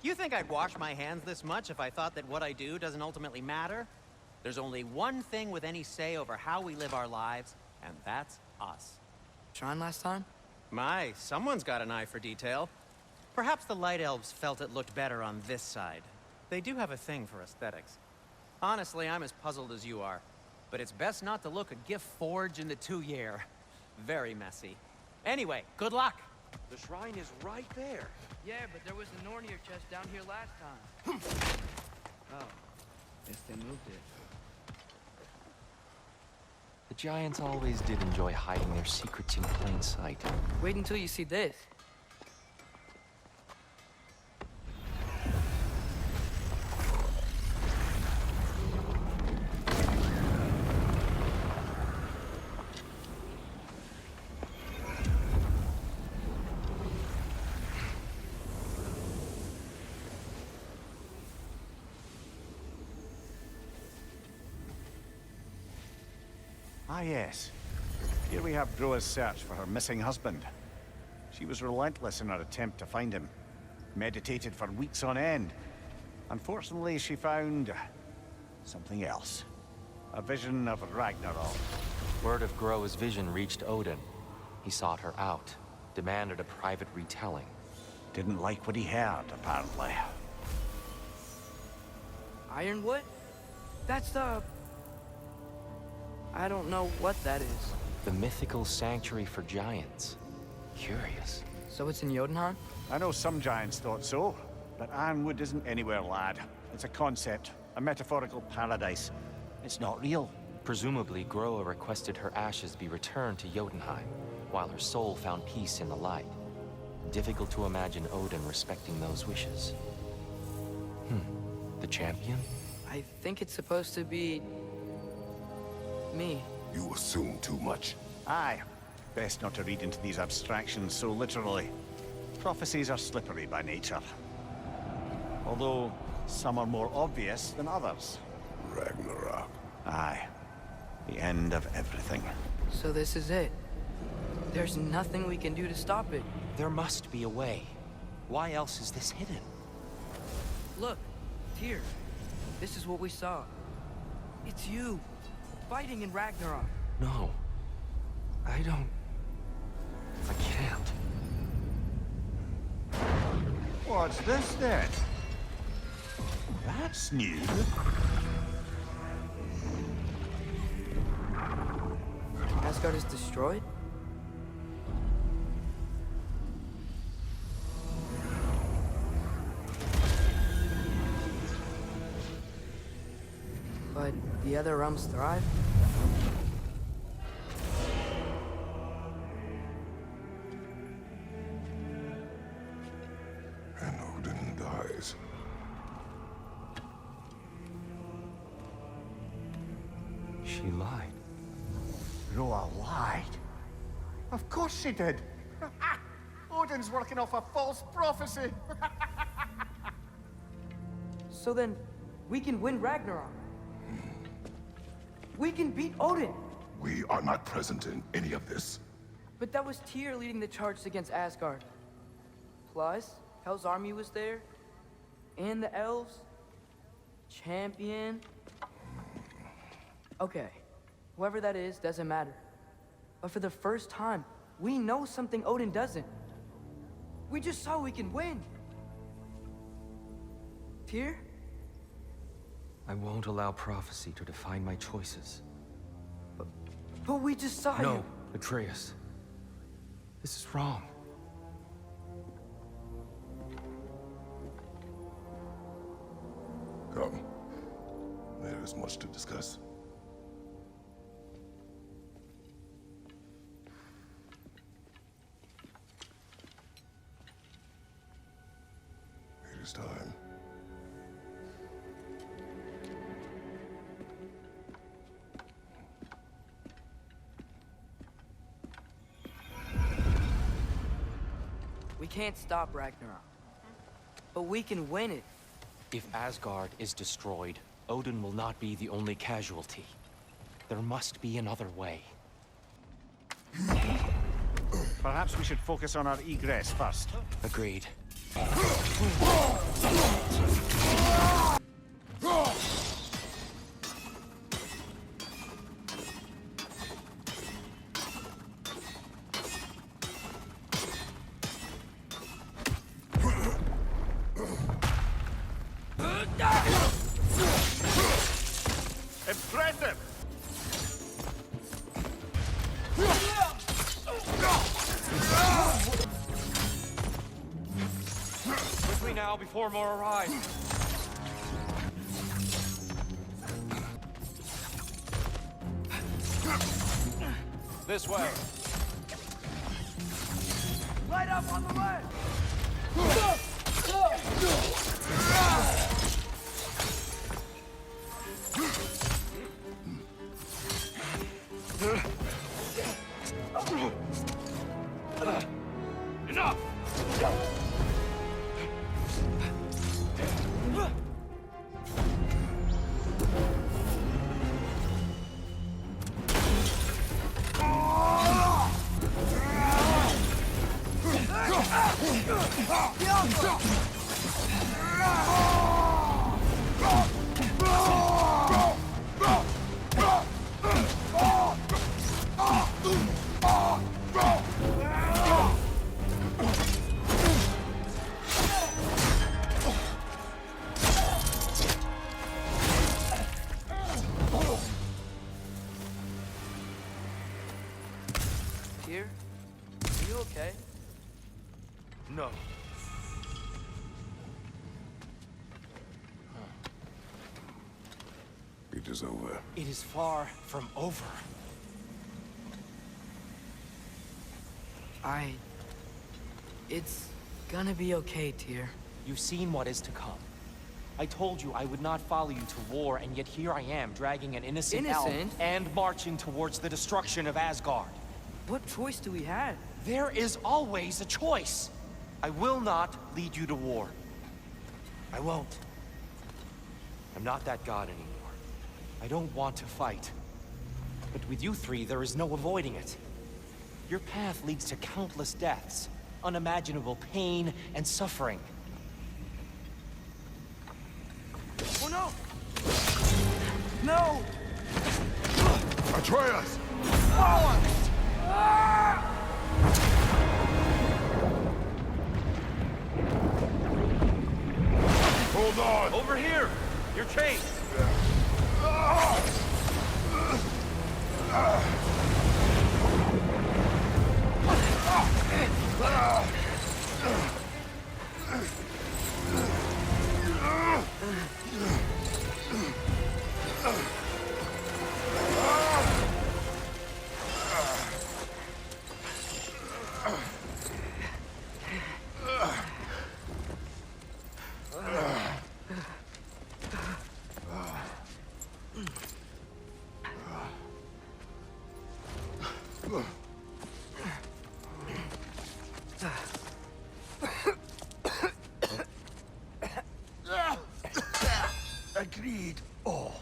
S11: You think I'd wash my hands this much if I thought that what I do doesn't ultimately matter? There's only one thing with any say over how we live our lives, and that's us.
S6: Shrine last time?
S11: My, someone's got an eye for detail. Perhaps the Light Elves felt it looked better on this side. They do have a thing for aesthetics. Honestly, I'm as puzzled as you are. But it's best not to look a gift forge in the 2-year. Very messy. Anyway, good luck!
S15: The shrine is right there.
S6: Yeah, but there was a Nornir chest down here last time. Oh. Guess they moved it.
S15: The Giants always did enjoy hiding their secrets in plain sight.
S6: Wait until you see this.
S8: Ah, yes. Here we have Groa's search for her missing husband. She was relentless in her attempt to find him. Meditated for weeks on end. Unfortunately, she found... something else. A vision of Ragnarok.
S15: Word of Groa's vision reached Odin. He sought her out, demanded a private retelling.
S8: Didn't like what he heard, apparently.
S6: Ironwood? That's the... I don't know what that is.
S15: The mythical sanctuary for giants. Curious.
S6: So it's in Jotunheim?
S8: I know some giants thought so, but Ironwood isn't anywhere, lad. It's a concept, a metaphorical paradise. It's not real.
S15: Presumably, Groa requested her ashes be returned to Jotunheim, while her soul found peace in the light. Difficult to imagine Odin respecting those wishes. The champion?
S6: I think it's supposed to be... me.
S1: You assume too much.
S8: Aye. Best not to read into these abstractions so literally. Prophecies are slippery by nature. Although, some are more obvious than others.
S1: Ragnarok.
S8: Aye. The end of everything.
S6: So this is it. There's nothing we can do to stop it.
S15: There must be a way. Why else is this hidden?
S6: Look, Tyr. This is what we saw. It's you, fighting in Ragnarok.
S15: No. I don't... I can't.
S8: What's this then? That's new.
S6: Asgard is destroyed? But the other realms thrive?
S1: And Odin dies.
S15: She lied.
S8: Groa lied. Of course she did. Odin's working off a false prophecy.
S6: So then, we can win Ragnarok. We can beat Odin.
S1: We are not present in any of this.
S6: But that was Tyr leading the charge against Asgard. Plus, Hell's army was there. And the elves. Champion. Okay. Whoever that is, doesn't matter. But for the first time, we know something Odin doesn't. We just saw we can win. Tyr?
S15: I won't allow prophecy to define my choices.
S6: But we just saw you.
S15: No, Atreus. This is wrong.
S1: Come. There is much to discuss. It is time.
S6: We can't stop Ragnarok. But we can win it.
S15: If Asgard is destroyed, Odin will not be the only casualty. There must be another way.
S8: Perhaps we should focus on our egress first.
S15: Agreed.
S8: Impressive!
S15: Quickly now, before more arrive. This way.
S6: Light up on the way!
S10: Enough!
S6: Tyr? Are you okay?
S15: No.
S1: It is over.
S15: It is far from over.
S6: It's gonna be okay, Tyr.
S15: You've seen what is to come. I told you I would not follow you to war, and yet here I am, dragging an innocent elf
S6: Innocent?
S15: and marching towards the destruction of Asgard.
S6: What choice do we have?
S15: There is always a choice. I will not lead you to war. I won't. I'm not that god anymore. I don't want to fight. But with you three, there is no avoiding it. Your path leads to countless deaths, unimaginable pain and suffering.
S6: Oh no! No!
S1: Atreus! Hold on!
S15: Over here! Your chains!
S10: Agreed. Oh.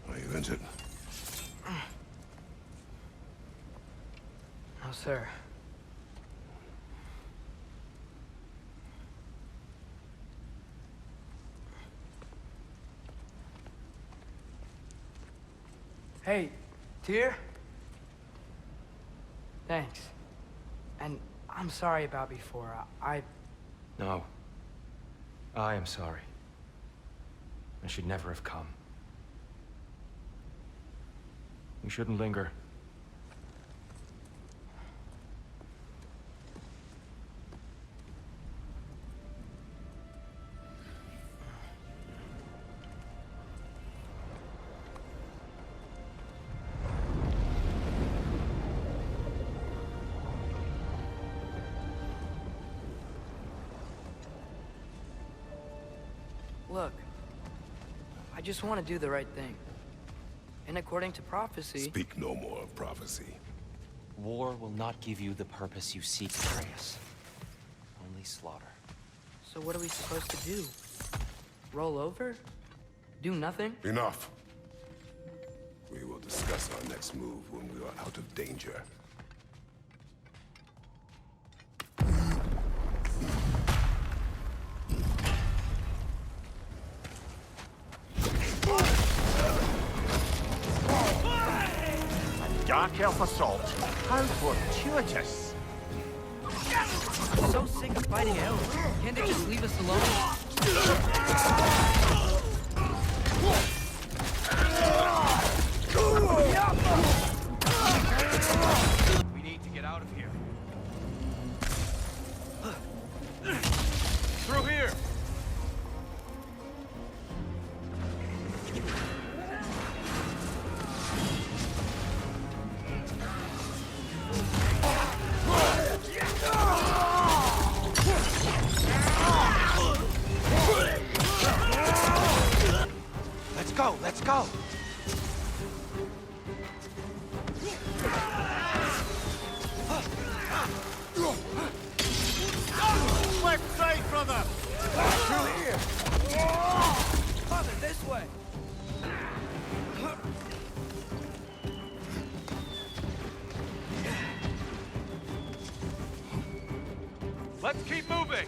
S1: Are you injured?
S6: No, sir. Hey, Tyr? Thanks. And I'm sorry about before.
S15: No. I am sorry. I should never have come. We shouldn't linger.
S6: Look, I just want to do the right thing. And according to prophecy...
S1: Speak no more of prophecy.
S15: War will not give you the purpose you seek, Atreus. Only slaughter.
S6: So what are we supposed to do? Roll over? Do nothing?
S1: Enough. We will discuss our next move when we are out of danger.
S4: Dark Elf assault. How fortuitous.
S6: I'm so sick of fighting elves. Can't they just leave us alone?
S15: We need to get out of here. Through here!
S11: Let's go!
S8: Left side, brother!
S6: Through here! Father, this way!
S15: Let's keep moving!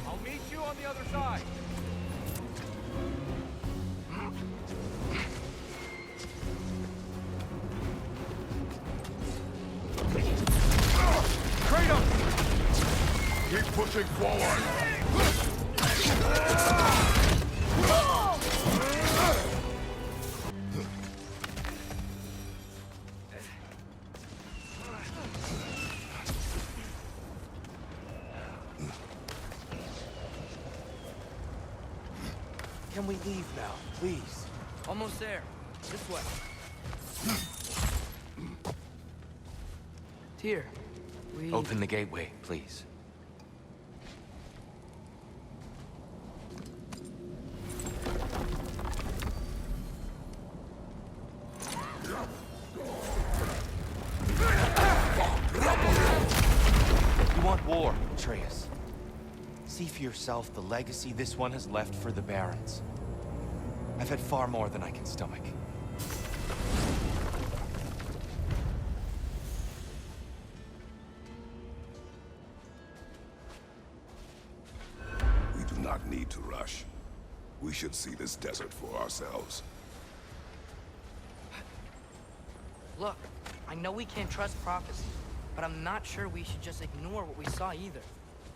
S15: I'll meet you on the other side.
S1: Keep pushing forward!
S6: Can we leave now, please? Almost there. This way. Tyr, we...
S15: Open the gateway, please. You want war, Atreus. See for yourself the legacy this one has left for the Barons. I've had far more than I can stomach.
S1: We do not need to rush. We should see this desert for ourselves.
S6: Look, I know we can't trust prophecy, but I'm not sure we should just ignore what we saw either.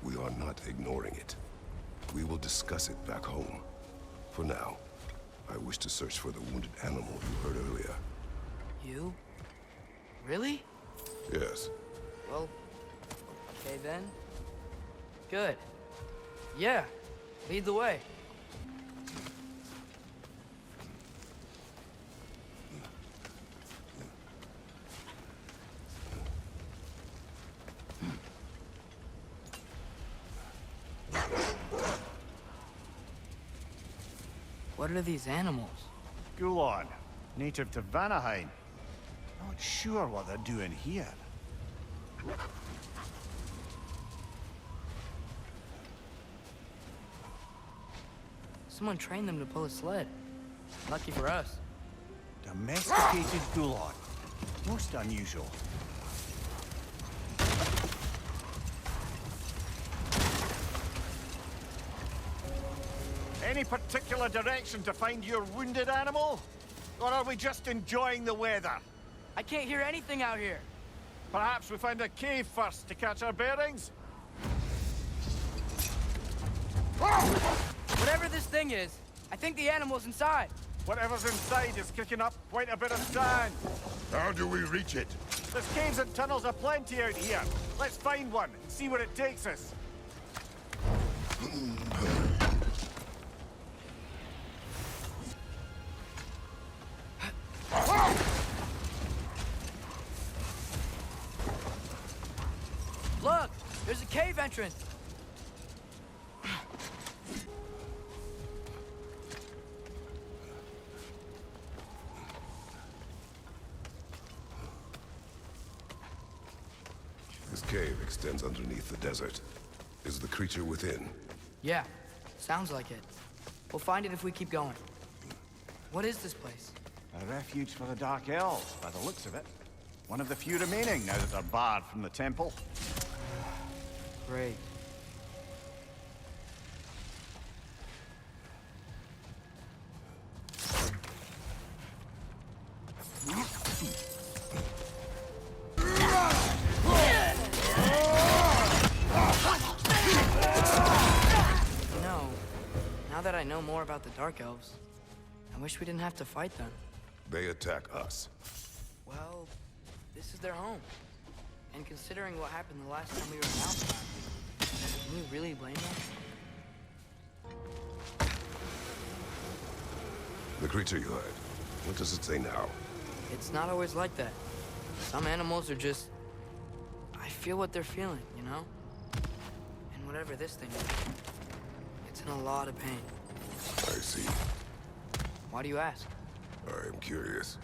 S1: We are not ignoring it. We will discuss it back home. For now, I wish to search for the wounded animal you heard earlier.
S6: You? Really?
S1: Yes.
S6: Well, okay then. Good. Yeah, lead the way. What are these animals?
S8: Gulon, native to Vanaheim. Not sure what they're doing here.
S6: Someone trained them to pull a sled. Lucky for us.
S8: Domesticated Gulon. Most unusual. any particular direction to find your wounded animal? Or are we just enjoying the weather?
S6: I can't hear anything out here.
S8: Perhaps we find a cave first to catch our bearings?
S6: Whatever this thing is, I think the animal's inside.
S8: Whatever's inside is kicking up quite a bit of sand.
S5: How do we reach it?
S8: There's caves and tunnels aplenty out here. Let's find one and see where it takes us.
S6: Look, there's a cave entrance.
S1: This cave extends underneath the desert. Is the creature within?
S6: Yeah, sounds like it. We'll find it if we keep going. What is this place?
S8: A refuge for the Dark Elves, by the looks of it. One of the few remaining now that they're barred from the temple.
S6: Great. Now that I know more about the Dark Elves, I wish we didn't have to fight them.
S1: They attack us.
S6: Well, this is their home. And considering what happened the last time we were in Alpine, can you really blame them?
S1: The creature you heard, what does it say now?
S6: It's not always like that. Some animals are just... I feel what they're feeling, you know? And whatever this thing is, it's in a lot of pain.
S1: I see.
S6: Why do you ask?
S1: I am curious.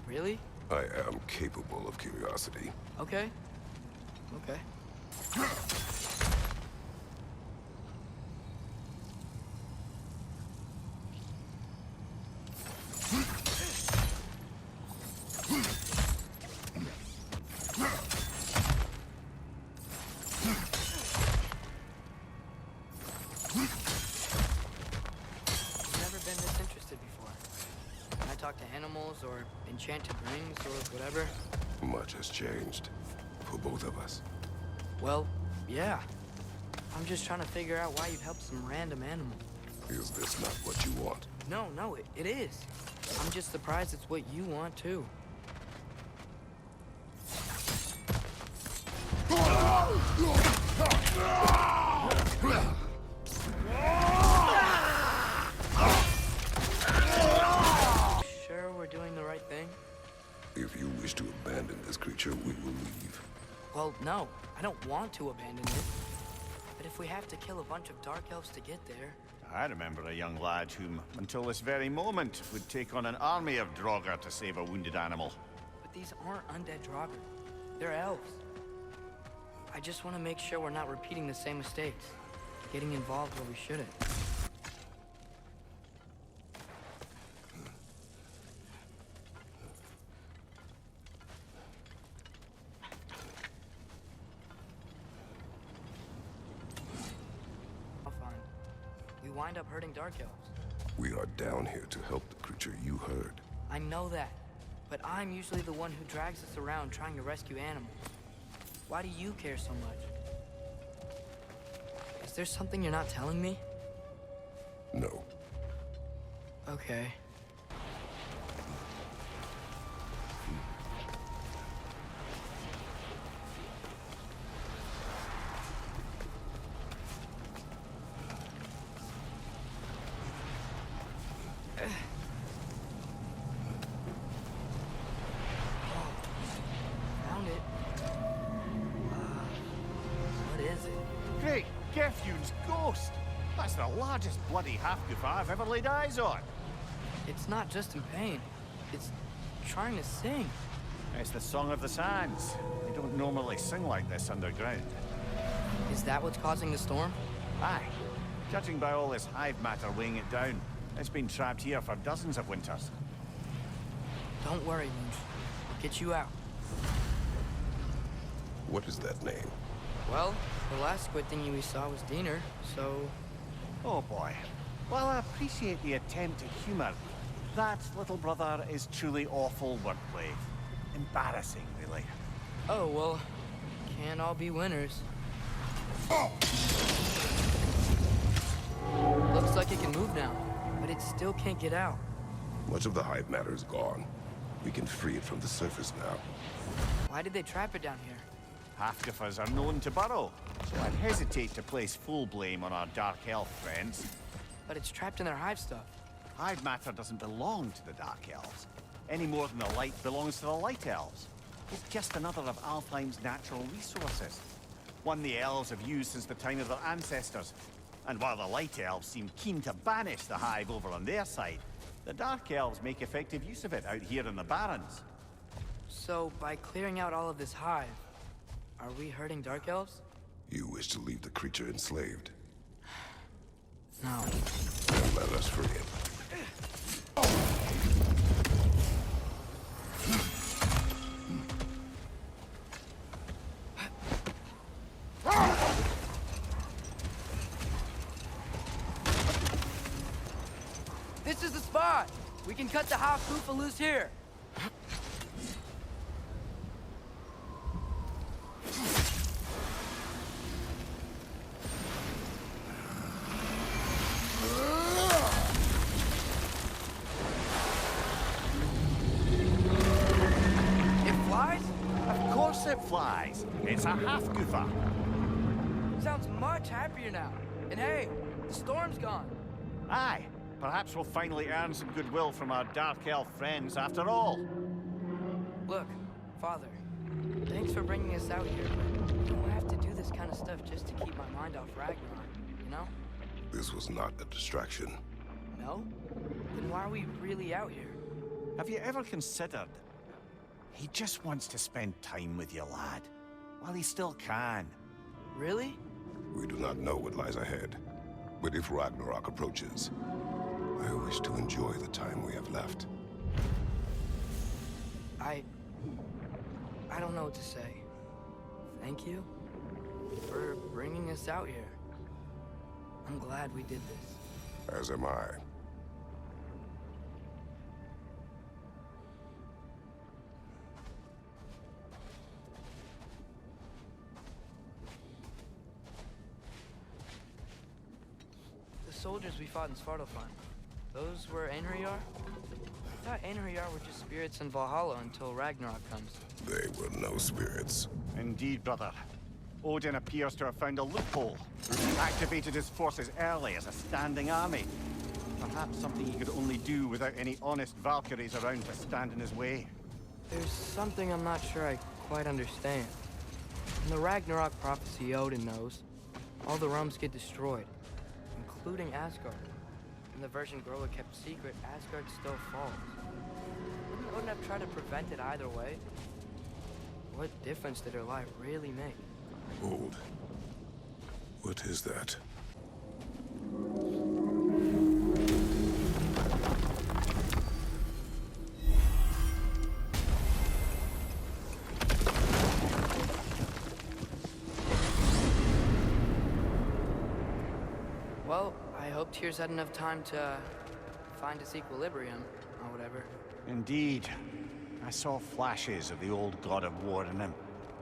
S6: Really?
S1: I am capable of curiosity.
S6: Okay. Okay. Or enchanted rings or whatever.
S1: Much has changed for both of us.
S6: Well, yeah. I'm just trying to figure out why you'd help some random animal.
S1: Is this not what you want?
S6: No, it is. I'm just surprised it's what you want too. Doing the right thing?
S1: If you wish to abandon this creature, we will leave.
S6: Well, no. I don't want to abandon it. But if we have to kill a bunch of Dark Elves to get there...
S8: I remember a young lad whom, until this very moment, would take on an army of Draugr to save a wounded animal.
S6: But these aren't undead Draugr. They're elves. I just want to make sure we're not repeating the same mistakes. Getting involved where we shouldn't. Wind up hurting Dark Elves.
S1: We are down here to help the creature you heard.
S6: I know that, but I'm usually the one who drags us around trying to rescue animals. Why do you care so much? Is there something you're not telling me?
S1: No.
S6: Okay. Found it. What is it?
S8: Great, Gefyun's ghost! That's the largest bloody half-goof I've ever laid eyes on.
S6: It's not just in pain. It's trying to sing.
S8: It's the Song of the Sands. They don't normally sing like this underground.
S6: Is that what's causing the storm?
S8: Aye. Judging by all this hive matter weighing it down, it's been trapped here for dozens of winters.
S6: Don't worry, Moonch. We'll get you out.
S1: What is that name?
S6: Well, the last squid thingy we saw was Diener, so...
S8: Oh boy. While I appreciate the attempt at humor, that, little brother, is truly awful wordplay. Embarrassing, really.
S6: Oh, well, can't all be winners. Looks like it can move now, but it still can't get out.
S1: Much of the hive matter is gone. We can free it from the surface now.
S6: Why did they trap it down here?
S8: Half of us are known to burrow, so I'd hesitate to place full blame on our Dark Elf friends.
S6: But it's trapped in their hive stuff.
S8: Hive matter doesn't belong to the Dark Elves, any more than the light belongs to the Light Elves. It's just another of Alfheim's natural resources. One the elves have used since the time of their ancestors. And while the Light Elves seem keen to banish the hive over on their side, the Dark Elves make effective use of it out here in the Barrens.
S6: So, by clearing out all of this hive, are we hurting Dark Elves?
S1: You wish to leave the creature enslaved?
S6: No.
S1: Then let us free it.
S6: This is the spot! We can cut the half Kufa loose here!
S8: It flies. It's a half-goofer.
S6: Sounds much happier now. And hey, the storm's gone.
S8: Aye. Perhaps we'll finally earn some goodwill from our Dark Elf friends after all.
S6: Look, Father, thanks for bringing us out here, but you don't have to do this kind of stuff just to keep my mind off Ragnarok, you know?
S1: This was not a distraction.
S6: No? Then why are we really out here?
S8: Have you ever considered... He just wants to spend time with you, lad. While he still can.
S6: Really?
S1: We do not know what lies ahead. But if Ragnarok approaches, I wish to enjoy the time we have left.
S6: I don't know what to say. Thank you for bringing us out here. I'm glad we did this.
S1: As am I.
S6: The soldiers we fought in Svartalfheim, those were Einherjar? I thought Einherjar were just spirits in Valhalla until Ragnarok comes.
S1: They were no spirits.
S8: Indeed, brother. Odin appears to have found a loophole. Activated his forces early as a standing army. Perhaps something he could only do without any honest Valkyries around to stand in his way.
S6: There's something I'm not sure I quite understand. In the Ragnarok prophecy Odin knows, all the realms get destroyed, including Asgard. In the version Groa kept secret, Asgard still falls. Wouldn't Odin have tried to prevent it either way? What difference did her life really make?
S1: Hold. What is that?
S6: Well, I hope Tyr's had enough time to find its equilibrium, or whatever.
S8: Indeed. I saw flashes of the old god of war in him,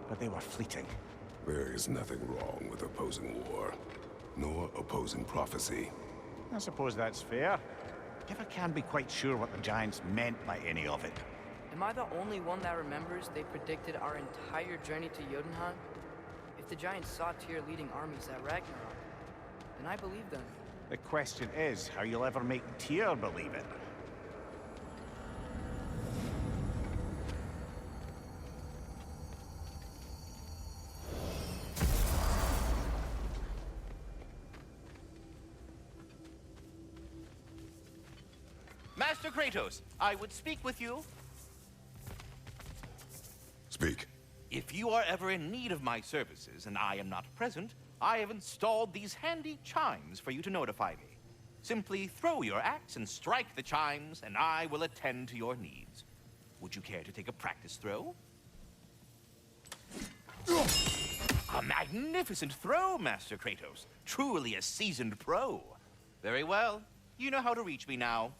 S8: but they were fleeting.
S1: There is nothing wrong with opposing war, nor opposing prophecy.
S8: I suppose that's fair. Never can be quite sure what the Giants meant by any of it.
S6: Am I the only one that remembers they predicted our entire journey to Jotunheim? If the Giants saw Tyr leading armies at Ragnarok, then I believe them.
S8: The question is how you'll ever make Tyr believe it.
S16: Master Kratos, I would speak with you.
S1: Speak.
S16: If you are ever in need of my services and I am not present, I have installed these handy chimes for you to notify me. Simply throw your axe and strike the chimes, and I will attend to your needs. Would you care to take a practice throw? A magnificent throw, Master Kratos. Truly a seasoned pro. Very well. You know how to reach me now.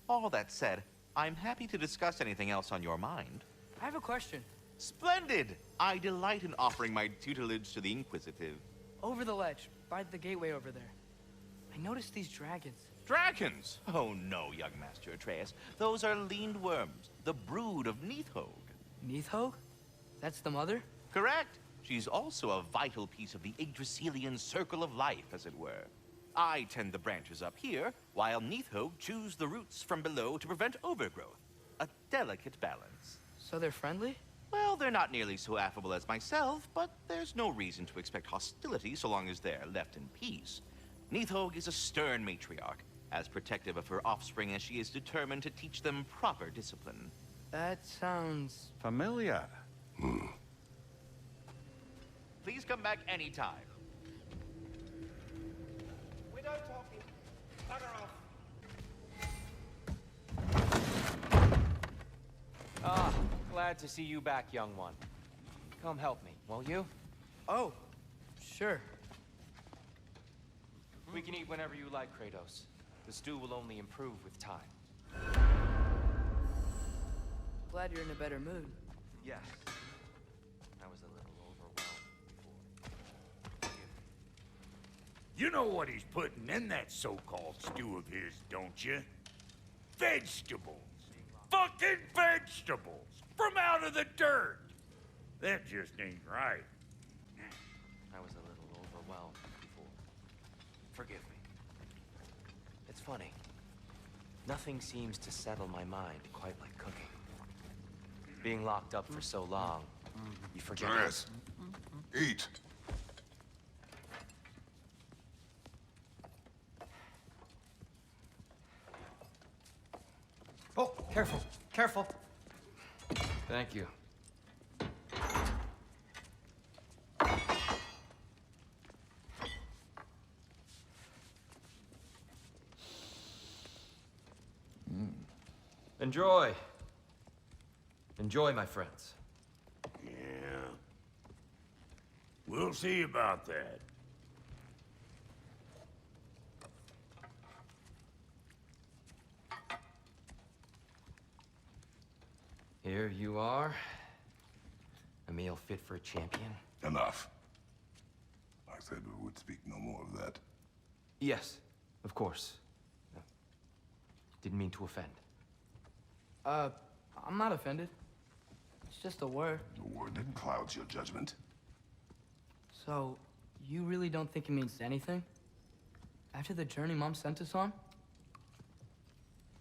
S16: All that said, I'm happy to discuss anything else on your mind.
S6: I have a question.
S16: Splendid! I delight in offering my tutelage to the inquisitive.
S6: Over the ledge, by the gateway over there. I noticed these dragons.
S16: Dragons? Oh no, young Master Atreus. Those are leaned worms, the brood of Neithog.
S6: Neithog? That's the mother?
S16: Correct. She's also a vital piece of the Yggdrasilian circle of life, as it were. I tend the branches up here, while Neithog chews the roots from below to prevent overgrowth. A delicate balance.
S6: So they're friendly?
S16: Well, they're not nearly so affable as myself, but there's no reason to expect hostility so long as they're left in peace. Neithog is a stern matriarch, as protective of her offspring as she is determined to teach them proper discipline.
S6: That sounds...
S8: familiar.
S16: Please come back anytime.
S10: We don't talking. Bugger off.
S15: Ah, glad to see you back, young one. Come help me, won't you?
S6: Oh, sure.
S15: We can eat whenever you like, Kratos. The stew will only improve with time.
S6: Glad you're in a better mood.
S15: Yes. I was a little overwhelmed before.
S10: You know what he's putting in that so-called stew of his, don't you? Vegetables. Fucking vegetables! From out of the dirt! That just ain't right.
S15: I was a little overwhelmed before. Forgive me. It's funny. Nothing seems to settle my mind quite like cooking. Being locked up for so long, you forget.
S1: Atreus, eat.
S13: Oh, careful, careful.
S15: Thank you. Enjoy. Enjoy, my friends.
S10: Yeah. We'll see about that.
S15: Here you are. A meal fit for a champion.
S1: Enough. I said we would speak no more of that.
S15: Yes, of course. Didn't mean to offend.
S6: I'm not offended. It's just a word.
S1: The word that clouds your judgment.
S6: So, you really don't think it means anything? After the journey Mom sent us on?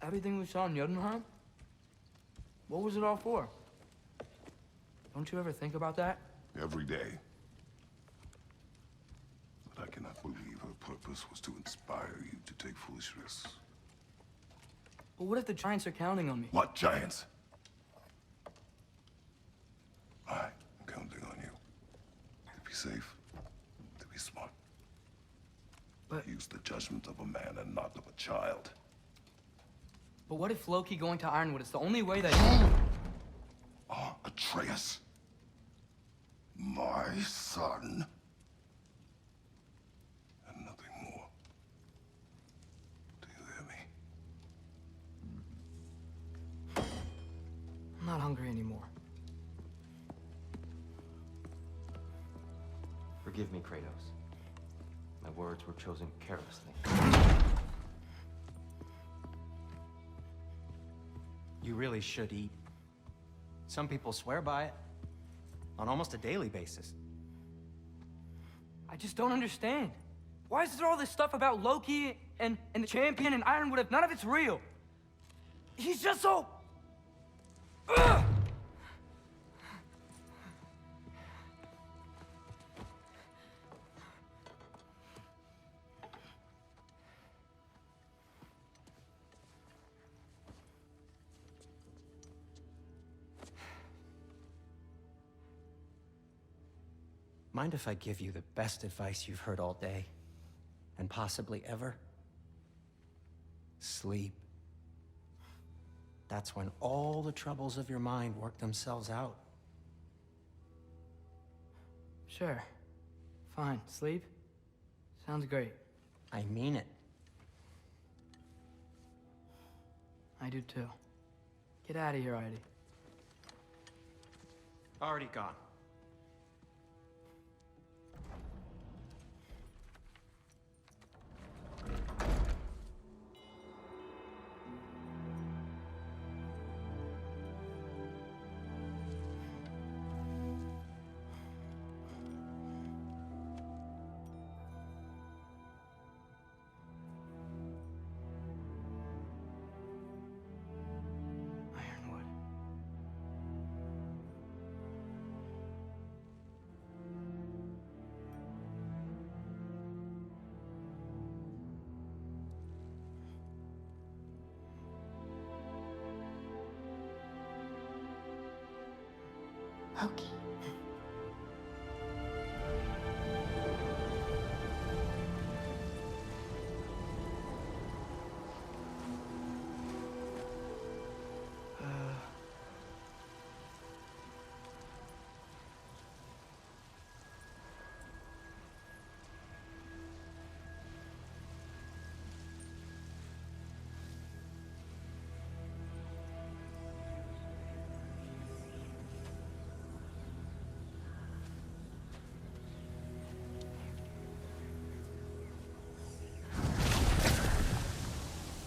S6: Everything we saw in Jotunheim? What was it all for? Don't you ever think about that?
S1: Every day. But I cannot believe her purpose was to inspire you to take foolish risks.
S6: But what if the Giants are counting on me?
S1: What Giants? I'm counting on you. To be safe. To be smart.
S6: But...
S1: Use the judgment of a man and not of a child.
S6: But what if Loki going to Ironwood is the only way that...
S1: Atreus. My son. And nothing more. Do you hear me?
S6: I'm not hungry anymore.
S15: Forgive me, Kratos. My words were chosen carelessly.
S11: You really should eat. Some people swear by it on almost a daily basis.
S6: I just don't understand. Why is there all this stuff about Loki and the champion and Ironwood if none of it's real? He's just so... Ugh!
S11: Mind if I give you the best advice you've heard all day? And possibly ever? Sleep. That's when all the troubles of your mind work themselves out.
S6: Sure. Fine. Sleep? Sounds great.
S11: I mean it.
S6: I do too. Get out of here, Heidi.
S11: Already gone.
S6: Ironwood.
S2: Loki.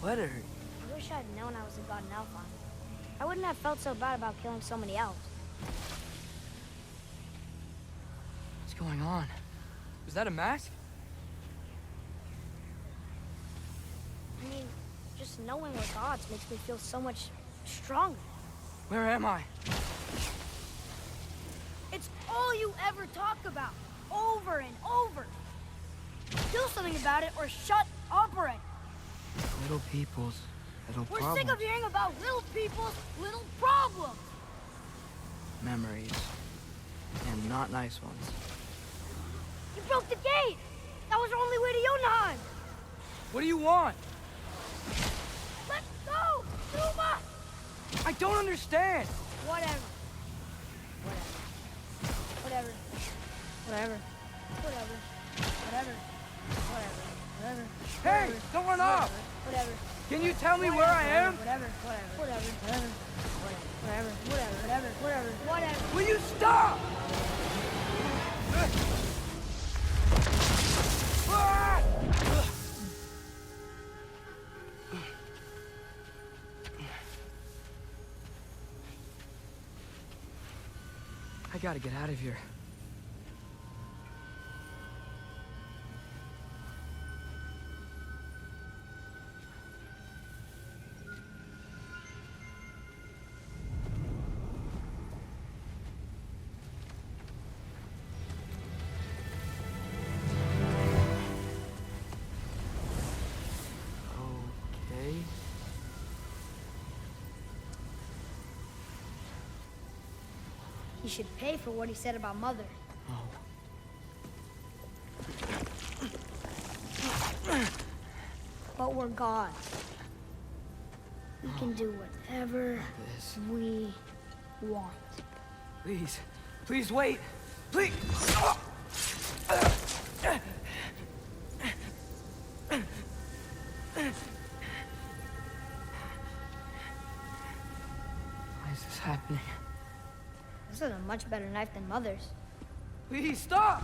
S6: What are...
S2: I wish I'd known I was a god in Alphon. I wouldn't have felt so bad about killing so many elves.
S6: What's going on? Was that a mask?
S2: I mean, just knowing we're gods makes me feel so much stronger.
S6: Where am I?
S2: It's all you ever talk about, over and over. Do something about it or shut up already.
S6: Little people's little
S2: We're
S6: problems.
S2: sick of hearing about little people's little problems.
S6: Memories. And not nice ones.
S2: You broke the gate. That was our only way to Jotunheim.
S6: What do you want?
S2: Let's go, Zuma.
S6: I don't understand.
S2: Whatever. Whatever. Whatever. Whatever. Whatever. Whatever. Whatever.
S6: Hey, don't run off.
S2: Whatever.
S6: Can you tell me where I am?
S2: Whatever. Whatever. Whatever. Whatever. Whatever. Whatever. Whatever. Whatever.
S6: Will you stop? I gotta get out of here. Okay.
S2: He should pay for what he said about Mother. But we're gods. We can do whatever we want.
S6: Please. Please wait. Please. Why is this happening?
S2: This is a much better knife than Mother's.
S6: Please stop!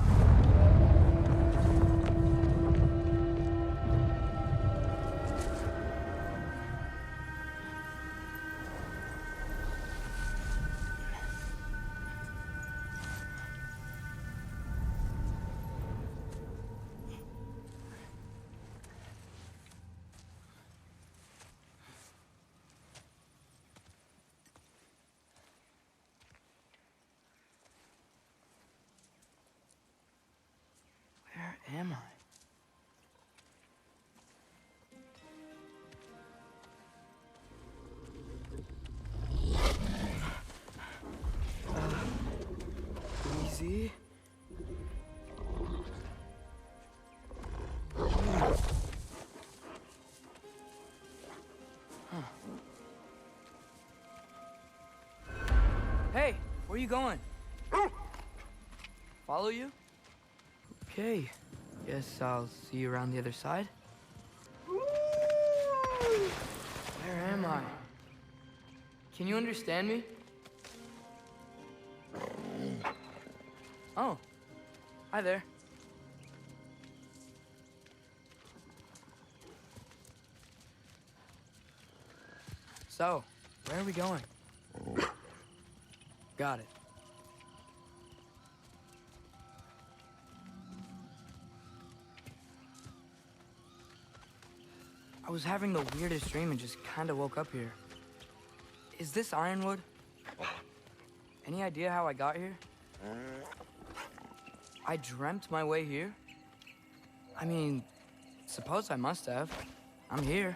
S6: Where am I? Easy. Hey, where are you going? Follow you? Okay. Guess I'll see you around the other side. Where am I? Can you understand me? Oh. Hi there. So, where are we going? Got it. I was having the weirdest dream and just kind of woke up here. Is this Ironwood? Any idea how I got here? I dreamt my way here? I mean, suppose I must have. I'm here.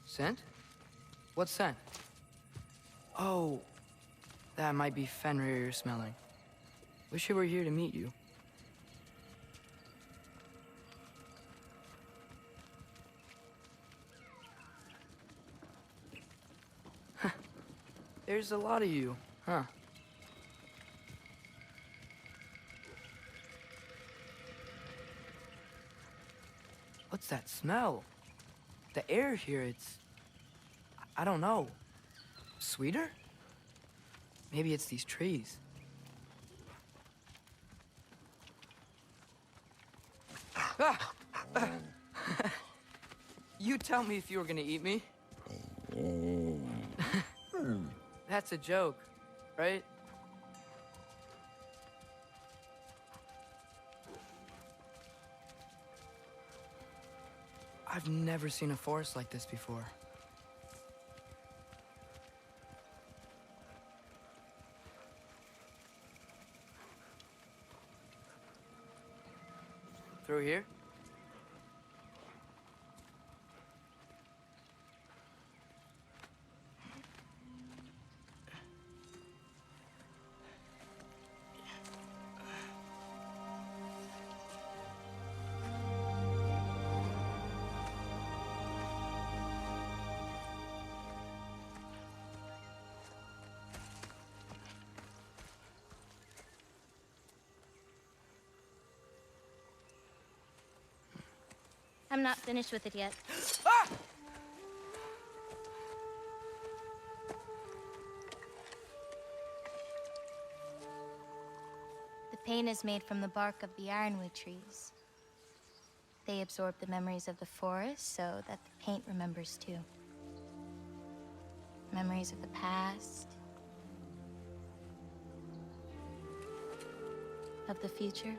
S6: Scent? What scent? Oh, that might be Fenrir you're smelling. Wish I were here to meet you. There's a lot of you, huh? What's that smell? The air here, I don't know. Sweeter? Maybe it's these trees. Ah! You tell me if you were gonna eat me. That's a joke, right? I've never seen a forest like this before. Through here?
S2: I'm not finished with it yet.
S6: Ah!
S2: The paint is made from the bark of the ironwood trees. They absorb the memories of the forest so that the paint remembers too. Memories of the past, of the future.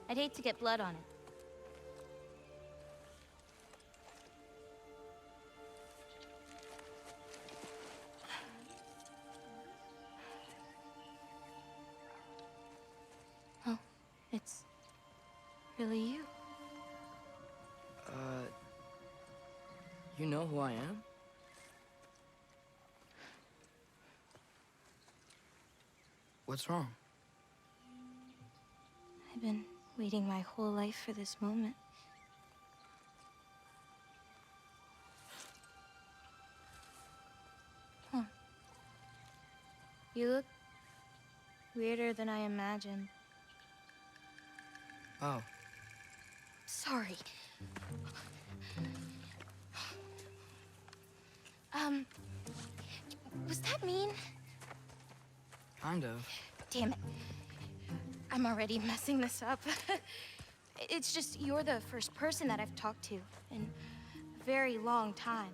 S2: I'd hate to get blood on it. Oh, it's really you.
S6: You know who I am? What's wrong?
S2: I've been waiting my whole life for this moment. Huh. You look weirder than I imagined.
S6: Oh.
S2: Sorry. Was that mean?
S6: Kind of.
S2: Damn it. I'm already messing this up. It's just you're the first person that I've talked to in a very long time.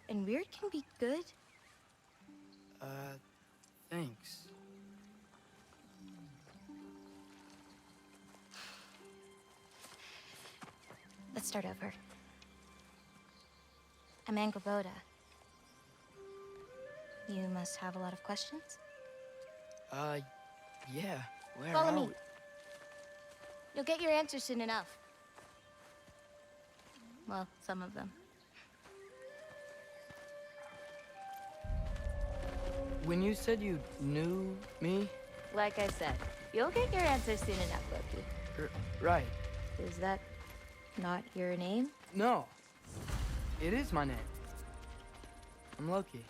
S2: And weird can be good.
S6: Thanks.
S2: Let's start over. I'm Angrboda. You must have a lot of questions?
S6: Yeah. Where
S2: Follow
S6: are
S2: me.
S6: we?
S2: You'll get your answers soon enough. Well, some of them.
S6: When you said you knew me,
S17: Like I said, you'll get your answer soon enough, Loki.
S6: Right.
S17: Is that not your name?
S6: No. It is my name. I'm Loki.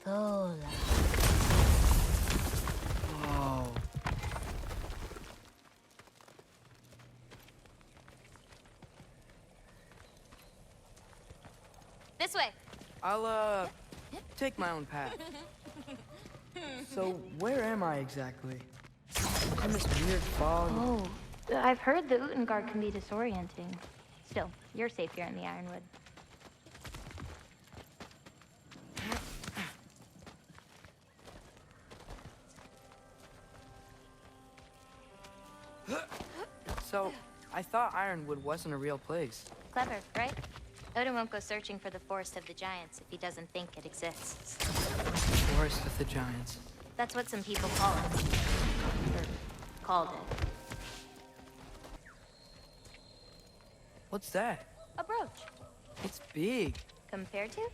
S17: Thola.
S6: Whoa.
S17: This way.
S6: I'll, take my own path. So, where am I exactly? In this weird fog.
S17: Oh, I've heard the Utengard can be disorienting. Still, you're safe here in the Ironwood.
S6: So, I thought Ironwood wasn't a real place.
S17: Clever, right? Odin won't go searching for the Forest of the Giants if he doesn't think it exists.
S6: Forest of the Giants.
S17: That's what some people call it. Or called it.
S6: What's that?
S17: A brooch.
S6: It's big.
S17: Compared to?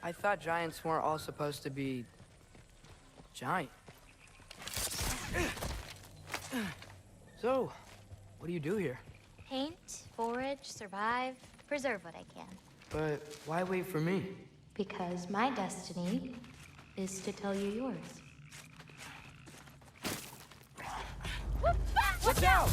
S6: I thought giants weren't all supposed to be... giant. So, what do you do here?
S17: Paint, forage, survive, preserve what I can.
S6: But why wait for me?
S17: Because my destiny is to tell you yours.
S6: Watch out!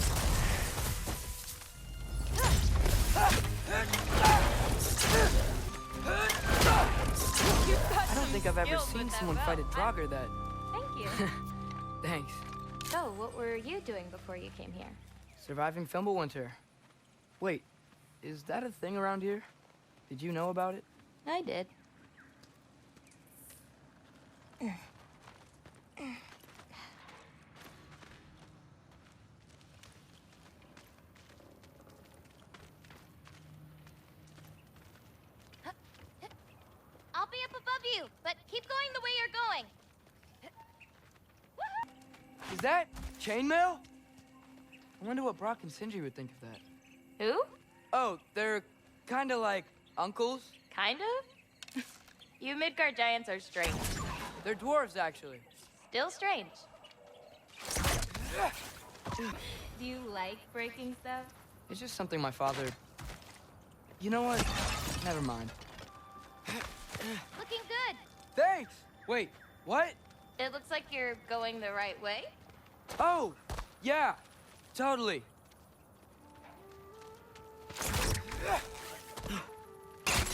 S6: I don't think I've ever seen someone fight a Draugr that...
S17: Thank you.
S6: Thanks.
S17: So, what were you doing before you came here?
S6: Surviving Fimbulwinter. Wait, is that a thing around here? Did you know about it?
S17: I did. I'll be up above you, but keep going the way you're going.
S6: Is that chainmail? I wonder what Brock and Sindri would think of that.
S17: Who?
S6: Oh, they're kind of like uncles.
S17: Kind of? You Midgard giants are strange.
S6: They're dwarves, actually.
S17: Still strange. Do you like breaking stuff?
S6: It's just something my father... You know what? Never mind.
S17: Looking good.
S6: Thanks! Wait, what?
S17: It looks like you're going the right way.
S6: Oh, yeah, totally.
S17: How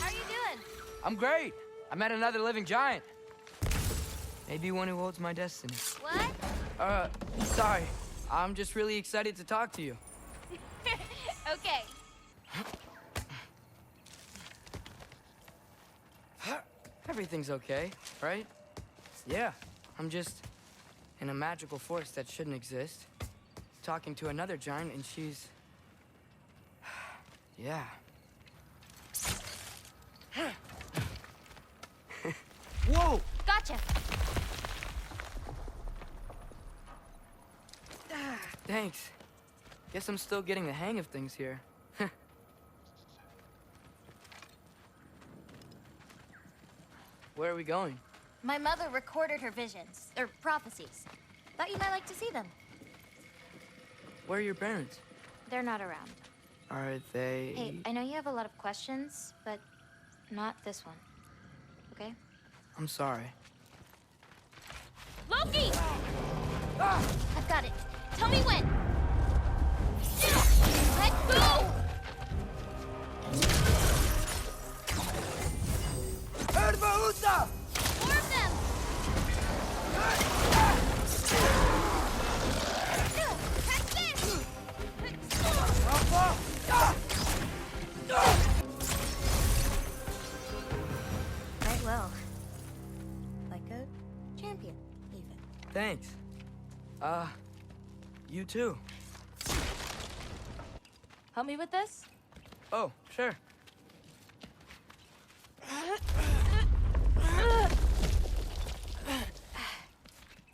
S17: are you doing?
S6: I'm great. I met another living giant. Maybe one who holds my destiny.
S17: What?
S6: Sorry. I'm just really excited to talk to you.
S17: Okay.
S6: Everything's okay, right? Yeah, I'm just in a magical forest that shouldn't exist, talking to another giant, and she's... yeah. Whoa!
S17: Gotcha.
S6: Thanks. Guess I'm still getting the hang of things here. Where are we going?
S17: My mother recorded her visions, or prophecies. Thought you might like to see them.
S6: Where are your parents?
S17: They're not around.
S6: Are they...
S17: Hey, I know you have a lot of questions, but not this one. Okay?
S6: I'm sorry.
S17: Loki! I've got it. Tell me when. Let go!
S6: Erbaúta!
S17: More of them! Catch this! Right well. Like a champion, even.
S6: Thanks. You too.
S17: Help me with this?
S6: Oh, sure.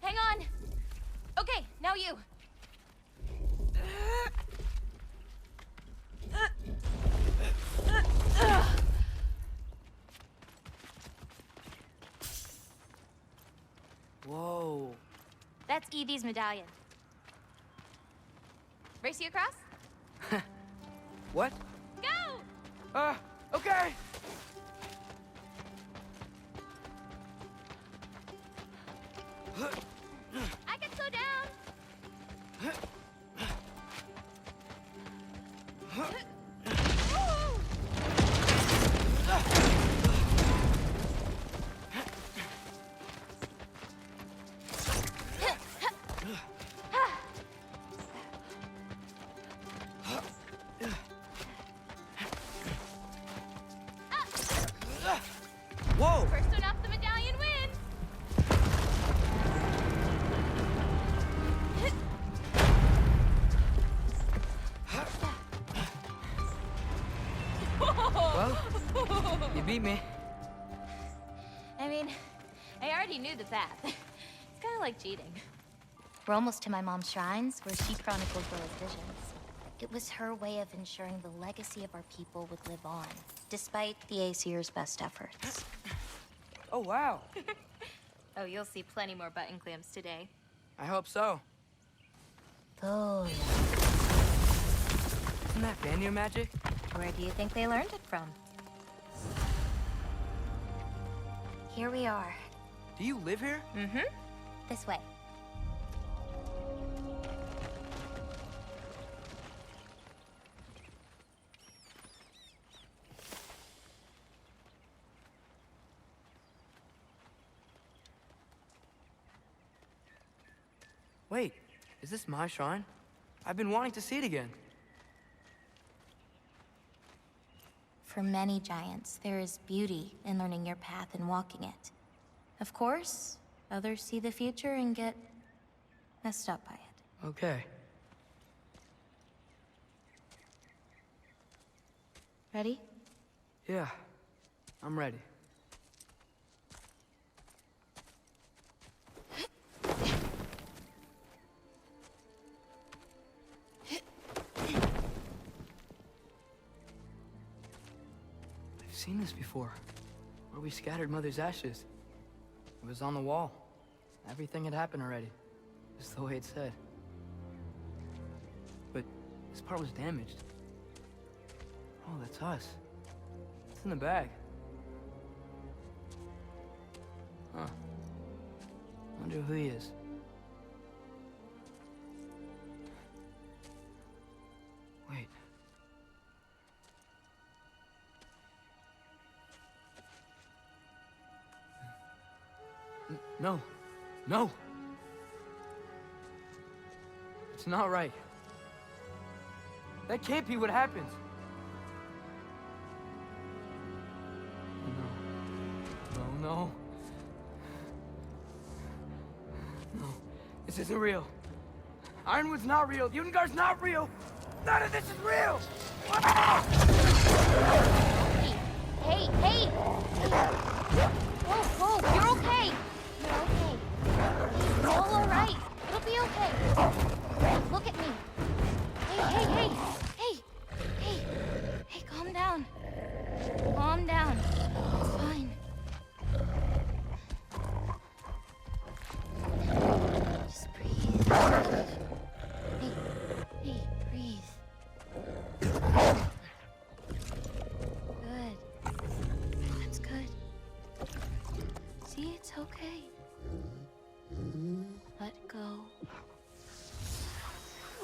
S17: Hang on. Okay, now you.
S6: Whoa.
S17: That's Evie's medallion. Race you across?
S6: What?
S17: Go!
S6: Okay!
S17: I can slow down!
S6: Whoa!
S17: First one off the medallion wins!
S6: Well, you beat me.
S17: I mean, I already knew the path. It's kind of like cheating. We're almost to my mom's shrines, where she chronicled Bella's visions. It was her way of ensuring the legacy of our people would live on, despite the Aesir's best efforts.
S6: Oh, wow.
S17: Oh, you'll see plenty more button clamps today.
S6: I hope so.
S17: Oh, yeah.
S6: Isn't that Vanir magic?
S17: Where do you think they learned it from? Here we are.
S6: Do you live here?
S17: Mm-hmm. This way.
S6: Wait, is this my shrine? I've been wanting to see it again.
S17: For many giants, there is beauty in learning your path and walking it. Of course, others see the future and get messed up by it.
S6: Okay.
S17: Ready?
S6: Yeah, I'm ready. I've seen this before, where we scattered Mother's ashes. It was on the wall. Everything had happened already, just the way it said. But this part was damaged. Oh, that's us. It's in the bag. Huh. Wonder who he is. Wait. No. No! It's not right. That can't be what happens. No. No. This isn't real. Ironwood's not real. Ungar's not real. None of this is real!
S17: Hey! Whoa, you're okay! You're okay. It's all right. It'll be okay. Look at me. Hey, calm down. Calm down. It's fine. Just breathe. Hey, breathe. Good. That's good. See, it's okay. Let go.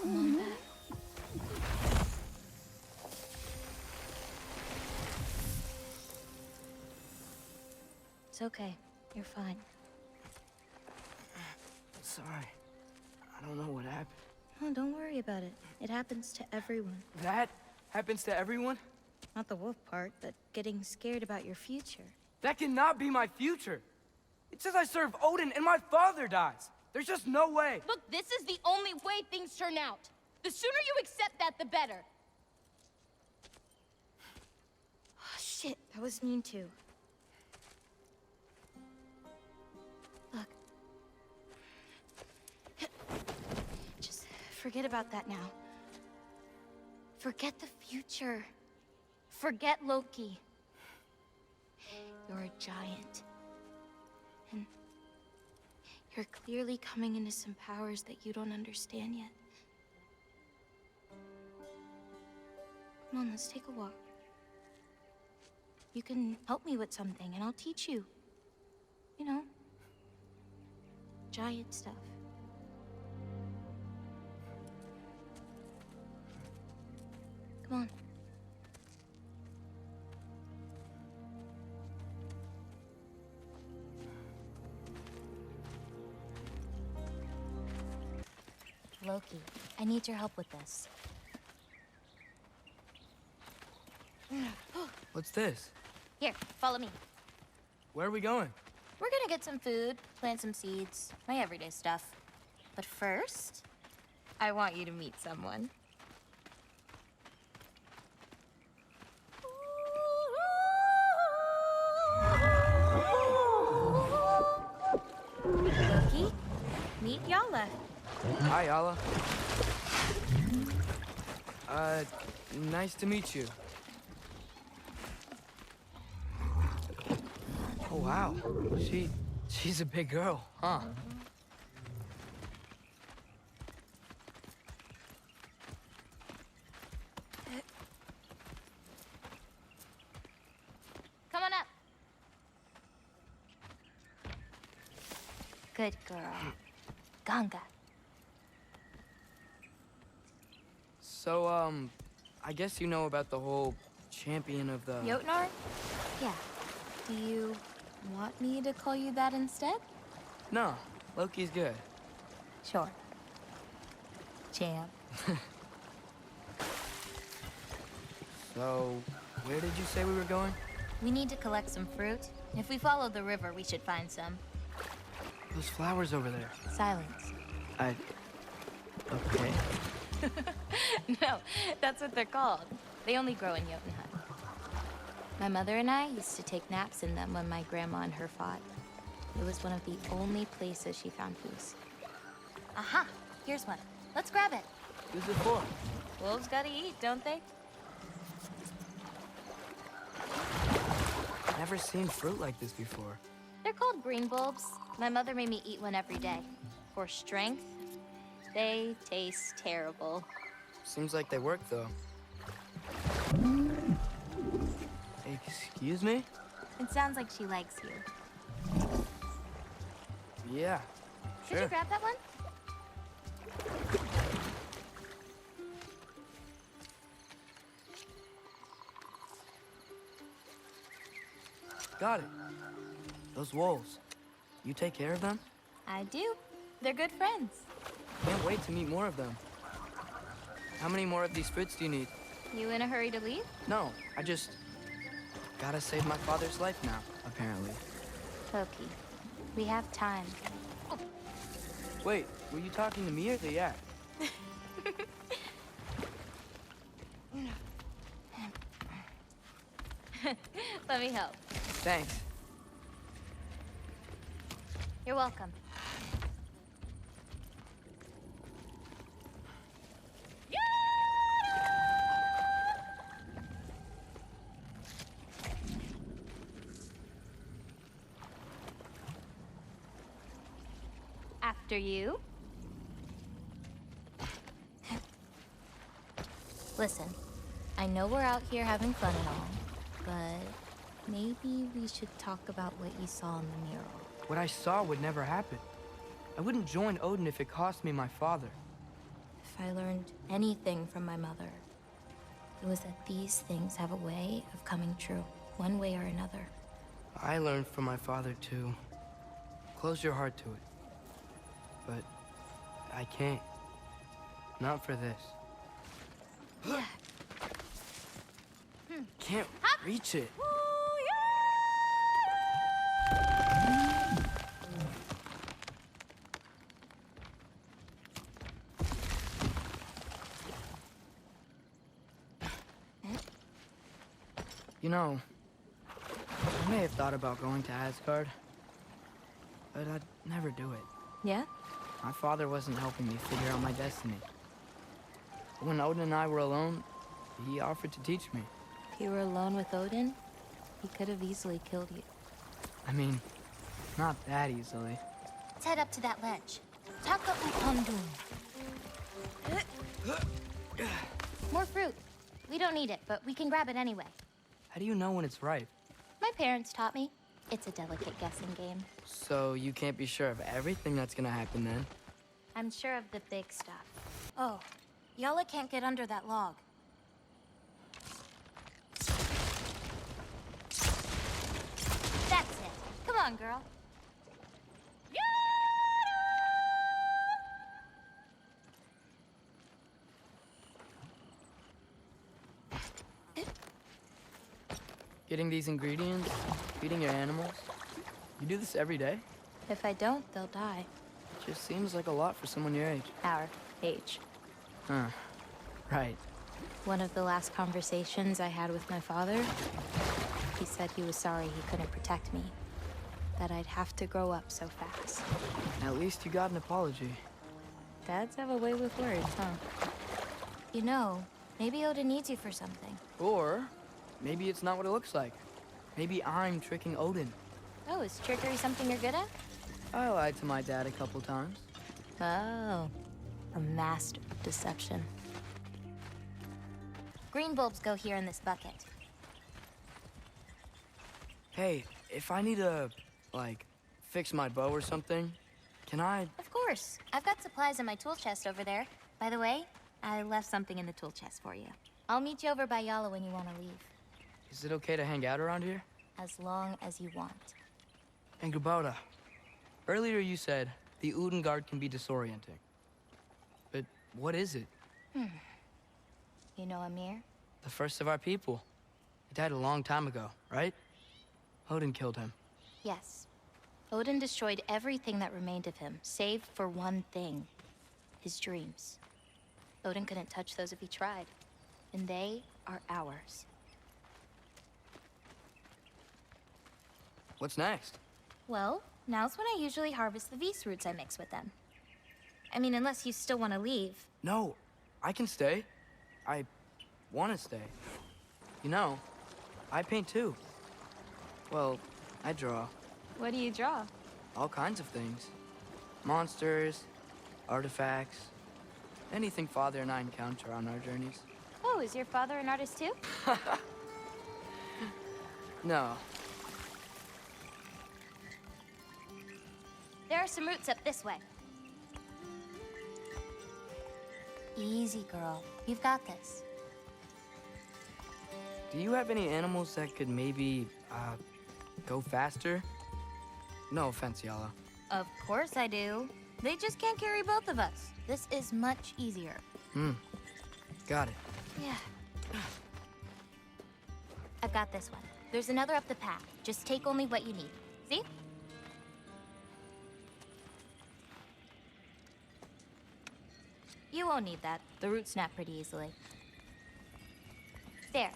S17: Come on back. It's okay. You're fine.
S6: Sorry. I don't know what happened.
S17: Oh, don't worry about it. It happens to everyone.
S6: That happens to everyone?
S17: Not the wolf part, but getting scared about your future.
S6: That cannot be my future. It says I serve Odin and my father dies. There's just no way.
S18: Look, this is the only way things turn out. The sooner you accept that, the better.
S17: Oh, shit, that was mean too. Look. Just forget about that now. Forget the future. Forget Loki. You're a giant. And You're clearly coming into some powers that you don't understand yet. Come on, let's take a walk. You can help me with something, and I'll teach you. You know, giant stuff. Come on. Loki, I need your help with this.
S6: What's this?
S17: Here, follow me.
S6: Where are we going?
S17: We're gonna get some food, plant some seeds, my everyday stuff. But first, I want you to meet someone. Loki, meet Yala.
S6: Hi, Yala. Nice to meet you. Oh, wow. She's a big girl, huh?
S17: Come on up. Good girl. Ganga.
S6: So, I guess you know about the whole champion of the...
S17: Jotnar? Yeah. Do you want me to call you that instead?
S6: No, Loki's good.
S17: Sure. Champ.
S6: So, where did you say we were going?
S17: We need to collect some fruit. If we follow the river, we should find some.
S6: Those flowers over there.
S17: Silence.
S6: Okay.
S17: No, that's what they're called. They only grow in Jotunheim. My mother and I used to take naps in them when my grandma and her fought. It was one of the only places she found peace. Aha! Here's one. Let's grab it.
S6: Who's it for?
S17: Wolves gotta eat, don't they?
S6: Never seen fruit like this before.
S17: They're called green bulbs. My mother made me eat one every day. For strength, they taste terrible.
S6: Seems like they work, though. Excuse me?
S17: It sounds like she likes you.
S6: Yeah,
S17: Could
S6: sure.
S17: you grab that one?
S6: Got it. Those wolves. You take care of them?
S17: I do. They're good friends.
S6: Can't wait to meet more of them. How many more of these fruits do you need?
S17: You in a hurry to leave?
S6: No, I just... gotta save my father's life now, apparently.
S17: Loki, we have time.
S6: Wait, were you talking to me or the yak?
S17: Let me help.
S6: Thanks.
S17: You're welcome. After you. Listen, I know we're out here having fun and all, but maybe we should talk about what you saw in the mural.
S6: What I saw would never happen. I wouldn't join Odin if it cost me my father.
S17: If I learned anything from my mother, it was that these things have a way of coming true, one way or another.
S6: I learned from my father, too. Close your heart to it. But I can't. Not for this.
S17: Yeah.
S6: Can't reach it. You know, I may have thought about going to Asgard, but I'd never do it.
S17: Yeah?
S6: My father wasn't helping me figure out my destiny. When Odin and I were alone, he offered to teach me.
S17: If you were alone with Odin, he could have easily killed you.
S6: I mean, not that easily.
S17: Let's head up to that ledge. Taka Utandun. More fruit. We don't need it, but we can grab it anyway.
S6: How do you know when it's ripe?
S17: My parents taught me. It's a delicate guessing game.
S6: So you can't be sure of everything that's gonna happen then?
S17: I'm sure of the big stuff. Oh, Yala can't get under that log. That's it. Come on, girl.
S6: Getting these ingredients, feeding your animals. You do this every day?
S17: If I don't, they'll die.
S6: Just seems like a lot for someone your age.
S17: Our age.
S6: Huh. Right.
S17: One of the last conversations I had with my father, he said he was sorry he couldn't protect me. That I'd have to grow up so fast.
S6: At least you got an apology.
S17: Dads have a way with words, huh? You know, maybe Odin needs you for something.
S6: Or maybe it's not what it looks like. Maybe I'm tricking Odin.
S17: Oh, is trickery something you're good at?
S6: I lied to my dad a couple times.
S17: Oh, a master of deception. Green bulbs go here in this bucket.
S6: Hey, if I need to, like, fix my bow or something, can I?
S17: Of course. I've got supplies in my tool chest over there. By the way, I left something in the tool chest for you. I'll meet you over by Yala when you want to leave.
S6: Is it okay to hang out around here?
S17: As long as you want.
S6: And Gabota, earlier you said the Udengard can be disorienting. But what is it?
S17: You know Amir?
S6: The first of our people. He died a long time ago, right? Odin killed him.
S17: Yes. Odin destroyed everything that remained of him, save for one thing. His dreams. Odin couldn't touch those if he tried. And they are ours.
S6: What's next?
S17: Well, now's when I usually harvest the Vis roots I mix with them. I mean, unless you still want to leave.
S6: No, I can stay. I want to stay. You know, I paint too. Well, I draw.
S17: What do you draw?
S6: All kinds of things. Monsters, artifacts, anything Father and I encounter on our journeys.
S17: Oh, is your father an artist too?
S6: No.
S17: There are some roots up this way. Easy, girl. You've got this.
S6: Do you have any animals that could maybe, go faster? No offense, Yala.
S17: Of course I do. They just can't carry both of us. This is much easier.
S6: Got it.
S17: Yeah. I've got this one. There's another up the path. Just take only what you need. See? You won't need that. The roots snap pretty easily. There.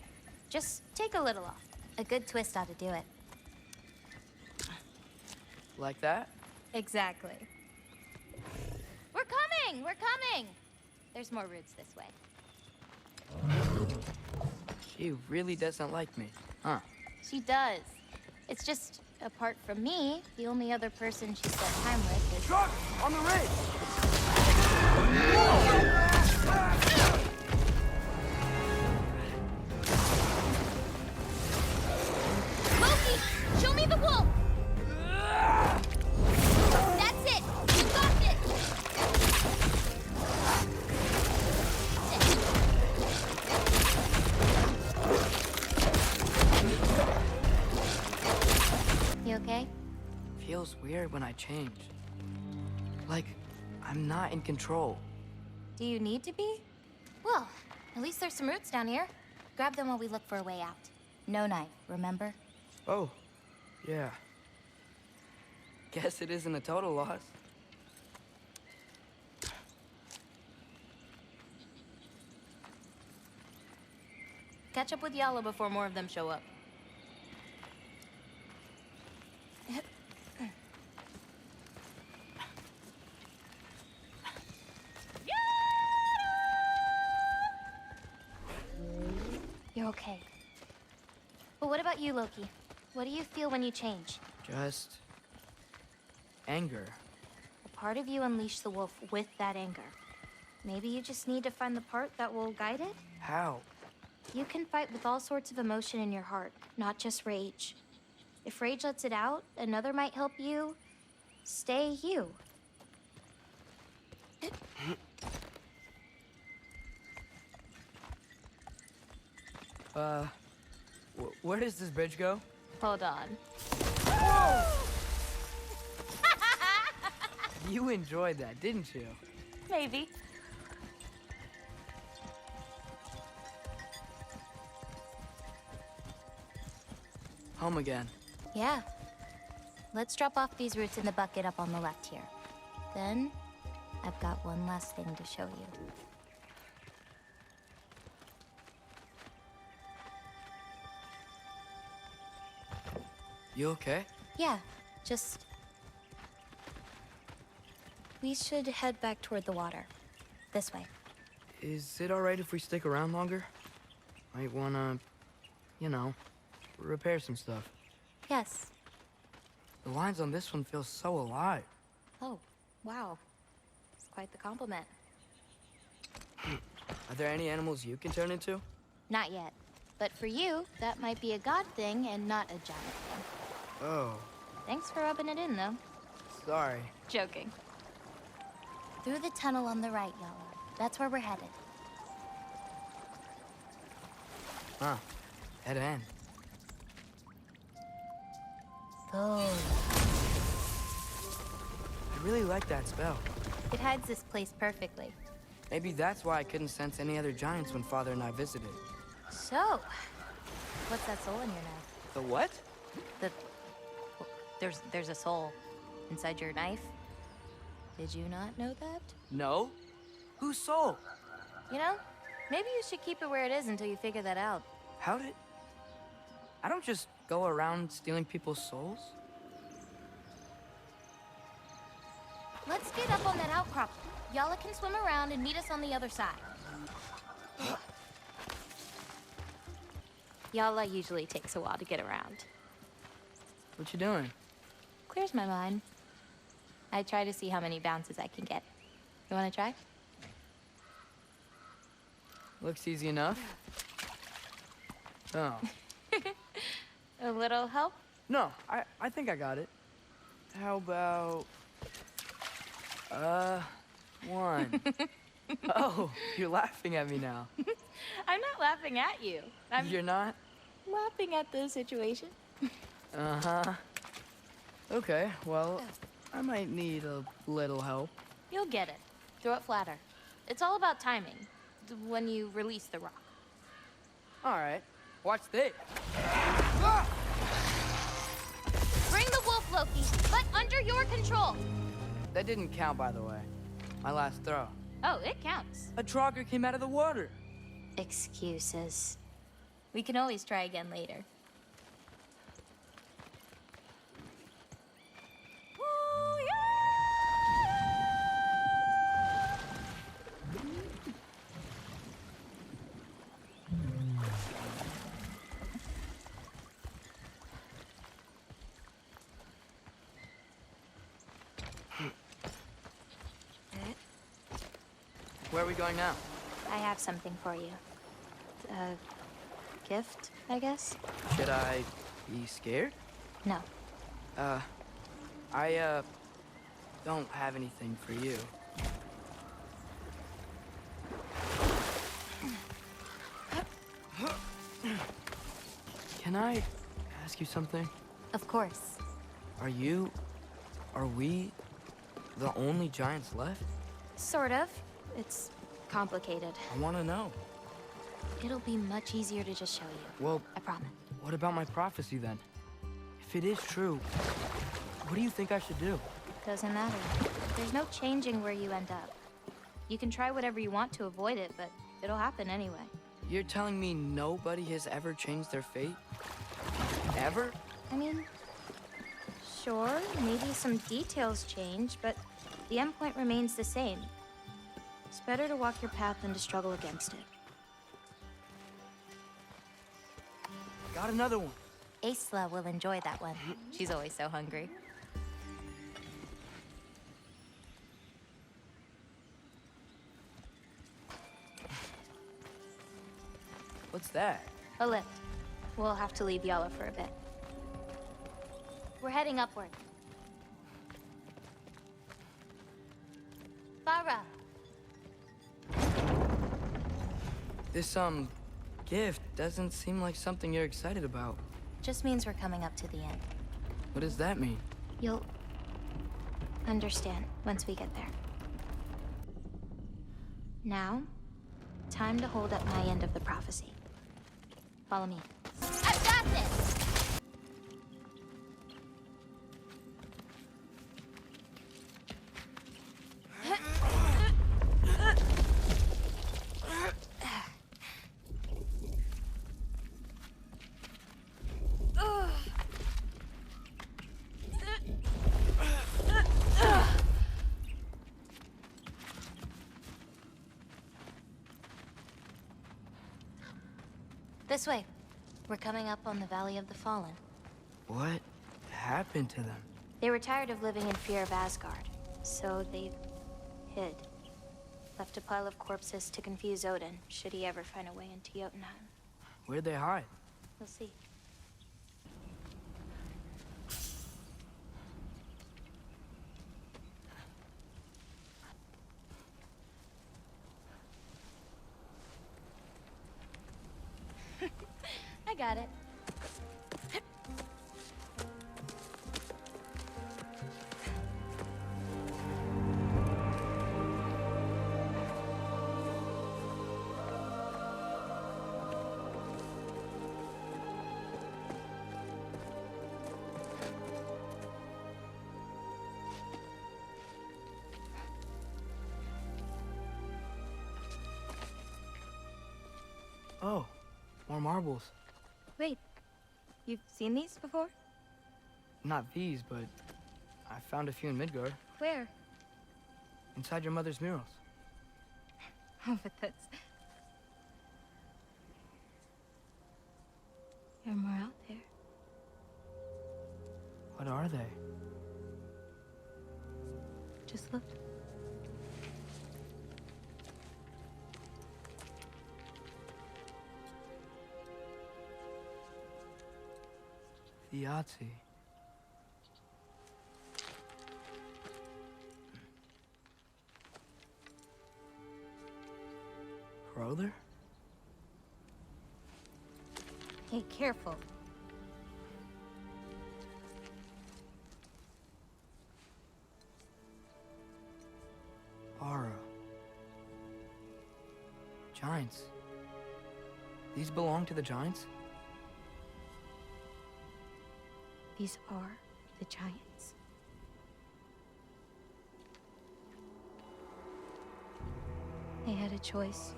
S17: Just take a little off. A good twist ought to do it.
S6: Like that?
S17: Exactly. We're coming! We're coming! There's more roots this way.
S6: She really doesn't like me, huh?
S17: She does. It's just, apart from me, the only other person she spent time with is...
S6: Truck! On the ridge!
S18: Loki! Show me the wolf! That's it! You got this!
S17: You okay?
S6: Feels weird when I change. Like, I'm not in control.
S17: Do you need to be? Well, at least there's some roots down here. Grab them while we look for a way out. No knife, remember?
S6: Oh, yeah. Guess it isn't a total loss.
S17: Catch up with Yala before more of them show up. You're okay. But what about you, Loki? What do you feel when you change?
S6: Just anger.
S17: part of you unleashed the wolf with that anger. Maybe you just need to find the part that will guide it?
S6: How?
S17: You can fight with all sorts of emotion in your heart, not just rage. If rage lets it out, another might help you stay you.
S6: Where does this bridge go?
S17: Hold on.
S6: You enjoyed that, didn't you?
S17: Maybe.
S6: Home again.
S17: Yeah. Let's drop off these roots in the bucket up on the left here. Then, I've got one last thing to show you.
S6: You okay?
S17: Yeah, just... We should head back toward the water. This way.
S6: Is it alright if we stick around longer? Might wanna, you know, repair some stuff.
S17: Yes.
S6: The lines on this one feel so alive.
S17: Oh, wow. It's quite the compliment.
S6: Are there any animals you can turn into?
S17: Not yet. But for you, that might be a god thing and not a giant thing.
S6: Oh,
S17: Thanks for rubbing it in, though.
S6: sorry.
S17: Joking. Through the tunnel on the right, Yala. That's where we're headed.
S6: Huh. Dead end.
S17: Oh.
S6: I really like that spell.
S17: It hides this place perfectly.
S6: Maybe that's why I couldn't sense any other giants when Father and I visited.
S17: So, what's that soul in your knife?
S6: The what?
S17: There's a soul inside your knife. Did you not know that?
S6: No? Whose soul?
S17: You know, maybe you should keep it where it is until you figure that out.
S6: How did... I don't just go around stealing people's souls.
S17: Let's get up on that outcrop. Yala can swim around and meet us on the other side. Yala usually takes a while to get around.
S6: What you doing?
S17: Clears my mind. I try to see how many bounces I can get. You want to try?
S6: Looks easy enough. Oh.
S17: A little help?
S6: No, I think I got it. How about... one. Oh, you're laughing at me now.
S17: I'm not laughing at you.
S6: You're not?
S17: Laughing at the situation.
S6: Uh-huh. Okay, well, I might need a little help.
S17: You'll get it. Throw it flatter. It's all about timing. When you release the rock.
S6: All right. Watch this.
S17: Bring the wolf, Loki, but under your control.
S6: That didn't count, by the way. My last throw.
S17: Oh, it counts.
S6: A trogger came out of the water.
S17: Excuses. We can always try again later.
S6: Where are we going now?
S17: I have something for you. A gift, I guess?
S6: Should I be scared?
S17: No.
S6: I don't have anything for you. Can I ask you something?
S17: Of course.
S6: Are we the only giants left?
S17: Sort of. It's complicated.
S6: I want to know.
S17: It'll be much easier to just show you.
S6: Well,
S17: I promise.
S6: What about my prophecy then? If it is true, what do you think I should do?
S17: Doesn't matter. There's no changing where you end up. You can try whatever you want to avoid it, but it'll happen anyway.
S6: You're telling me nobody has ever changed their fate? Ever?
S17: I mean, sure, maybe some details change, but the endpoint remains the same. It's better to walk your path than to struggle against it.
S6: Got another one.
S17: Aisla will enjoy that one. She's always so hungry.
S6: What's that?
S17: A lift. We'll have to leave Yala for a bit. We're heading upward. Farah!
S6: This, gift doesn't seem like something you're excited about.
S17: Just means we're coming up to the end.
S6: What does that mean?
S17: You'll understand once we get there. Now, time to hold up my end of the prophecy. Follow me. I've got this! This way. We're coming up on the Valley of the Fallen.
S6: What happened to them?
S17: They were tired of living in fear of Asgard, so they hid. Left a pile of corpses to confuse Odin, should he ever find a way into Jotunheim.
S6: Where'd they hide?
S17: We'll see. I got it.
S6: Oh, more marbles.
S17: Wait, you've seen these before?
S6: Not these, but I found a few in Midgard.
S17: Where?
S6: Inside your mother's murals.
S17: Oh, but that's... There are more out there.
S6: What are they?
S17: Just look.
S6: The Yahtzee. Brother?
S17: Hey, careful.
S6: Aura. Giants. These belong to the Giants?
S17: These are the Giants. They had a choice.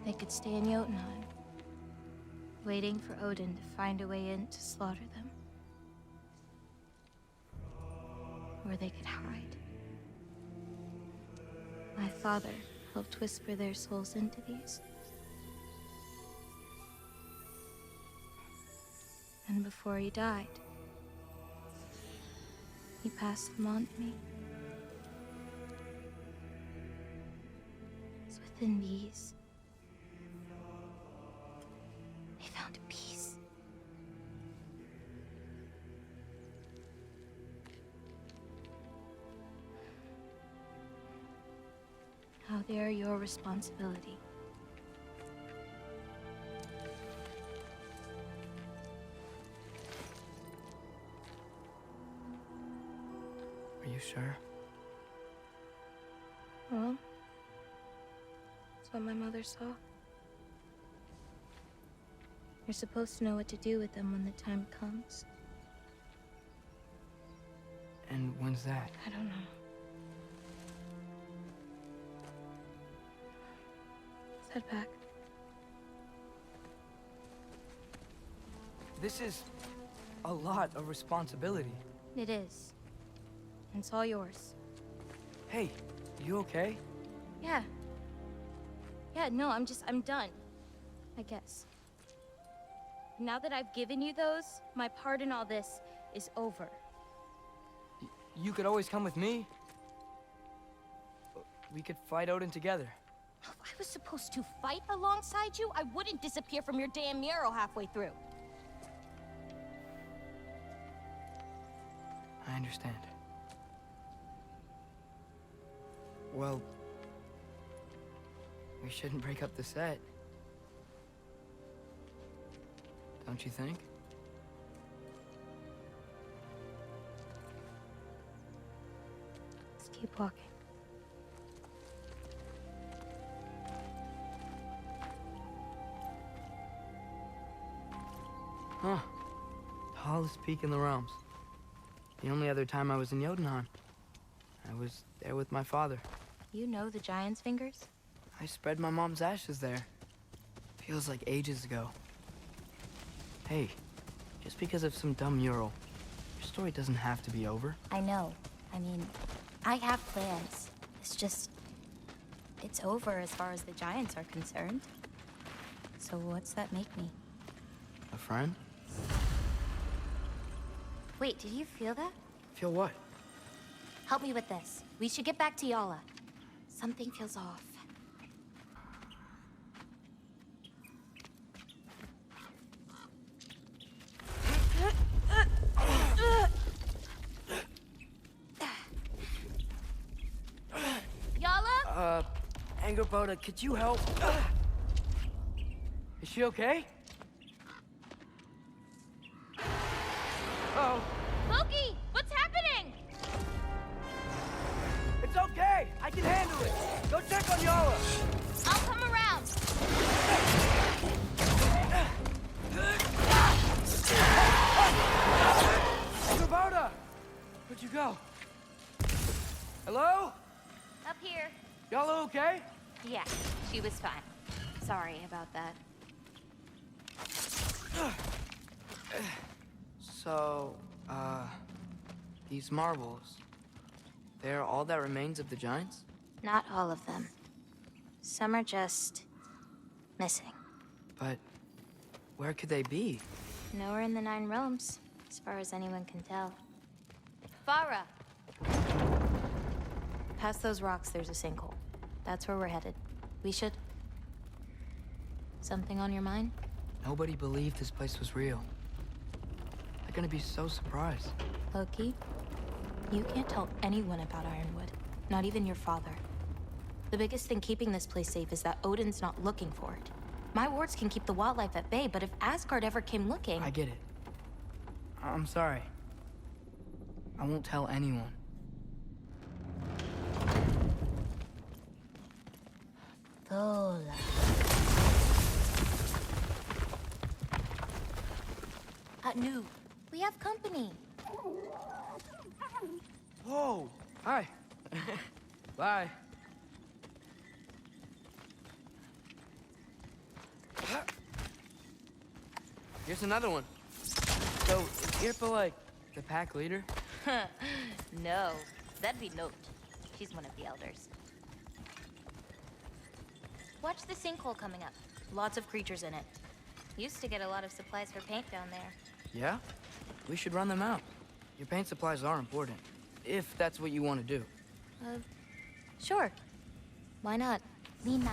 S17: They could stay in Jotunheim, waiting for Odin to find a way in to slaughter them. Or they could hide. My father helped whisper their souls into these. And before he died, he passed them on to me. It's within these. They found peace. Now they are your responsibility.
S6: Are you sure?
S17: Well, that's what my mother saw. You're supposed to know what to do with them when the time comes.
S6: And when's that?
S17: I don't know. Let's head back.
S6: This is a lot of responsibility.
S17: It is. And it's all yours.
S6: Hey, you okay?
S17: Yeah. Yeah, no, I'm done. I guess. Now that I've given you those, my part in all this is over.
S6: You could always come with me. We could fight Odin together.
S18: If I was supposed to fight alongside you, I wouldn't disappear from your damn mural halfway through.
S6: I understand. Well, we shouldn't break up the set. Don't you think?
S2: Let's keep walking.
S6: Huh. Tallest peak in the realms. The only other time I was in Jotunheim, I was there with my father.
S17: You know the Giant's Fingers?
S6: I spread my mom's ashes there. Feels like ages ago. Hey, just because of some dumb mural, your story doesn't have to be over.
S17: I know. I mean, I have plans. It's just... it's over as far as the Giants are concerned. So what's that make me?
S6: A friend?
S17: Wait, did you feel that?
S6: Feel what?
S17: Help me with this. We should get back to Yala. Something feels off.
S18: Yala?
S6: Angerboda, could you help? Is she okay? Oh.
S18: Loki, what's happening?
S6: It's okay! I can handle it! Go check on Yala!
S18: I'll come around.
S6: Angerboda! Where'd you go? Hello?
S17: Up here.
S6: Yala okay?
S17: Yeah, she was fine. Sorry about that.
S6: So, these marbles, they're all that remains of the Giants?
S17: Not all of them. Some are just... missing.
S6: But where could they be?
S17: Nowhere in the Nine Realms, as far as anyone can tell. Farah! Past those rocks, there's a sinkhole. That's where we're headed. We should... Something on your mind?
S6: Nobody believed this place was real. They're gonna be so surprised.
S17: Loki, you can't tell anyone about Ironwood. Not even your father. The biggest thing keeping this place safe is that Odin's not looking for it. My wards can keep the wildlife at bay, but if Asgard ever came looking...
S6: I get it. I'm sorry. I won't tell anyone.
S17: Thola. Nu, we have company.
S6: Whoa! Hi. Bye. Here's another one. So, is Irpa like the pack leader?
S17: No, that'd be Note. She's one of the elders. Watch the sinkhole coming up. Lots of creatures in it. Used to get a lot of supplies for paint down there.
S6: Yeah? We should run them out. Your paint supplies are important, if that's what you want to do.
S17: Sure. Why not? Lina.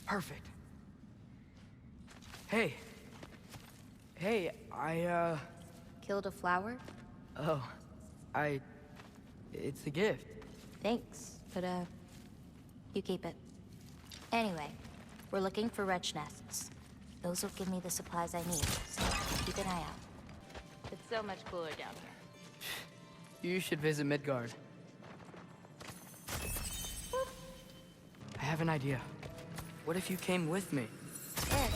S6: Perfect. Hey. Hey, I,
S17: Killed a flower?
S6: Oh, it's a gift.
S17: Thanks, but, you keep it. Anyway, we're looking for wretch nests. Those will give me the supplies I need, so keep an eye out. It's so much cooler down here.
S6: You should visit Midgard. I have an idea. What if you came with me?
S17: Where?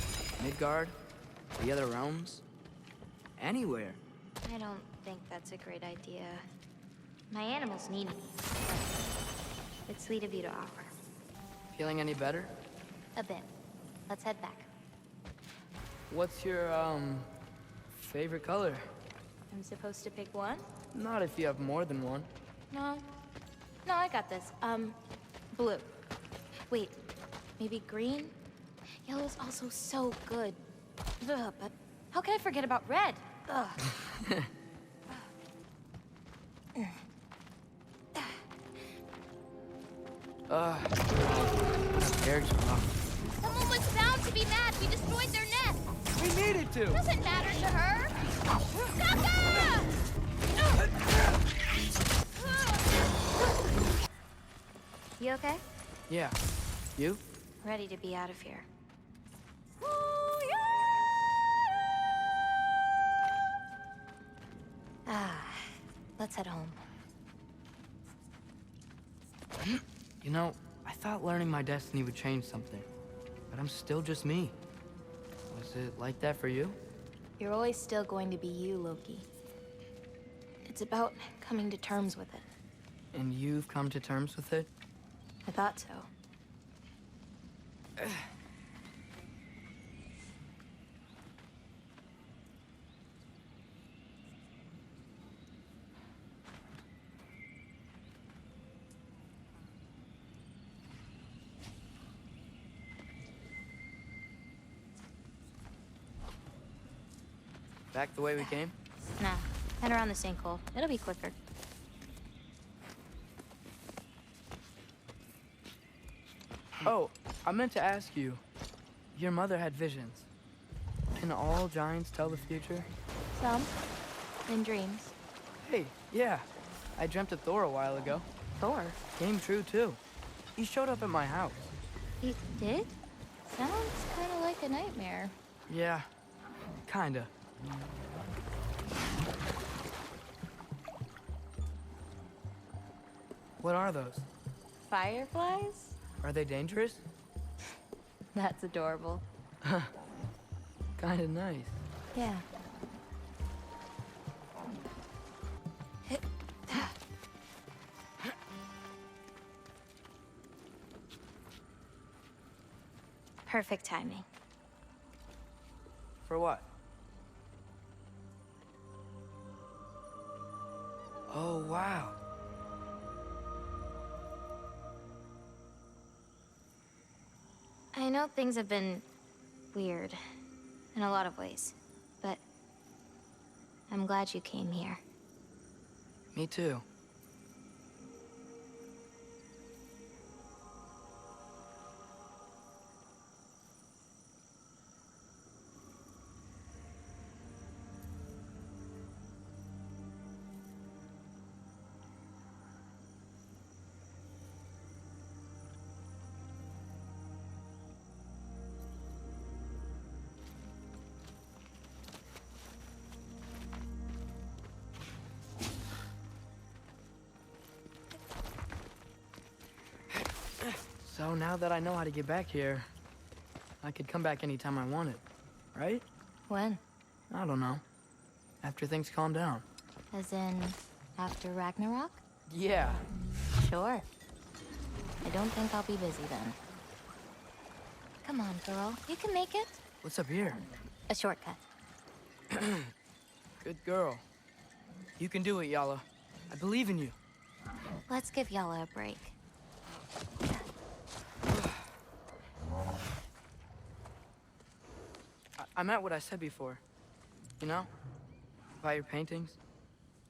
S6: Midgard? The other realms? Anywhere.
S17: I don't think that's a great idea. My animals need me. It's sweet of you to offer.
S6: Feeling any better?
S17: A bit. Let's head back.
S6: What's your, favorite color?
S17: I'm supposed to pick one?
S6: Not if you have more than one.
S17: No. No, I got this. Blue. Wait, maybe green? Yellow's also so good. Ugh, but how can I forget about red? Ugh.
S6: Eric's rough.
S18: Someone was bound to be mad. We destroyed their nest.
S6: We needed to!
S18: Doesn't matter to her. Sokka!
S2: You okay?
S6: Yeah. You?
S2: Ready to be out of here. Let's head home.
S6: You know, I thought learning my destiny would change something. But I'm still just me. Was it like that for you?
S17: You're always still going to be you, Loki. It's about coming to terms with it.
S6: And you've come to terms with it?
S17: I thought so.
S6: Back the way we came?
S17: Nah, head around the sinkhole. It'll be quicker.
S6: Oh, I meant to ask you. Your mother had visions. Can all giants tell the future?
S17: Some. In dreams.
S6: Hey, yeah. I dreamt of Thor a while ago.
S17: Thor?
S6: Came true, too. He showed up at my house.
S17: He did? Sounds kind of like a nightmare.
S6: Yeah, kinda. What are those?
S17: Fireflies?
S6: Are they dangerous?
S17: That's adorable.
S6: Kinda nice.
S17: Yeah.
S2: Perfect timing.
S6: For what? Oh, wow.
S2: I know things have been weird in a lot of ways, but I'm glad you came here.
S6: Me too. So now that I know how to get back here, I could come back anytime I wanted, right?
S17: When?
S6: I don't know. After things calm down.
S17: As in, after Ragnarok?
S6: Yeah.
S17: Sure. I don't think I'll be busy then. Come on, girl. You can make it.
S6: What's up here?
S17: A shortcut.
S6: Good girl. You can do it, Yala. I believe in you.
S17: Let's give Yala a break.
S6: I meant what I said before. You know? About your paintings.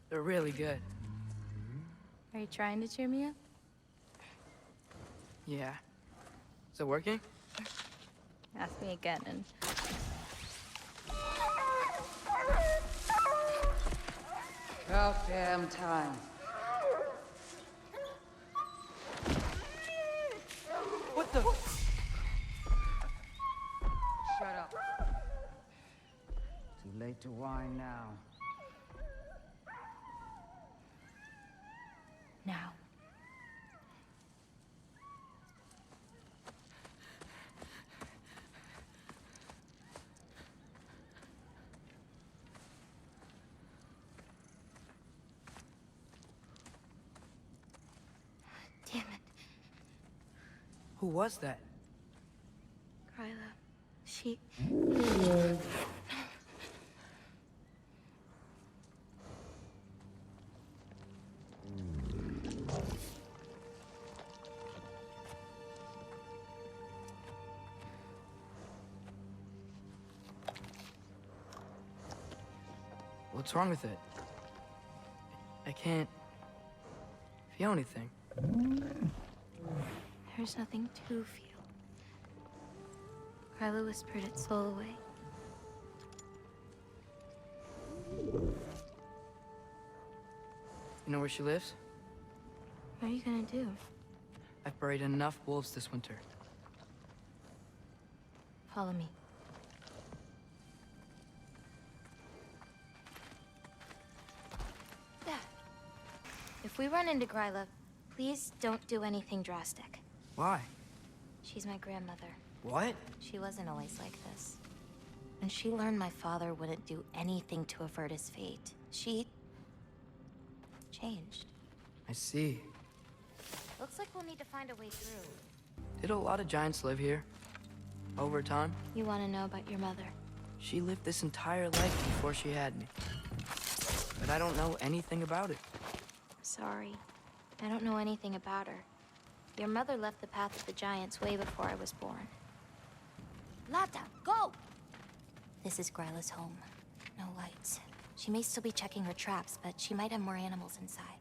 S6: They're really good.
S17: Are you trying to cheer me up?
S6: Yeah. Is it working?
S17: Ask me again and...
S19: About damn time.
S6: What the?
S19: Shut up. Too late to whine now.
S17: Now.
S2: Damn it.
S6: Who was that?
S2: Kryla. She...
S6: What's wrong with it? I can't feel anything.
S2: There's nothing to feel. Gryla whispered its soul away.
S6: You know where she lives?
S2: What are you gonna do?
S6: I've buried enough wolves this winter.
S2: Follow me. If we run into Gryla, please don't do anything drastic.
S6: Why?
S2: She's my grandmother.
S6: What?
S2: She wasn't always like this. When she learned my father wouldn't do anything to avert his fate, she changed.
S6: I see.
S2: Looks like we'll need to find a way through.
S6: Did a lot of giants live here? Over time?
S2: You want to know about your mother?
S6: She lived this entire life before she had me. But I don't know anything about it.
S2: Sorry. I don't know anything about her. Your mother left the path of the giants way before I was born. Lata, go! This is Gryla's home. No lights. She may still be checking her traps, but she might have more animals inside.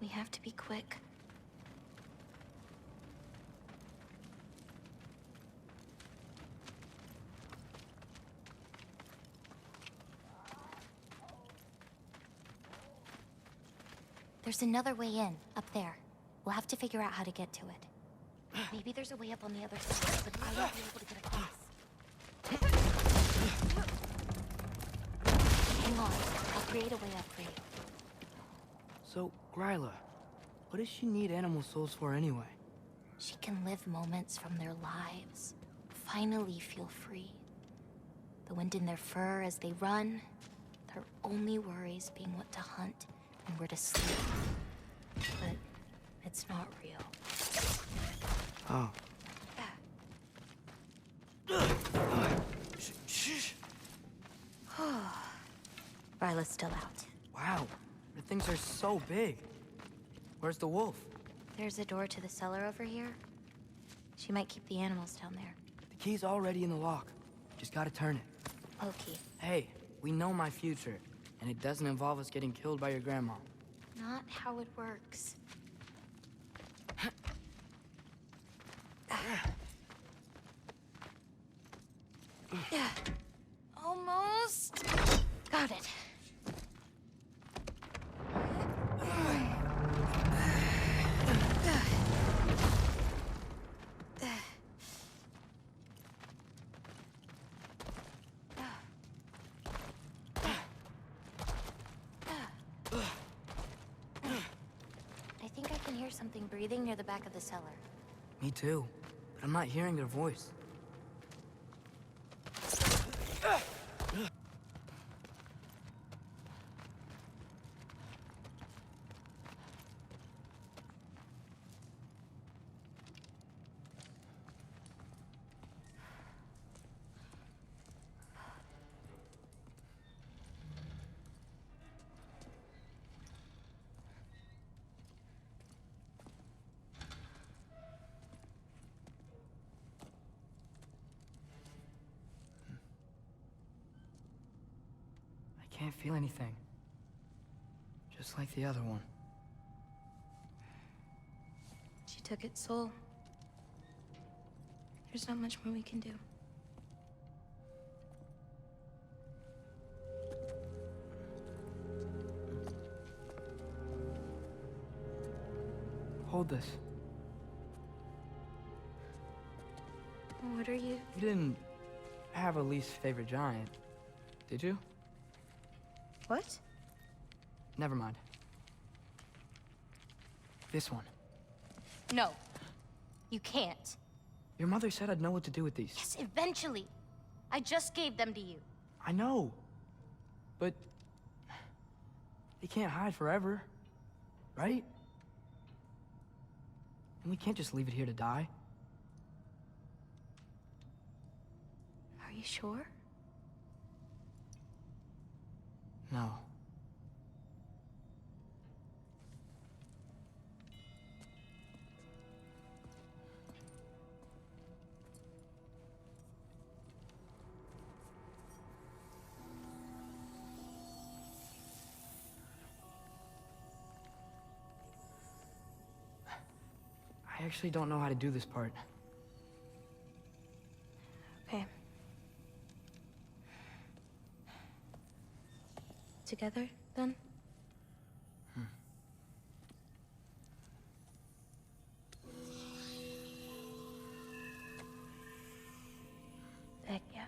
S2: We have to be quick. There's another way in, up there. We'll have to figure out how to get to it. Maybe there's a way up on the other side, but I won't be able to get across. Hang on, I'll create a way up for you.
S6: So, Gryla, what does she need animal souls for anyway?
S2: She can live moments from their lives. Finally feel free. The wind in their fur as they run. Their only worries being what to hunt and where to sleep. But it's not real.
S6: Oh.
S2: Ryla's still out.
S6: Wow, the things are so big. Where's the wolf?
S2: There's a door to the cellar over here. She might keep the animals down there.
S6: The key's already in the lock. Just gotta turn it.
S2: Okay.
S6: Hey, we know my future, and it doesn't involve us getting killed by your grandma.
S2: Not how it works. Almost. Got it. I think I can hear something breathing near the back of the cellar.
S6: Me too, but I'm not hearing their voice. I can't feel anything. Just like the other one.
S2: She took its soul. There's not much more we can do.
S6: Hold this.
S2: What are you?
S6: You didn't have a least favorite giant, did you?
S2: What?
S6: Never mind. This one.
S2: No. You can't.
S6: Your mother said I'd know what to do with these.
S2: Yes, eventually. I just gave them to you.
S6: I know. But they can't hide forever, right? And we can't just leave it here to die.
S2: Are you sure?
S6: No. I actually don't know how to do this part.
S17: Okay. Together, then? Vecchia.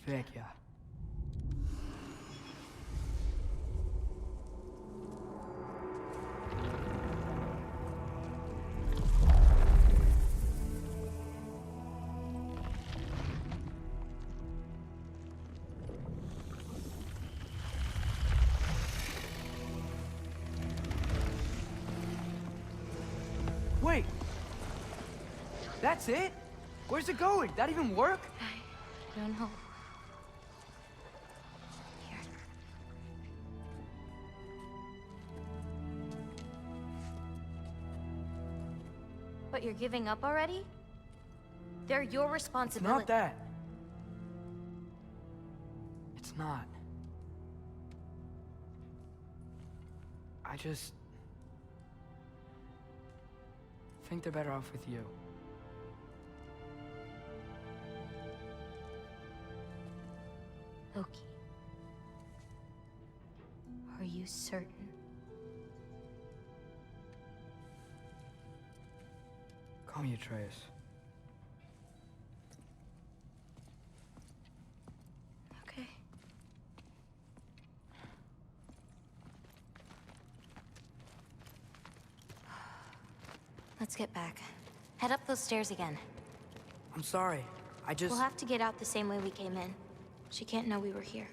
S6: Vecchia. Wait! That's it? Where's it going? That even work?
S17: I don't know. Here. But you're giving up already? They're your
S6: It's
S17: responsibility.
S6: not that. It's not. I just think they're better off with you.
S17: Loki. Are you certain?
S6: Call me Atreus.
S17: Okay. Let's get back. Head up those stairs again.
S6: I'm sorry. I just...
S17: We'll have to get out the same way we came in. She can't know we were here.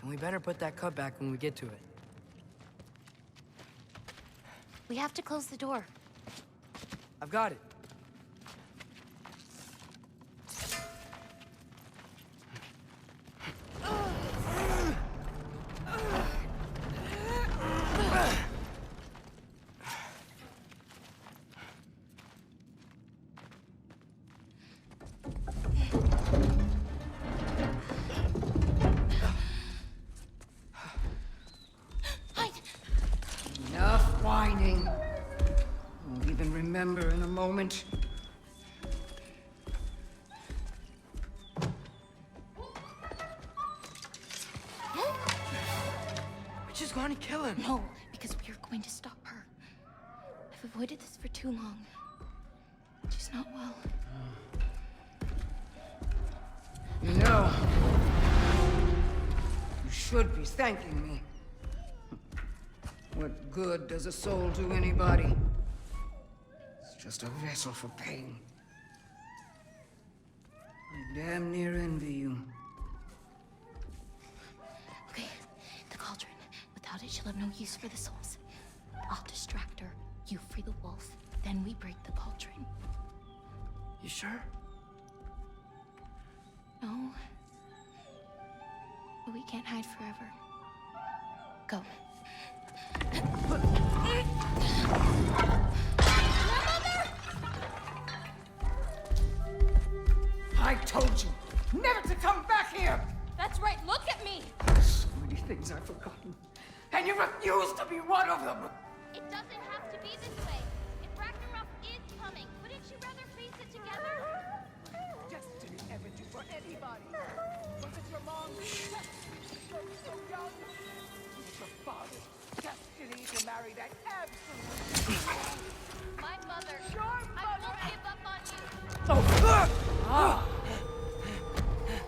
S6: And we better put that cut back when we get to it.
S17: We have to close the door.
S6: I've got it.
S19: Enough whining. Won't even remember in a moment.
S6: We're just going to kill him.
S17: No, because we are going to stop her. I've avoided this for too long. She's not well.
S19: No. You should be thanking me. What good does a soul do anybody? It's just a vessel for pain. I damn near envy you.
S17: Okay, the cauldron. Without it, she'll have no use for the souls. I'll distract her. You free the wolf. Then we break the cauldron.
S6: You sure?
S17: No. But we can't hide forever. Go.
S19: I told you never to come back here!
S18: That's right, look at me!
S19: So many things I've forgotten. And you refuse to be one of them!
S18: It doesn't have to be this way. If Ragnarök is coming, wouldn't you rather face it together?
S19: Destiny ever do for anybody. Was it your mom's destiny to go so young? Was it your father's destiny to marry that absolute...
S18: My mother. I won't give up on you.
S19: Ah!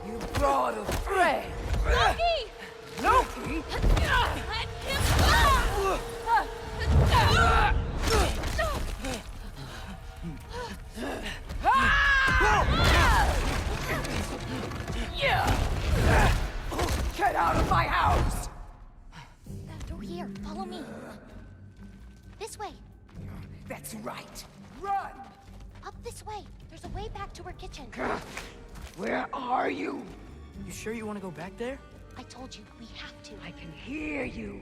S19: You brought a friend!
S18: Loki!
S19: Loki?
S18: Let him go!
S19: Get out of my house!
S17: Through here. Follow me. This way.
S19: That's right. Run!
S17: Up this way. There's a way back to her kitchen.
S19: Where are you?
S6: You sure you want to go back there?
S17: I told you, we have to.
S19: I can hear you.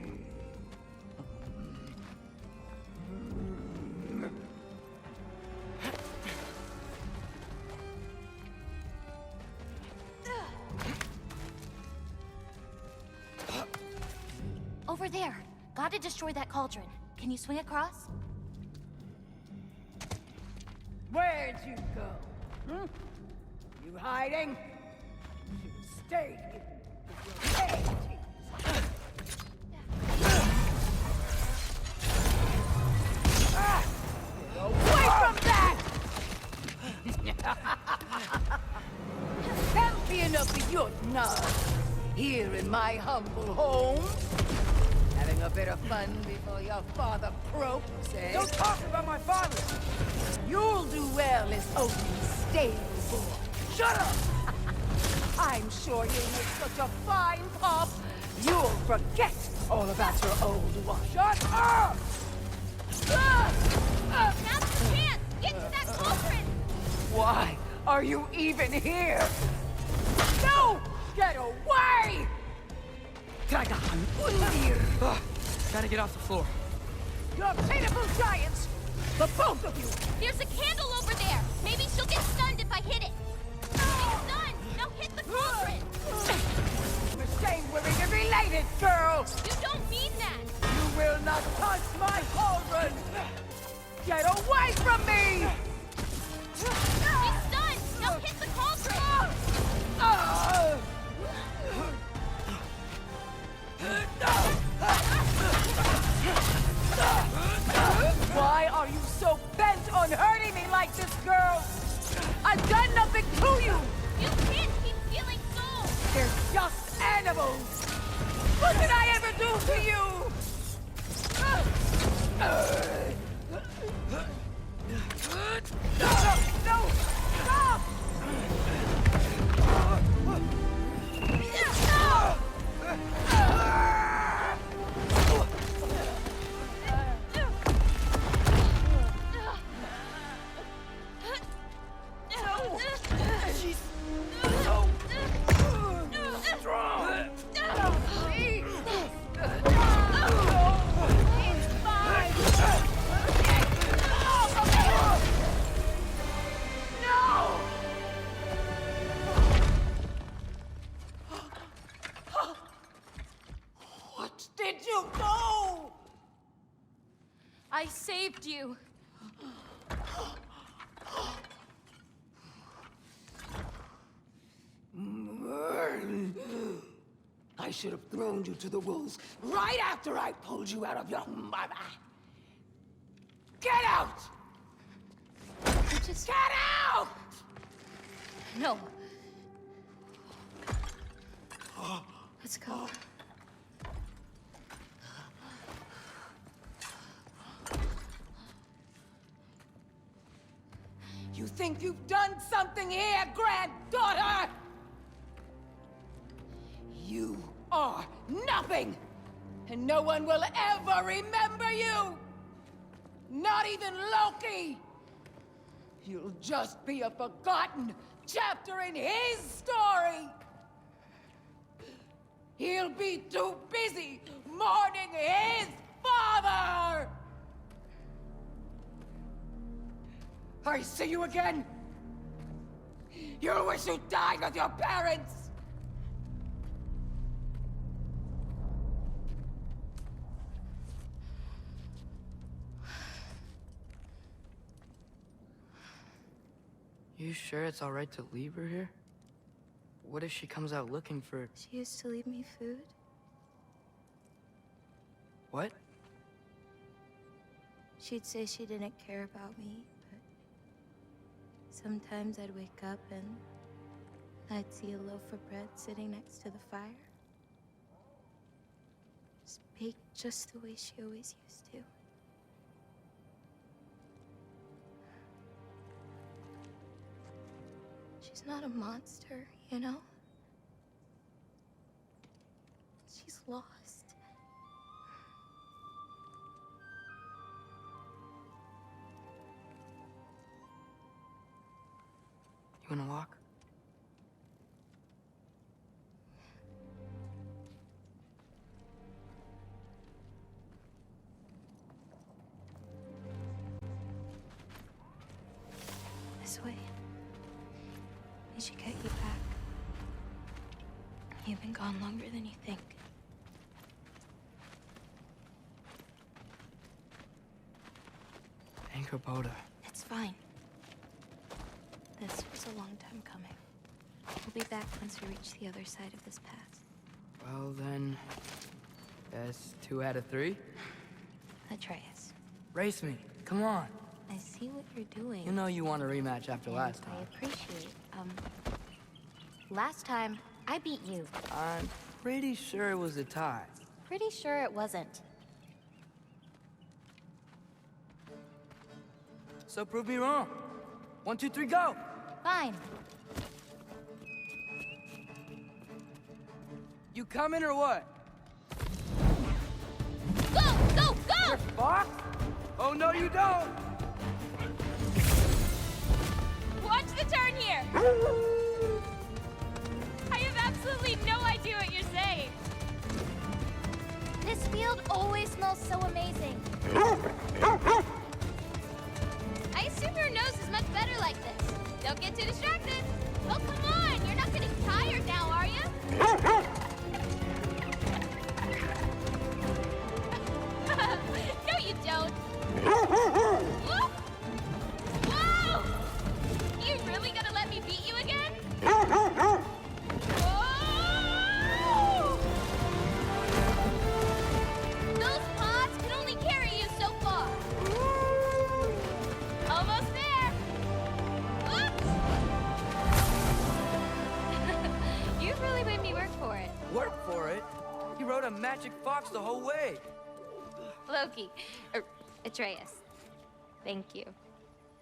S17: Over there. Gotta destroy that cauldron. Can you swing across?
S19: Where'd you go? Hmm? You hiding? You stayed hidden with your dead Get away from that! Champion of the Jotnar, here in my humble home. Having a bit of fun before your father croaks, eh?
S14: Don't talk about my father!
S19: You'll do well as Odin's stable boy.
S14: Shut up!
S19: I'm sure you'll make such a fine pop, you'll forget all about your old one.
S14: Shut up!
S18: Now's the chance! Get to that cauldron!
S19: Why are you even here? No! Get away! Dragahan Undir!
S6: Gotta get off the floor.
S19: You're pitiful giants! The both of you!
S18: There's a candle over there! Maybe she'll get stunned if I hit it! She's stunned! Now hit the cauldron!
S19: It's a shame we're even related, girl!
S18: You don't mean that!
S19: You will not touch my cauldron! Get away from me!
S18: She's stunned! Now hit the cauldron!
S19: Why are you so bent on hurting me like this, girl? I've done nothing to you!
S18: You can't keep stealing souls!
S19: They're just animals! What did I ever do to you? No! Stop!
S14: She's so strong!
S19: What did you do?
S17: I saved you.
S19: I should have thrown you to the wolves right after I pulled you out of your mother. Get out!
S17: Just
S19: get out!
S17: No. Let's go.
S19: You think you've done something here, granddaughter? You are nothing! And no one will ever remember you! Not even Loki! You'll just be a forgotten chapter in his story! He'll be too busy mourning his father! I see you again! You wish you died with your parents!
S6: You sure it's alright to leave her here? What if she comes out looking for...
S17: She used to leave me food.
S6: What?
S17: She'd say she didn't care about me, but sometimes I'd wake up and I'd see a loaf of bread sitting next to the fire. Just baked just the way she always used to. She's not a monster, you know? She's lost.
S6: You wanna walk?
S17: This way. We should get you back. You've been gone longer than you think.
S6: Kubota.
S17: It's fine. This was a long time coming. We'll be back once we reach the other side of this pass.
S6: Well then, that's 2 out of 3.
S17: Atreus.
S6: Race me, come on.
S17: I see what you're doing.
S6: You know you want a rematch after last time.
S17: I appreciate. Last time, I beat you.
S6: I'm pretty sure it was a tie.
S17: Pretty sure it wasn't.
S6: So prove me wrong. 1, 2, 3, go!
S17: Fine.
S6: You coming or what?
S17: Go! Go! Go!
S6: You're fucked? Oh no you don't!
S18: Watch the turn here! I have absolutely no idea what you're saying.
S17: This field always smells so amazing.
S18: I assume your nose is much better like this. Don't get too distracted. Oh, come on! You're not getting tired now, are you? No, you don't. Whoa! Whoa! You really gonna let me beat you again? Whoa! Those paws can only carry you so far. Almost there. Oops!
S17: You really made me work for it.
S6: Work for it? You rode a magic fox the whole way.
S17: Loki. Atreus. Thank you.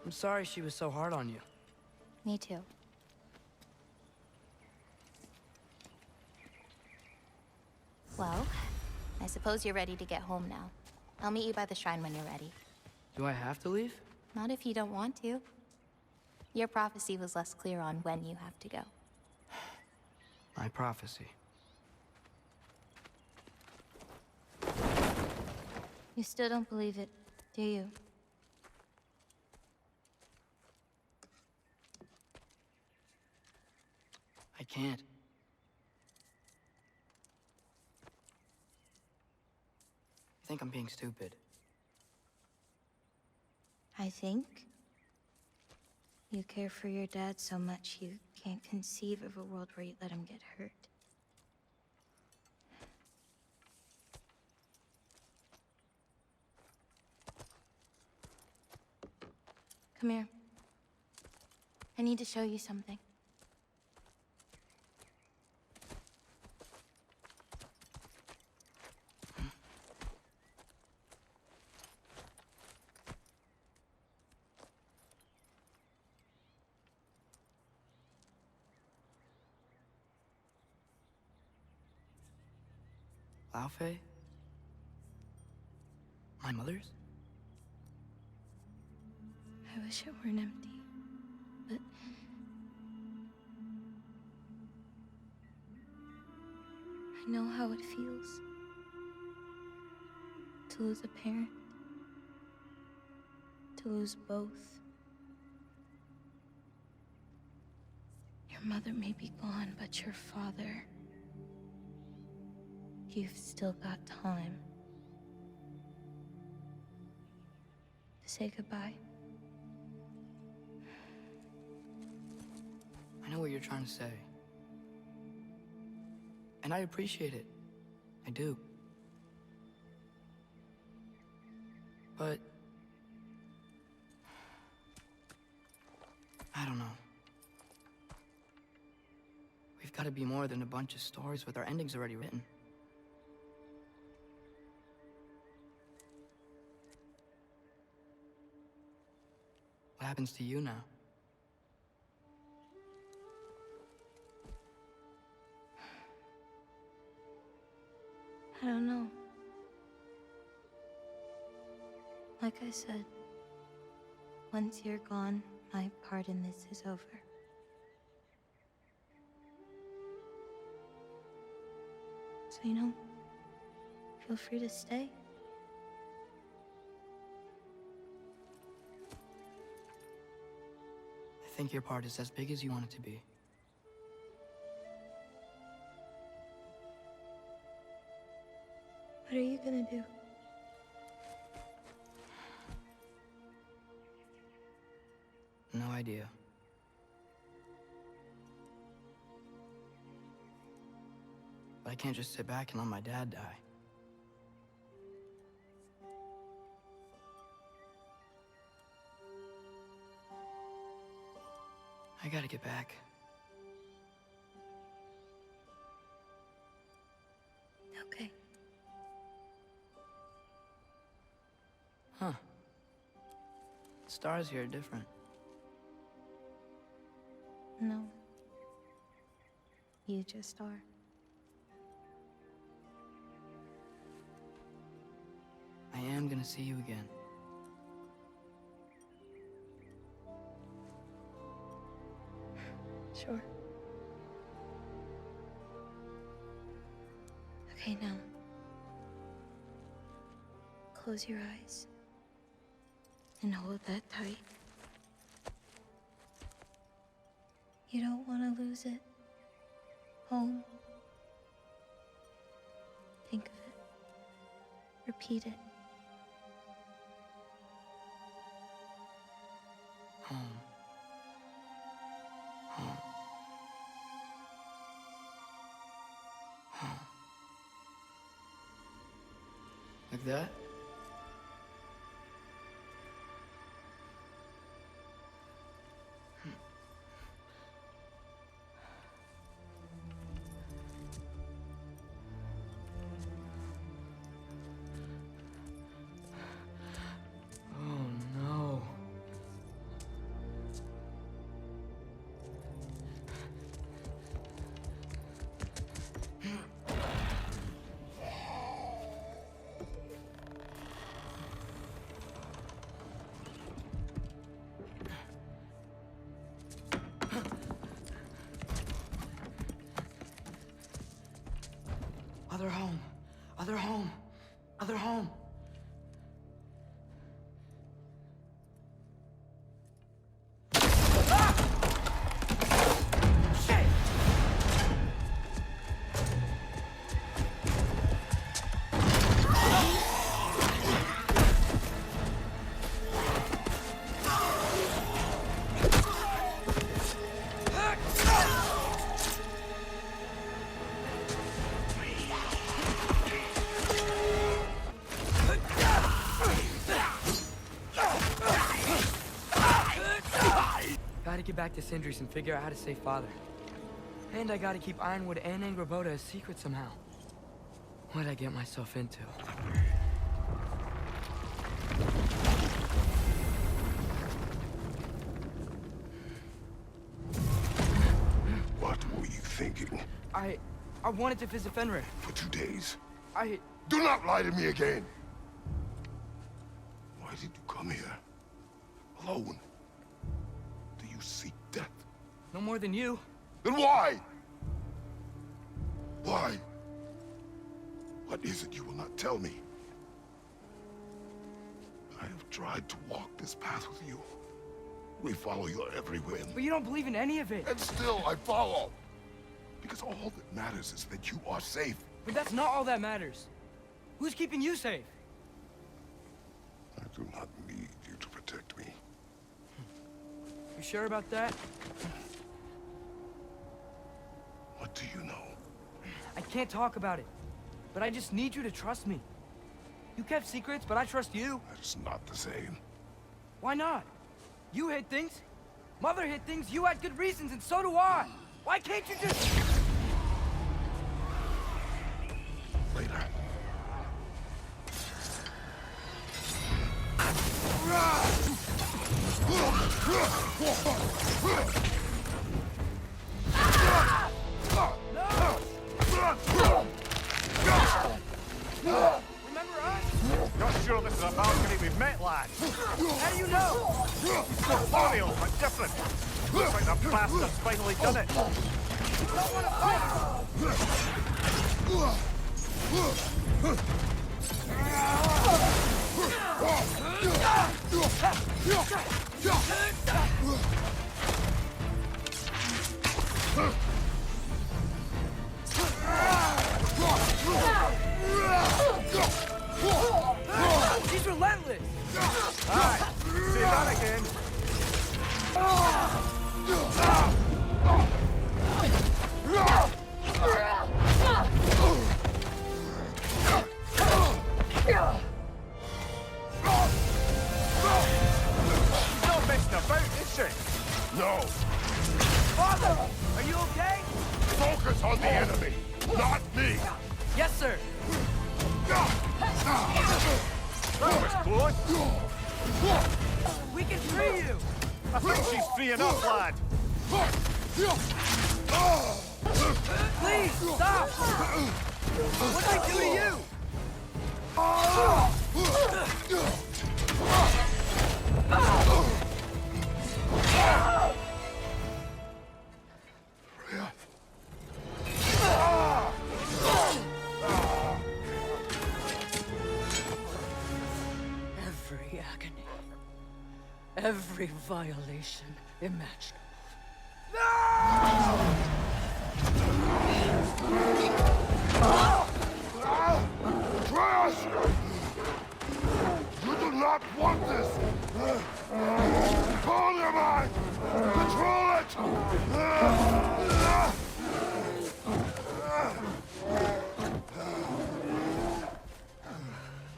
S6: I'm sorry she was so hard on you.
S17: Me too. Well, I suppose you're ready to get home now. I'll meet you by the shrine when you're ready.
S6: Do I have to leave?
S17: Not if you don't want to. Your prophecy was less clear on when you have to go.
S6: My prophecy.
S17: You still don't believe it, do you?
S6: I can't. I think I'm being stupid.
S2: I think you care for your dad so much you can't conceive of a world where you let him get hurt. Come here. I need to show you something.
S6: Laufey? My mother's?
S2: I wish it weren't empty, but I know how it feels to lose a parent, to lose both. Your mother may be gone, but your father, you've still got time to say goodbye.
S6: I know what you're trying to say. And I appreciate it. I do. But I don't know. We've got to be more than a bunch of stories with our endings already written. What happens to you now?
S2: I don't know. Like I said, once you're gone, my part in this is over. So, feel free to stay.
S6: I think your part is as big as you want it to be.
S2: What are you gonna do?
S6: No idea. But I can't just sit back and let my dad die. I gotta get back.
S17: Okay.
S6: Huh. Stars here are different.
S17: No. You just are.
S6: I am gonna see you again.
S17: Sure. Okay, now. Close your eyes. And hold that tight. You don't want to lose it. Home. Think of it. Repeat it.
S6: Home. Home. Home. Like that? Oh no. Other home. Other home. Other home. Gotta get back to Sindri's and figure out how to save Father. And I gotta keep Ironwood and Angrboda a secret somehow. What'd I get myself into?
S1: What were you thinking?
S6: I wanted to visit Fenrir.
S1: For 2 days?
S6: Do
S1: not lie to me again! Why did you come here? Alone? Do you seek death?
S6: No more than you.
S1: Then why? Why? What is it you will not tell me? I have tried to walk this path with you. We follow your every whim.
S6: But you don't believe in any of it.
S1: And still I follow. Because all that matters is that you are safe.
S6: But that's not all that matters. Who's keeping you safe?
S1: I do not need you to protect me.
S6: You sure about that?
S1: What do you know?
S6: I can't talk about it. But I just need you to trust me. You kept secrets, but I trust you.
S1: That is not the same.
S6: Why not? You hid things. Mother hid things. You had good reasons, and so do I. Why can't you just...
S1: Later.
S6: Remember us?
S8: Not sure this is a balcony we've met, lad.
S6: How do you know?
S8: Corporeal, but different. Looks like the bastard's finally done it.
S6: Don't want to fight. He's relentless.
S8: Alright, say that again.
S5: No!
S6: Father! Are you okay?
S5: Focus on the enemy, not me!
S6: Yes, sir!
S8: That was close!
S6: We can free you!
S8: I think she's free enough, lad!
S6: Please, stop! What'd I do to you?
S3: Every agony, every violation imaginable.
S5: Trash! You do not want this! Hold your mind! Control it!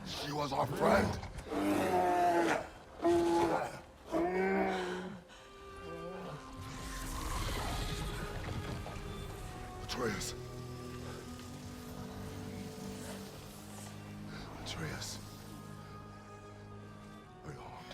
S5: She was our friend. Atreus. Atreus. Are you harmed?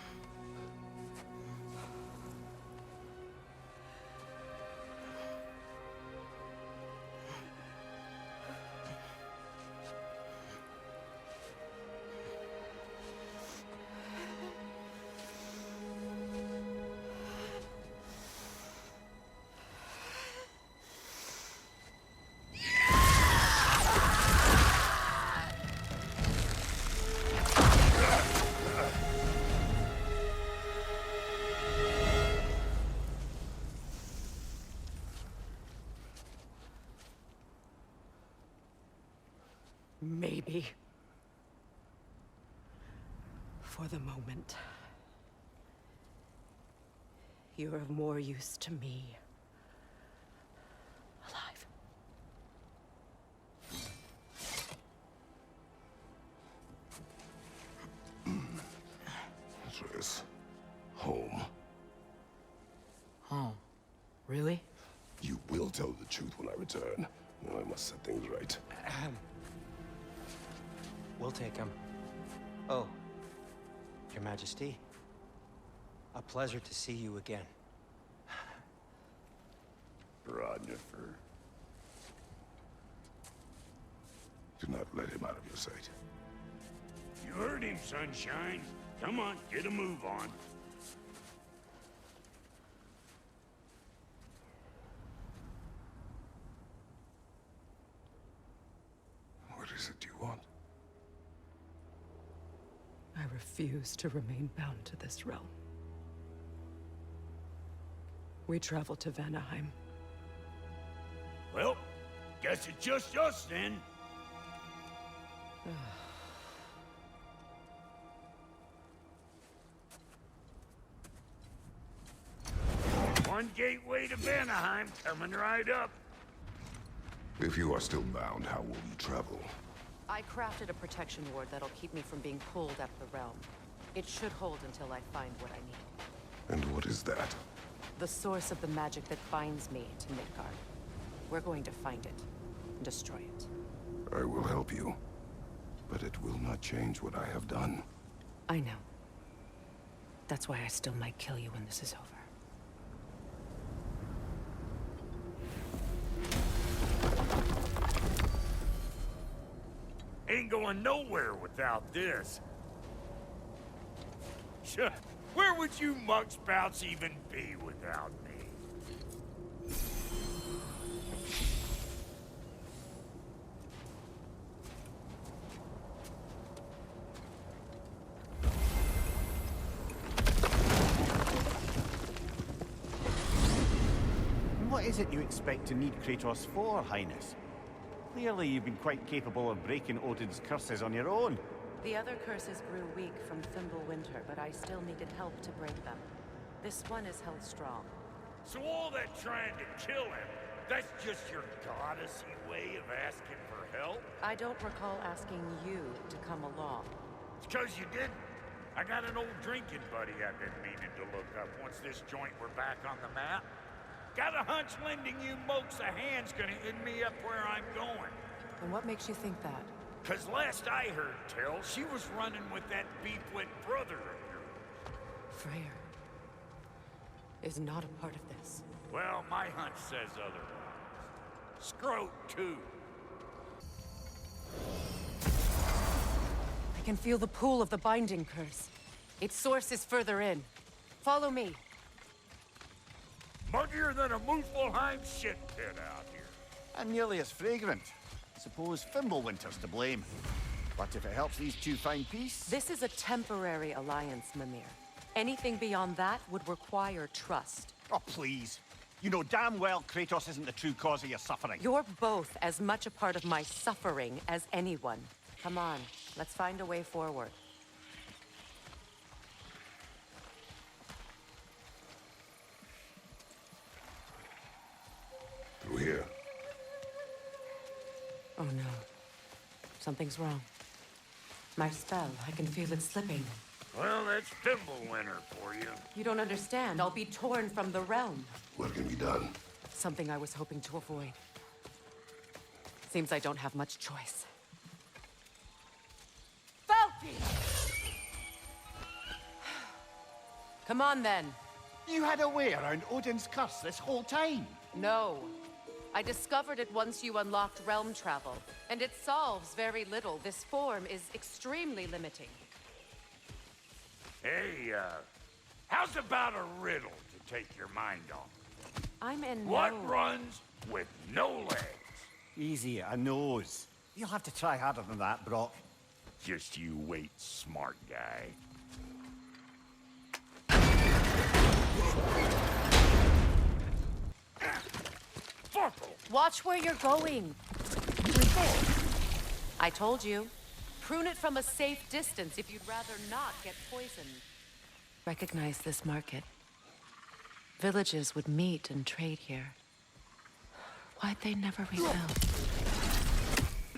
S3: Maybe. For the moment. You're of more use to me. Alive.
S1: Atreus. Home.
S6: Home? Really?
S1: You will tell the truth when I return. Now I must set things right.
S11: We'll take him. Oh, Your Majesty. A pleasure to see you again.
S1: Ragnarök. Do not let him out of your sight.
S10: You heard him, Sunshine. Come on, get a move on.
S1: What is it you want?
S3: I refuse to remain bound to this realm. We travel to Vanaheim.
S10: Well, guess it's just us then. One gateway to Vanaheim coming right up.
S1: If you are still bound, how will you travel?
S3: I crafted a protection ward that'll keep me from being pulled out of the realm. It should hold until I find what I need.
S1: And what is that?
S3: The source of the magic that binds me to Midgard. We're going to find it and destroy it.
S1: I will help you. But it will not change what I have done.
S3: I know. That's why I still might kill you when this is over.
S10: Ain't going nowhere without this. Where would you muckspouts even be without me?
S8: What is it you expect to need Kratos for, Highness? Clearly you've been quite capable of breaking Odin's curses on your own.
S3: The other curses grew weak from Fimbulwinter, but I still needed help to break them. This one is held strong.
S10: So all that trying to kill him, that's just your goddessy way of asking for help?
S3: I don't recall asking you to come along.
S10: It's 'cause you didn't. I got an old drinking buddy I've been meaning to look up once this joint were back on the map. Got a hunch lending you mokes a hand's gonna end me up where I'm going.
S3: And what makes you think that?
S10: 'Cause last I heard tell, she was running with that beef-wit brother of yours.
S3: Freyr is not a part of this.
S10: Well, my hunch says otherwise. Scroat, too.
S3: I can feel the pull of the binding curse. Its source is further in. Follow me.
S10: Muggier than a Muspelheim shit pit out here.
S8: And nearly as fragrant. Suppose Fimbulwinter's to blame. But if it helps these two find peace...
S3: This is a temporary alliance, Mimir. Anything beyond that would require trust.
S8: Oh, please. You know damn well Kratos isn't the true cause of your suffering.
S3: You're both as much a part of my suffering as anyone. Come on, let's find a way forward.
S1: Through here.
S3: Oh no. Something's wrong. My spell, I can feel it slipping.
S10: Well, that's Fimbulwinter for you.
S3: You don't understand. I'll be torn from the realm.
S1: What can be done?
S3: Something I was hoping to avoid. Seems I don't have much choice. Falky! Come on, then.
S8: You had a way around Odin's curse this whole time?
S3: No. I discovered it once you unlocked realm travel, and it solves very little. This form is extremely limiting.
S10: Hey, how's about a riddle to take your mind off?
S3: I'm in
S10: What runs with no legs?
S8: Easy, a nose. You'll have to try harder than that, Brock.
S10: Just you wait, smart guy.
S3: Watch where you're going. I told you. Prune it from a safe distance if you'd rather not get poisoned. Recognize this market. Villages would meet and trade here. Why'd they never rebuild?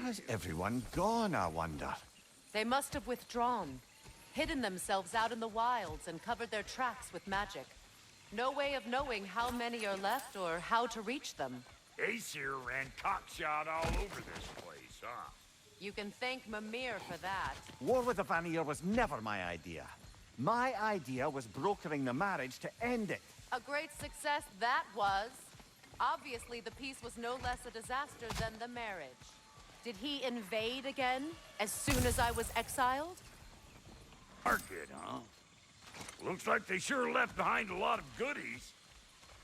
S8: Has everyone gone, I wonder?
S3: They must have withdrawn, hidden themselves out in the wilds and covered their tracks with magic. No way of knowing how many are left or how to reach them.
S10: Aesir ran cockshot all over this place, huh?
S3: You can thank Mimir for that.
S8: War with the Vanir was never my idea. My idea was brokering the marriage to end it.
S3: A great success that was. Obviously, the peace was no less a disaster than the marriage. Did he invade again, as soon as I was exiled?
S10: Market, huh? Looks like they sure left behind a lot of goodies.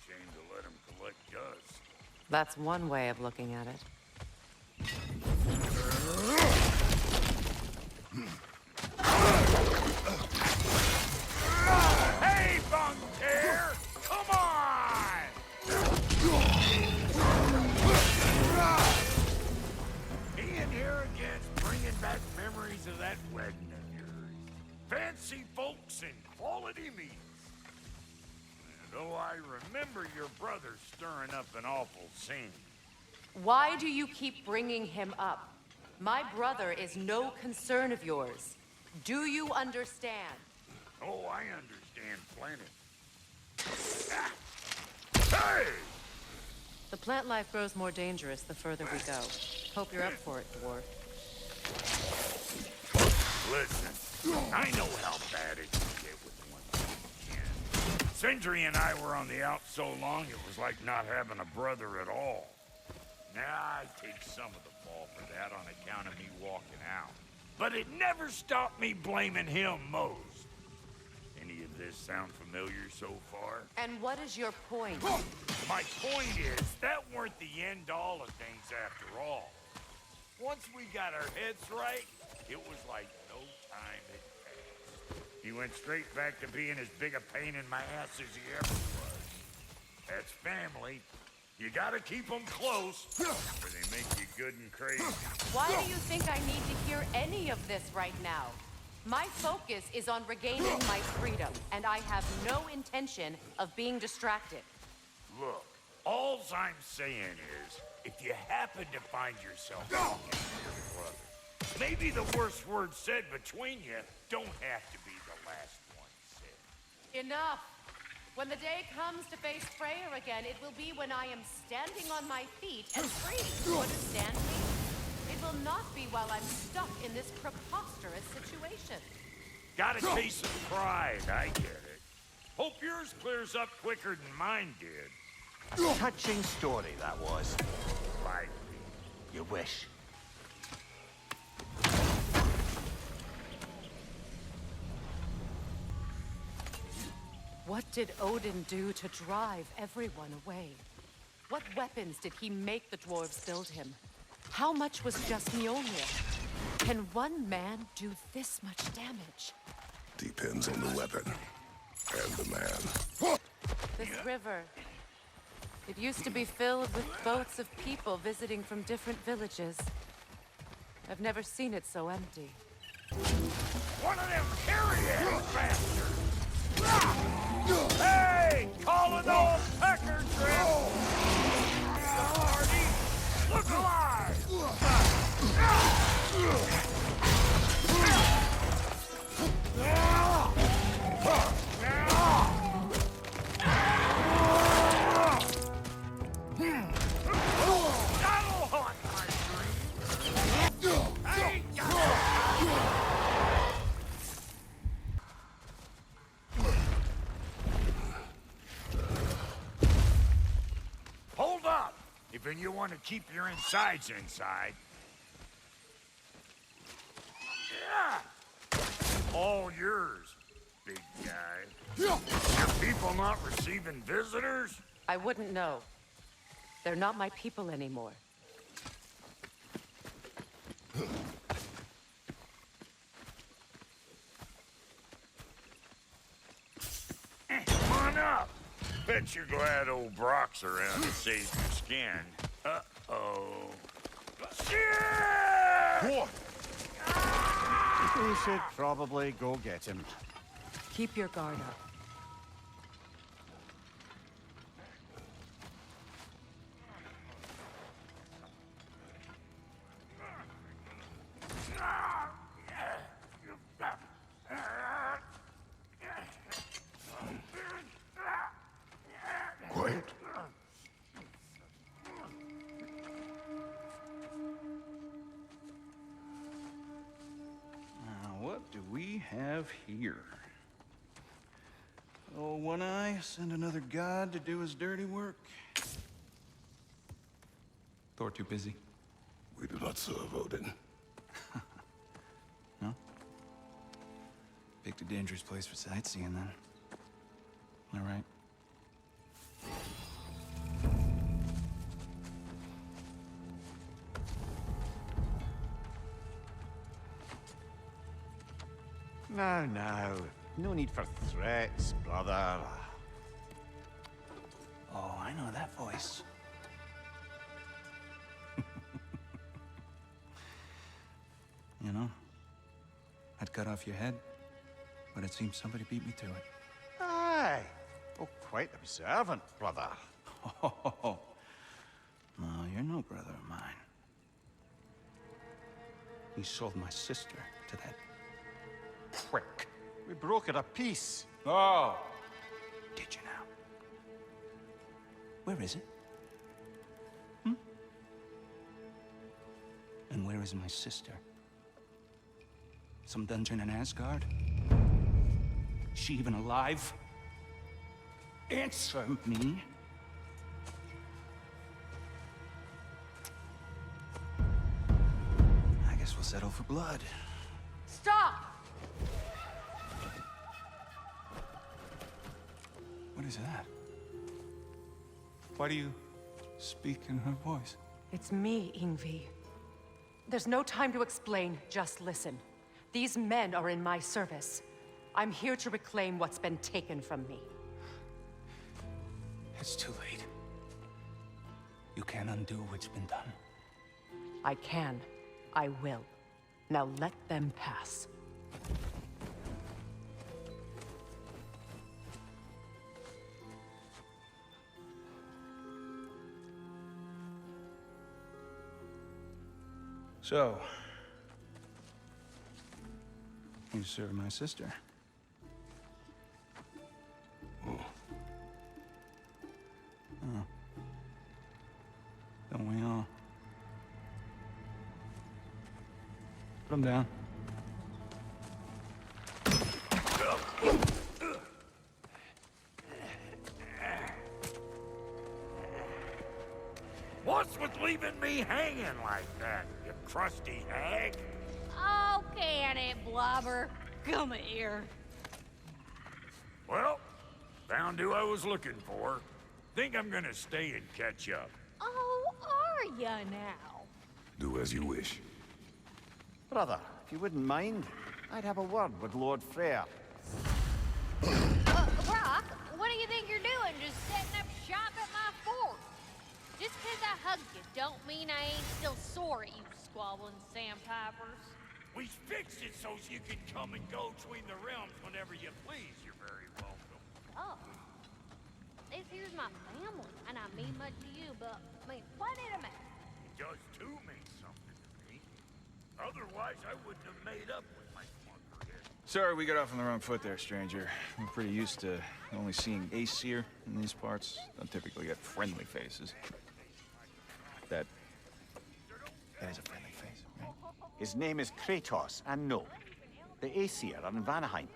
S10: Shame to let them collect dust.
S3: That's one way of looking at it.
S10: Hey, Bunker! Come on! He and here again's bringing back memories of that wedding of yours. Fancy folks and quality meats. Though I remember your brother stirring up an awful scene.
S3: Why do you keep bringing him up? My brother is no concern of yours. Do you understand?
S10: Oh, I understand plenty. Hey!
S3: The plant life grows more dangerous the further we go. Hope you're up for it, dwarf.
S10: Listen, I know how bad it can get with one man. Sindri and I were on the out so long it was like not having a brother at all. Now I take some of the fall for that on account of me walking out. But it never stopped me blaming him most. Any of this sound familiar so far?
S3: And what is your point?
S10: My point is, that weren't the end-all of things after all. Once we got our heads right, it was like no time had passed. He went straight back to being as big a pain in my ass as he ever was. That's family. You gotta keep them close, or they make you good and crazy.
S3: Why do you think I need to hear any of this right now? My focus is on regaining my freedom, and I have no intention of being distracted.
S10: Look, all I'm saying is, if you happen to find yourself talking to your brother, maybe the worst word said between you don't have to be the
S3: Enough! When the day comes to face Freyr again, it will be when I am standing on my feet and free. You understand me? It will not be while I'm stuck in this preposterous situation.
S10: Got a case of pride, I get it. Hope yours clears up quicker than mine did.
S4: Touching story, that was.
S10: Like
S4: you wish.
S3: What did Odin do to drive everyone away? What weapons did he make the dwarves build him? How much was just Mjolnir? Can one man do this much damage?
S1: Depends on the weapon and the man.
S3: This river. It used to be filled with boats of people visiting from different villages. I've never seen it so empty.
S10: one of them carry-ass bastards! Hey! Calling all pecker drill! Hardy! Look alive! That'll haunt my dreams! Hey! Hold up! If you want to keep your insides inside. Yeah. All yours, big guy. Are people not receiving visitors?
S3: I wouldn't know. They're not my people anymore.
S10: Come on up. Bet you're glad old Brock's around to save your skin. Uh-oh.
S8: What? We should probably go get him.
S3: Keep your guard up.
S1: Quiet.
S16: Now, what do we have here? Oh, One Eye, send another god to do his dirty work.
S20: Thor too busy.
S1: We do not serve Odin.
S20: No? Picked a dangerous place for sightseeing, then. All right.
S8: Now. No need for threats, brother.
S20: Oh, I know that voice. You know, I'd cut off your head, but it seems somebody beat me to it.
S8: Aye. Oh, quite observant, brother.
S20: Oh, no, you're no brother of mine. You sold my sister to that prick.
S8: We brokered a peace.
S20: Oh! Did you now? Where is it? And where is my sister? Some dungeon in Asgard? Is she even alive? Answer me. I guess we'll settle for blood.
S3: Stop!
S20: What is that? Why do you speak in her voice?
S3: It's me, Ingvi. There's no time to explain, just listen. These men are in my service. I'm here to reclaim what's been taken from me.
S20: It's too late. You can't undo what's been done.
S3: I can. I will. Now let them pass.
S20: So, you serve my sister. Put him down.
S10: What's with leaving me hanging like that, you crusty hag?
S12: Oh, can it, Blobber? Come here.
S10: Well, found who I was looking for. Think I'm gonna stay and catch up.
S12: Oh, are ya now?
S1: Do as you wish.
S8: Brother, if you wouldn't mind, I'd have a word with Lord Freyr.
S12: Brock, what do you think you're doing? Just setting up shop at my fort? Just 'cause I hugged you don't mean I ain't still sore at you squabbling sandpipers.
S10: We fixed it so you can come and go between the realms whenever you please. You're very welcome.
S12: Oh. This here's my family, and I mean much to you, but I mean plenty to me.
S10: It does too mean something to me. Otherwise, I wouldn't have made up with my flunker head.
S20: Sorry we got off on the wrong foot there, stranger. We're pretty used to only seeing Aesir in these parts. Don't typically get friendly faces. That is a friendly face, right?
S8: His name is Kratos, and no, the Aesir are in Vanaheim.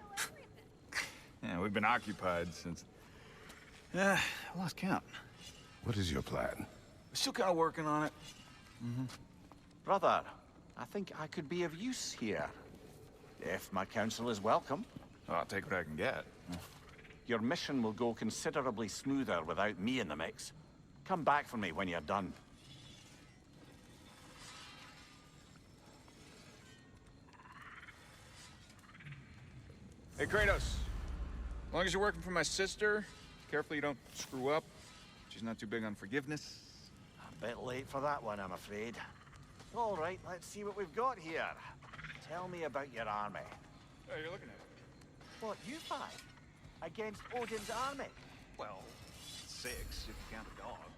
S20: Yeah, we've been occupied since... I lost count.
S1: What is your plan?
S20: We're still kind of working on it.
S8: Brother, I think I could be of use here. If my counsel is welcome.
S20: Oh, I'll take what I can get.
S8: Your mission will go considerably smoother without me in the mix. Come back for me when you're done.
S20: Hey, Kratos. As long as you're working for my sister, careful you don't screw up. She's not too big on forgiveness.
S8: A bit late for that one, I'm afraid. All right, let's see what we've got here. Tell me about your army.
S20: Oh, you're looking at it.
S8: What, you five? Against Odin's army?
S20: Well, 6 if you count the dog.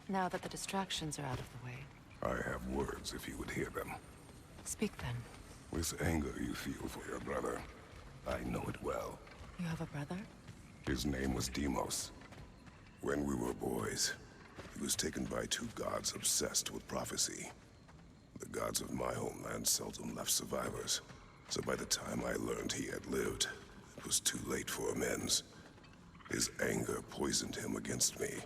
S3: Now that the distractions are out of the way.
S1: I have words if you would hear them.
S3: Speak then.
S1: This anger you feel for your brother, I know it well.
S3: You have a brother?
S1: His name was Deimos. When we were boys, he was taken by 2 gods obsessed with prophecy. The gods of my homeland seldom left survivors, so by the time I learned he had lived, it was too late for amends. His anger poisoned him against me.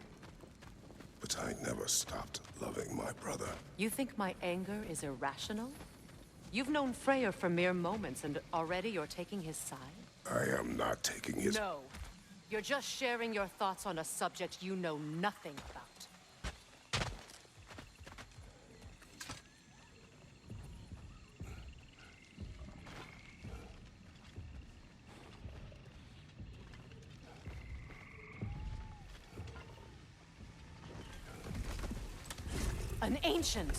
S1: But I never stopped loving my brother.
S3: You think my anger is irrational? You've known Freyr for mere moments, and already you're taking his side?
S1: I am not taking his...
S3: No. You're just sharing your thoughts on a subject you know nothing about. An ancient!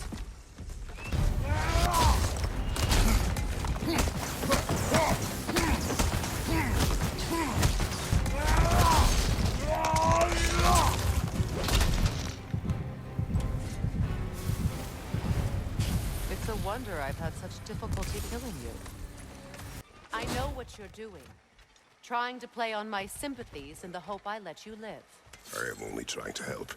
S3: It's a wonder I've had such difficulty killing you. I know what you're doing. Trying to play on my sympathies in the hope I let you live.
S1: I am only trying to help.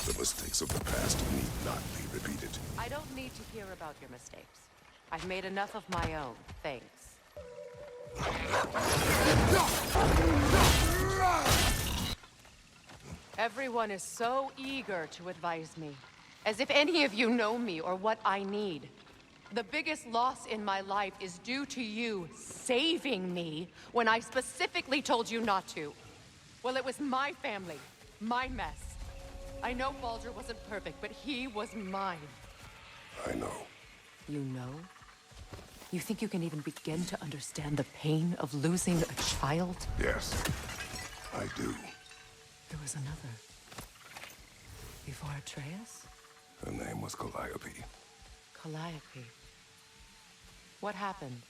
S1: The mistakes of the past need not be repeated.
S3: I don't need to hear about your mistakes. I've made enough of my own, thanks. Everyone is so eager to advise me, as if any of you know me or what I need. The biggest loss in my life is due to you saving me when I specifically told you not to. Well, it was my family, my mess. I know Baldur wasn't perfect, but he was mine.
S1: I know.
S3: You know? You think you can even begin to understand the pain of losing a child?
S1: Yes, I do.
S3: There was another. Before Atreus?
S1: Her name was Calliope.
S3: Calliope. What happened?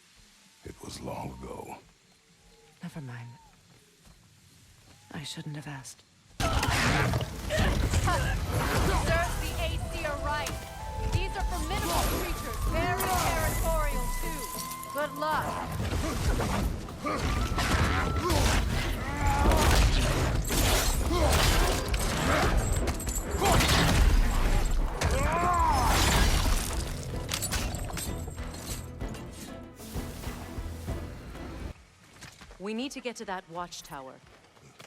S1: It was long ago.
S3: Never mind. I shouldn't have asked.
S12: Serves the Aesir right. These are formidable creatures, very territorial too. Good luck.
S3: We need to get to that watchtower.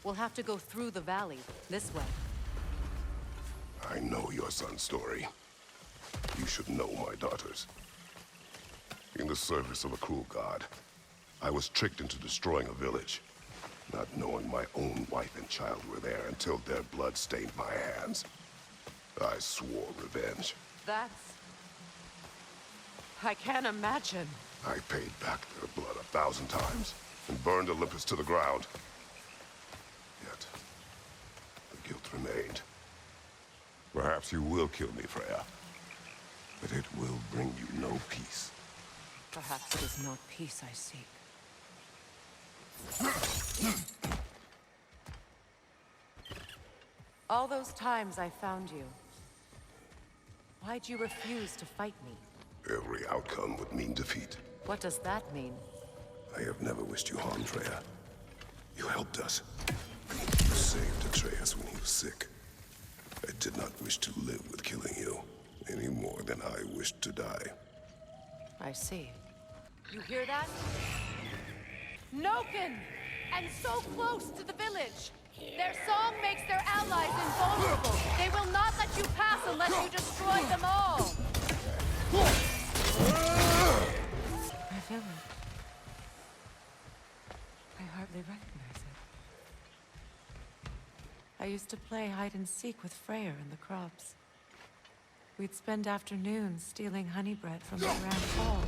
S3: We'll have to go through the valley, this way.
S1: I know your son's story. You should know my daughter's. In the service of a cruel god, I was tricked into destroying a village, not knowing my own wife and child were there until their blood stained my hands. I swore revenge.
S3: That's... I can't imagine.
S1: I paid back their blood 1,000 times and burned Olympus to the ground. Yet, the guilt remained. Perhaps you will kill me, Freya, but it will bring you no peace.
S3: Perhaps it is not peace I seek. All those times I found you, why'd you refuse to fight me?
S1: Every outcome would mean defeat.
S3: What does that mean?
S1: I have never wished you harm, Freya. You helped us. You saved Atreus when he was sick. I did not wish to live with killing you, any more than I wished to die.
S3: I see. You hear that? Noken! And so close to the village! Their song makes their allies invulnerable! They will not let you pass unless you destroy them all! My village. I hardly recognize it. I used to play hide and seek with Freyr in the crops. We'd spend afternoons stealing honey bread from the Grand Hall.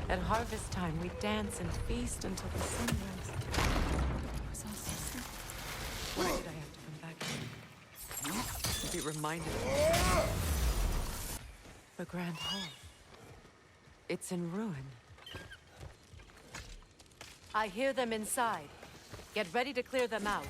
S3: At harvest time, we'd dance and feast until the sunrise. It was all so simple. Why did I have to come back here? To be reminded of the Grand Hall. It's in ruin. I hear them inside. Get ready to clear them out.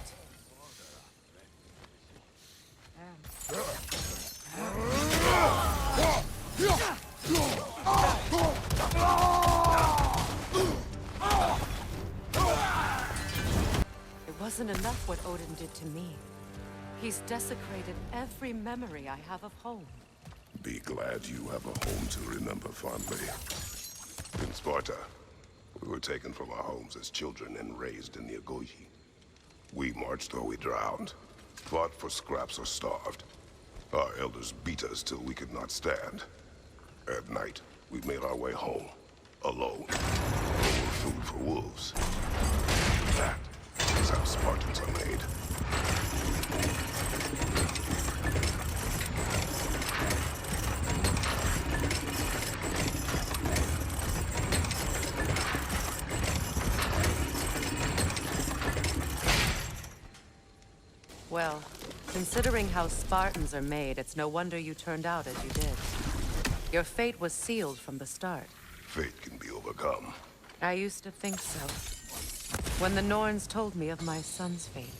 S3: It wasn't enough what Odin did to me. He's desecrated every memory I have of home.
S1: Be glad you have a home to remember fondly. In Sparta, we were taken from our homes as children and raised in the Agoge. We marched or we drowned, fought for scraps or starved. Our elders beat us till we could not stand. At night, we made our way home, alone. Food for wolves. That is how Spartans are made.
S3: Well, considering how Spartans are made, it's no wonder you turned out as you did. Your fate was sealed from the start.
S1: Fate can be overcome.
S3: I used to think so. When the Norns told me of my son's fate,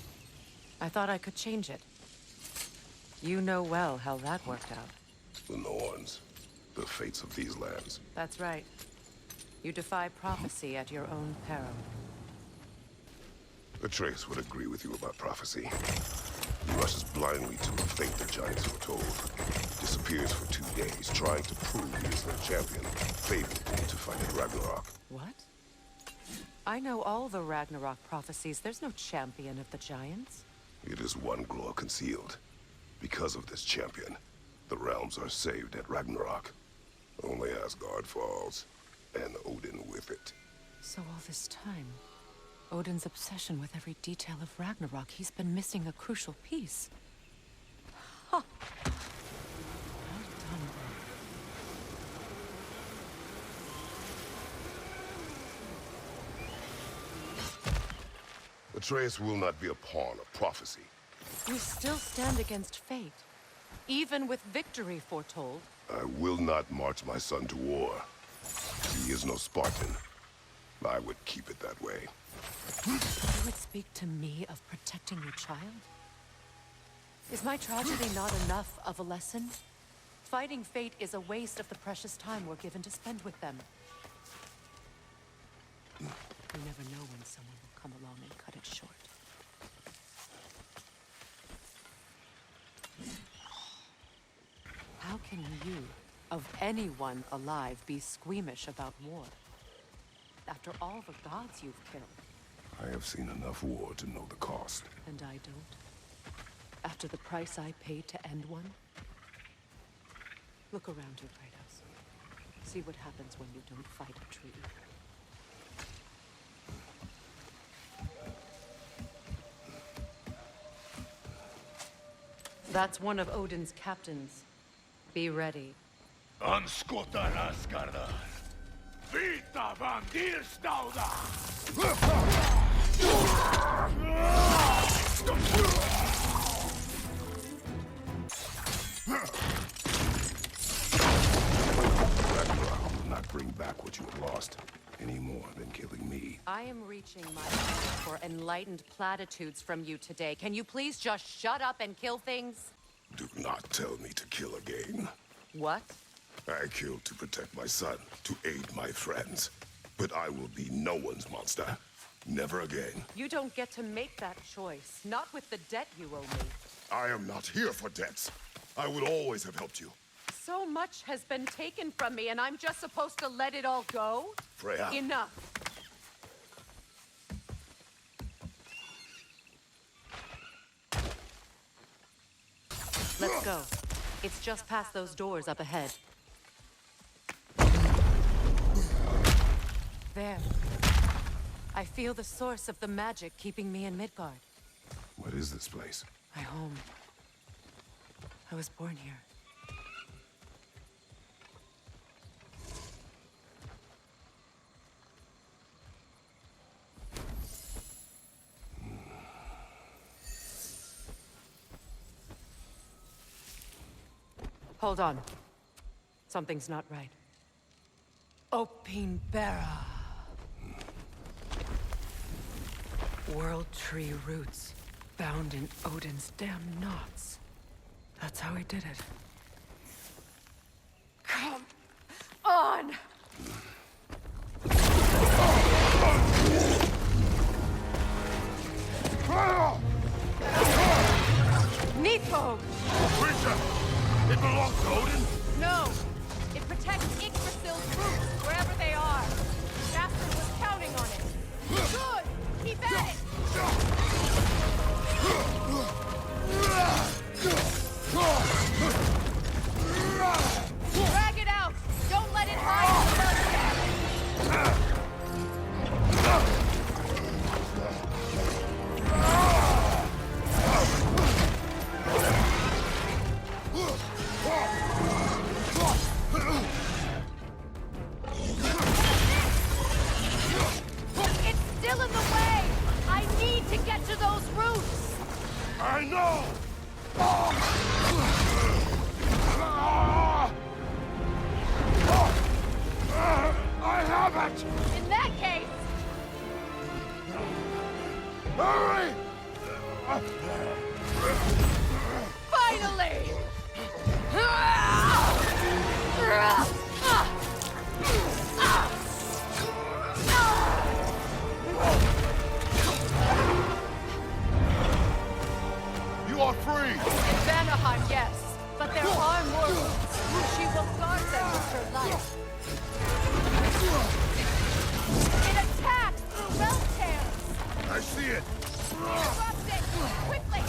S3: I thought I could change it. You know well how that worked out.
S1: The Norns, the fates of these lands.
S3: That's right. You defy prophecy at your own peril.
S1: Atreus would agree with you about prophecy. He rushes blindly to a fate the giants foretold. Disappears for 2 days, trying to prove he is their champion, favored to fight at Ragnarok.
S3: What? I know all the Ragnarok prophecies. There's no champion of the giants.
S1: It is one glow concealed. Because of this champion, the realms are saved at Ragnarok. Only Asgard falls, and Odin with it.
S3: So all this time, Odin's obsession with every detail of Ragnarok, he's been missing a crucial piece. Huh. Well done,
S1: Atreus will not be a pawn of prophecy.
S3: You still stand against fate, even with victory foretold.
S1: I will not march my son to war. He is no Spartan. I would keep it that way.
S3: You would speak to me of protecting your child? Is my tragedy not enough of a lesson? Fighting fate is a waste of the precious time we're given to spend with them. You never know when someone will come along and cut it short. How can you, of anyone alive, be squeamish about war? After all the gods you've killed.
S1: I have seen enough war to know the cost.
S3: And I don't? After the price I paid to end one? Look around you, Kratos. See what happens when you don't fight a tree. That's one of Odin's captains. Be ready.
S10: Anskotar Asgardar. Vita van Dyrstauda!
S1: Ragnarök will not bring back what you have lost, any more than killing me.
S3: I am reaching my limit for enlightened platitudes from you today. Can you please just shut up and kill things?
S1: Do not tell me to kill again.
S3: What?
S1: I killed to protect my son, to aid my friends. But I will be no one's monster. Never again.
S3: You don't get to make that choice. Not with the debt you owe me.
S1: I am not here for debts. I would always have helped you.
S3: So much has been taken from me, and I'm just supposed to let it all go?
S1: Freya.
S3: Enough. Let's go. It's just past those doors up ahead. There. I feel the source of the magic keeping me in Midgard.
S1: What is this place?
S3: My home. I was born here. Hold on. Something's not right. Opinbera. World Tree roots, bound in Odin's damn knots. That's how he did it. Come on! Needfog!
S10: Creature! It belongs to Odin?
S3: No! It protects Yggdrasil's roots, wherever they are. Bastard was counting on it. Good! Keep at it! Drag it out! Don't let it hide in the mud. It's still in the way! I need to get to those roots!
S10: I know! I have it!
S3: In that case...
S10: Hurry!
S3: Finally!
S10: You are free!
S3: In Vanaheim, yes. But there are more roots. She will guard them with her life. It attacks through realm tears!
S10: I see it!
S3: Interrupt it! Quickly!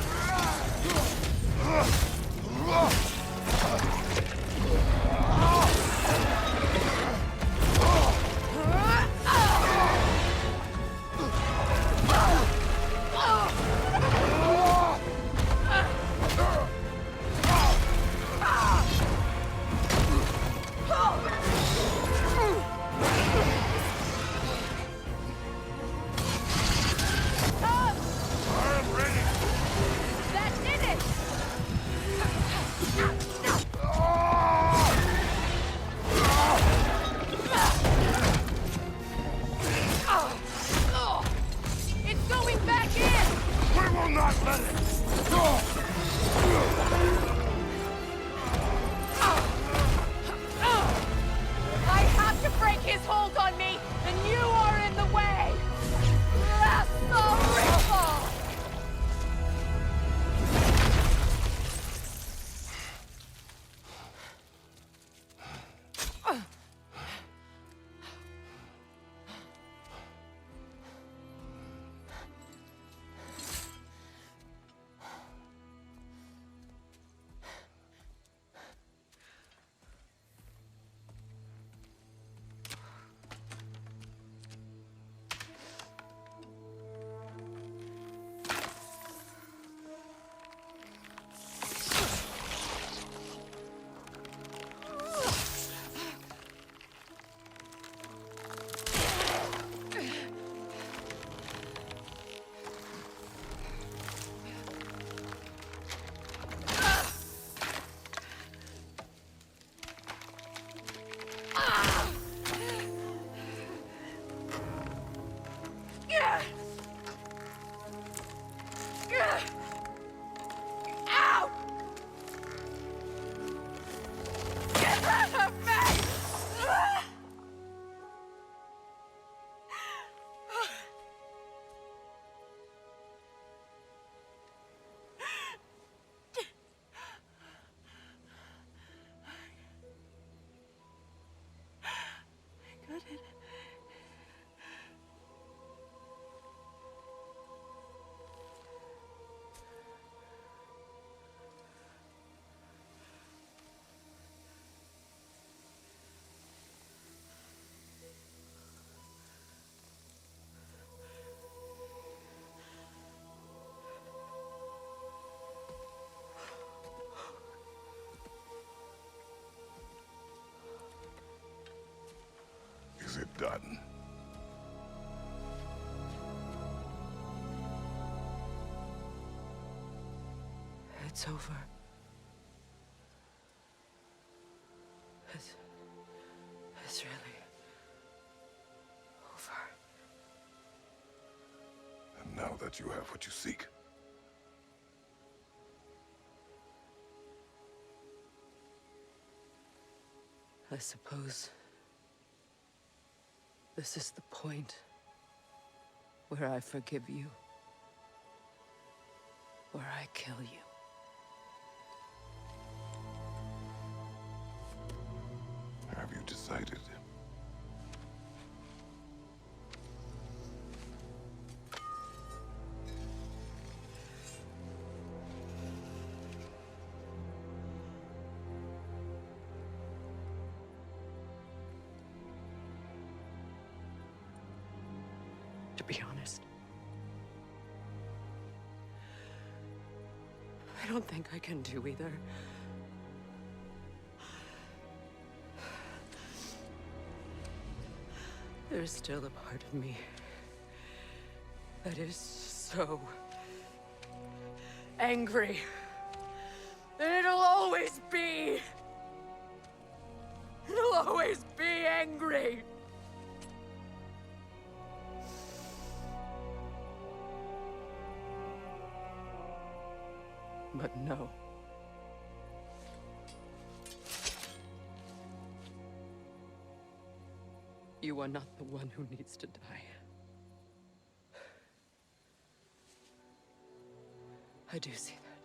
S1: done.
S3: It's over. It's really over.
S1: And now that you have what you seek,
S3: I suppose this is the point where I forgive you, where I kill you.
S1: have you decided?
S3: To be honest, I don't think I can do either. There's still a part of me that is so angry that it'll always be. It'll always be angry. But no. You are not the one who needs to die. I do see that.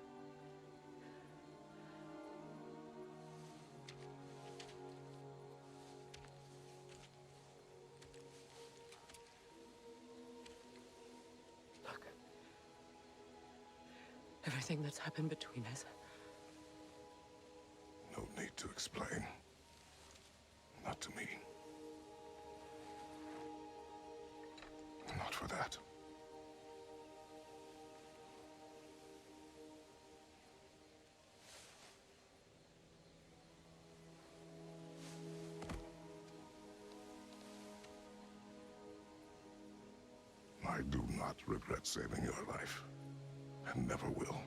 S3: Look. Everything that's happened between us.
S1: No need to explain. Not to me. Not for that. I do not regret saving your life, and never will.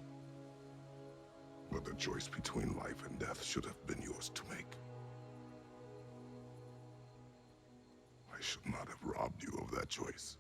S1: But the choice between life and death should have been yours to make. I should not have robbed you of that choice.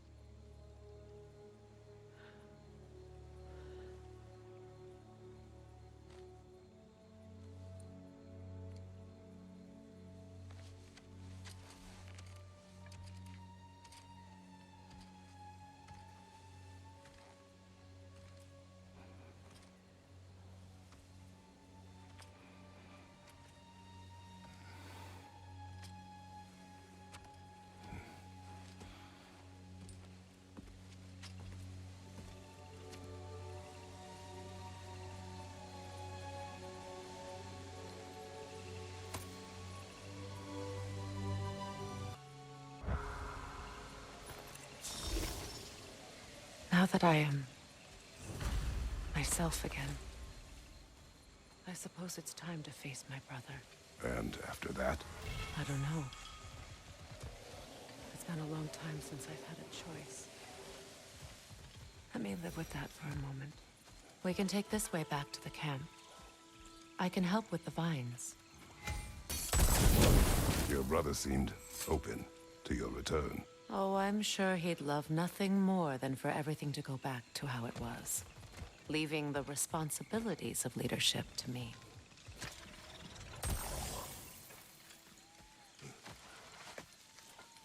S3: Now that I am myself again, I suppose it's time to face my brother.
S1: And after that?
S3: I don't know. It's been a long time since I've had a choice. Let me live with that for a moment. We can take this way back to the camp. I can help with the vines.
S1: Your brother seemed open to your return.
S3: Oh, I'm sure he'd love nothing more than for everything to go back to how it was, leaving the responsibilities of leadership to me.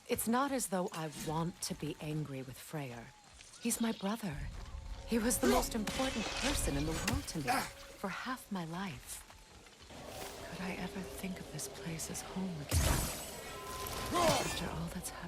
S3: It's not as though I want to be angry with Freyr. He's my brother. He was the most important person in the world to me for half my life. Could I ever think of this place as home again? After all that's happened?